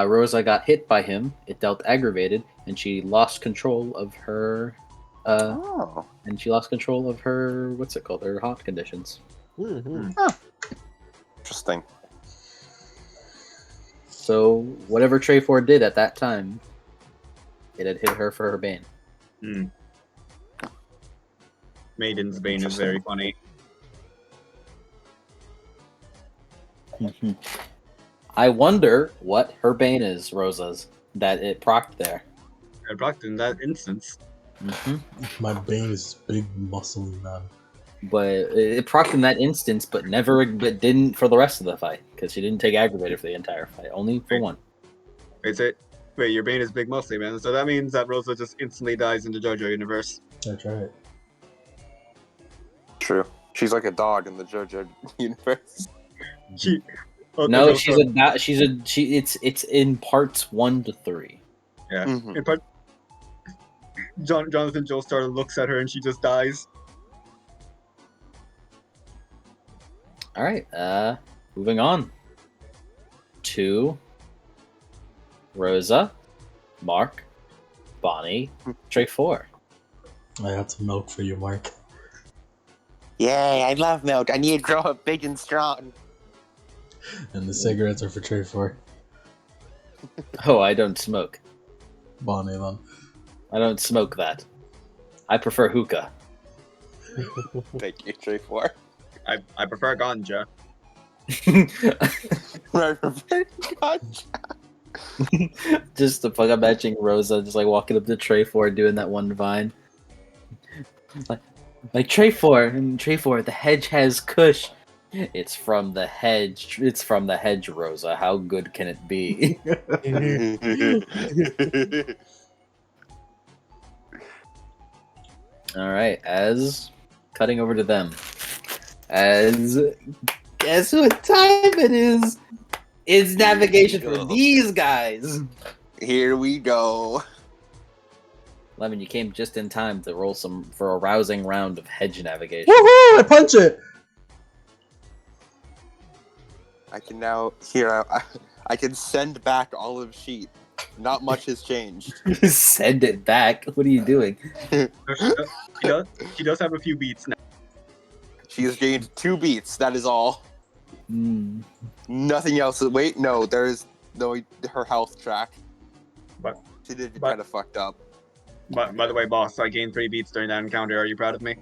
Rosa got hit by him. It dealt aggravated, and she lost control of her. And she lost control of her. What's it called? Her hot conditions. Mm-hmm. Oh. Interesting. So whatever Trey 4 did at that time, it had hit her for her Bane. Hmm. Maiden's Bane is very funny. I wonder what her Bane is, Rosa's, that it procced there. It procced in that instance. My Bane is big, muscly man. But it procced in that instance, but didn't for the rest of the fight, because she didn't take aggravated for the entire fight, only for one. Wait, your Bane is big muscly man, so that means that Rosa just instantly dies in the JoJo universe. That's right. True. She's like a dog in the JoJo universe. It's in parts 1 to 3. Yeah. Mm-hmm. In part, Jonathan Joestar looks at her and she just dies. All right, moving on to Rosa, Mark, Bonnie, Trey 4. I have some milk for you, Mark. Yay, I love milk. I need to grow up big and strong. And the cigarettes are for Trey 4. Oh, I don't smoke. Bonnie, then. I don't smoke that. I prefer hookah. Thank you, Trey 4. I prefer ganja. I prefer ganja. Just the fuck, I'm matching Rosa just like walking up to Trey 4 doing that one vine. Like Trey 4, the hedge has kush. It's from the hedge. It's from the hedge, Rosa. How good can it be? All right, as cutting over to them. As guess what time it is? It's navigation for these guys. Here we go. Lemon, you came just in time to roll for a rousing round of hedge navigation. Woohoo! I punch it! I can now I can send back Olive Sheet. Not much has changed. Send it back. What are you doing? She does have a few beats now. She has gained 2 beats. That is all. Nothing else. Wait, no. There's no her health track. But she did kind of fucked up. But by the way, boss, I gained 3 beats during that encounter. Are you proud of me?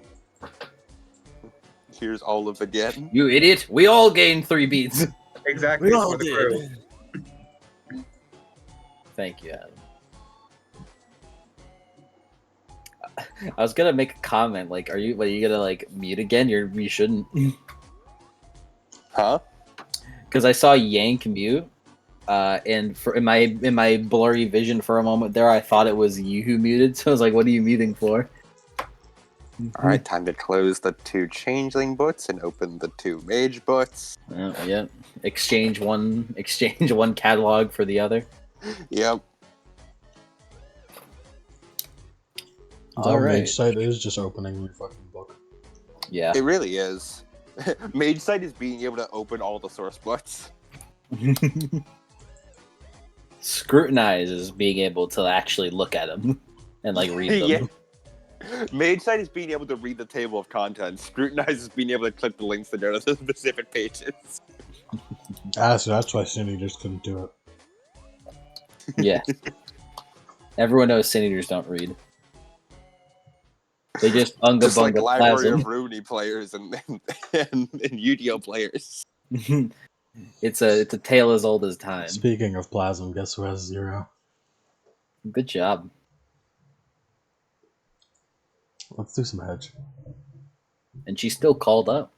Here's Olive again. You idiot! We all gained 3 beats. Exactly. We all did. Thank you, Adam. I was gonna make a comment like, are you gonna like mute again? You shouldn't. Huh? Because I saw Yank mute, and in my blurry vision for a moment there, I thought it was you who muted. So I was like, "What are you muting for?" All right, time to close the 2 changeling boots and open the 2 mage boots. Yep. Exchange one catalog for the other. Yep. Our mage site is just opening the fucking book. Yeah. It really is. Mage site is being able to open all the source books. Scrutinize is being able to actually look at them and like read them. Mage Site is being able to read the table of contents. Scrutinize is being able to click the links to go to the specific pages. So that's why Sin Eaters couldn't do it. Yeah. Everyone knows Sin Eaters don't read. They just unga Just like bunga Library plasm. of Rooney players and Yu-Gi-Oh players. It's a tale as old as time. Speaking of Plasm, guess who has 0? Good job. Let's do some hedge. And she's still called up.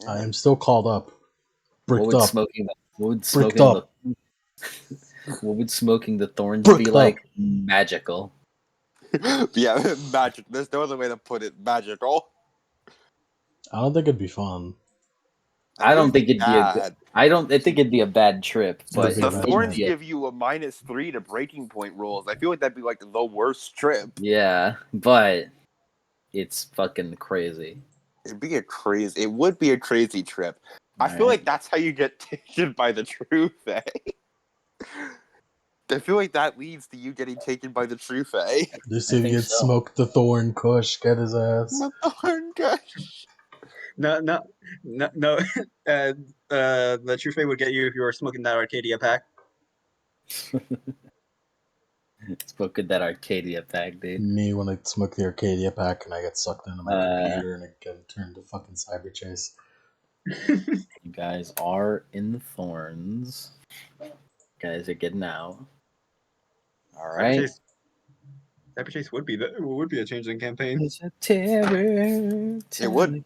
I am still called up. Bricked up. What would smoking the thorns Bricked be up. like? Magical. Yeah, magic. There's no other way to put it. Magical. I don't think it'd be fun. I don't think it'd be a good. I think it'd be a bad trip. But The thorns give you a -3 to breaking point rolls. I feel like that'd be like the worst trip. Yeah, but it's fucking crazy. It would be a crazy trip. I feel like that's how you get taken by the true Fae. I feel like that leads to you getting taken by the true Fae. This idiot smoked the thorn kush. Get his ass. The thorn kush. No. The true Fae would get you if you were smoking that Arcadia pack. Smoking that Arcadia pack, dude. Me when I smoke the Arcadia pack and I get sucked into my computer and I get turned to fucking Cyber Chase. You guys are in the thorns. You guys are getting out. All right. Cyber Chase would be a changing campaign. It's a terror. It would.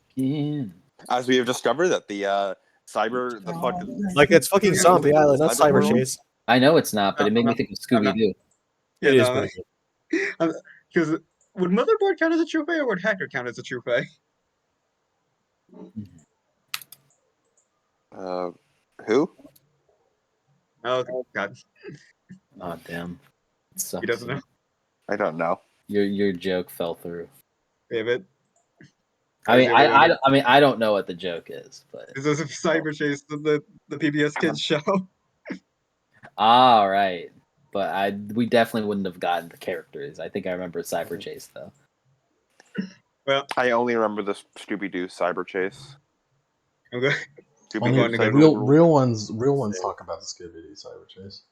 As we have discovered that the fucking like it's fucking Zombie Island, not Cyber Chase. I know it's not, but it made me think of Scooby Doo. It is. Because would Motherboard count as a true Fae or would Hacker count as a true Fae? Who? Oh God. Oh damn. He doesn't know. I don't know. Your joke fell through. David. I mean, I don't know what the joke is, but this is Cyber Chase, the PBS Kids show. All right, but we definitely wouldn't have gotten the characters. I think I remember Cyber Chase though. Well, I only remember the Scooby Doo Cyber Chase. Okay. Real ones talk about the Scooby Doo Cyber Chase.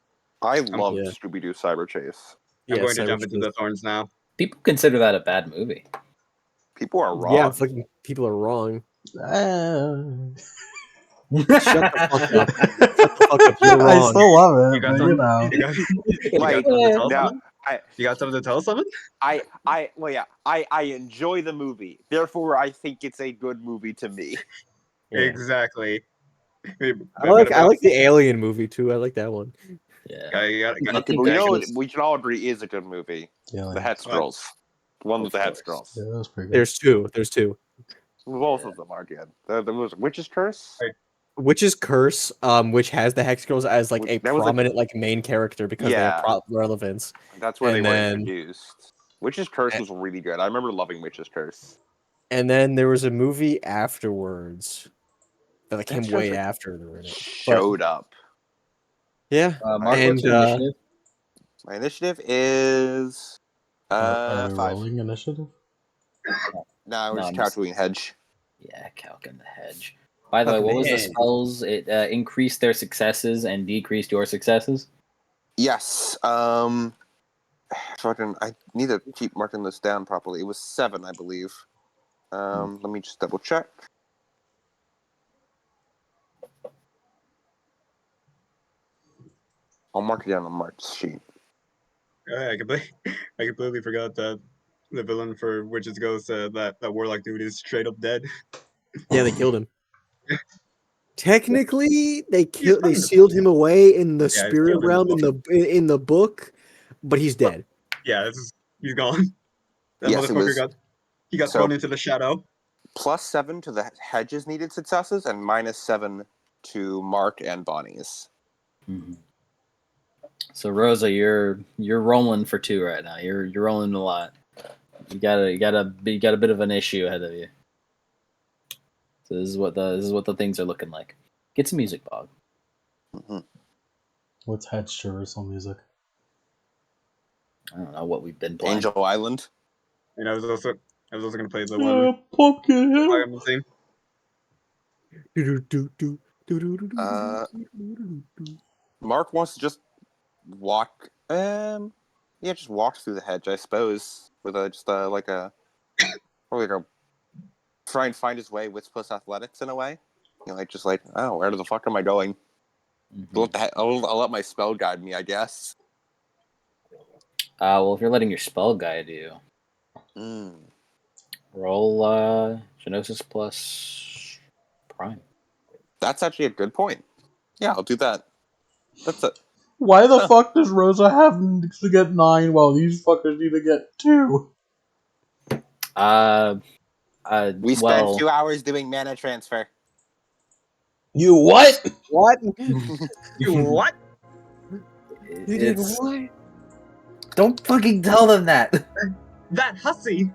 I love Scooby Doo Cyber Chase. I'm going to jump into the thorns now. People consider that a bad movie. People are wrong. Yeah, fucking people are wrong. Shut the fuck up. Shut the fuck up. You're wrong. I still love it. You got something to tell someone? I enjoy the movie. Therefore, I think it's a good movie to me. Yeah. Exactly. I like the Alien movie too. I like that one. Yeah. We can all agree is a good movie. Yeah, the Het Scrolls. One with the Het Scrolls. Yeah, that was pretty good. There's two. Both of them are good. There was Witch's Curse. Witch's Curse, which has the Hex Girls as like a prominent like main character because they have relevance. That's where they were introduced. Witch's Curse was really good. I remember loving Witch's Curse. And then there was a movie afterwards that came way after they were in it. Showed up. Yeah. Mark, what's your initiative? My initiative is 5. Rolling initiative? No, we're just calculating hedge. Yeah, calculating the hedge. By the way, what was the spells? It increased their successes and decreased your successes? Yes. I need to keep marking this down properly. It was 7, I believe. Let me just double check. I'll mark it down on Mark's sheet. I completely forgot that the villain for Witch's Ghost that warlock dude is straight up dead. Yeah, they killed him. Technically, they sealed him away in the spirit realm in the book, but he's dead. Yeah, he's gone. That motherfucker got thrown into the shadow. +7 to the hedges needed successes and -7 to Mark and Bonnie's. Mm-hmm. So Rosa, you're rolling for 2 right now. You're rolling a lot. You got a bit of an issue ahead of you. So this is what the things are looking like. Get some music, Bob. Mm-hmm. What's hedge traversal music? I don't know what we've been playing. Angel Island. And I was also gonna play the one. Yeah, pumpkin. I'm the same. Mark wants to just walk. Yeah, just walk through the hedge, I suppose, with like a try and find his way with plus athletics in a way. You know, like just like, oh, where the fuck am I going? What the heck? I'll let my spell guide me, I guess. Well, if you're letting your spell guide you, roll Genosis plus Prime. That's actually a good point. Yeah, I'll do that. That's it. Why the fuck does Rosa have to get 9 while these fuckers need to get 2? We spent 2 hours doing mana transfer. You what? What? You what? You did what? Don't fucking tell them that. That hussy.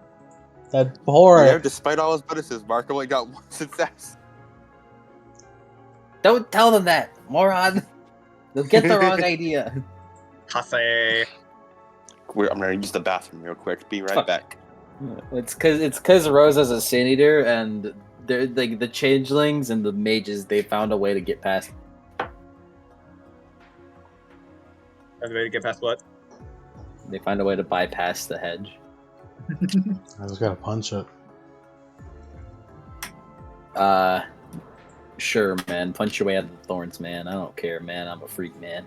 That horror. Yeah, despite all his bonuses, Mark only got 1 success. Don't tell them that, moron. They'll get the wrong idea. Hussy. I'm gonna use the bathroom real quick. Be right Fuck. back. It's cause Rosa's a Sin Eater, and they're like the changelings and the mages. They found a way to get past. That's the way to get past what? They find a way to bypass the hedge. I just gotta punch it. Sure, man. Punch your way out of the thorns, man. I don't care, man. I'm a freak, man.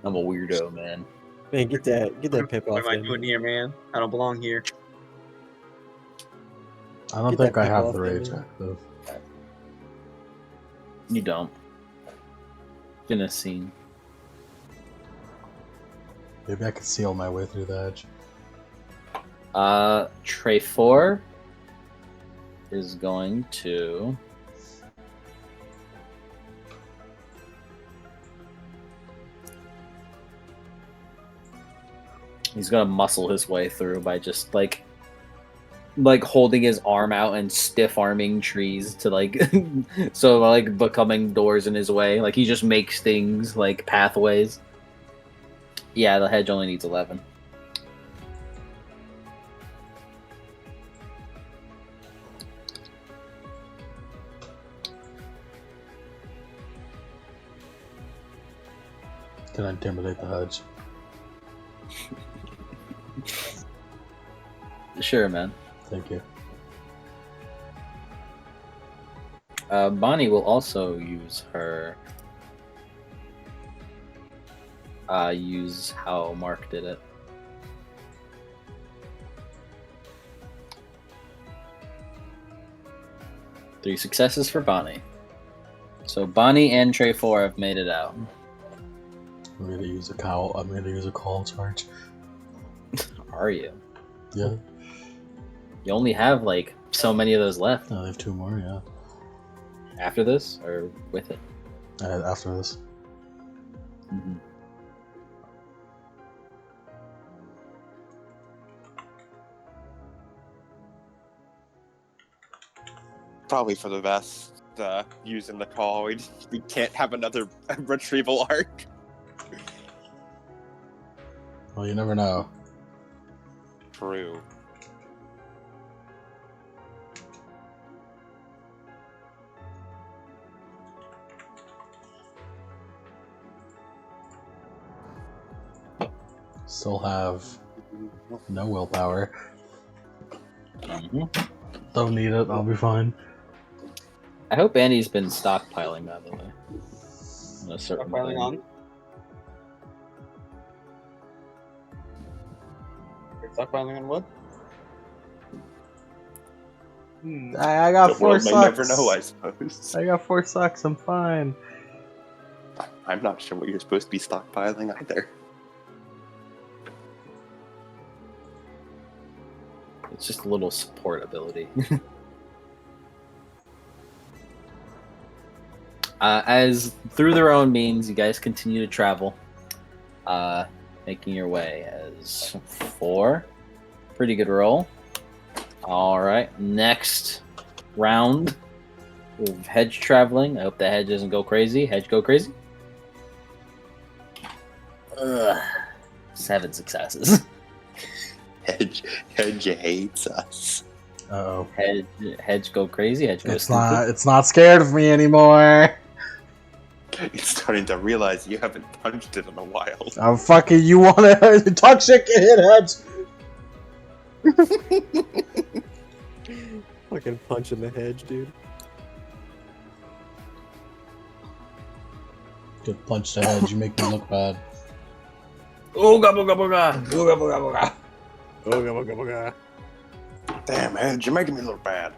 I'm a weirdo, man. Man, get that pip What off am I him. doing here, man? I don't belong here. I don't Get think that I pip have off the there, rage man. active. You don't. In a scene. Maybe I could seal my way through the edge. Tray 4 is going to. He's gonna muscle his way through by just like holding his arm out and stiff arming trees to like so like becoming doors in his way. Like he just makes things like pathways. Yeah, the hedge only needs 11. Can I intimidate the hedge? Sure, man. Thank you. Bonnie will also use her. Use how Mark did it. Three successes for Bonnie. So Bonnie and Tray 4 have made it out. I'm gonna use a cowl. I'm gonna use a call charge. Are you? Yeah. You only have like so many of those left. No, I have 2 more. Yeah. After this or with it? After this. Mm-hmm. Probably for the best. Using the call, we can't have another retrieval arc. Well, you never know. True. Still have no willpower. Mm-hmm. Don't need it. I'll be fine. I hope Annie's been stockpiling, by the way. On a certain Stockpiling thing. on. Stockpiling on what? I got The 4 world socks. may never know, I suppose. I got 4 socks. I'm fine. I'm not sure what you're supposed to be stockpiling either. It's just a little support ability. As through their own means, you guys continue to travel, making your way as 4. Pretty good roll. All right, next round of hedge traveling. I hope the hedge doesn't go crazy. Hedge go crazy. 7 successes. Hedge hates us. Uh-oh. Hedge go crazy. Hedge go stupid. It's not scared of me anymore. It's starting to realize you haven't punched it in a while. I'm fucking, you wanna talk shit, get hit, Hedge. Fucking punch in the hedge, dude. Good punch to Hedge, you make me look bad. Ooga booga booga. Booga booga booga. Booga booga booga. Damn, Hedge, you're making me look bad.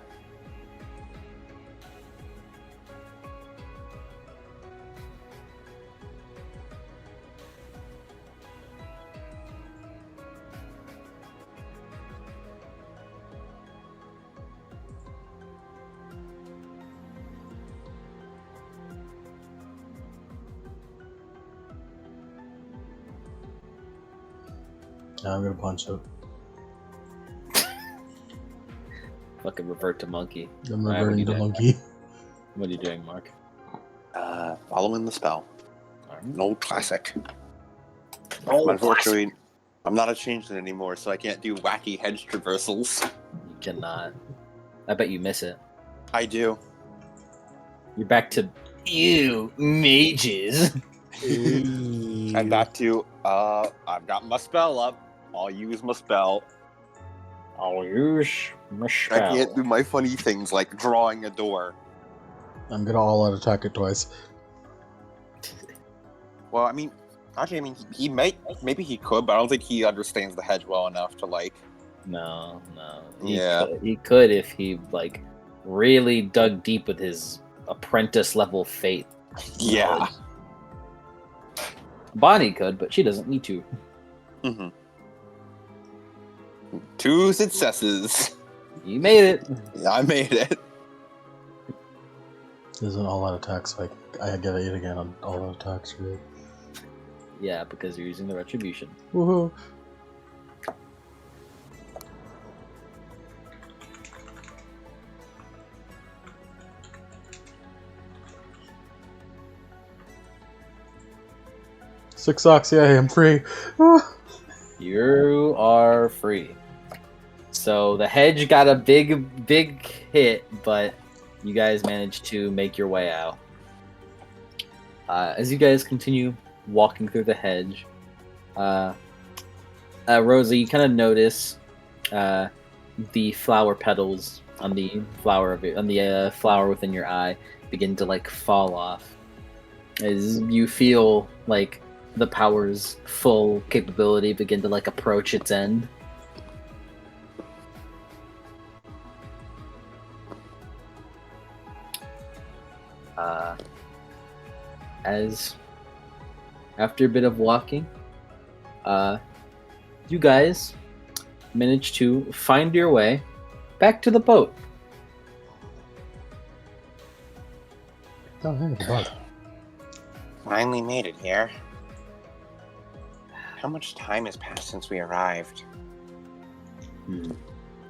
Yeah, I'm gonna punch it. Fucking revert to monkey. I'm Alright, what reverting you to doing? monkey. What are you doing, Mark? Following the spell. Alright. An old classic. Old Unfortunately, I'm not a changeling anymore, so I can't do wacky hedge traversals. You cannot. I bet you miss it. I do. You're back to you mages. And back to, I've got my spell up. I'll use my spell. I'll use my I spell. can't do my funny things like drawing a door. I'm gonna all-out attack it twice. Well, I mean, actually, he maybe he could, but I don't think he understands the hedge well enough to like. No. Yeah. He could if he like really dug deep with his apprentice level fate. Yeah. Bonnie could, but she doesn't need to. Mm-hmm. 2 successes. You made it. Yeah, I made it. This is an all-out attack, so I get it again on all-out attacks, right? Yeah, because you're using the retribution. Woohoo! Six socks, yeah, I'm free. You are free. So the hedge got a big hit, but you guys managed to make your way out. As you guys continue walking through the hedge, Rosa, you kind of notice the flower petals on the flower flower within your eye begin to like fall off as you feel like the power's full capability begin to like approach its end. As after a bit of walking, you guys manage to find your way back to the boat. Oh, hey, the boat. Finally made it here. How much time has passed since we arrived?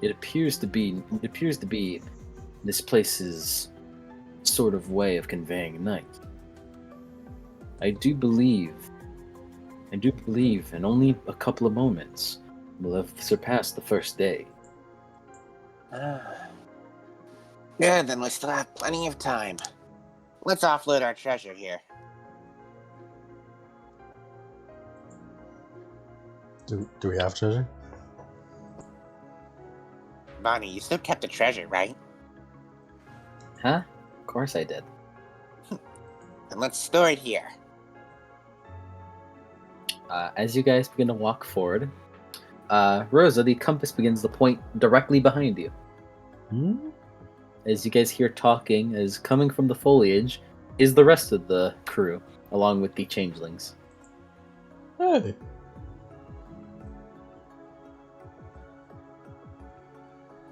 It appears to be this place's sort of way of conveying night. I do believe in only a couple of moments we'll have surpassed the first day. Good, then we still have plenty of time. Let's offload our treasure here. Do we have treasure? Bonnie, you still kept the treasure, right? Huh? Of course I did. Then let's store it here. As you guys begin to walk forward, Rosa, the compass begins to point directly behind you. As you guys hear talking, as coming from the foliage is the rest of the crew, along with the changelings. Hey.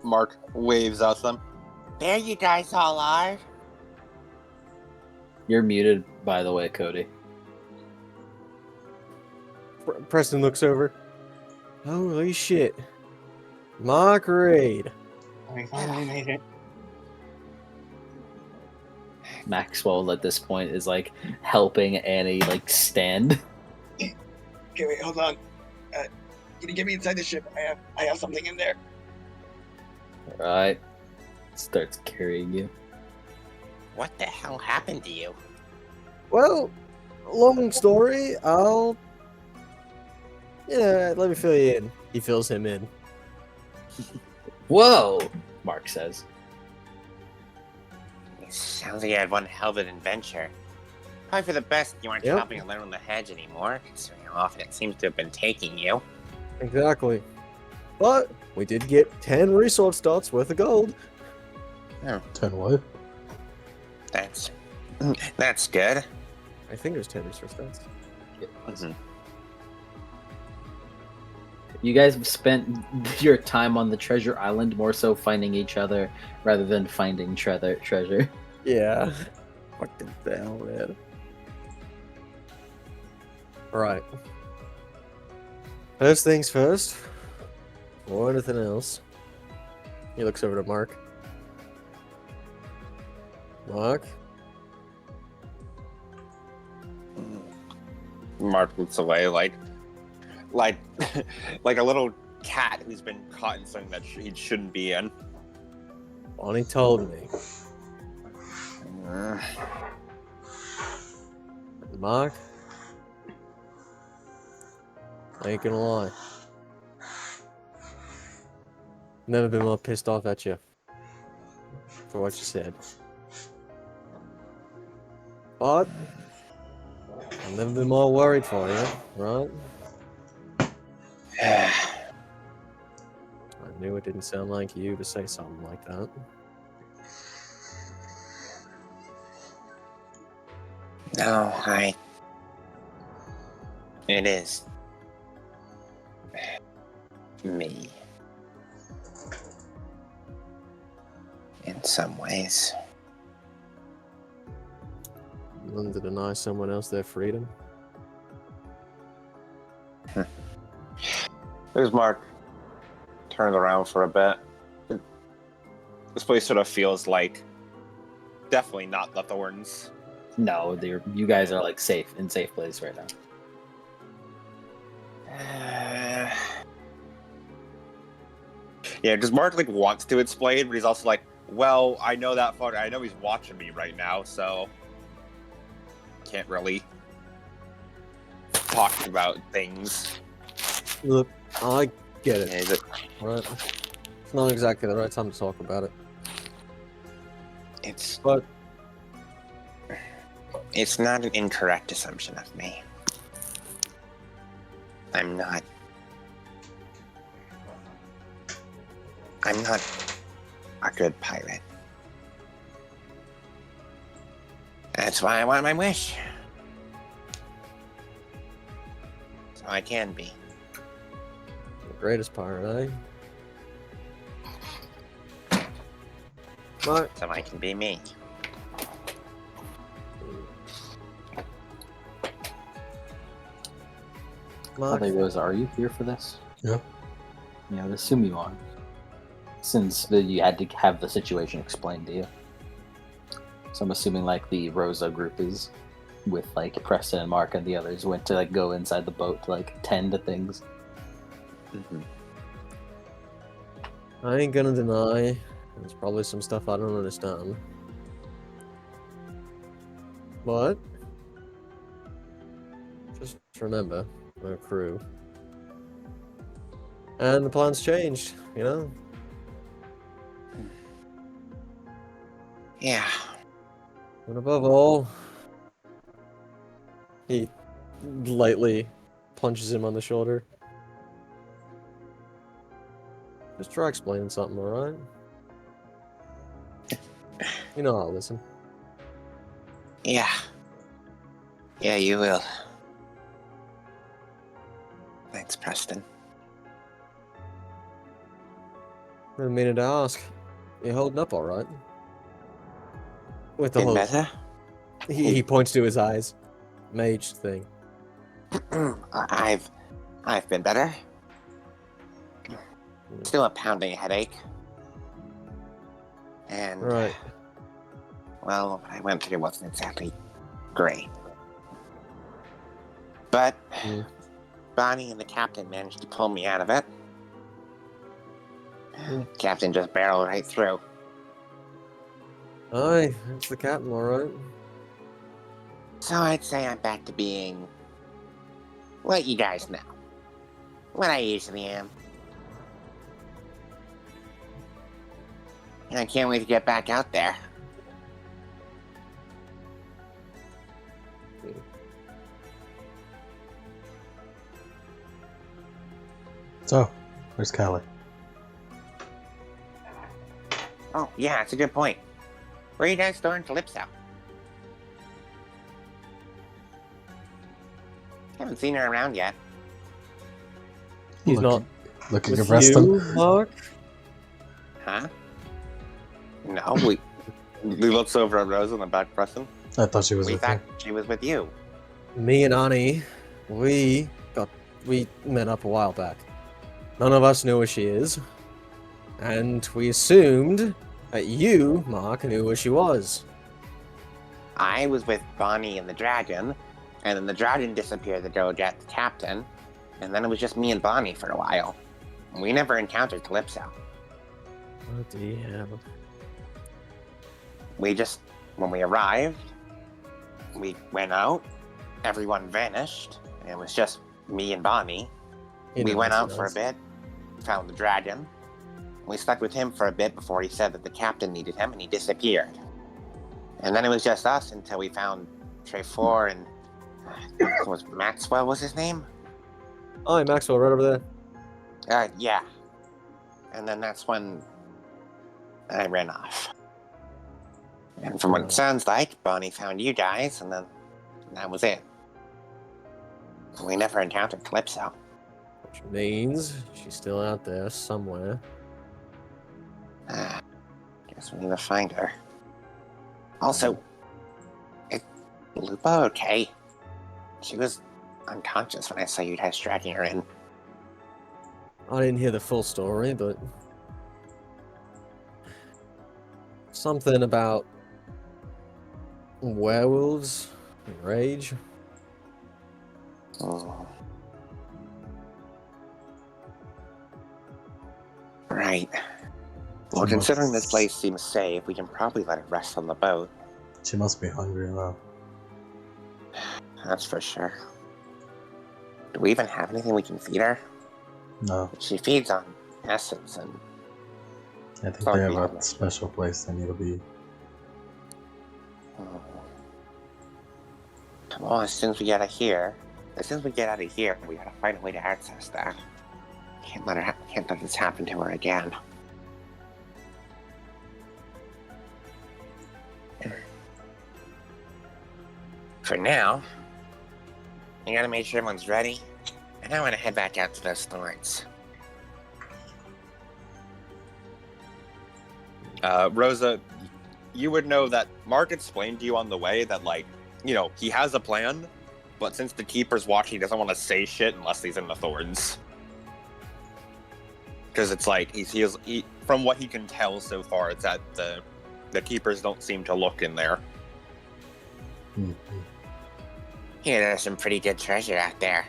Mark waves at them. There you guys all are. You're muted, by the way, Cody. Preston looks over. Holy shit. Mock raid. I finally made it. Maxwell at this point is like helping Annie like stand. Okay, wait, hold on. Can you get me inside the ship? I have something in there. Alright. Starts carrying you. What the hell happened to you? Well, long story. Let me fill you in. He fills him in. Whoa! Mark says. It sounds like you had one hell of an adventure. Probably for the best you aren't Yep. chopping alone on the hedge anymore, considering how often it seems to have been taking you. Exactly. But we did get 10 resource dots worth of gold. 10 what? That's good. I think there's 10 resource dots. Mhm. You guys have spent your time on the treasure island more so finding each other rather than finding treasure. Yeah. Fucking hell, man. Alright. First things first. Or anything else. He looks over to Mark. Mark? Mark looks away like like a little cat who's been caught in something that he shouldn't be in. Bonnie told me. Mark? I ain't gonna lie. Never been more pissed off at you. For what you said. But I've never been more worried for you, right? I knew it didn't sound like you to say something like that. No, it is me. In some ways. Willing to deny someone else their freedom? There's Mark. Turns around for a bit. This place sort of feels like definitely not the Thorns. No, you guys are like in safe place right now. Yeah, because Mark like wants to explain, but he's also like, well, I know that far. I know he's watching me right now, so can't really talk about things. Look, I get it. Yeah, he's like, Right? It's not exactly the right time to talk about it. But It's not an incorrect assumption of me. I'm not a good pirate. That's why I want my wish. So I can be. the greatest pirate, eh? Mark, So I can be me. Mark, Rose, are you here for this? Yeah. Yeah, I would assume you are. Since you had to have the situation explained to you. So I'm assuming like the Rosa group is with like Preston and Mark and the others went to like go inside the boat to like tend to things. Mm-hmm. I ain't gonna deny there's probably some stuff I don't understand. But just remember, we're a crew. And the plan's changed, you know? Yeah. And above all, he lightly punches him on the shoulder. Just try explaining something, alright? You know I'll listen. Yeah. Yeah, you will. Thanks, Preston. I didn't mean to ask. You holding up alright? With the Been whole... better? He points to his eyes. Mage thing. I've been better. Still a pounding headache. And Right. well, what I went through wasn't exactly great. But Bonnie and the captain managed to pull me out of it. Captain just barreled right through. Aye, that's the captain, alright. So I'd say I'm back to being what you guys know. What I usually am. And I can't wait to get back out there. So, where's Callie? Oh, yeah, that's a good point. Where are you guys storing Calypso? Haven't seen her around yet. He's Looking- not looking with at Preston. you, Mark? Huh? No, we looks over at Rose on the back, Preston. I thought she was We with thought you. she was with you. Me and Annie, we met up a while back. None of us know where she is. And we assumed that you, Mark, knew where she was. I was with Bonnie and the dragon, and then the dragon disappeared to go get the captain, and then it was just me and Bonnie for a while. We never encountered Calypso. Oh dear. We just, when we arrived, we went out, everyone vanished, and it was just me and Bonnie. We went out for a bit, found the dragon. We stuck with him for a bit before he said that the captain needed him, and he disappeared. And then it was just us until we found Trefor and was Maxwell was his name? Oh, Maxwell, right over there. Yeah. And then that's when I ran off. And from what it sounds like, Bonnie found you guys, and then that was it. We never encountered Calypso. Which means she's still out there somewhere. Guess we need to find her. Also, is Lupa okay? She was unconscious when I saw you guys dragging her in. I didn't hear the full story, but something about werewolves and rage. Oh. Right. Well, considering this place seems safe, we can probably let her rest on the boat. She must be hungry though. That's for sure. Do we even have anything we can feed her? No, She feeds on essence and... I think Sorry, they have we a haven't. special place they need to be. Well, as soon as we get out of here, we gotta find a way to access that. Can't let this happen to her again. For now, I gotta make sure everyone's ready, and I wanna head back out to those thorns. Rosa, you would know that Mark explained to you on the way that, like, you know, he has a plan, but since the Keeper's watching, he doesn't want to say shit unless he's in the thorns. Because it's like, he, from what he can tell so far, it's that the Keepers don't seem to look in there. Yeah, there's some pretty good treasure out there.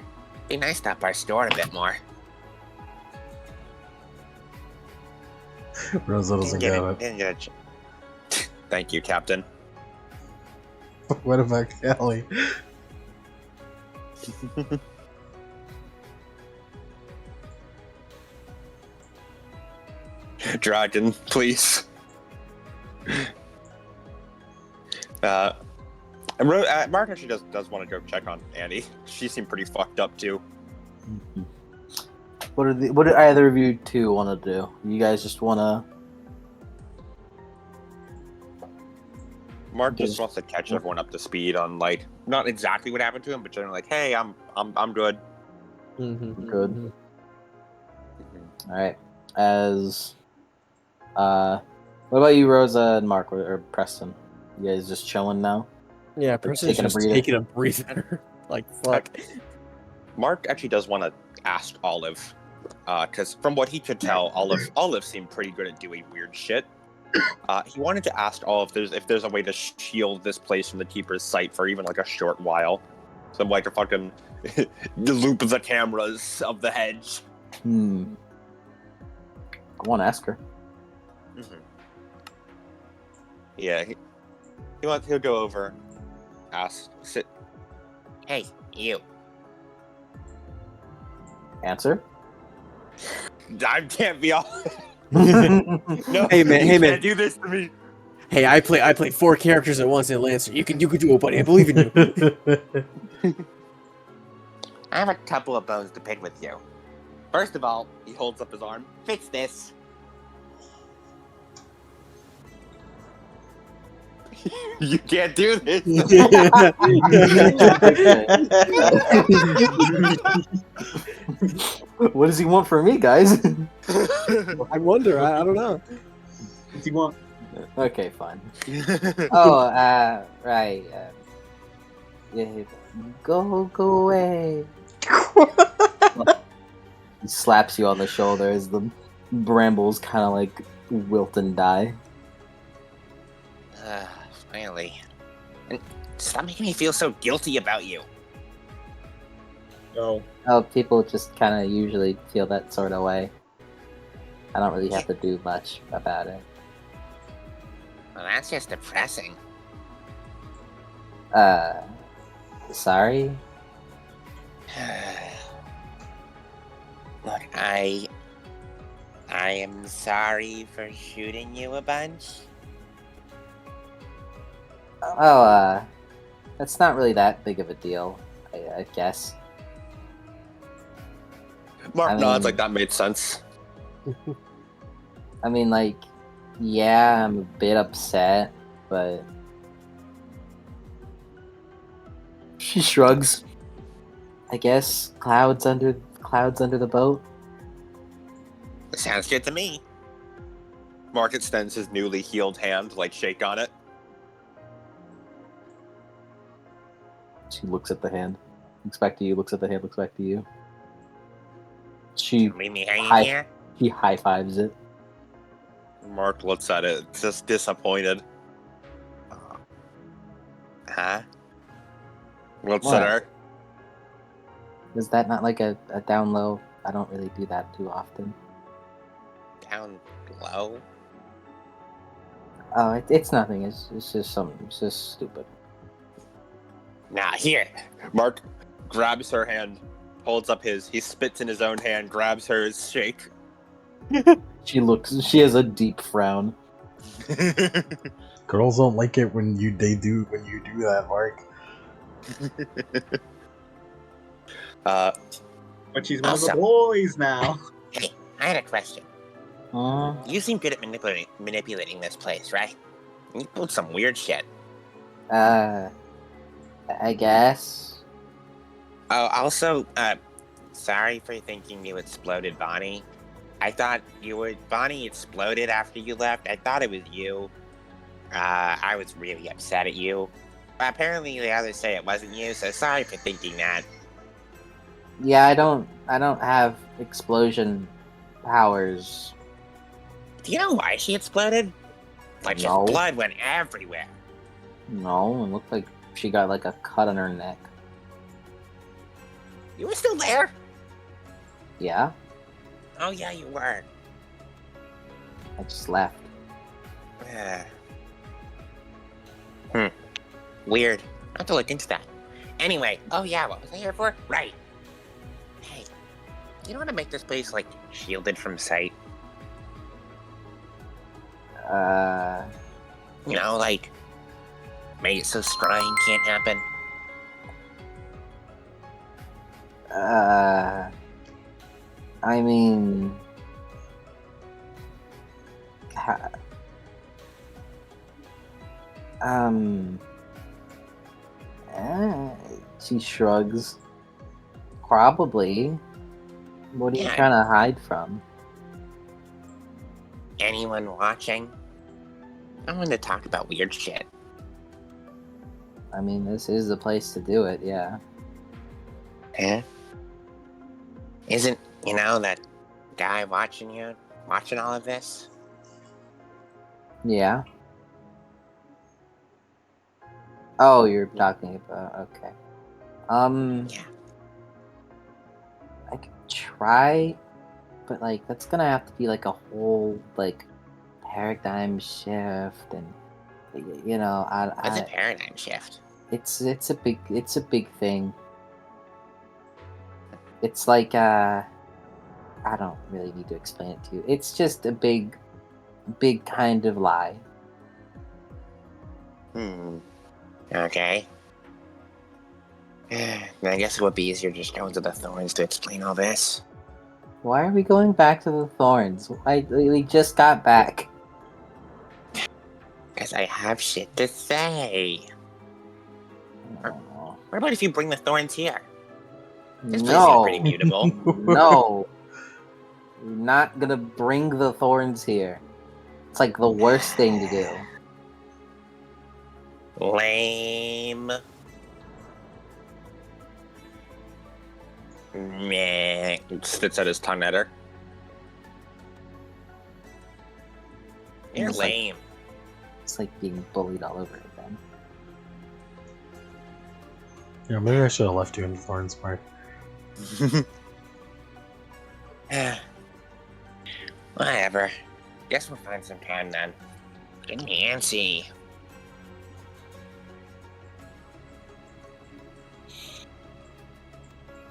Be nice to up our store a bit more. Rosa doesn't get it. Didn't get a Thank you, Captain. What about Callie? Dragon, please. Mark actually does want to go check on Annie. She seemed pretty fucked up too. What do either of you two want to do? You guys just want to... Mark just wants to catch everyone up to speed on, like, not exactly what happened to him, but generally like, hey, I'm good. Good. All right. As what about you, Rosa and Mark or Preston? You guys just chilling now? Yeah, Preston's just taking a breather. Like, fuck. Mark actually does want to ask Olive, because from what he could tell, Olive seemed pretty good at doing weird shit. He wanted to ask Olive if there's a way to shield this place from the Keeper's sight for even like a short while. Some like a fucking loop of the cameras of the hedge. I want to ask her. Mm-hmm. Yeah, he'll go over, sit. Hey, you. Answer. I can't be all. No. No, Hey, man, you hey, man. can't do this to me. Hey, I play 4 characters at once in Lancer. You can do it, buddy. I believe in you. I have a couple of bones to pick with you. First of all, He holds up his arm. fix this. You can't do this. What does he want from me, guys? I wonder. I don't know. What do you want? Okay, fine. Oh, right. Yeah, go away. He slaps you on the shoulder as the brambles kind of like wilt and die. Finally. And stop making me feel so guilty about you. No. Oh, people just kind of usually feel that sort of way. I don't really have to do much about it. Well, that's just depressing. Sorry? Look, I am sorry for shooting you a bunch. Oh, that's not really that big of a deal, I guess. Mark I nods mean- like that made sense. I mean, like, yeah, I'm a bit upset, but... She shrugs. I guess clouds under the boat. Sounds good to me. Mark extends his newly healed hand, like shake on it. She looks at the hand. Looks back to you, looks at the hand, looks back to you. She Leave me hanging Hi. here. he high fives it. Mark looks at it, just disappointed. Huh? Looks What? at her. Is that not like a down low? I don't really do that too often. Down low? Oh, it's nothing. It's just something. It's just stupid. Nah, here. Mark grabs her hand, holds up his. He spits in his own hand, grabs hers, shake. She has a deep frown. Girls don't like it when you do that, Mark. But she's one of the Also- boys now. Hey, I had a question. You seem good at manipulating this place, right? You pulled some weird shit. I guess. Oh, also, sorry for thinking you exploded Bonnie. I thought Bonnie exploded after you left. I thought it was you. I was really upset at you. Apparently the others say it wasn't you, so sorry for thinking that. Yeah, I don't have explosion powers. Do you know why she exploded? Like, just No. blood went everywhere. No, it looked like she got like a cut on her neck. You were still there? Yeah, Oh, yeah, you were. I just left. Weird. I'll have to look into that. Anyway, oh yeah, what was I here for? Right. Hey, do you know how to make this place, like, shielded from sight? You know, like, make it so scrying can't happen? I mean, ha- she shrugs. Probably. What are you Yeah. trying to hide from? Anyone watching? I want to talk about weird shit. I mean, this is the place to do it, yeah. Huh? Isn't, that guy watching you, watching all of this? Yeah. Oh, you're talking about, okay. Yeah. I could try, but like that's gonna have to be like a whole like paradigm shift, and you know, What's a paradigm shift? it's a big thing. It's like I don't really need to explain it to you. It's just a big kind of lie. Okay. I guess it would be easier just going to the Thorns to explain all this. Why are we going back to the Thorns? We just got back. Because I have shit to say. Oh, What about if you bring the Thorns here? This place no, is pretty mutable. no, you're not gonna bring the Thorns here. It's like the worst thing to do. Lame. Meh. Spits out his tongue at her. You're It's lame. It's like being bullied all over again. Yeah, maybe I should have left you in the Thorns, Mark. Whatever. Guess we'll find some time then. Get Nancy.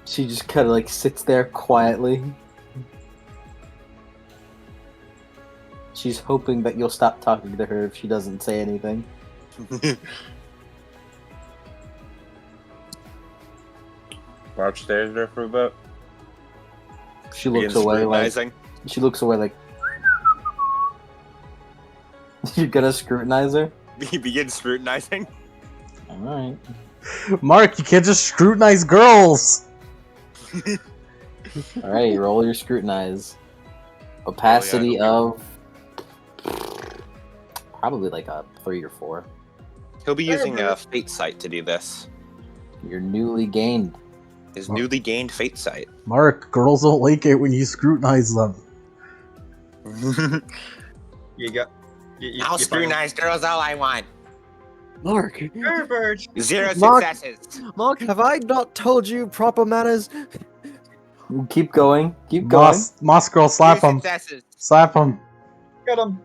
She just kind of like sits there quietly. She's hoping that you'll stop talking to her if she doesn't say anything. Mark stares there for a bit. She looks Begins away like scrutinizing. she looks away like you're gonna scrutinize her. He begins scrutinizing. All right. Mark, you can't just scrutinize girls! All right, roll your scrutinize. Opacity of probably like a 3 or 4. He'll be using a fate sight to do this. You're newly gained. His newly gained fate sight. Mark, girls don't like it when you scrutinize them. You got. I'll scrutinize girls all I want. Mark, Pervert. 0 Mark- successes. Mark, have I not told you proper manners? Keep going. Keep going. Moss girl, slap 3 him. successes. Slap him. Got him.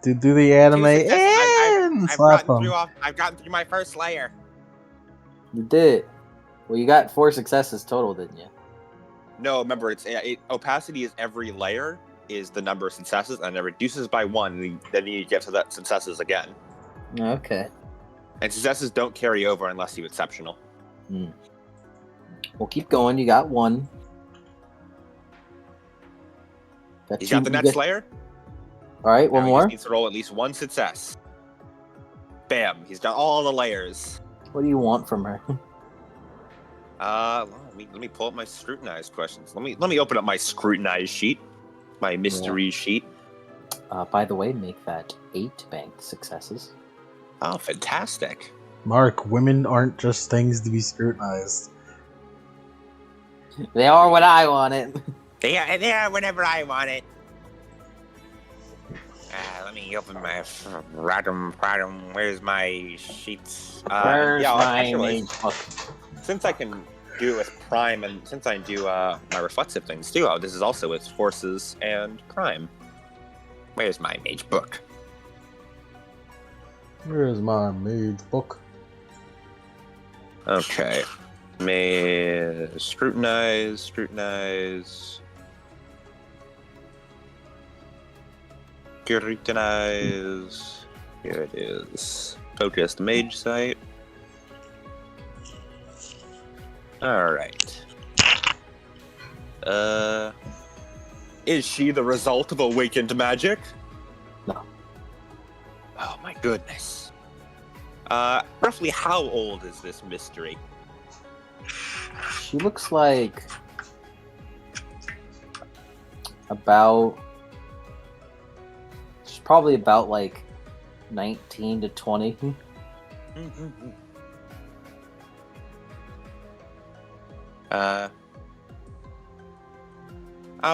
Do the 2 anime successes. and I've slap gotten him. I've gotten through my first layer. You did. Well, you got 4 successes total, didn't you? No, remember, opacity is every layer is the number of successes, and it reduces by 1, and then you get to that successes again. Okay. And successes don't carry over unless you're exceptional. Well, keep going. You got 1. He's got the next layer. All right, one Now he more. just needs to roll at least 1 success. Bam! He's done all the layers. What do you want from her? Let me pull up my scrutinized questions. Let me open up my scrutinized sheet, my mystery sheet. By the way, make that 8 banked successes. Oh, fantastic! Mark, women aren't just things to be scrutinized. They are what I wanted. They are whenever I want it. Let me open my radum. Where's my sheets? Where's my actually, mage book? since I can do it with crime, and since I do my reflexive things too, this is also with forces and crime. Where's my mage book? Where's my mage book? Okay, may scrutinize. Scrutinize. Here it is. Focused mage sight. Alright. Is she the result of awakened magic? No. Oh my goodness. Roughly how old is this mystery? She looks like about. She's probably about like 19 to 20.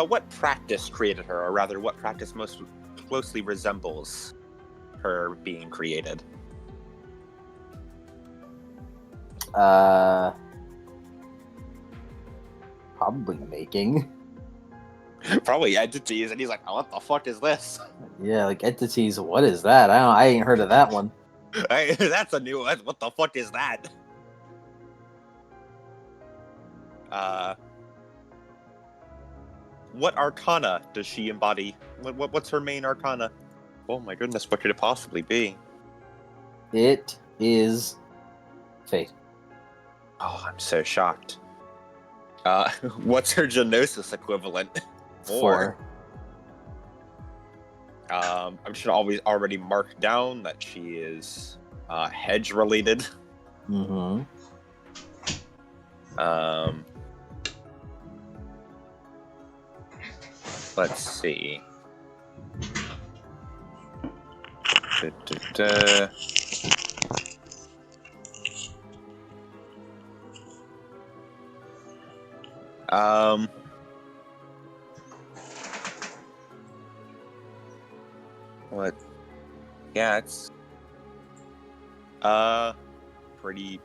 What practice created her, or rather, what practice most closely resembles her being created? Probably making. Probably entities, and he's like, oh, what the fuck is this? Yeah, like entities. What is that? I ain't heard of that one. Hey, that's a new one. What the fuck is that? What arcana does she embody? What's her main arcana? Oh my goodness, what could it possibly be? It is fate. Oh, I'm so shocked. What's her genosis equivalent? Four. I should always already mark down that she is hedge related. Mm-hmm. Let's see. Da. What? Yeah, it's pretty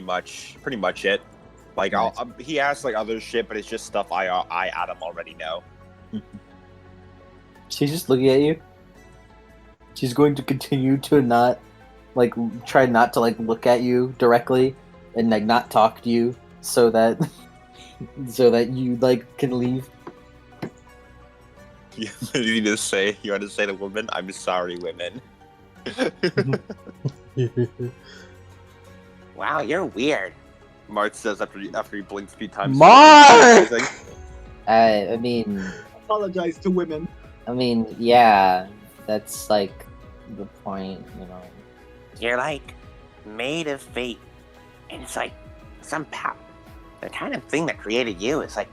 much it. Like, Nice. he asked like other shit, but it's just stuff I Adam already know. She's just looking at you. She's going to continue to not, like, try not to like look at you directly and like not talk to you, so that you like can leave. You want to say to women, I'm sorry, women. Wow, you're weird. Mart says after he blinks a few times. Mart! I mean, Apologize to women. yeah, that's like the point, you know. You're like made of fate. And it's like some power. The kind of thing that created you is like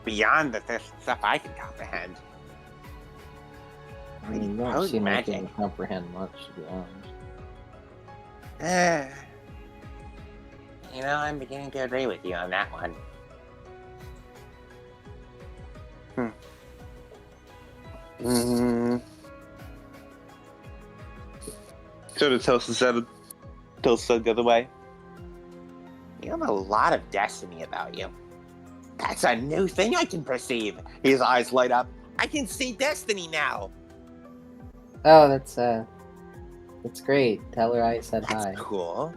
beyond the stuff I can comprehend. I mean, you don't Potent seem like you magic. can comprehend much, to be honest. You know, I'm beginning to agree with you on that one. So to Toast said the other way. You have a lot of destiny about you. That's a new thing I can perceive. His eyes light up. I can see destiny now. Oh, that's great. Tell her I said That's hi. cool.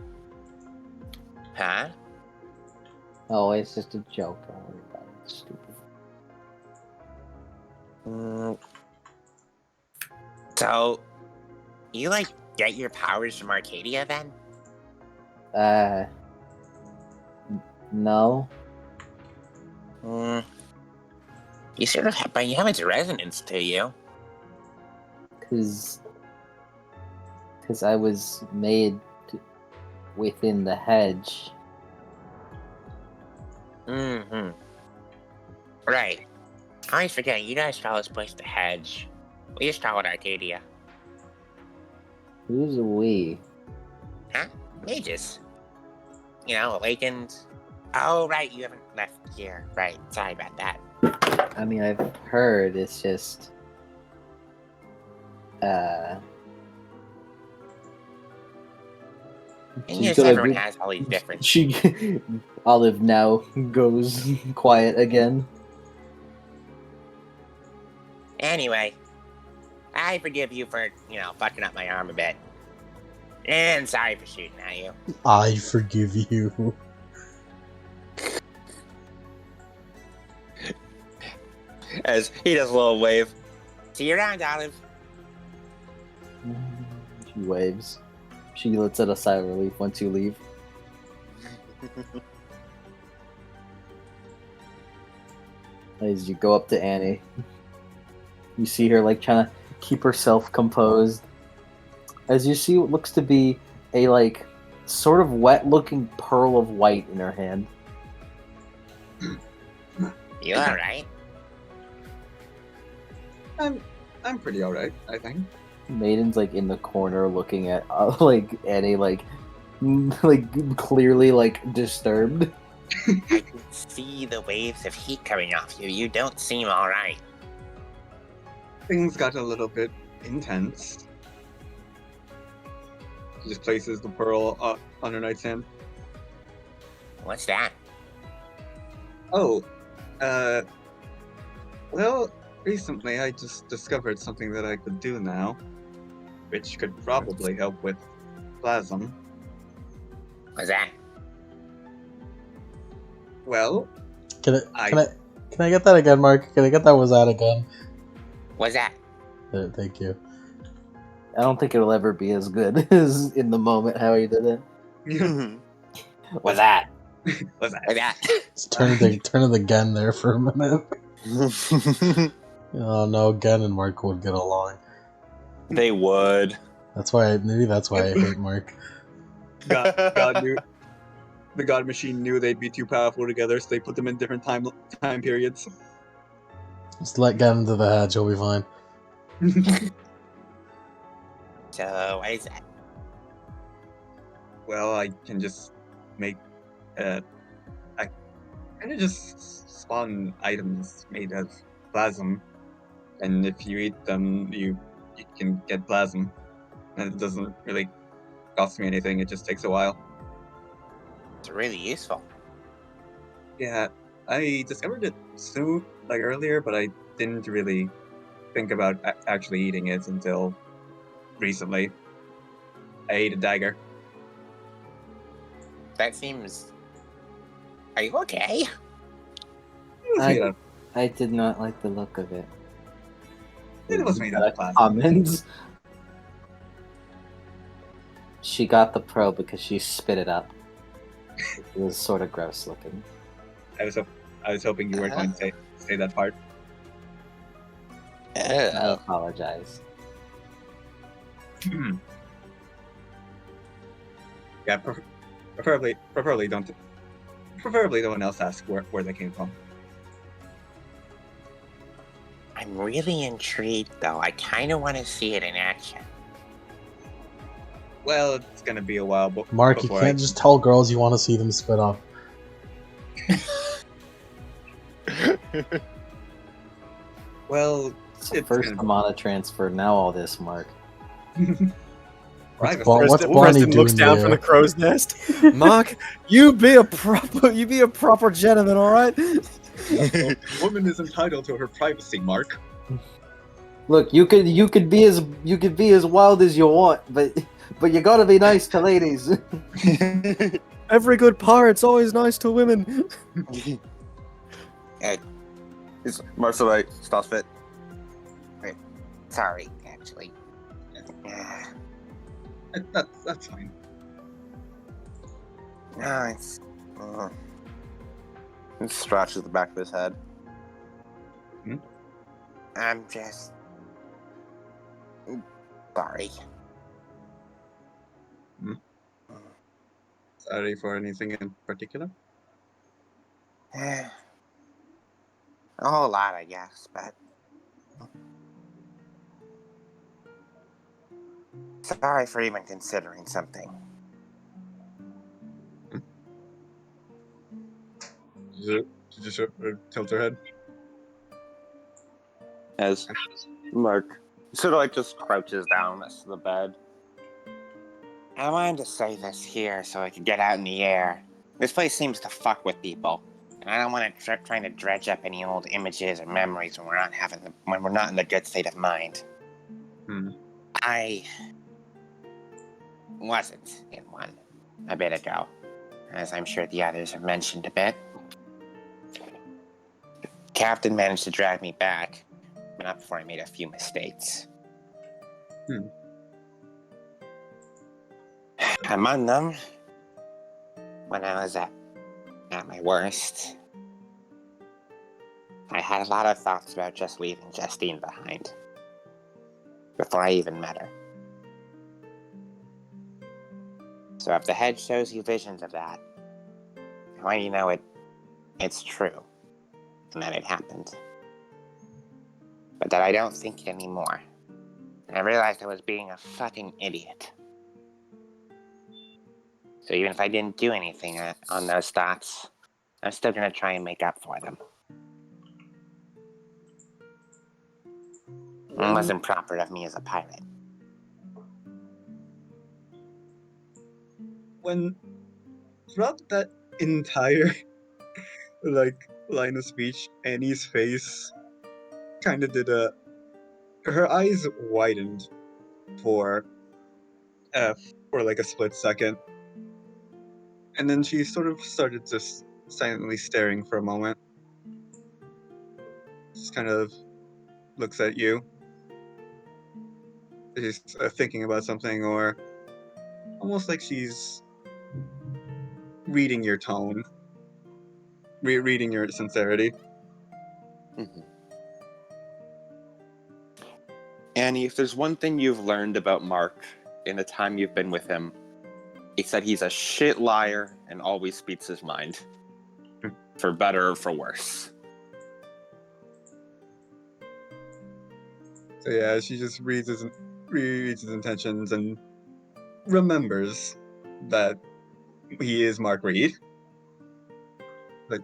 Huh? Oh, it's just a joke. Don't worry about it. It's stupid. So, you like get your powers from Arcadia then? No. You sort of have, but you have its resonance to you. Cause I was made within the hedge. Right. I always forget, you guys call this place the Hedge. We just call it Arcadia. Who's we? Huh? Mages. You know, awakened. Oh, right, you haven't left here. Right, sorry about that. I mean, I've heard. It's just, And yes, everyone has all these different... Olive now goes quiet again. Anyway, I forgive you for, fucking up my arm a bit. And sorry for shooting at you. I forgive you. As he does a little wave. See you around, Olive. She waves. She lets out a sigh of relief once you leave. As you go up to Annie, you see her like trying to keep herself composed. As you see what looks to be a like sort of wet-looking pearl of white in her hand. You alright? I'm pretty alright, I think. Maiden's like in the corner looking at like Annie like clearly like disturbed. I can see the waves of heat coming off you. You don't seem alright. Things got a little bit intense. She just places the pearl on her nightstand. What's that? Oh, well, recently I just discovered something that I could do now, which could probably help with plasm. What's that? Well, Can I get that again, Mark? Can I get that was that again? What's that? Thank you. I don't think it'll ever be as good as in the moment how he did it. What's that? what's that? What's that? Just turn of the gun there for a minute. Oh no, Gen and Mark would get along. They would. Maybe that's why I hate Mark. God knew the God Machine knew they'd be too powerful together, so they put them in different time periods. Just let Gen into the hatch, he'll be fine. So, what is that? Well, I can just make I kind of just spawn items made of plasm, and if you eat them, you can get plasm, and it doesn't really cost me anything. It just takes a while. It's really useful. Yeah, I discovered it earlier, but I didn't really think about actually eating it until recently. I ate a dagger. That seems... Are you okay? It was made out of, I did not like the look of it. it was made out of plasm. Comments. She got the pro because she spit it up. It was sort of gross looking. I was hoping you weren't going to say that part. I apologize. Yeah, preferably no one else ask where they came from. I'm really intrigued, though. I kind of want to see it in action. Well, it's gonna be a while. Mark, you can't just tell girls you want to see them spit up. Well, it's first Amana transfer, now all this, Mark. Right, Preston looks down from the crow's nest. Mark, you be a proper gentleman, all right? Woman is entitled to her privacy, Mark. Look, you could be as wild as you want, but you gotta be nice to ladies. Every good pirate's always nice to women. Is Marcelite stops fit? Wait, sorry, actually. That's fine. No, it scratches the back of his head. I'm just... sorry. Sorry for anything in particular? A whole lot, I guess, but... sorry for even considering something. Did you tilt her head? As Mark sort of just crouches down next to the bed. I wanted to say this here so I could get out in the air. This place seems to fuck with people, and I don't want to trying to dredge up any old images or memories when we're not in the good state of mind. I wasn't in one a bit ago, as I'm sure the others have mentioned a bit. Captain managed to drag me back, but not before I made a few mistakes. Among them, when I was at my worst, I had a lot of thoughts about just leaving Justine behind before I even met her. So if the head shows you visions of that, I want you to know it's true, and that it happened. But that I don't think it anymore. And I realized I was being a fucking idiot. So even if I didn't do anything on those thoughts, I'm still gonna try and make up for them. It wasn't proper of me as a pilot. When throughout that entire like line of speech, Annie's face kind of did a. Her eyes widened for for like a split second, and then she sort of started just silently staring for a moment. Just kind of looks at you. She's thinking about something, or almost like she's reading your tone, reading your sincerity. Mhm. Annie, if there's one thing you've learned about Mark in the time you've been with him, it's that he's a shit liar and always speaks his mind. For better or for worse. So yeah, she just reads his intentions and remembers that he is Mark Reed. Like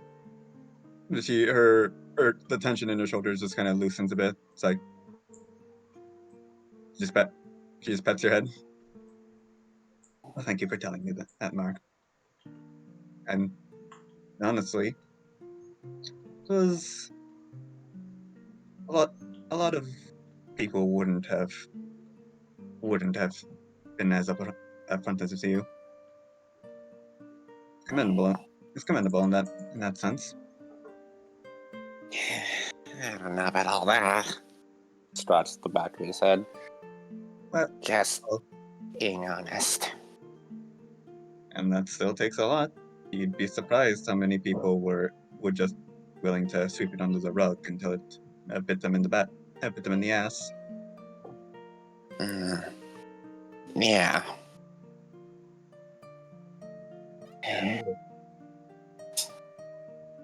the tension in her shoulders just kind of loosens a bit. It's like just pet she just pets your head. Well, thank you for telling me that, Mark. And honestly, it was a lot of people wouldn't have been as upfront as you. Commendable. It's commendable in that sense. I don't know about all that. Scratches the back of his head. But Just being honest. and that still takes a lot. You'd be surprised how many people would just willing to sweep it under the rug until it bit them in the ass. Yeah.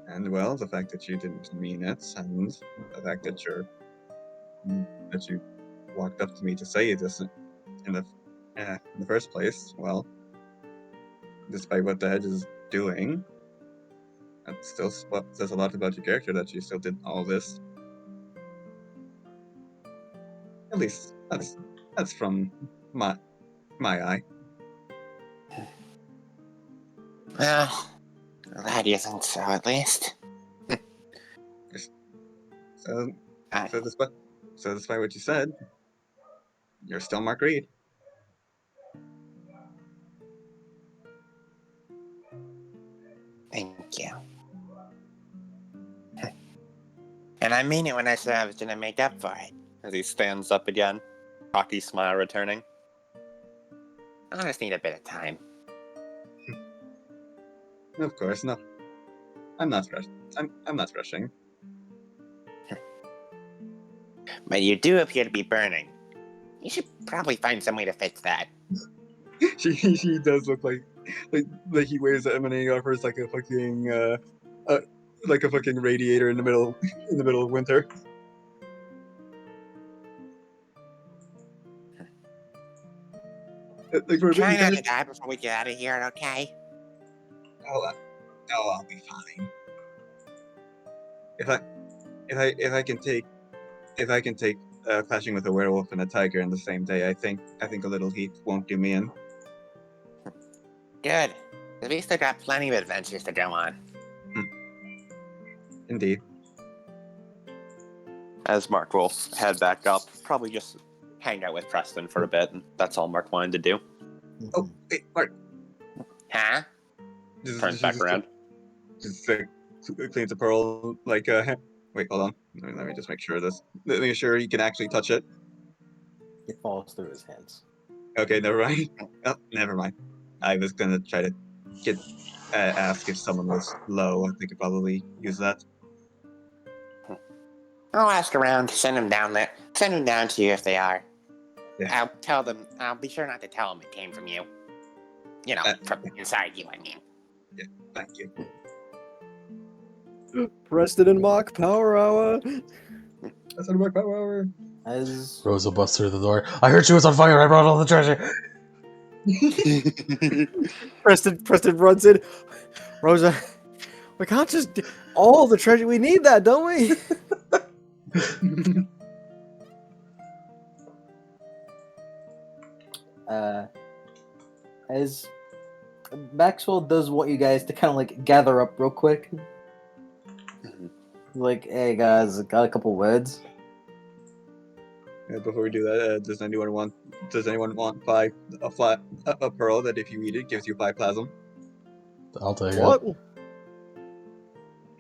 And well, the fact that you didn't mean it, and the fact that you walked up to me to say this in the first place, well, despite what the hedge is doing, that still says a lot about your character that you still did all this. At least that's from my eye. Well, that isn't so, at least. So, I- so despite what you said, you're still Mark Reed. Thank you. And I mean it when I said I was gonna make up for it. As he stands up again, cocky smile returning. I just need a bit of time. Of course, no. I'm not rushing. I'm not rushing. But you do appear to be burning. You should probably find some way to fix that. She does look like he wears the emanating off her as like a fucking radiator in the middle of winter. Like for a bit, Try you not kind to of. die before we get out of here, okay? I'll be fine. If I can take clashing with a werewolf and a tiger in the same day, I think a little heat won't do me in. Good. At least I got plenty of adventures to go on. Indeed. As Mark will head back up, probably just hang out with Preston for a bit, and that's all Mark wanted to do. Oh, wait, Mark. Huh? Turns back around. Just cleans a pearl like wait, hold on. Let me just make sure this. Let me make sure he can actually touch it. It falls through his hands. Okay, never mind. Oh, never mind. I was gonna try to ask if someone was low. I think I probably use that. I'll ask around, send them down there. Send them down to you if they are. Yeah. I'll be sure not to tell them it came from you. You know, from inside you, I mean. Yeah, thank you. Preston and Mock Power Hour. That's my power hour. As Rosa busts through the door. I heard she was on fire. I brought all the treasure. Preston runs in. Rosa, we can't just all the treasure. We need that, don't we? as Maxwell does want you guys to kind of like gather up real quick. Like, hey guys, got a couple words. Before we do that, does anyone want a pearl that if you eat it gives you 5 plasm? I'll take What? it.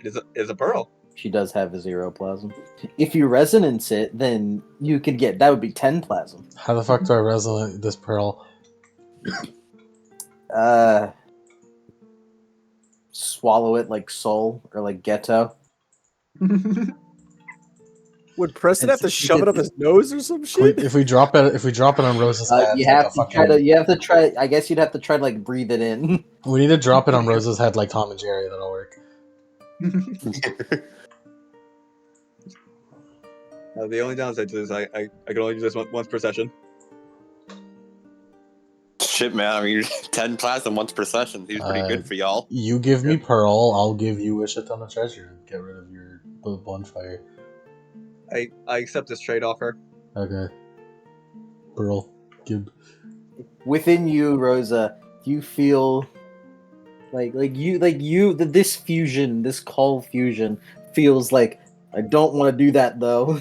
It is a pearl. She does have a 0 plasm. If you resonance it, then you could get that would be 10 plasm. How the fuck do I resonate this pearl? Swallow it like soul or like ghetto. Would Preston have to shove it up his nose or some shit? If we drop it on Rose's head, You like have a to fucking. try to. You have to try. I guess you'd have to try to like breathe it in. We need to drop it on Rose's head like Tom and Jerry. That'll work. The only downside to this is I can only do this once per session. Shit, man. I mean, 10 plasm once per session. Seems pretty good for y'all. You give me Pearl, I'll give you a shit ton of treasure. Get rid of your bonfire. I accept this trade offer. Okay. Pearl, Gib. Within you, Rosa, you feel this fusion, this call fusion feels like I don't want to do that though.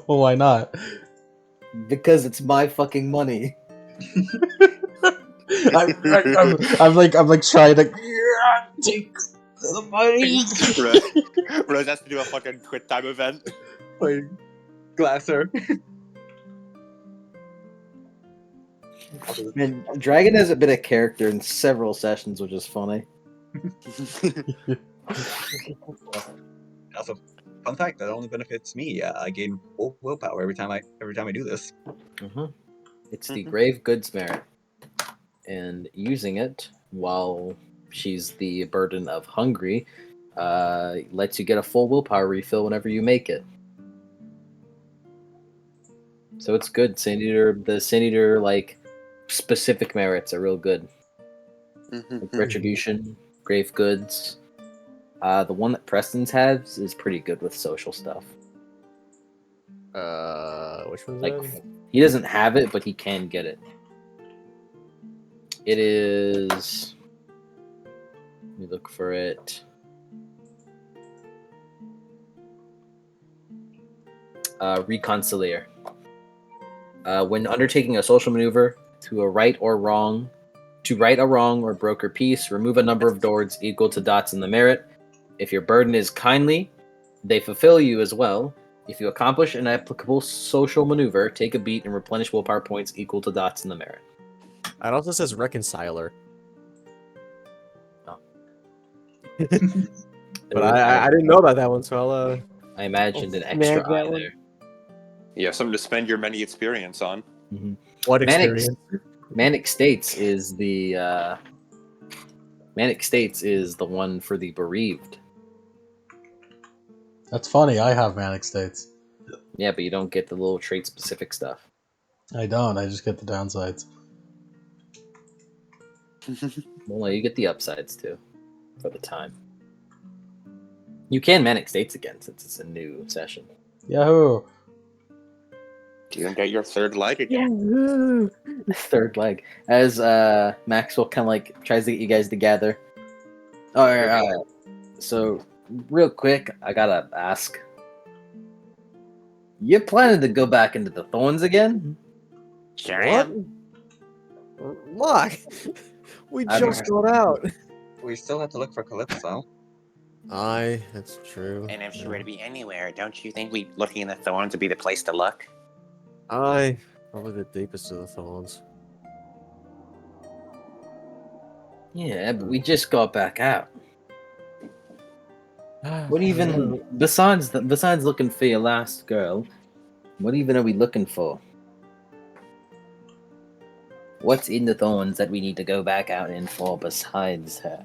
Why not? Because it's my fucking money. I'm like trying to take the money. Rose has to do a fucking quit time event. Like Glasser. Man, Dragon hasn't been a character in several sessions, which is funny. Also, fun fact that only benefits me. I gain willpower every time I do this. It's the Grave Goods merit, and using it while she's the burden of hungry lets you get a full willpower refill whenever you make it. So it's good. The Sin Eater like specific merits are real good. Like Retribution, Grave Goods. The one that Preston's has is pretty good with social stuff. Which one's Like that? he doesn't have it, but he can get it. It is. Let me look for it. Reconcilier. When undertaking a social maneuver to right a wrong or broker peace, remove a number of doors equal to dots in the merit. If your burden is kindly, they fulfill you as well. If you accomplish an applicable social maneuver, take a beat and replenish willpower points equal to dots in the merit. It also says reconciler. Oh. But I didn't know about that one, so I'll I imagined an snag extra that eye one. there. Yeah, something to spend your many experience on. What Manic, experience? Manic States is the one for the bereaved. That's funny. I have manic states. Yeah, but you don't get the little trait specific stuff. I don't. I just get the downsides. Well, no, you get the upsides too, for the time. You can Manic States again since it's a new session. Yahoo! You can get your third leg again. Third leg. As Maxwell kind of like tries to get you guys together. All right. So, real quick, I gotta ask. You planning to go back into the Thorns again? Sure What? am. Look, we I don't just got out. We still have to look for Calypso. Aye, that's true. And if she were to be anywhere, don't you think looking in the thorns would be the place to look? Aye, probably the deepest of the thorns. Yeah, but we just got back out. What even besides looking for your last girl? What even are we looking for? What's in the thorns that we need to go back out in for besides her?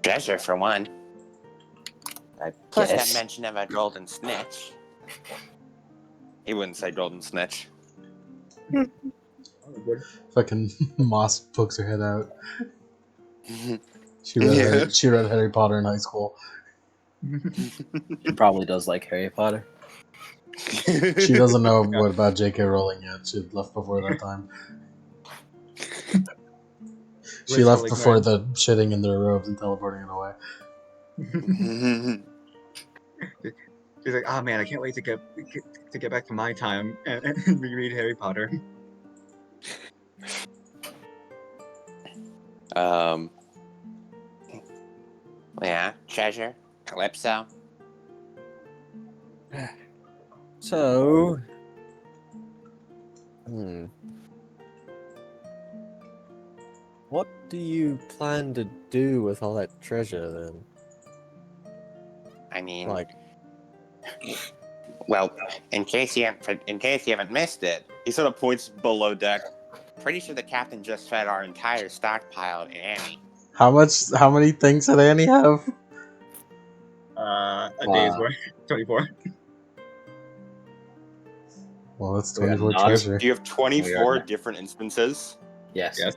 Treasure for one. I Plus guess. that mention of a golden snitch. He wouldn't say golden snitch. Fucking Moss pokes her head out. She read Harry Potter in high school. She probably does like Harry Potter. She doesn't know what about J.K. Rowling yet. She left before that time. She Where's left Holy before Grail? the shitting in their robes and teleporting it away. She's like, oh man, I can't wait to get back to my time and reread Harry Potter. Yeah, treasure, Calypso. So, what do you plan to do with all that treasure then? I mean, Like, well, in case you haven't missed it, He sort of points below deck. pretty sure the captain just fed our entire stockpile to Annie. How many things did Annie have? A day's worth, 24. Well, that's We are 24 not- treasure. Do you have We 24 are- different instances? Yes. Yes.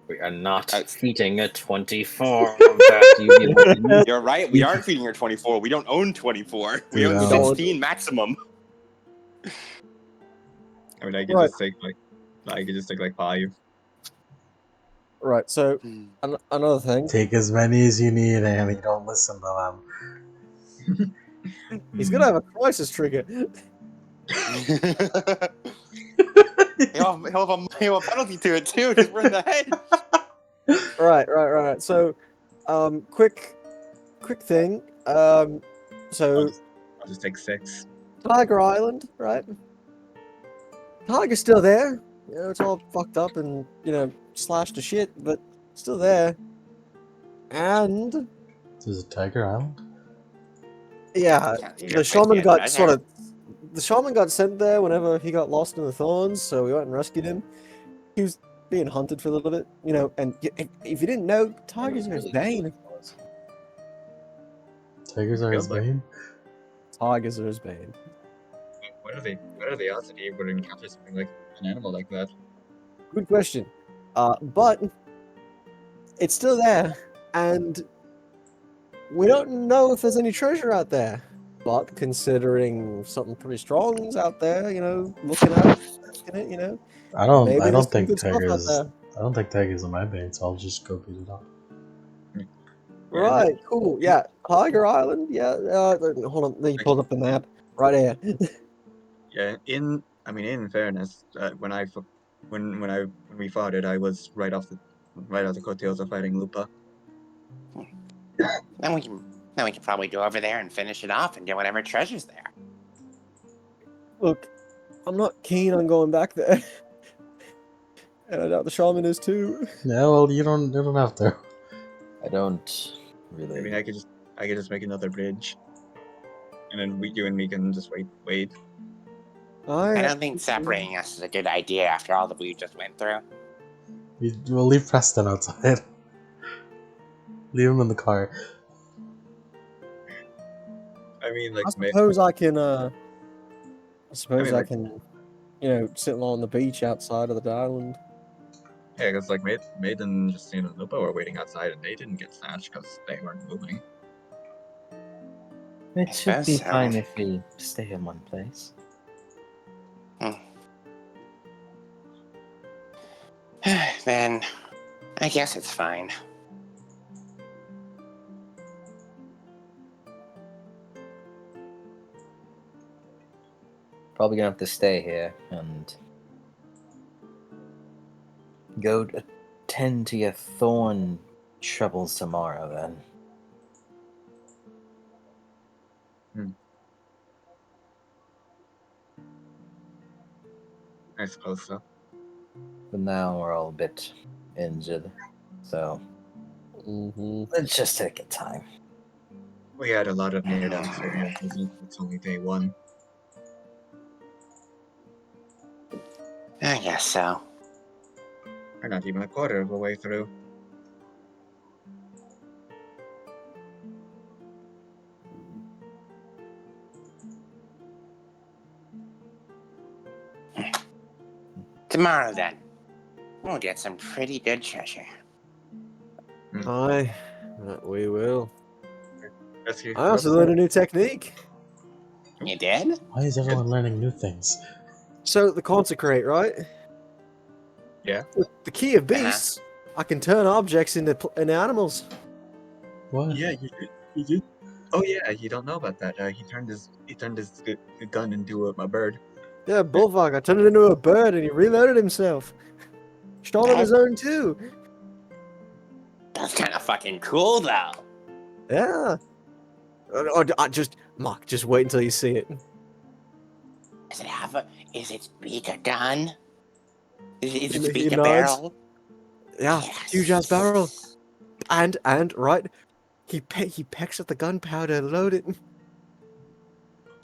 We are not That's- feeding a 24 that you be You're right. We aren't feeding her 24. We don't own 24. We Dude, own I don't- 16 maximum. I mean, I could Right. just take like 5. right, so, another thing. Take as many as you need, Annie. Don't listen to them. He's gonna have a crisis trigger. He'll have a penalty to it too, because we're in the head. Right. So, quick thing. So I'll just take 6. Tiger Island, right? Tiger's still there. You know, it's all fucked up and slashed to shit, but still there. And There's a Tiger Island? yeah, Sounds good the place to shaman be a got treasure. the shaman got sent there whenever he got lost in the thorns, so we went and rescued him. He was being hunted for a little bit, and if you didn't know, tigers are his bane. Tigers are his Feels like- bane? Tigers are his bane. What are the odds that he would encounter something like an animal like that? Good question. But it's still there, and we don't know if there's any treasure out there. But considering something pretty strong is out there, looking at it, I don't maybe there's some think good stuff out Tigers there. I don't think Tigers are my bane, so I'll just go beat it up. Right, cool. Yeah, Tiger Island. Yeah. Hold on. Let me pull up the map right here. Yeah. In fairness, when we fought it, I was right off the coattails of fighting Lupa. Then we can probably go over there and finish it off and get whatever treasure's there. Look, I'm not keen on going back there, and I doubt the shaman is too. Yeah, well, you don't have to. I don't really. I mean, I could just make another bridge, and then you and me can just wait. I don't think separating us is a good idea after all that we just went through. We'll leave Preston outside. Leave him in the car. I mean, like, I suppose I can. I suppose I like- can. Sit along the beach outside of the island. yeah, because like Maiden, Justine, and Lupa were waiting outside, and they didn't get snatched because they weren't moving. It should suppose be so. fine if we stay in one place. Then, I guess it's fine. Probably gonna have to stay here and go tend to your thorn troubles tomorrow then. I suppose so. But now we're all a bit injured, so Mm-hmm. let's just take our time. We had a lot of near-death experiences. It's only day 1. I guess so. We're not even a quarter of the way through. Tomorrow, then, we'll get some pretty good treasure. Aye, we will. Rescue. I also learned a new technique. You did? Why is everyone learning new things? So the consecrate, right? Yeah. With the key of beasts, I can turn objects into animals. What? Yeah, he did. Oh yeah, you don't know about that. He turned his gun into a bird. Yeah, Bullfog. I turned it into a bird, and he reloaded himself. Stole on his own too. That's kind of fucking cool, though. Yeah. Mark, just wait until you see it. Does it have a? Is its beak a gun? Is its He beak a nods. barrel? Yeah, Yes. huge ass barrel. And right, he pecks at the gunpowder, load it, and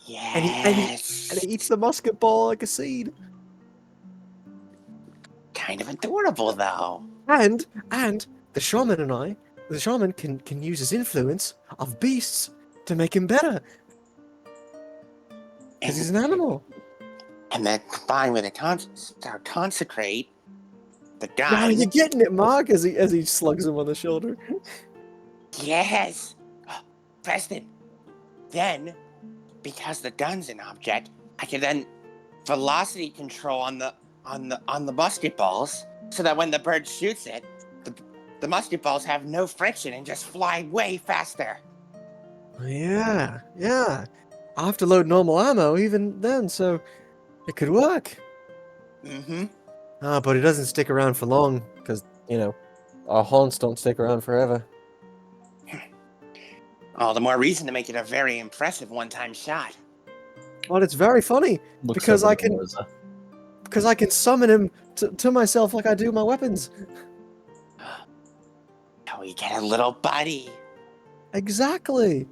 Yes. he eats the musket ball like a seed. Kind of adorable, though. And the shaman can use his influence of beasts to make him better. Because he's an animal. And then combined with a consecrate, the Now gun. you're getting it, Mark, as he slugs him on the shoulder. Yes. Preston. Then, because the gun's an object, I can then velocity control on the musket balls, so that when the bird shoots it, the musket balls have no friction and just fly way faster. Yeah. I have to load normal ammo even then, so it could work. Mm-hmm. But it doesn't stick around for long, because, our haunts don't stick around forever. All the more reason to make it a very impressive one-time shot. Well, it's very funny, because I can summon him to myself like I do my weapons. Oh, we get a little buddy. Exactly.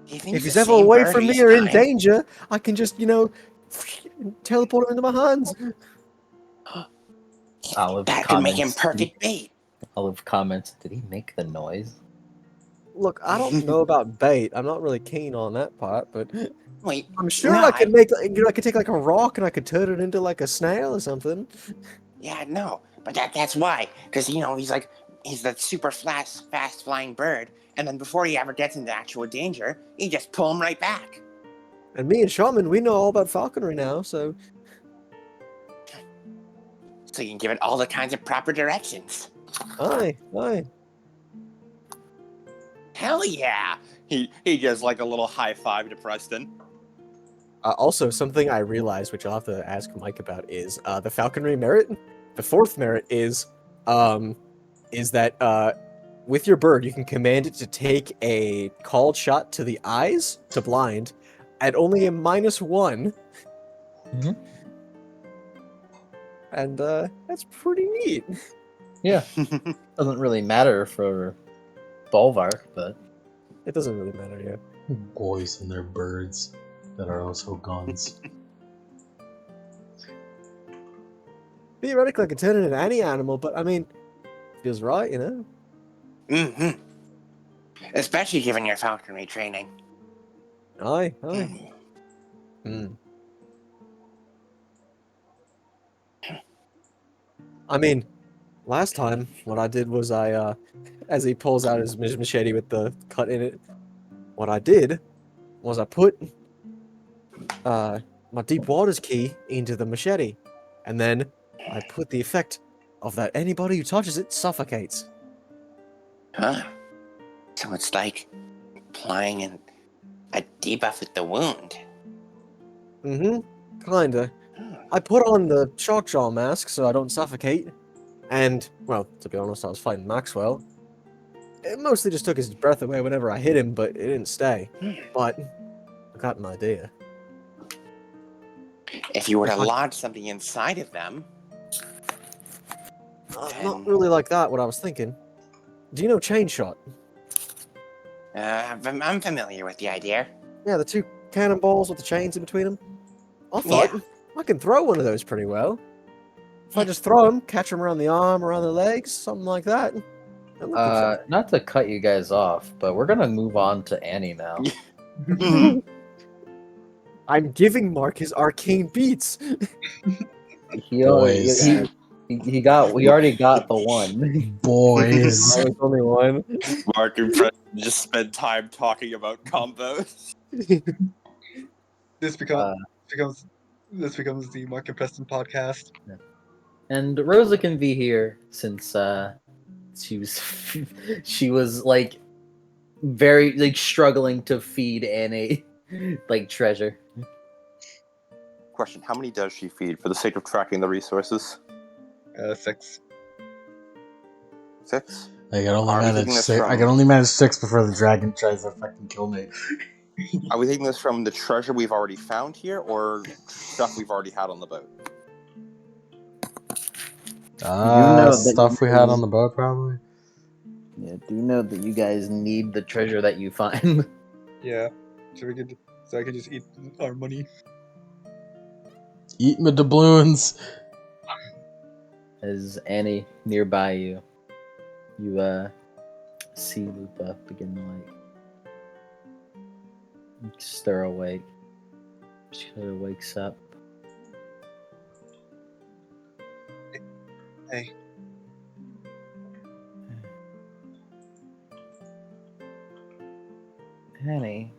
If If he's ever away from me or in danger, I can just, teleport him into my hands. Olive That could make him comments. perfect bait. Olive comments. Did he make the noise? Look, I don't know about bait. I'm not really keen on that part, but Wait, I'm sure no, I could I could take like a rock and I could turn it into like a snail or something. Yeah, no, but that's why. Because he's that super fast flying bird, and then before he ever gets into actual danger, you just pull him right back. And me and Shaman, we know all about falconry now, so you can give it all the kinds of proper directions. aye. Hell yeah! He gives like a little high five to Preston. Also, something I realized, which I'll have to ask Mike about, is the falconry merit. The fourth merit is that with your bird, you can command it to take a called shot to the eyes to blind at only a -1. Mhm. And that's pretty neat. Yeah. Doesn't really matter for Bolvark, but It doesn't really matter, yeah. Boys and their birds that are also guns. Theoretically, I could turn it into any animal, but I mean, feels right, Mm-hmm. Especially given your falconry training. Aye. I mean, last time, what I did was as he pulls out his machete with the cut in it, what I did was I put my deep waters key into the machete, and then I put the effect of that anybody who touches it suffocates. Huh? So it's like applying a debuff at the wound. Kinda. I put on the shark jaw mask so I don't suffocate, and, well, to be honest, I was fighting Maxwell. It mostly just took his breath away whenever I hit him, but it didn't stay. But I got an idea. If you were to lodge something inside of them... Not really like that, what I was thinking. Do you know Chain Shot? I'm familiar with the idea. Yeah, the two cannonballs with the chains in between them. I thought I can throw one of those pretty well. If I just throw them, catch them around the arm, around the legs, something like that. Not to cut you guys off, but we're gonna move on to Annie now. I'm giving Mark his arcane beats. We already got the one. Boys. That was only one. Mark and Preston just spend time talking about combos. This becomes the Mark and Preston podcast. And Rosa can be here since she was she was like very like struggling to feed Annie like treasure. Question: how many does she feed for the sake of tracking the resources? 6. 6. I can only Are we manage taking this 6. I from- can only manage 6 before the dragon tries to fucking kill me. Are we taking this from the treasure we've already found here, or stuff we've already had on the boat? know that Stuff you we had guys- on the boat, probably. Yeah, do you know that you guys need the treasure that you find? Yeah. So I could just eat our money. Eat my doubloons. As Annie nearby you, you see Lupa begin to like stir awake. She kind of wakes up. Hey. Annie,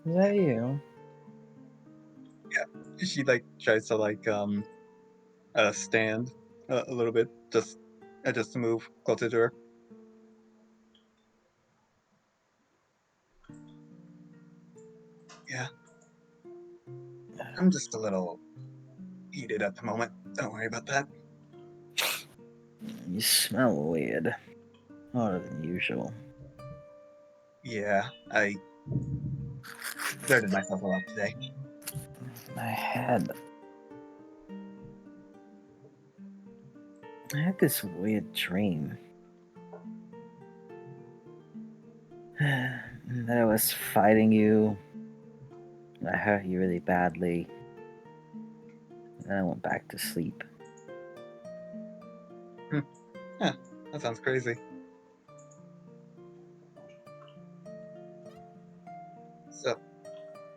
is that you? She like tries to like stand a little bit, just to move closer to her. Yeah. I'm just a little heated at the moment. Don't worry about that. You smell weird. Harder than usual. Yeah, I exerted myself a lot today. I had this weird dream. That I was fighting you. And I hurt you really badly. And I went back to sleep. Yeah, that sounds crazy.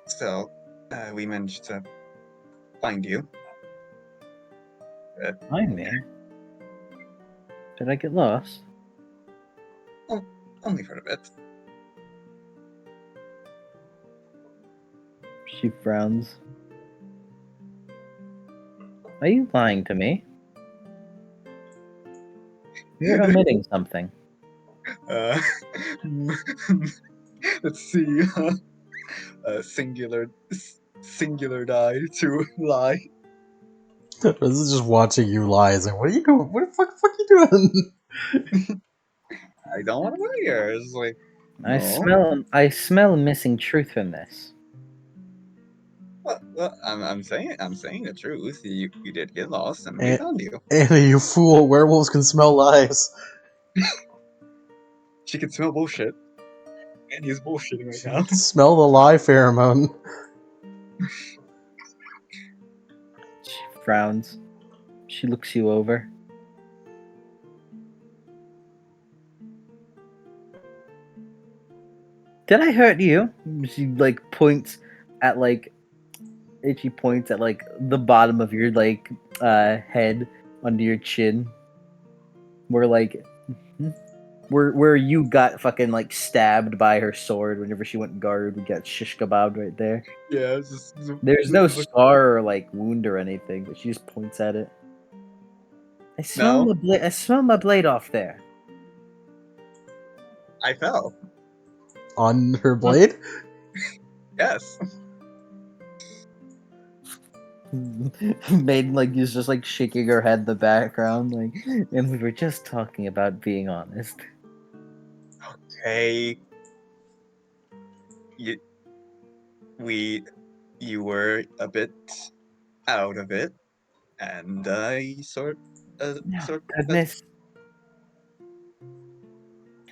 So, we managed to find you. Find me? Did I get lost? Only for a bit. She frowns. Are you lying to me? You're omitting something. Uh, let's see. Singular die to lie. This is just watching you lie. It's like, what are you doing? What the fuck are you doing? I don't want to lie here. It's like I smell missing truth from this. well, I'm saying the truth. You did get lost, and we found you. Annie, you fool. Werewolves can smell lies. She can smell bullshit. And he's bullshitting right now. Smell the lie pheromone. She frowns. She looks you over. Did I hurt you? She like points at like she points at like the bottom of your like head under your chin. Where like where you got fucking like stabbed by her sword whenever she went guard, we got shish kebabbed right there. Yeah, it's just There's no scar or like wound or anything, but she just points at it. I smell my blade off there. I fell. On her blade? Yes. Maiden like is just like shaking her head in the background, like, and we were just talking about being honest. Hey. You were a bit out of it, and I Goodness.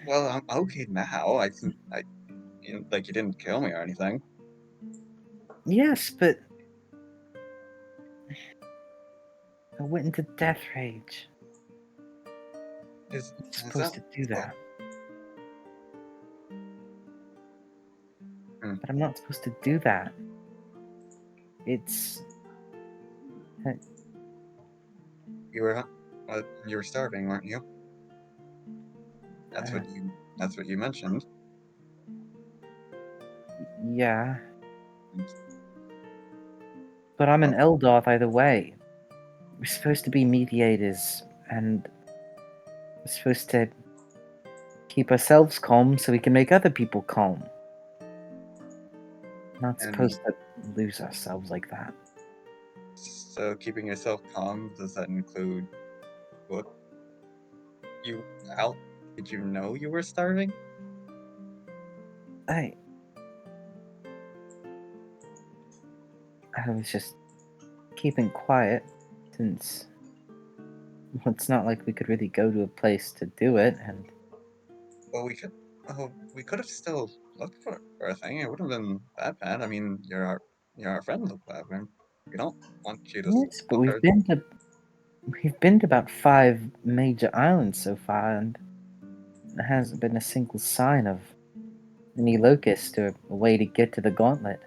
Well, I'm okay now. I you didn't kill me or anything. Yes, but I went into death rage. Is Supposed to do that. But I'm not supposed to do that. It's You were starving, weren't you? That's what you mentioned. yeah. But I'm an Eldarth either way. We're supposed to be mediators, and we're supposed to keep ourselves calm so we can make other people calm. Not supposed to lose ourselves like that. So keeping yourself calm, does that include what you out? Did you know you were starving? I was just keeping quiet since it's not like we could really go to a place to do it, and Well, we could have still looked for a thing. It wouldn't have been that bad. I mean, you're our friend, Lupa. We don't want you to yes, but suffer. we've been to about 5 major islands so far, and there hasn't been a single sign of any locust or a way to get to the gauntlet,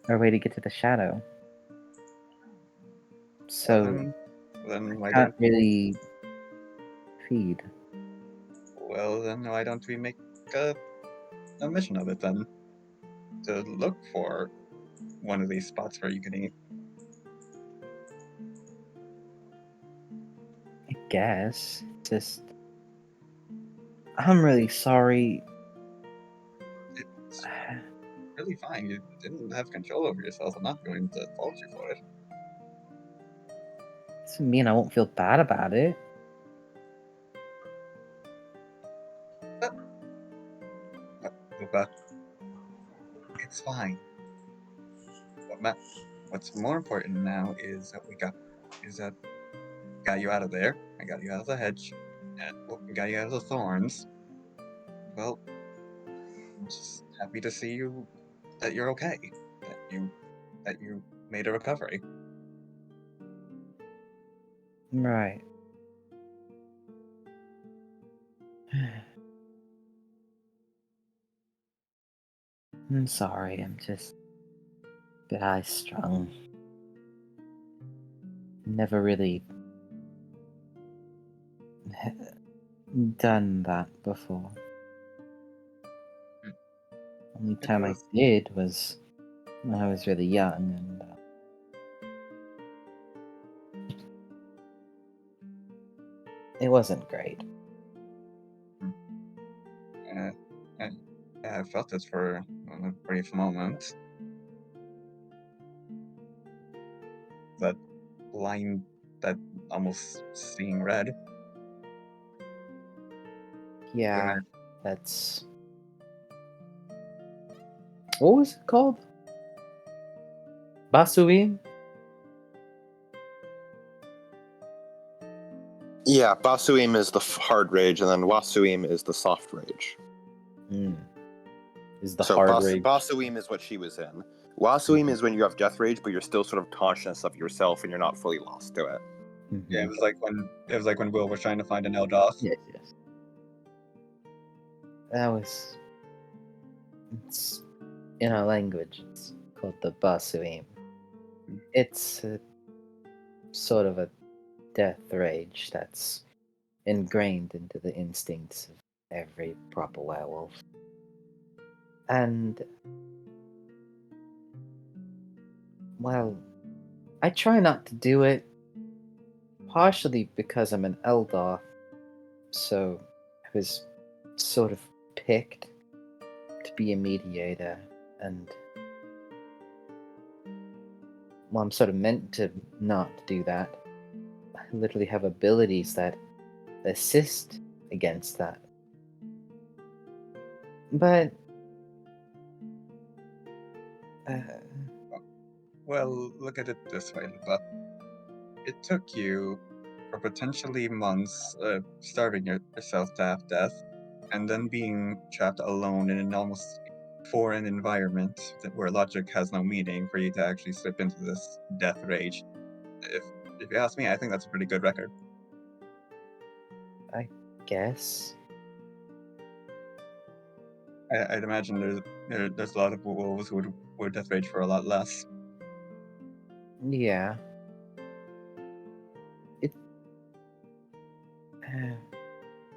or a way to get to the shadow. So Then why can't don't really feed. then why don't we make a, a mission of it then? To look for one of these spots where you can eat. I guess. Just I'm really sorry. It's really fine. You didn't have control over yourself. I'm not going to fault you for it. Doesn't mean I won't feel bad about it. Lupa, it's fine. What's more important now is that got you out of there. I got you out of the hedge. And we got you out of the thorns. Well, I'm just happy to see that you're okay. That you made a recovery. Right. I'm sorry, I'm just a bit high strung. Never really done that before. Only It time I was did was when I was really young, and it wasn't great. uh, I felt this for a brief moment. That blind, that almost seeing red. Yeah, that's... What was it called? Basui? Yeah, Basuim is the hard rage, and then Wasuim is the soft rage. Is the So hard rage. Basuim is what she was in. Wasuim is when you have death rage, but you're still sort of conscious of yourself and you're not fully lost to it. Yeah, it was like when Will was trying to find an Eldoth. Yes. That was... It's in our language. It's called the Basuim. It's sort of a death rage that's ingrained into the instincts of every proper werewolf. And, well, I try not to do it, partially because I'm an Eldar, so I was sort of picked to be a mediator, and, well, I'm sort of meant to not do that. I literally have abilities that assist against that. But, Well, look at it this way, Lupa. It took you for potentially months starving yourself to have death, and then being trapped alone in an almost foreign environment where logic has no meaning for you to actually slip into this death rage. If you ask me, I think that's a pretty good record. I guess. I'd imagine there's a lot of wolves who would death rage for a lot less. Yeah.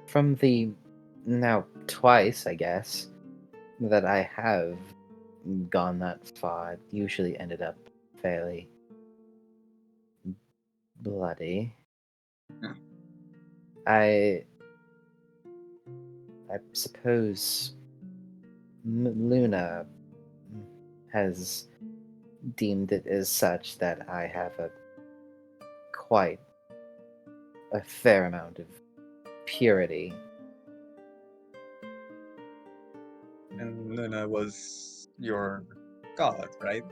From the now twice, I guess, that I have gone that far. It usually ended up fairly bloody. Yeah. I suppose Luna has deemed it as such that I have quite a fair amount of purity. And Luna was your god, right?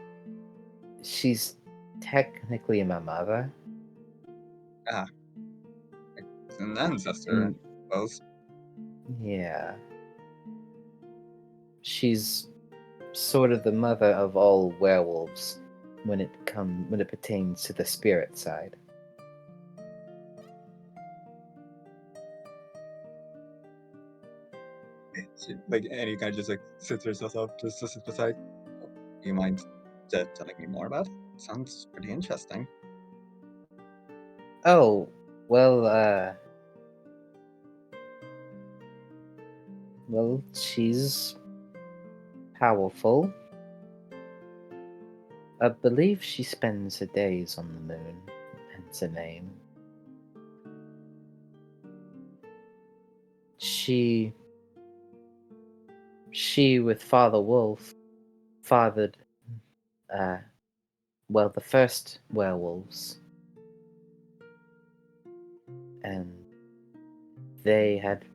She's technically my mother. It's an ancestor, I suppose. Yeah. She's sort of the mother of all werewolves when it pertains to the spirit side. Like Annie kind of just like sits herself up, just to sit beside. "Oh, you mind telling me more about it? Sounds pretty interesting." Oh, well, she's powerful. I believe she spends her days on the moon, hence her name. She with Father Wolf fathered, the first werewolves. And they had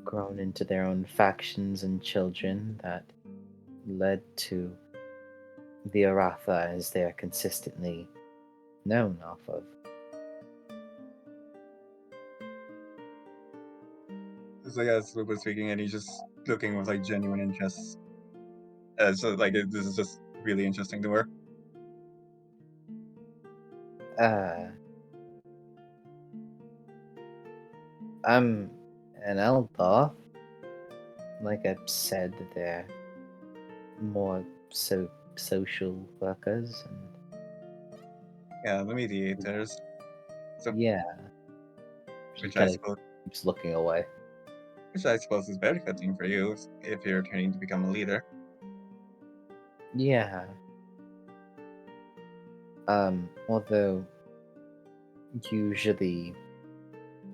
grown into their own factions and children that led to the Aratha as they are consistently known off of. So as Luke was speaking, and he's just looking with like genuine interest. So like this is just really interesting to her. I'm an Eldar. Like I said, they're more social workers, and Yeah, the mediators. So, yeah, she which I kind of suppose, keeps looking away. is very fitting for you if you're turning to become a leader. Yeah. Although usually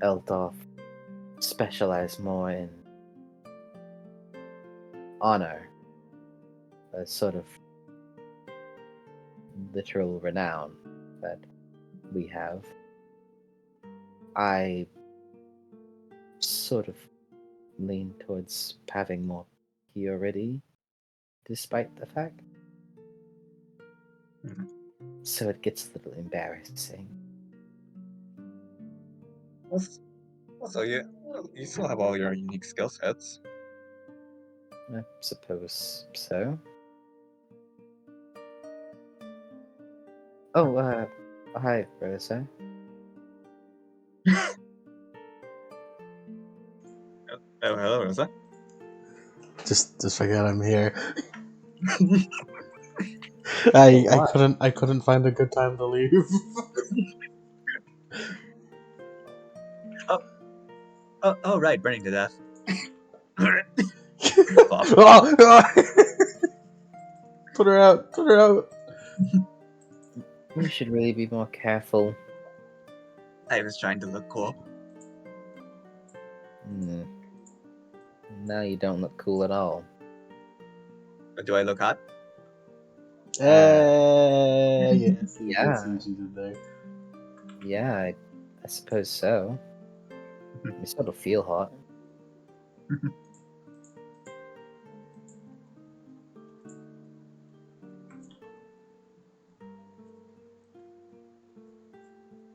Eldar specialize more in honor, a sort of literal renown that we have. I sort of lean towards having more purity, despite the fact. Mhm. So it gets a little embarrassing. Also, you still have all your unique skill sets. I suppose so. Oh, hi, Rosa. Oh, hello, Rosa. Just forget I'm here. Oh, I why? couldn't find a good time to leave. Oh, right, burning to death. Put her out! Put her out! You should really be more careful. I was trying to look cool. Now you don't look cool at all. But do I look hot? Yes, I yeah. did see what you did there. Yeah, I suppose so. You sort of feel hot.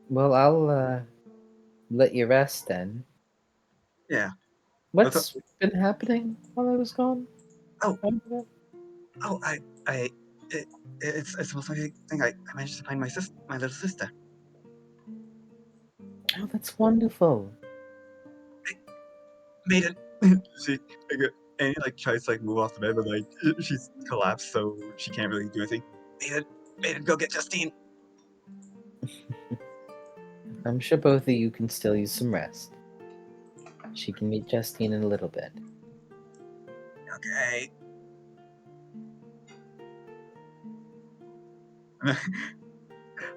Well, I'll let you rest then. Yeah. What's been happening while I was gone? Oh, it's the most funny thing. I managed to find my little sister. Oh, that's wonderful. Made it. She Annie like tries to like move off the bed, but like she's collapsed, so she can't really do anything. Made it. Go get Justine. I'm sure both of you can still use some rest. She can meet Justine in a little bit. Okay.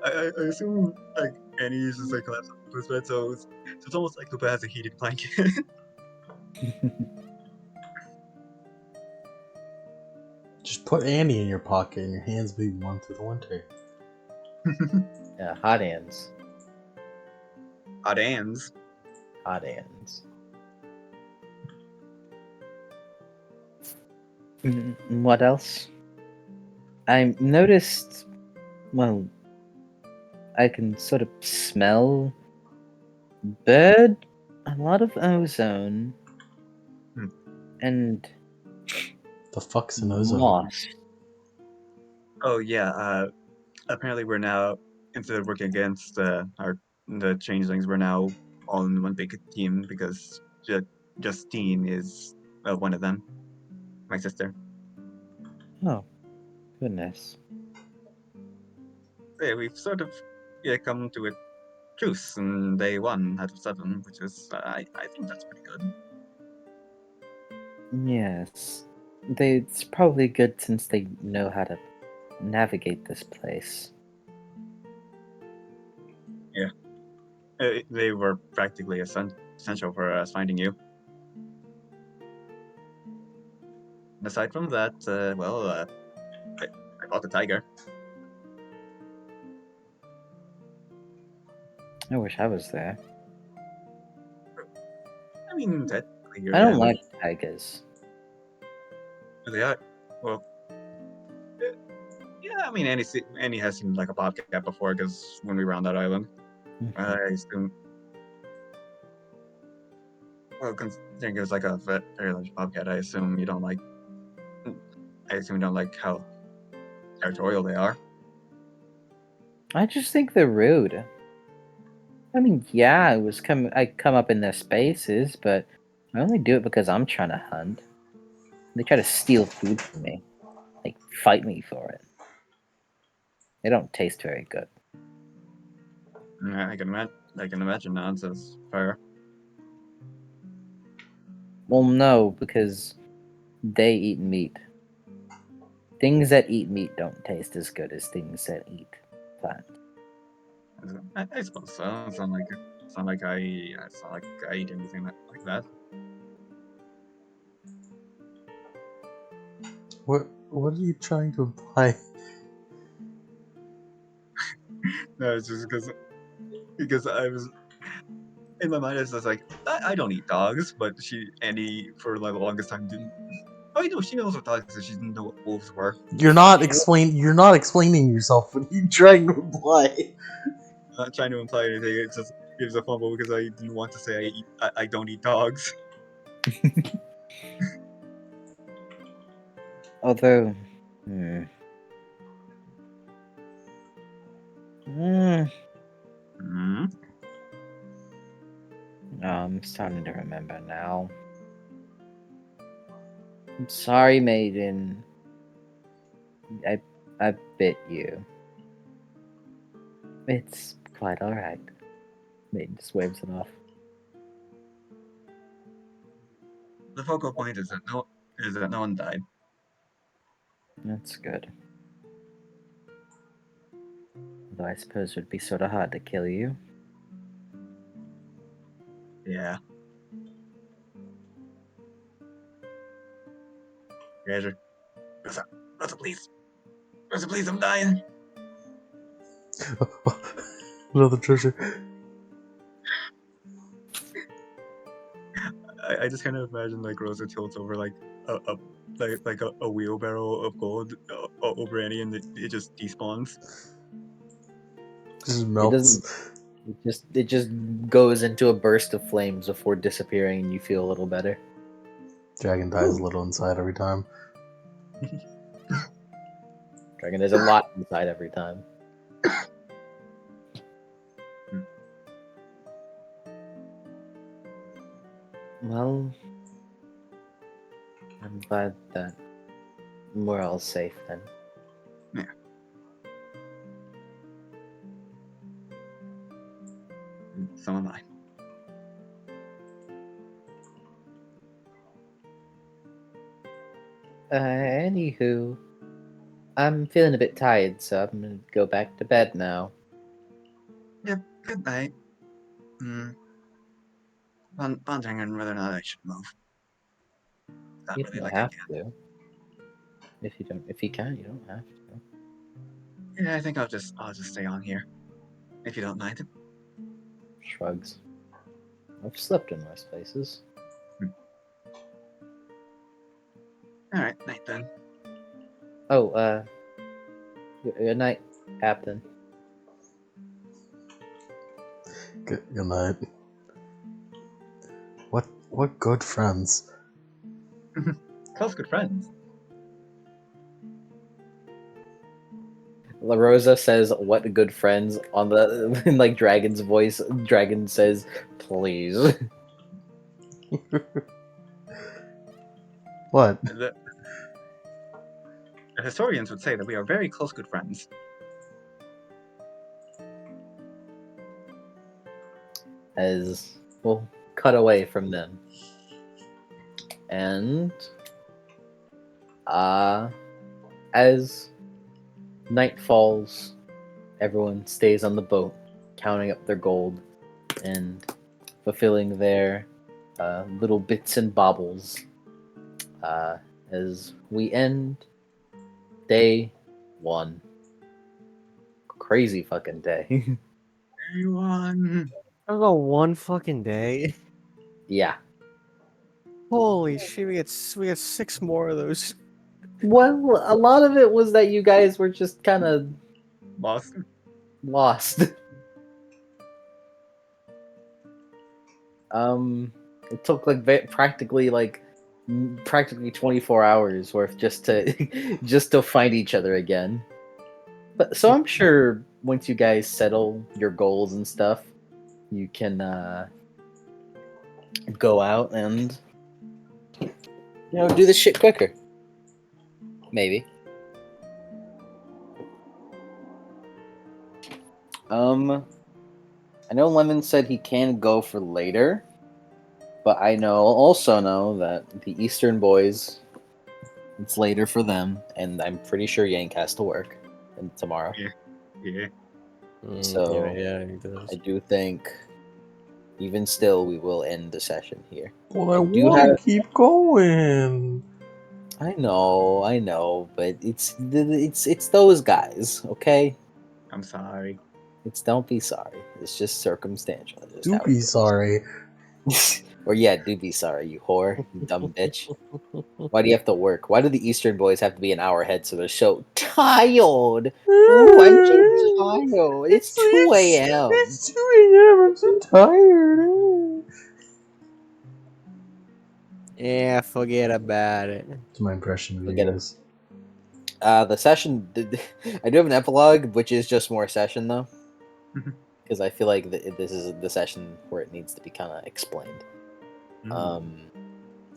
I assume like Annie uses like collapse Lupa's bed, so it's almost like Lupa has a heated blanket. Just put Annie in your pocket and your hands will be warm through the winter. Yeah, hot hands. Hot hands. Hot hands. What else? I noticed. Well, I can sort of smell bird, a lot of ozone, Hmm. and The fuck's an ozone? moss. Oh yeah. Apparently we're now, instead of working against the changelings, we're now all in one big team because Justine is one of them, my sister. Oh, goodness. So, yeah, we've sort of come to a truce in day 1 out of 7, which is I think that's pretty good. Yes. It's probably good since they know how to navigate this place. Yeah, they were practically essential for us finding you. And aside from that, I bought the tiger. I wish I was there. I mean, technically you're I don't dead. like tigers. They are. Well, yeah, I mean, Annie has seen like a bobcat before because when we were on that island, I assume. Well, considering it was like a very large bobcat, I assume you don't like. I assume you don't like how territorial they are. I just think they're rude. I mean, yeah, I come up in their spaces, but I only do it because I'm trying to hunt. They try to steal food from me, like fight me for it. They don't taste very good. I can imagine now. Says fire. Well, no, because they eat meat. Things that eat meat don't taste as good as things that eat plant. I suppose so. It's not like I eat anything like that. What are you trying to imply? No, it's just because I was in my mind. It's just like I don't eat dogs, but Annie for like the longest time didn't. Oh, you know, she knows what dogs are. She didn't know what wolves were. You're not explaining yourself. What are you trying to imply? I'm not trying to imply anything. It was a fumble because I didn't want to say I don't eat dogs. Although, hmm. Mm, Hmm? I'm starting to remember now. I'm sorry, maiden. I bit you. It's quite alright. Maiden just waves it off. The focal point is that no one died. That's good. Although I suppose it would be sort of hard to kill you. Yeah. Treasure. Rosa, please. Rosa, please, I'm dying. Another treasure. I just kind of imagine like Rosa tilts over like a wheelbarrow of gold over Annie, and it just despawns. Just It melts. doesn't. It just goes into a burst of flames before disappearing, and you feel a little better. Dragon dies a little inside every time. Dragon, there's a lot inside every time. Well, I'm glad that we're all safe then. Yeah. So am I. Anywho, I'm feeling a bit tired, so I'm gonna go back to bed now. Yep. Good night. Hmm. Wondering whether or not I should move. Not You really don't like I have can. to. If you can, you don't have to. Yeah, I think I'll just stay on here, if you don't mind. Shrugs. I've slept in worse places. All right, night then. Oh, good night, Captain. Good night. What good friends. Close good friends. La Rosa says, "What good friends?" on the in like Dragon's voice. Dragon says, "Please." What? The historians would say that we are very close good friends. As we'll cut away from them, and as night falls, everyone stays on the boat, counting up their gold and fulfilling their little bits and baubles. As we end day 1. Crazy fucking day. Everyone. That was all one fucking day. Yeah. Holy shit, we get 6 more of those. Well, a lot of it was that you guys were just kind of Lost. lost. It took practically 24 hours worth just to just to find each other again. But so I'm sure once you guys settle your goals and stuff, you can go out and do this shit quicker. Maybe. I know Lemon said he can go for later, but I also know that the Eastern boys, it's later for them, and I'm pretty sure Yank has to work tomorrow. Yeah. So yeah, he does. I do think, even still, we will end the session here. Well, I do want have- to keep going. I know, but it's those guys, okay? I'm sorry. Don't be sorry. It's just circumstantial. It's just Do how it be goes. sorry. Or yeah, do be sorry, you whore, you dumb bitch. Why do you have to work? Why do the Eastern boys have to be an hour ahead so they're so tired? Ooh, I'm so tired. It's 2 a.m. It's 2 a.m. I'm so tired. Yeah, forget about it. It's my impression of you Forget it. guys. The session. I do have an epilogue, which is just more session though, because I feel like this is the session where it needs to be kind of explained. So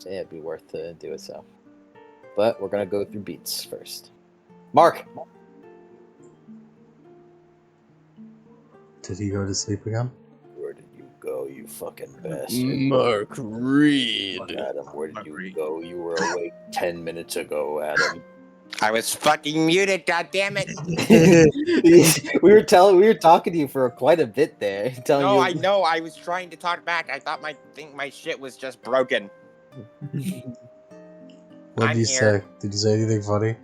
yeah, it'd be worth to do it so. But we're gonna go through beats first. Mark. Did he go to sleep again? Where did you go, you fucking bastard? Mark Reed. Adam, where did Mark you Reed. go? You were awake 10 minutes ago, Adam. I was fucking muted, goddammit. we were talking to you for quite a bit there. Telling No, you. I know. I was trying to talk back. I thought my shit was just broken. What I'm did you here. say? Did you say anything funny?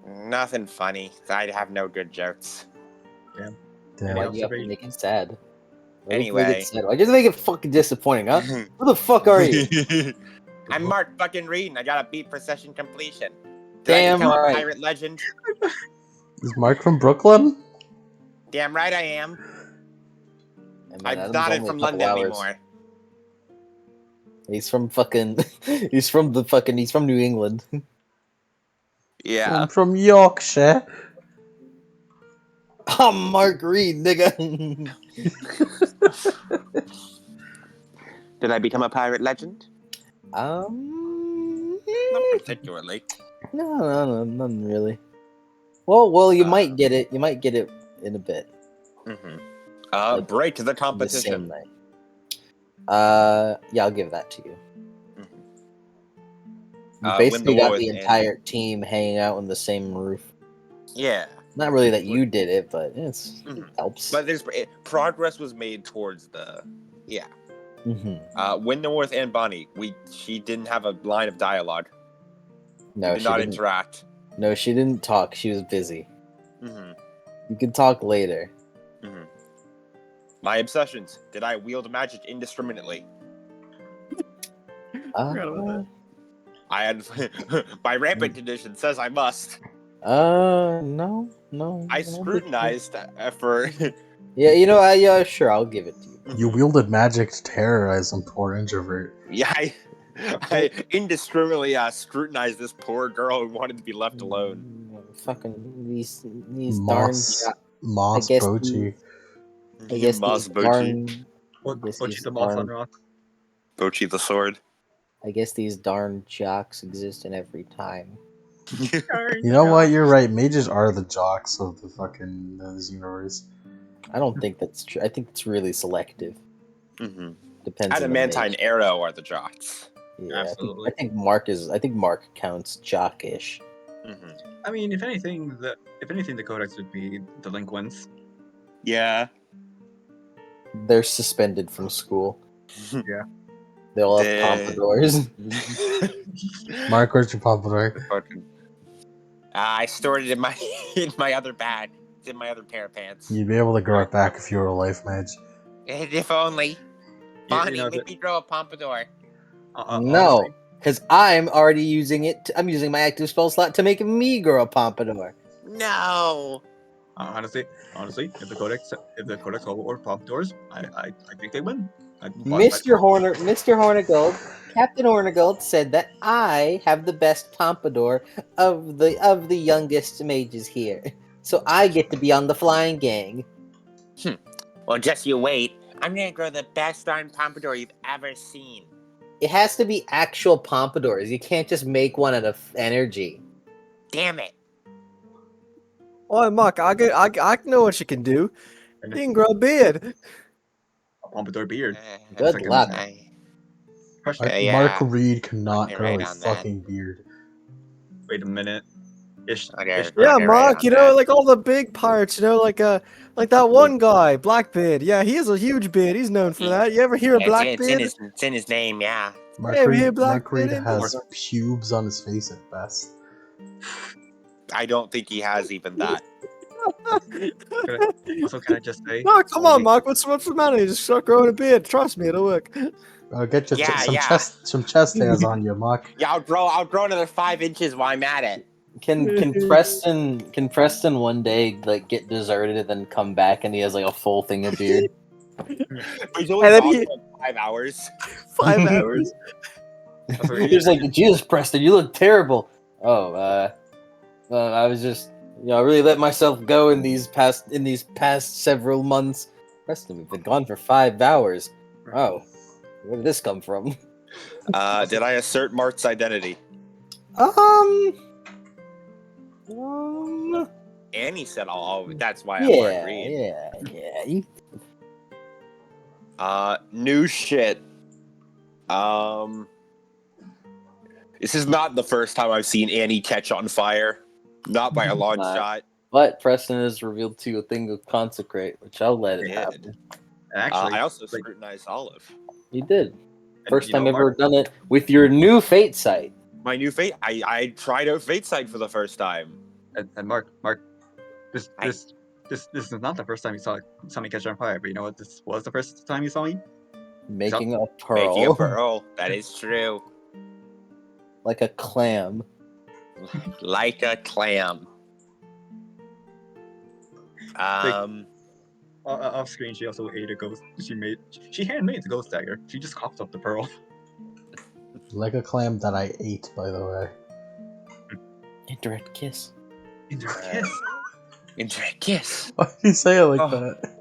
Nothing funny. I have no good jokes. Damn. Why do you have to make it sad? Why do you have to make Anyway. it sad? Why just make it fucking disappointing, huh? Who the fuck are you? I'm Mark fucking Reed, and I got a beat for session completion. Did Damn I become right. a pirate legend? Is Mark from Brooklyn? Damn right I am. And I'm Adam's not only a from couple London hours. anymore. He's from fucking. He's from New England. Yeah. I'm from Yorkshire. I'm Mark Reed, nigga. Did I become a pirate legend? Not Not particularly. No, nothing really. Well, you might get it. You might get it in a bit. Mm-hmm. Break the The same competition. night. Yeah, I'll give that to you. Mm-hmm. You Win the basically war got with the Annie. entire team hanging out on the same roof. Yeah. Not really that you did it, but it Mhm. helps. But progress was made towards the Windnorth and Bonnie. She didn't have a line of dialogue. No, We did she not didn't. interact. No, she didn't talk. She was busy. Mm-hmm. You can talk later. Mm-hmm. My obsessions. Did I wield magic indiscriminately? Forgot about that. I had my rampant condition says I must. No. I don't think so. scrutinized for. Yeah, yeah, sure, I'll give it to you. You wielded magic to terrorize some poor introvert. Yeah, I indiscriminately scrutinized this poor girl who wanted to be left alone. Fucking these darn. Moss guess Bochi. I guess Moss these Bochi. darn. Bochi the moss on rock. Bochi the sword. I guess these darn jocks exist in every time. You know what? You're right. Mages are the jocks of the fucking this universe. I don't think that's true. I think it's really selective. Mm-hmm. Depends on the Adamantine mage. Arrow are the jocks. Yeah, Absolutely. I think Mark counts jockish. Mm-hmm. I mean, if anything, the codex would be delinquents. Yeah. They're suspended from school. Yeah. They all have pompadours. Mark, where's your pompadour? I stored it in my other bag. It's in my other pair of pants. You'd be able to grow it back if you were a life mage. If only. Bonnie, make me grow a pompadour. No, because I'm already using it. I'm using my active spell slot to make me grow a pompadour. No. Honestly, if the codex or pompadours, I think they win. Mr. Hornigold, Captain Hornigold said that I have the best pompadour of the youngest mages here, so I get to be on the flying gang. Well, just you wait. I'm gonna grow the best darn pompadour you've ever seen. It has to be actual pompadours. You can't just make one out of energy. Damn it. Oh, Mark, I know what you can do. You can grow a beard. A pompadour beard. Good luck. Mark Reed cannot Okay, grow right a on that. fucking beard. Wait a minute. Okay, Yeah, okay, Mark, right you on know, that. like all the big pirates, you know, like that one guy, Blackbeard. Yeah, he has a huge beard. He's known for that. You ever hear of It's Blackbeard? in his name, yeah. Mark Hey, we hear Reed, Mark Blackbeard Reed in has pubes on his face at best. I don't think he has even that. Also, can I just say? No, come on, Mark. What's the matter? You just start growing a beard. Trust me, it'll work. Get your Yeah. some chest hairs on you, Mark. Yeah, I'll grow another 5 inches while I'm at it. Can Preston one day like get deserted and then come back and he has like a full thing of beard? He's only And then gone for like 5 hours. 5 hours. He's like, Jesus, Preston, you look terrible. Oh, I was just, I really let myself go in these past several months. Preston, we've been gone for 5 hours. Oh, where did this come from? Did I assert Mart's identity? Annie said, "Oh, that's why I'm Mark Reed." Yeah. New shit. This is not the first time I've seen Annie catch on fire. Not by a long shot. But Preston has revealed to you a thing of consecrate, which I'll let it happen. Actually, I also scrutinized Olive. You did. First you time know, ever Mark- done it with your new fate sight. My new fate. I tried out fate sight for the first time. And Mark, this is not the first time you saw me catch on fire, but you know what? This was the first time you saw me Making a pearl. Making a pearl. That is true. Like a clam. Like a clam. Off screen. She also ate a ghost. She handmade the ghost dagger. She just coughed up the pearl. Like a clam that I ate, by the way. Indirect kiss. Indirect kiss. Indirect kiss. Why do you say it like that?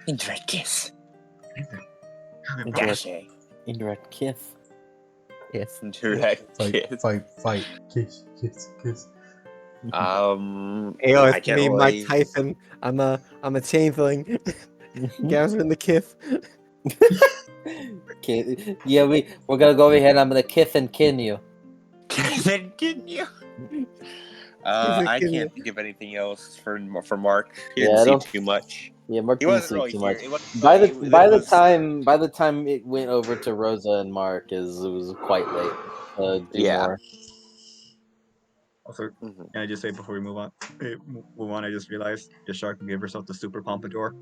Indirect kiss. Indirect kiss. Yes. Indirect kiss. Fight. Kiss. Hey, it's me, Mike Tyson. I'm a changeling. Guys in the kiff. Okay. Yeah, we're gonna go over here and I'm gonna kiff and kin you. Then can you? I can't think of anything else for Mark. He Yeah, didn't I see don't. too much. Yeah, Mark He didn't wasn't see really too here. much. It wasn't By really, the it by the was time it went over to Rosa and Mark, it was quite late to do Yeah. more. Also, Mhm. can I just say before we move on? I just realized the shark gave herself the super pompadour.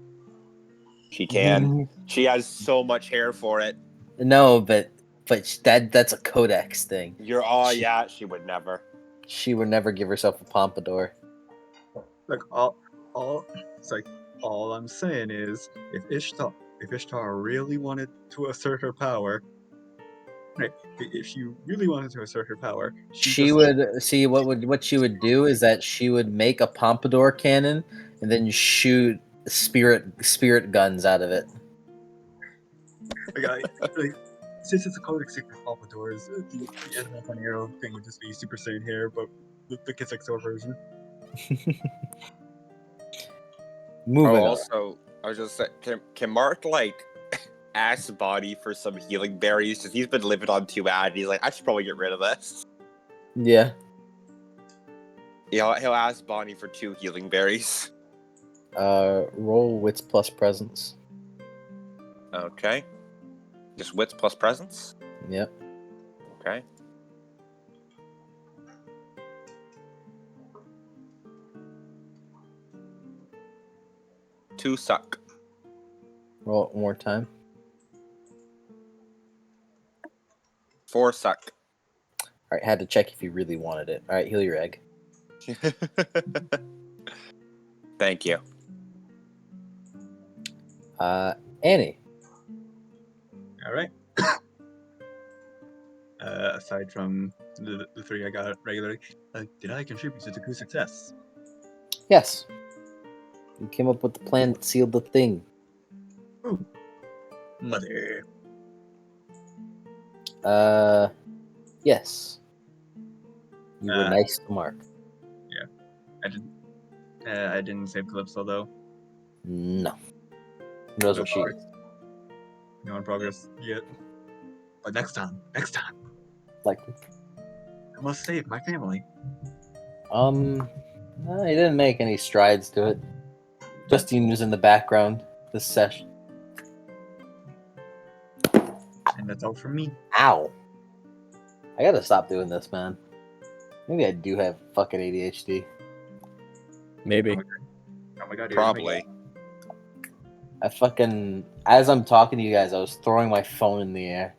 She can. She has so much hair for it. No, but that's a codex thing. Yeah, she would never. She would never give herself a pompadour. Like it's like all I'm saying is if Ishtar really wanted to assert her power, right? If she really wanted to assert her power, She would see what she would do is that she would make a pompadour cannon and then shoot spirit guns out of it. like, since it's a codex secret pompadours, the animal arrow thing would just be Super Saiyan hair, but the Kiss XO version. Moving on. Also, I was just saying, can Mark like ask Bonnie for some healing berries? Because he's been living on too bad. He's like, I should probably get rid of this. Yeah. He'll ask Bonnie for 2 healing berries. Roll wits plus presence. Okay. Just wits plus presence? Yep. Okay. Two suck. Roll it one more time. 4 suck. All right, had to check if you really wanted it. All right, heal your egg. Thank you. Annie. All right. Aside from the 3 I got regularly, did I contribute to the coup success? Yes. You came up with the plan that sealed the thing. Ooh. Mother. Yes. You were nice to Mark. Yeah, I didn't save Calypso though. No. Those No are sheep. progress. No progress yet. But next time. Like, I must save my family. no, he didn't make any strides to it. Justine was in the background this session. And that's all from me. Ow. I gotta stop doing this, man. Maybe I do have fucking ADHD. Maybe. Oh my god, Probably. I fucking, as I'm talking to you guys, I was throwing my phone in the air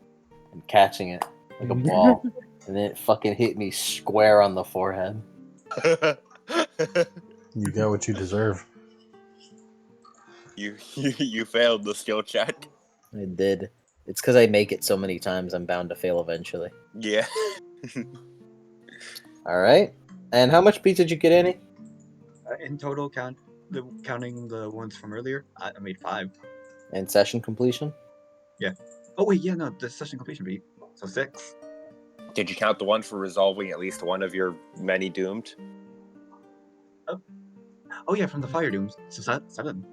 and catching it like a ball. And then it fucking hit me square on the forehead. You get what you deserve. You failed the skill check. I did. It's because I make it so many times, I'm bound to fail eventually. Yeah. Alright. And how much beats did you get, Annie? In total, counting the ones from earlier, I made 5. And session completion? Yeah. Oh wait, yeah, no, the session completion beat. So 6. Did you count the one for resolving at least one of your many doomed? Oh yeah, from the fire dooms. So 7.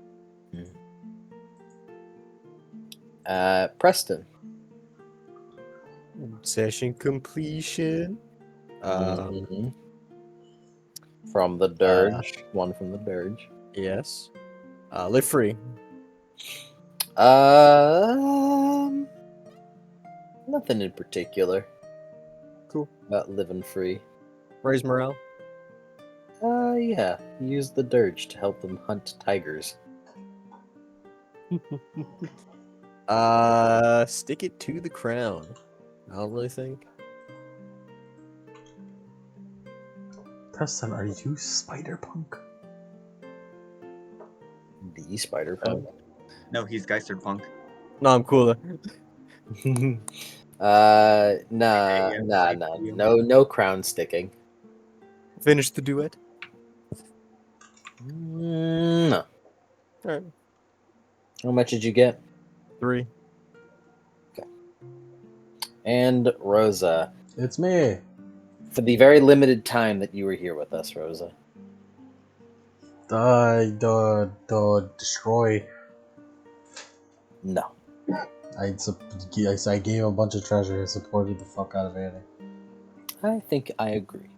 Preston. Session completion. Mhm. From the dirge. One from the dirge. Yes. Live free. Nothing in particular. Cool. About living free. Raise morale. Yeah. Use the dirge to help them hunt tigers. Stick it to the crown. I don't really think. Preston, are you Spider Punk? The spider punk. No, he's Geister Punk. No, I'm cooler. Nah. No crown sticking. Finish the duet. No. Alright. How much did you get? 3. And Rosa. It's me. For the very limited time that you were here with us, Rosa. Destroy. No. I gave a bunch of treasure. I supported the fuck out of Annie. I think I agree.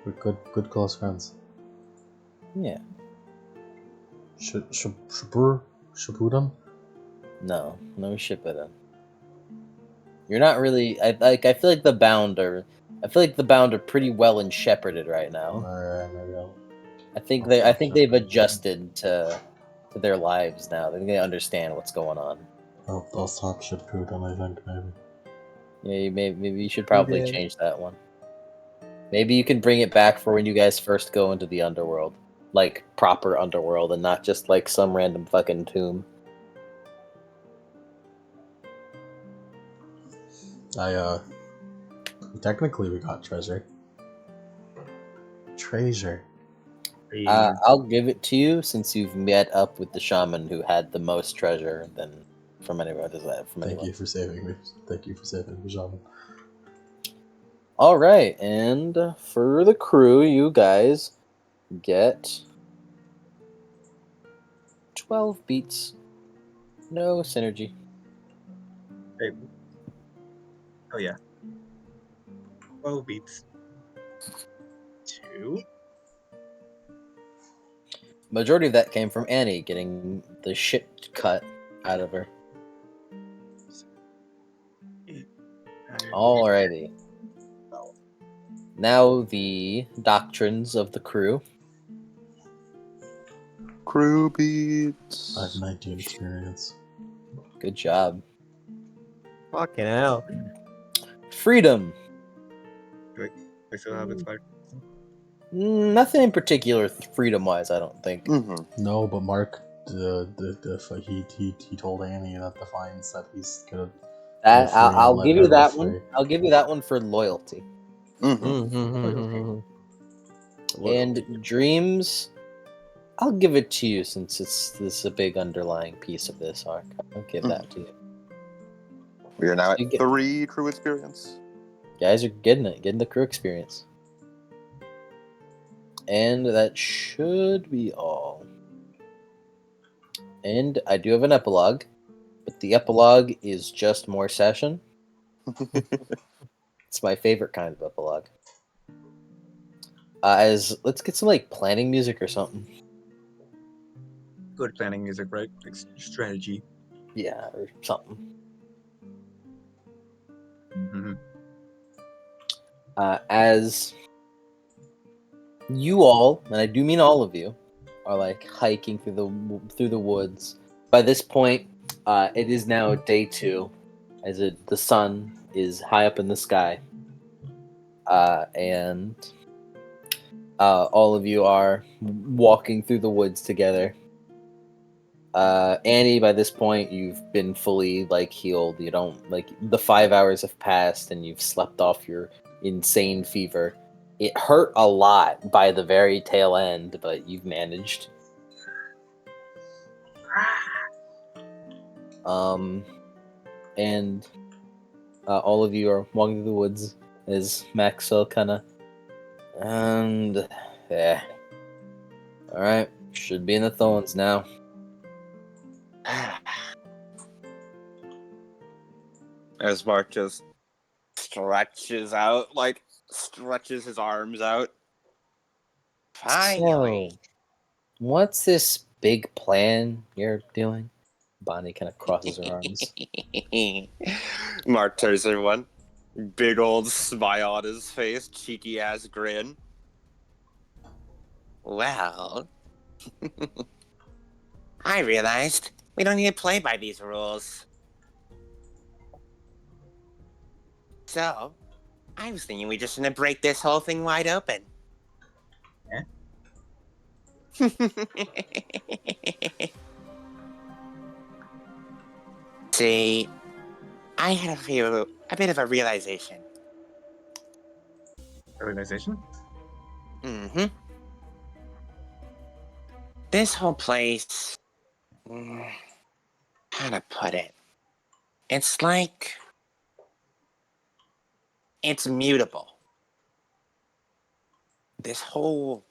We're good close friends. Yeah. Shippuden? No Shippuden. You're not really. I feel like the Bound are. I feel like the Bound are pretty well and shepherded right now. Alright, maybe I'll I think I'll they. I stop think they've shepherding. adjusted to their lives now. I think they understand what's going on. I'll stop Shippuden, I think, maybe. Yeah, maybe you should probably change that one. Maybe you can bring it back for when you guys first go into the underworld, like proper underworld, and not just like some random fucking tomb. Technically we got treasure. Treasure. I'll give it to you since you've met up with the shaman who had the most treasure than from anyone. Does that from Thank anyone? you for saving me. Thank you for saving me, Shaman. All right, and for the crew, you guys get 12 beats. No synergy. Hey. Oh yeah. 12 beats. 2. Majority of that came from Annie getting the shit cut out of her. Alrighty. Now the doctrines of the crew. Crew beats. I have 19 experience. Good job. Fucking hell. Freedom. I still have it fired. Nothing in particular freedom-wise, I don't think. Mm-hmm. No, but Mark, he told Annie that the fines that he's gonna That go free and I'll let give her you go that free. one. I'll give you that one for loyalty. Mm-hmm. And dreams, I'll give it to you since this is a big underlying piece of this arc. I'll give that to you. We are now at You get- 3 crew experience. Guys are getting the crew experience. And that should be all. And I do have an epilogue, but the epilogue is just more session. It's my favorite kind of epilogue. Let's get some like planning music or something. Good planning music, right? Like strategy. Yeah, or something. Mm-hmm. As you all, and I do mean all of you, are like hiking through the woods. By this point, it is now day 2, as the sun is high up in the sky, and all of you are walking through the woods together. Annie, by this point, you've been fully like healed. You don't like the 5 hours have passed, and you've slept off your insane fever. It hurt a lot by the very tail end, but you've managed. And all of you are walking through the woods as Maxwell kind of, and yeah. All right, should be in the thorns now. As Mark just stretches his arms out. Finally. So, what's this big plan you're doing? Bonnie kind of crosses her arms. Mark turns to everyone. Big old smile on his face, cheeky ass grin. Well, I realized we don't need to play by these rules. So, I was thinking we just gonna break this whole thing wide open. See, I had a bit of a realization. Organization? Mm-hmm. This whole place, how to put it? It's like it's mutable. This whole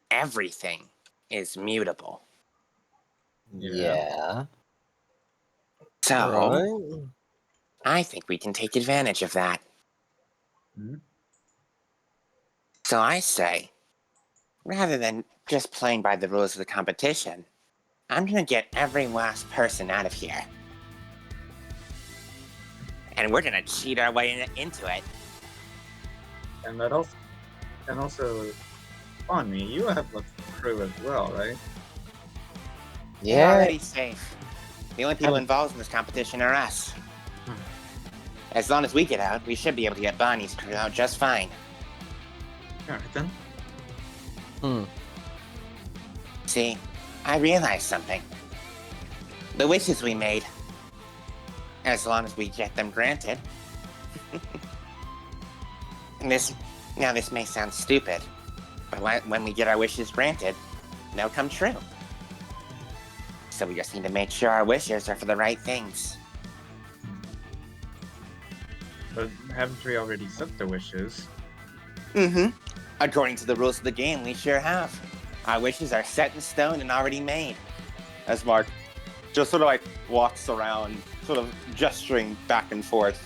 everything is mutable. Yeah. So, Right. I think we can take advantage of that. Hmm? So I say, rather than just playing by the rules of the competition, I'm gonna get every last person out of here. And we're gonna cheat our way into it. And also, Bonnie, you have a crew as well, right? You're already safe. The only people involved in this competition are us. As long as we get out, we should be able to get Bonnie's crew out just fine. Alright then. See, I realized something. The wishes we made, as long as we get them granted. This may sound stupid, but when we get our wishes granted, they'll come true. So we just need to make sure our wishes are for the right things. But haven't we already set the wishes? According to the rules of the game, we sure have. Our wishes are set in stone and already made. As Mark just sort of like walks around, sort of gesturing back and forth.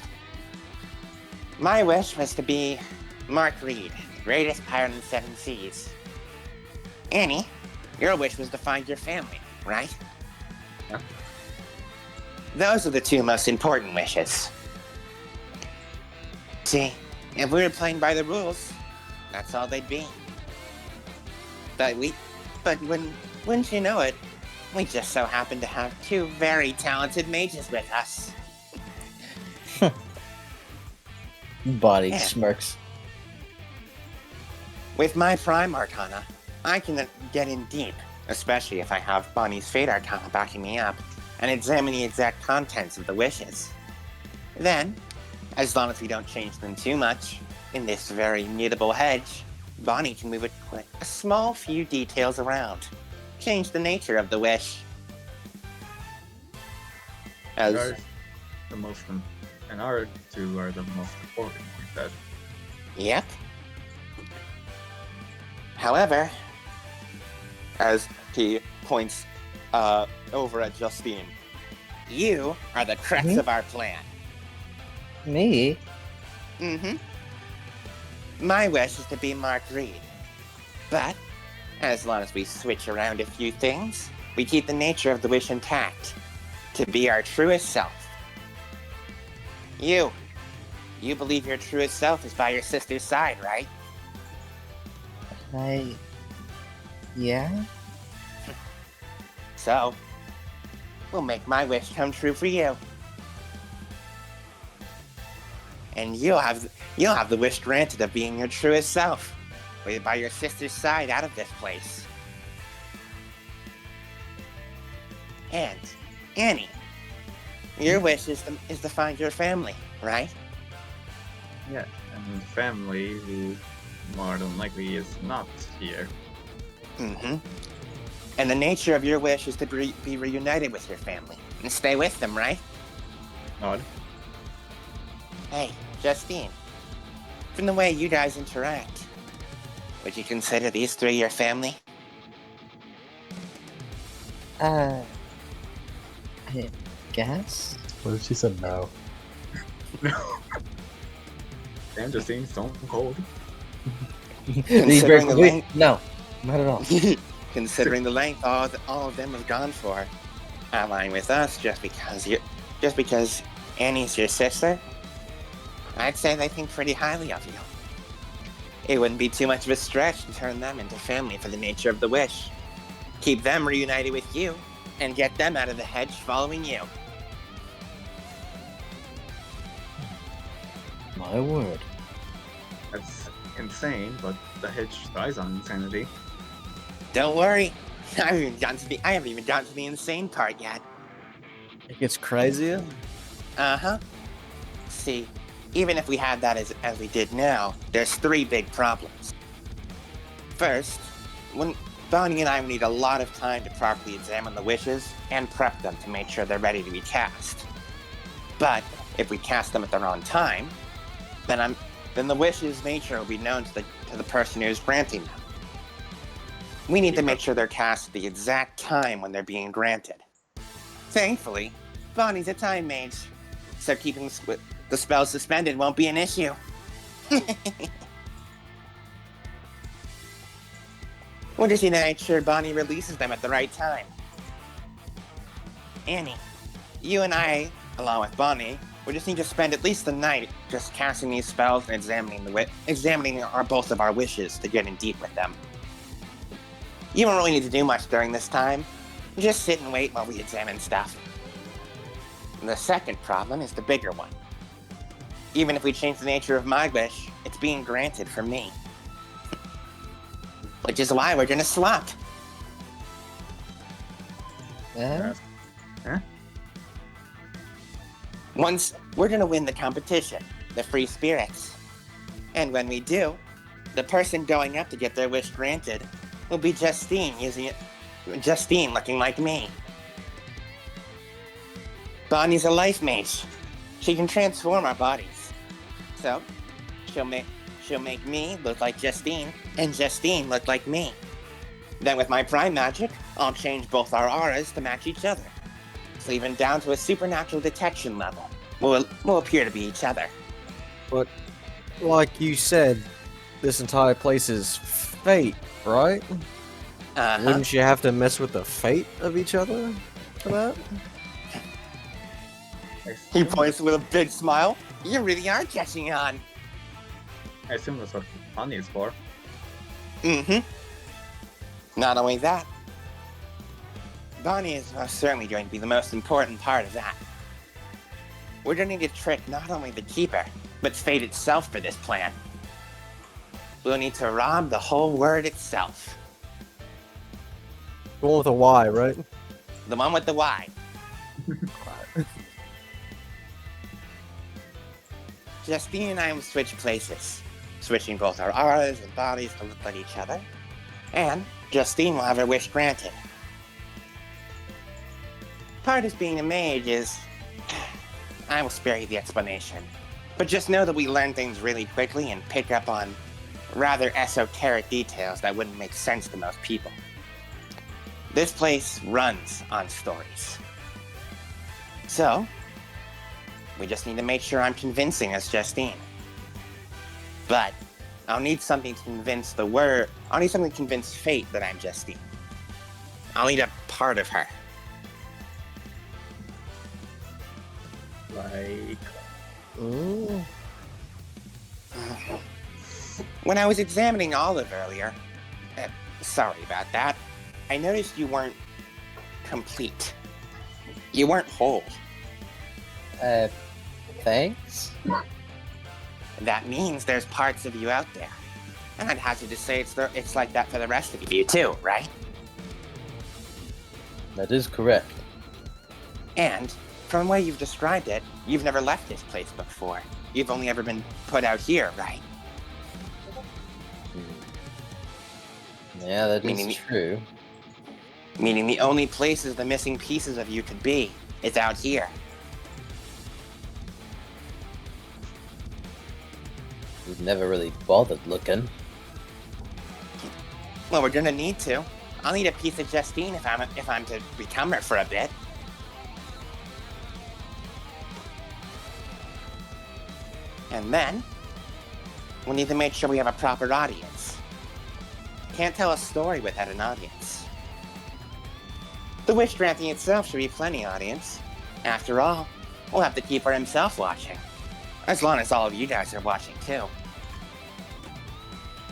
My wish was to be Mark Reed, greatest pirate in the Seven Seas. Annie, your wish was to find your family, right? Yeah. Those are the two most important wishes. See, if we were playing by the rules, that's all they'd be. But wouldn't you know it, we just so happen to have two very talented mages with us. Body smirks. With my Prime Arcana, I can get in deep, especially if I have Bonnie's Fate Arcana backing me up, and examine the exact contents of the wishes. Then, as long as we don't change them too much, in this very mutable hedge, Bonnie can move a small few details around. Change the nature of the wish. Ours, the most, and our two are the most important, we said. Yep. However, As he points over at Justine. you are the crux of our plan. Me? My wish is to be Mark Reed. But, as long as we switch around a few things, we keep the nature of the wish intact. To be our truest self. You believe your truest self is by your sister's side, right? Yeah? So, we'll make my wish come true for you. And you'll have the wish granted of being your truest self, by your sister's side out of this place. And Annie, your wish is to find your family, right? Yeah, and family who more than likely is not here. And the nature of your wish is to be reunited with your family and stay with them, right? Odd. Hey, Justine, from the way you guys interact, would you consider these three your family? I guess? What if she said no? Damn, just seems so cold. Considering the length, No, not at all. considering the length all of them have gone for, allying with us just because Annie's your sister, I'd say they think pretty highly of you. It wouldn't be too much of a stretch to turn them into family for the nature of the wish. Keep them reunited with you, and get them out of the hedge following you. My word. That's insane, but the hedge thrives on insanity. Don't worry, I haven't even gotten to the insane part yet. It gets crazier. See, even if we had that as we did now, there's three big problems. First, when Bonnie and I need a lot of time to properly examine the wishes and prep them to make sure they're ready to be cast. But if we cast them at the wrong time, then the wish's nature will be known to the person who's granting them. We need to make sure they're cast at the exact time when they're being granted. Thankfully, Bonnie's a time mage, so keeping the spell suspended won't be an issue. We'll just need to make sure Bonnie releases them at the right time. Annie, you and I, along with Bonnie, we just need to spend at least the night just casting these spells and examining both of our wishes to get in deep with them. You don't really need to do much during this time. Just sit and wait while we examine stuff. The second problem is the bigger one. Even if we change the nature of my wish, it's being granted for me. Which is why we're gonna swap. Once, we're gonna win the competition, the free spirits. And when we do, the person going up to get their wish granted will be Justine looking like me. Bonnie's a life mage. She can transform our bodies. So, she'll make me look like Justine, and Justine look like me. Then with my prime magic, I'll change both our auras to match each other. So even down to a supernatural detection level, we'll appear to be each other. But, like you said, this entire place is fate, right? Wouldn't you have to mess with the fate of each other for that? He points with a big smile. You really are catching on. I assume that's what money is for. Not only that, Bonnie is most certainly going to be the most important part of that. We're going to need to trick not only the Keeper, but fate itself for this plan. We'll need to rob the whole word itself. The one with a Y, right? The one with the Y. Justine and I will switch places, switching both our auras and bodies to look like each other, and Justine will have her wish granted. Part of being a mage is... I will spare you the explanation, but just know that we learn things really quickly and pick up on rather esoteric details that wouldn't make sense to most people. This place runs on stories. So, we just need to make sure I'm convincing as Justine. But I'll need something to convince I'll need something to convince fate that I'm Justine. I'll need a part of her. Like... Ooh. When I was examining Olive earlier, sorry about that, I noticed you weren't complete. You weren't whole. Thanks? That means there's parts of you out there. And I'd hazard to say it's like that for the rest of you too, right? That is correct. And from the way you've described it, you've never left this place before. You've only ever been put out here, right? Yeah, that is true. Meaning the only places the missing pieces of you could be is out here. We've never really bothered looking. Well, we're gonna need to. I'll need a piece of Justine if I'm to become her for a bit. And then, we'll need to make sure we have a proper audience. Can't tell a story without an audience. The wish granting itself should be plenty audience. After all, we'll have the Keeper himself watching. As long as all of you guys are watching too.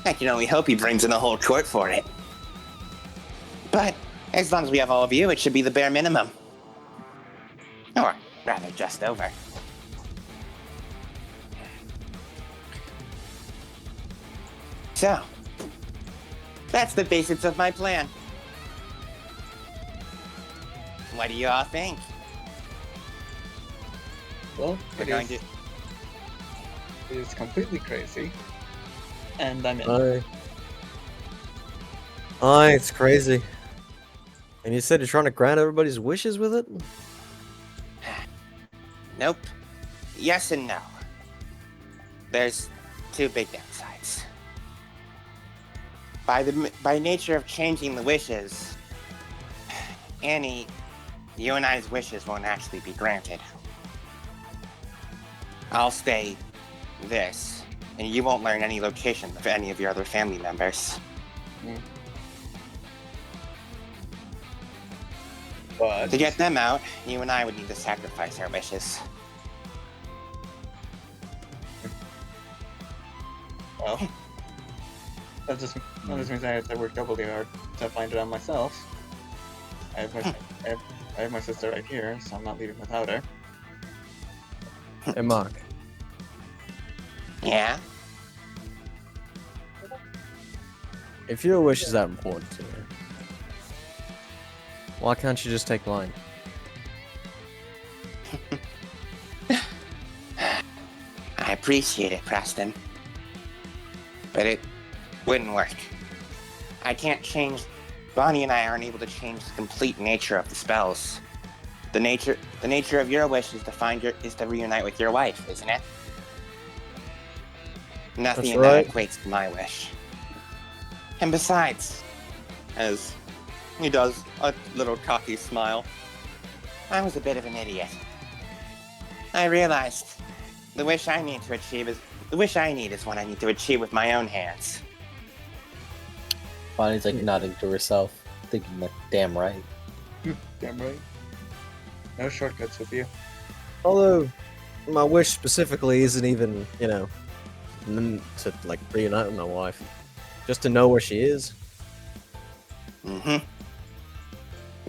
I can only hope he brings in a whole court for it. But, as long as we have all of you, it should be the bare minimum. Or, rather, just over. So, that's the basics of my plan. What do you all think? Well, We're going to... it is completely crazy. And I'm in. Aye, it's crazy. And you said you're trying to grant everybody's wishes with it? Nope. Yes and no. There's two big downsides. By nature of changing the wishes, Annie, you and I's wishes won't actually be granted. I'll stay this, and you won't learn any location of any of your other family members. But To get them out, you and I would need to sacrifice our wishes. well, that just means I have to work doubly hard to find it out myself. I have my sister right here, so I'm not leaving without her. Hey, Mark. Yeah? If your wish is that important to you, why can't you just take mine? I appreciate it, Preston. But it wouldn't work. I can't change. Bonnie and I aren't able to change the complete nature of the spells. The nature of your wish is to reunite with your wife, isn't it? Nothing That's in right. that equates to my wish. And besides, as he does a little cocky smile, I was a bit of an idiot. I realized the wish I need is one I need to achieve with my own hands. Bonnie's like nodding to herself, thinking like, damn right. Damn right. No shortcuts with you. Although, my wish specifically isn't even, to like reunite with my wife, just to know where she is. Mm-hmm.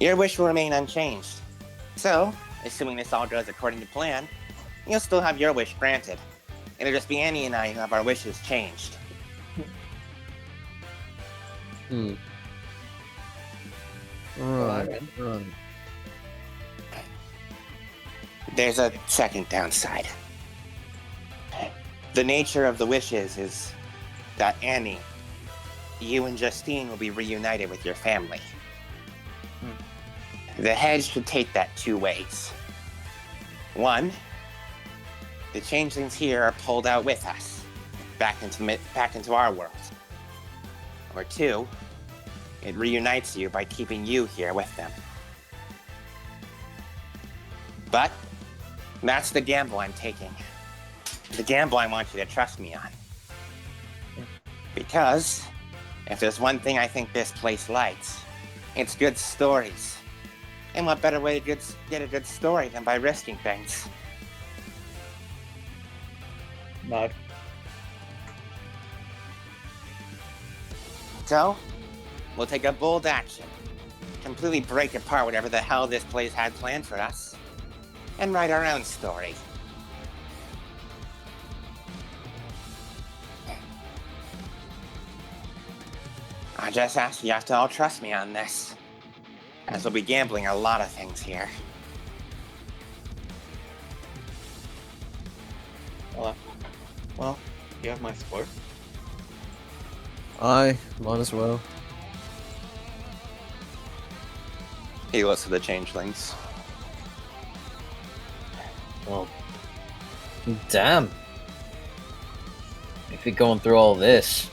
Your wish will remain unchanged. So, assuming this all goes according to plan, you'll still have your wish granted. It'll just be Annie and I who have our wishes changed. Right. There's a second downside. The nature of the wishes is that Annie, you and Justine will be reunited with your family. The hedge should take that two ways. One, the changelings here are pulled out with us, back into our world. Or two, it reunites you by keeping you here with them. But that's the gamble I'm taking. The gamble I want you to trust me on. Because if there's one thing I think this place likes, it's good stories. And what better way to get a good story than by risking things? Nod. So, we'll take a bold action, completely break apart whatever the hell this place had planned for us, and write our own story. I just ask you have to all trust me on this, as we'll be gambling a lot of things here. Well, you have my support. Aye, might as well. He looks at the changelings. Well, damn. If you're going through all this,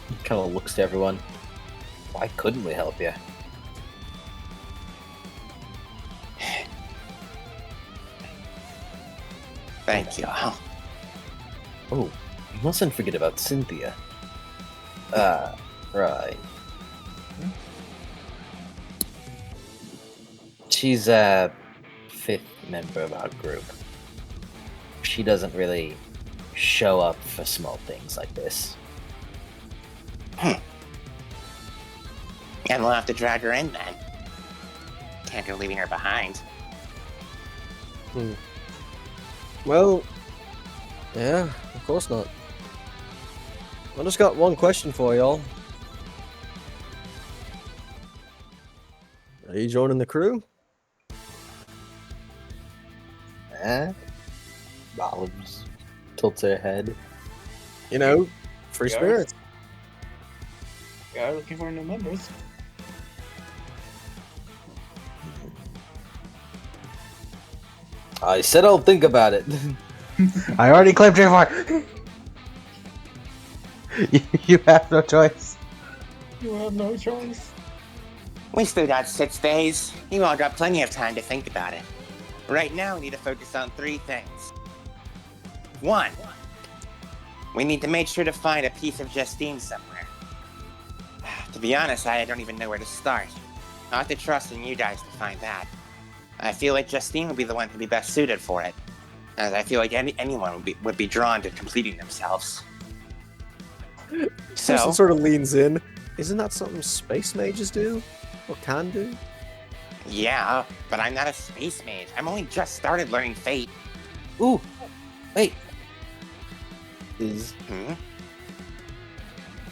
he kind of looks to everyone. Why couldn't we help you? Thank you. Oh, you mustn't forget about Cynthia. Right. She's a fifth member of our group. She doesn't really show up for small things like this. And we'll have to drag her in then. Can't go leaving her behind. Well, yeah, of course not. I just got one question for y'all. Are you joining the crew? Olives tilts her head. You know, free Yes. spirits. We are looking for new members. I said I'll think about it. I already claimed your heart. You have no choice. You have no choice. We still got 6 days. You all got plenty of time to think about it. Right now, we need to focus on 3 things. 1, we need to make sure to find a piece of Justine somewhere. To be honest, I don't even know where to start. I'll have to trust in you guys to find that. I feel like Justine would be the one who'd be best suited for it, as I feel like anyone would be drawn to completing themselves. Person So, sort of leans in. Isn't that something space mages do? Or can do? yeah, but I'm not a space mage. I'm only just started learning Fate. Ooh, wait. Is Hmm?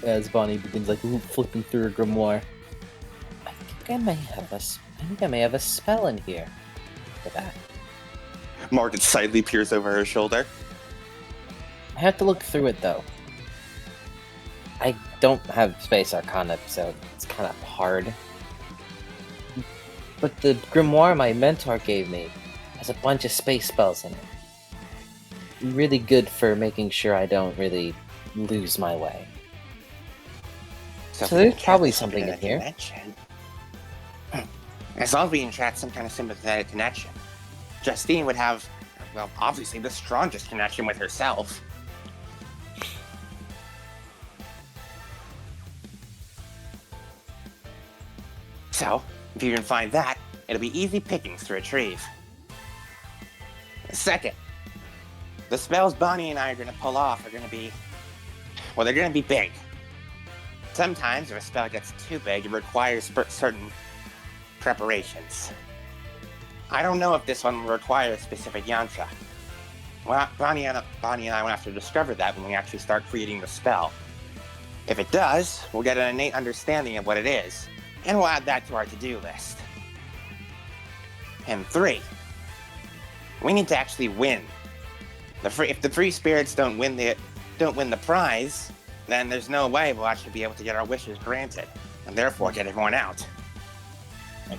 as Bonnie begins like flipping through her grimoire. I think I may have a spell in here for that. Margaret slightly peers over her shoulder. I have to look through it though. I don't have space arcana, so it's kind of hard. But the grimoire my mentor gave me has a bunch of space spells in it. Really good for making sure I don't really lose my way. So there's probably something in here. As long as we entract some kind of sympathetic connection. Justine would have, well, obviously the strongest connection with herself. So, if you can find that, it'll be easy pickings to retrieve. Second, the spells Bonnie and I are going to pull off are going to be, well, they're going to be big. Sometimes, if a spell gets too big, it requires certain preparations. I don't know if this one will require a specific yantra. Well, Bonnie and I will have to discover that when we actually start creating the spell. If it does, we'll get an innate understanding of what it is, and we'll add that to our to-do list. And 3, we need to actually win. If the free spirits don't win the prize, then there's no way we'll actually be able to get our wishes granted, and therefore get everyone out.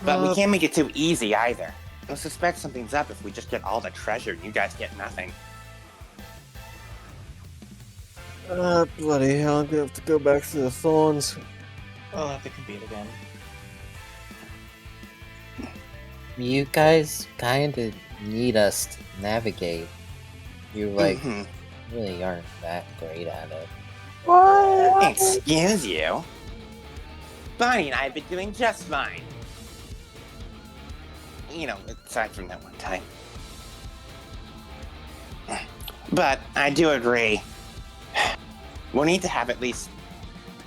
But we can't make it too easy either. We'll suspect something's up if we just get all the treasure and you guys get nothing. Bloody hell, I'm gonna have to go back to the thorns. I'll have to compete again. You guys kind of need us to navigate. You really aren't that great at it. What? Excuse you? Bonnie and I have been doing just fine. You know, aside from that one time. But I do agree. We'll need to have at least...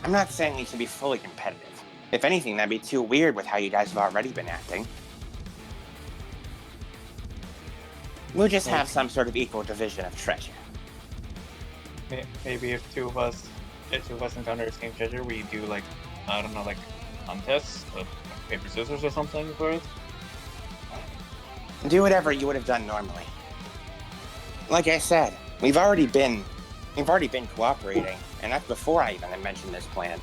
I'm not saying we should be fully competitive. If anything, that'd be too weird with how you guys have already been acting. We'll just have some sort of equal division of treasure. Maybe if two of us encounter the same treasure, we do like, I don't know, like contests of paper scissors or something for it. Do whatever you would have done normally. Like I said, we've already been cooperating, and that's before I even mentioned this plan.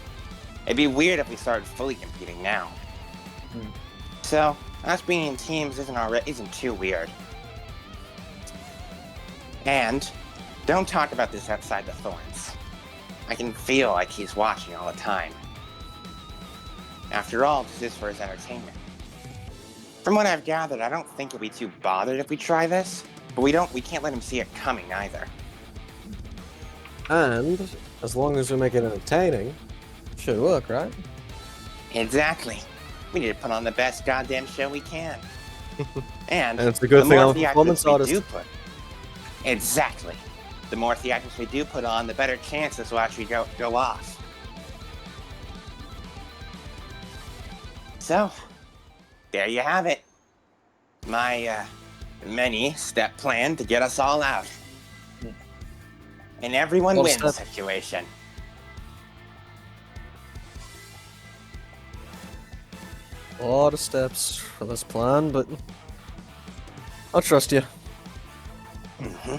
It'd be weird if we started fully competing now. So, us being in teams isn't too weird. And don't talk about this outside the thorns. I can feel like he's watching all the time. After all, this is for his entertainment. From what I've gathered, I don't think he'll be too bothered if we try this, but we can't let him see it coming either. And as long as we make it entertaining, it should work, right? Exactly. We need to put on the best goddamn show we can. And it's a good the thing more I'm a performance artist. Exactly. The more theatrics we do put on, the better chances will actually go off. So, there you have it. My many-step plan to get us all out. An everyone wins situation. A lot of steps for this plan, but I'll trust you. Mm-hmm.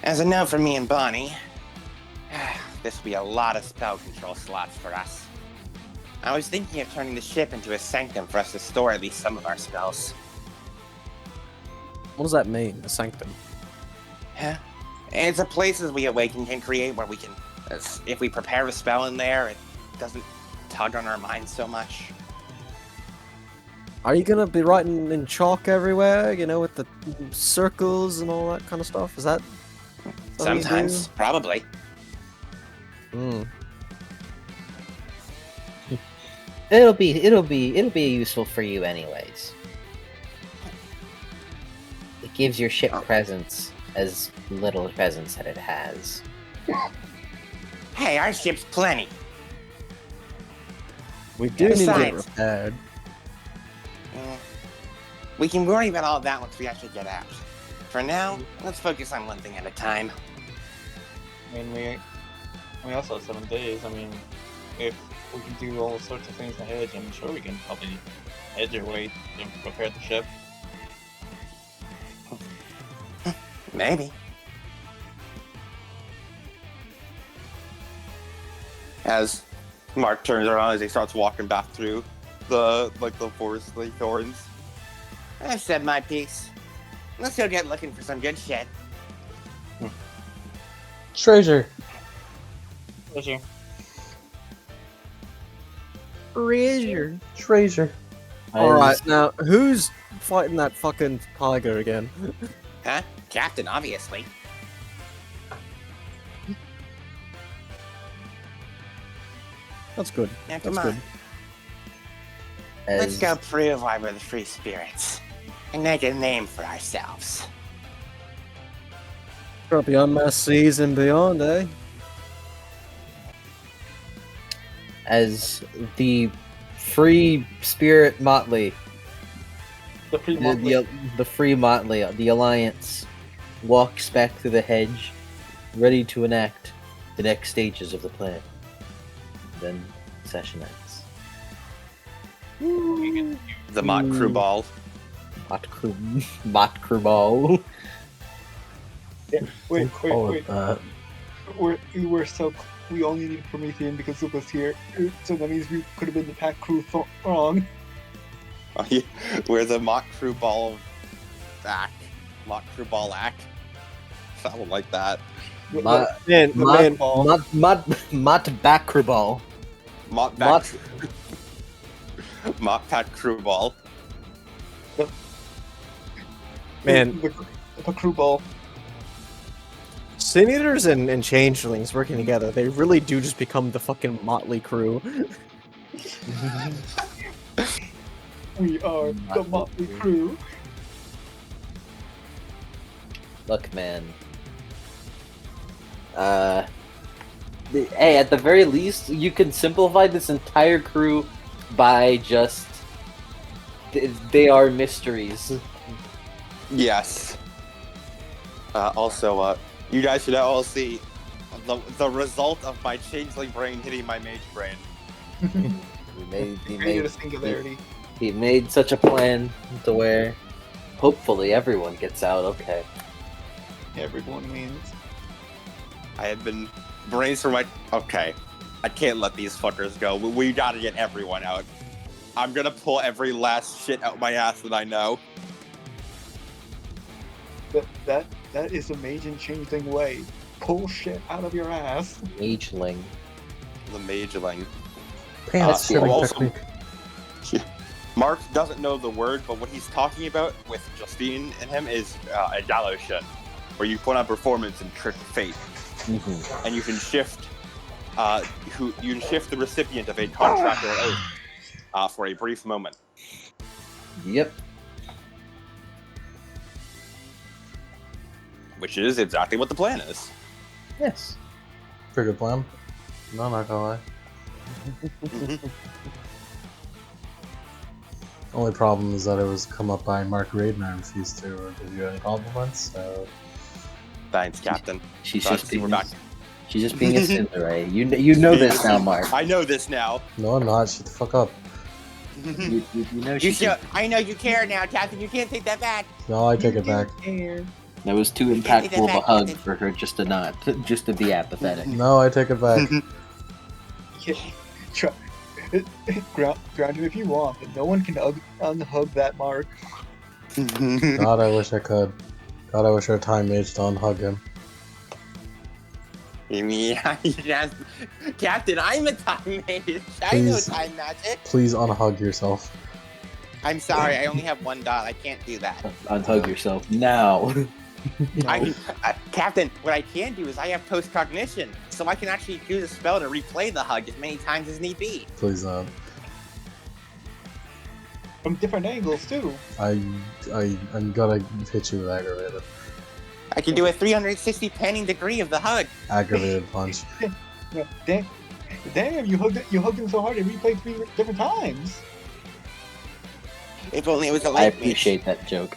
As a note from me and Bonnie, this will be a lot of spell control slots for us. I was thinking of turning the ship into a sanctum for us to store at least some of our spells. What does that mean, a sanctum? It's a place as we awaken can create where we can, if we prepare a spell in there, it doesn't tug on our minds so much. Are you gonna be writing in chalk everywhere, you know, with the circles and all that kind of stuff? Is that Sometimes, probably. It'll be useful for you anyways. It gives your ship presence as little presence that it has. Hey, our ship's plenty. We do need to get Besides- repaired. We can worry about all that once we actually get out. For now, let's focus on one thing at a time. I mean, we also have 7 days. I mean, if we can do all sorts of things ahead, I'm sure we can probably hedge our way and prepare the ship. Maybe. As Mark turns around as he starts walking back through the forest thorns. I've said my piece. Let's go get looking for some good shit. Treasure. Pleasure. Treasure. Treasure. Alright, now, who's fighting that fucking tiger again? Huh? Captain, obviously. That's good. Now come That's on. good. Let's go prove why we're the free spirits. And make a name for ourselves. Got beyond my seas and beyond, eh? As the free spirit motley, The free the free motley, the alliance walks back through the hedge, ready to enact the next stages of the plan. Then session ends. The Mott crew ball. Mott crew ball. Wait. That. We only need Promethean because it was here, so that means we could have been the pack crew wrong. We're the Mott crew ball act. Mott crew ball act. Something like that. Man, Mott back crew ball. Mott back. Mott pack crew ball. man, The crew ball. Sin Eaters and Changelings working together, they really do just become the fucking motley crew. We are the Motley Crew. Look, man. Hey, at the very least, you can simplify this entire crew by just they are mysteries. Yes. Also, you guys should all see the result of my changeling brain hitting my mage brain. He Created a singularity. He made such a plan to where hopefully everyone gets out okay. Everyone wins. I had been brainstorming. Okay, I can't let these fuckers go. We gotta get everyone out. I'm gonna pull every last shit out my ass that I know. That is a mage and changeling way. Pull shit out of your ass. Mageling. The mageling. Pants shitting also- technique. Mark doesn't know the word, but what he's talking about with Justine and him is a gallows shit, where you put on performance and trick fate, and you can shift the recipient of a contract or oath for a brief moment. Yep. Which is exactly what the plan is. Yes. Pretty good plan. No, not gonna lie. Only problem is that it was come up by Mark Raid and I refused to or give you any compliments, so... Thanks, Captain. She's Glad just to see we're being back. she's just being a Cinderay. You know this now, Mark. I know this now. No, I'm not. Shut the fuck up. You know You she should. I know you care now, Captain. You can't take that back. No, I take it back. That was too impactful of a hug for her just to be apathetic. No, I take it back. Try, ground him if you want, but no one can unhug that Mark. God, I wish I could. God, I wish our time mage to unhug him. Yeah, Captain, I'm a time mage. I know Please. time magic. Please unhug yourself. I'm sorry, I only have one dot. I can't do that. Unhug yourself now. Captain, what I can do is I have post-cognition, so I can actually use a spell to replay the hug as many times as need be. Please not. from different angles too. I'm gonna hit you with aggravated. I can do a 360 panning degree of the hug. Aggravated punch. Yeah, damn, you hugged him so hard it replayed 3 different times. If only it was a I light appreciate that joke.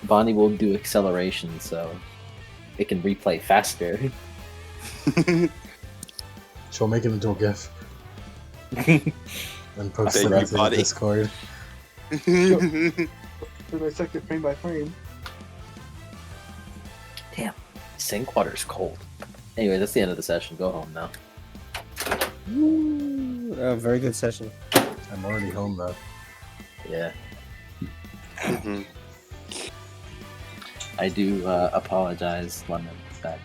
Bonnie will do acceleration so it can replay faster. She'll make it into a GIF. And post it Thank into you, the buddy. Discord. So dissect it frame by frame. Damn, sink water's cold. Anyway, that's the end of the session. Go home now. A very good session. I'm already home though. Yeah. Mhm. I do apologize, Lemon, that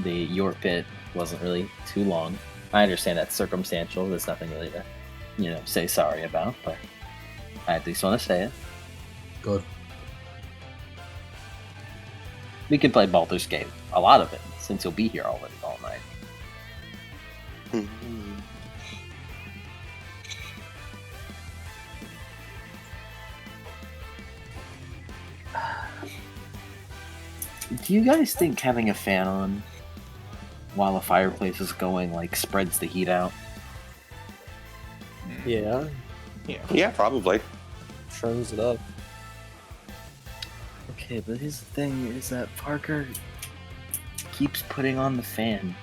your pit wasn't really too long. I understand that's circumstantial. There's nothing really to, say sorry about, but I at least want to say it. Good. We can play Baldur's Gate, a lot of it, since you'll be here all night. Mhm. Do you guys think having a fan on while a fireplace is going spreads the heat out? Yeah, Yeah, probably. turns it up. Okay, but here's the thing: is that Parker keeps putting on the fan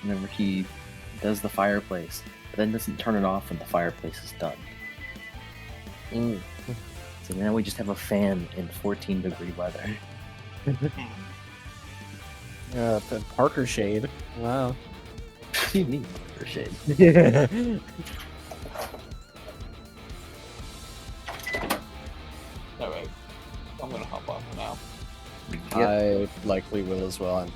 whenever he does the fireplace, but then doesn't turn it off when the fireplace is done. So now we just have a fan in 14-degree weather. Yeah, the Parker shade. Wow. What do you mean, Parker shade? Yeah. Alright, I'm gonna hop off now. I likely will as well. I'm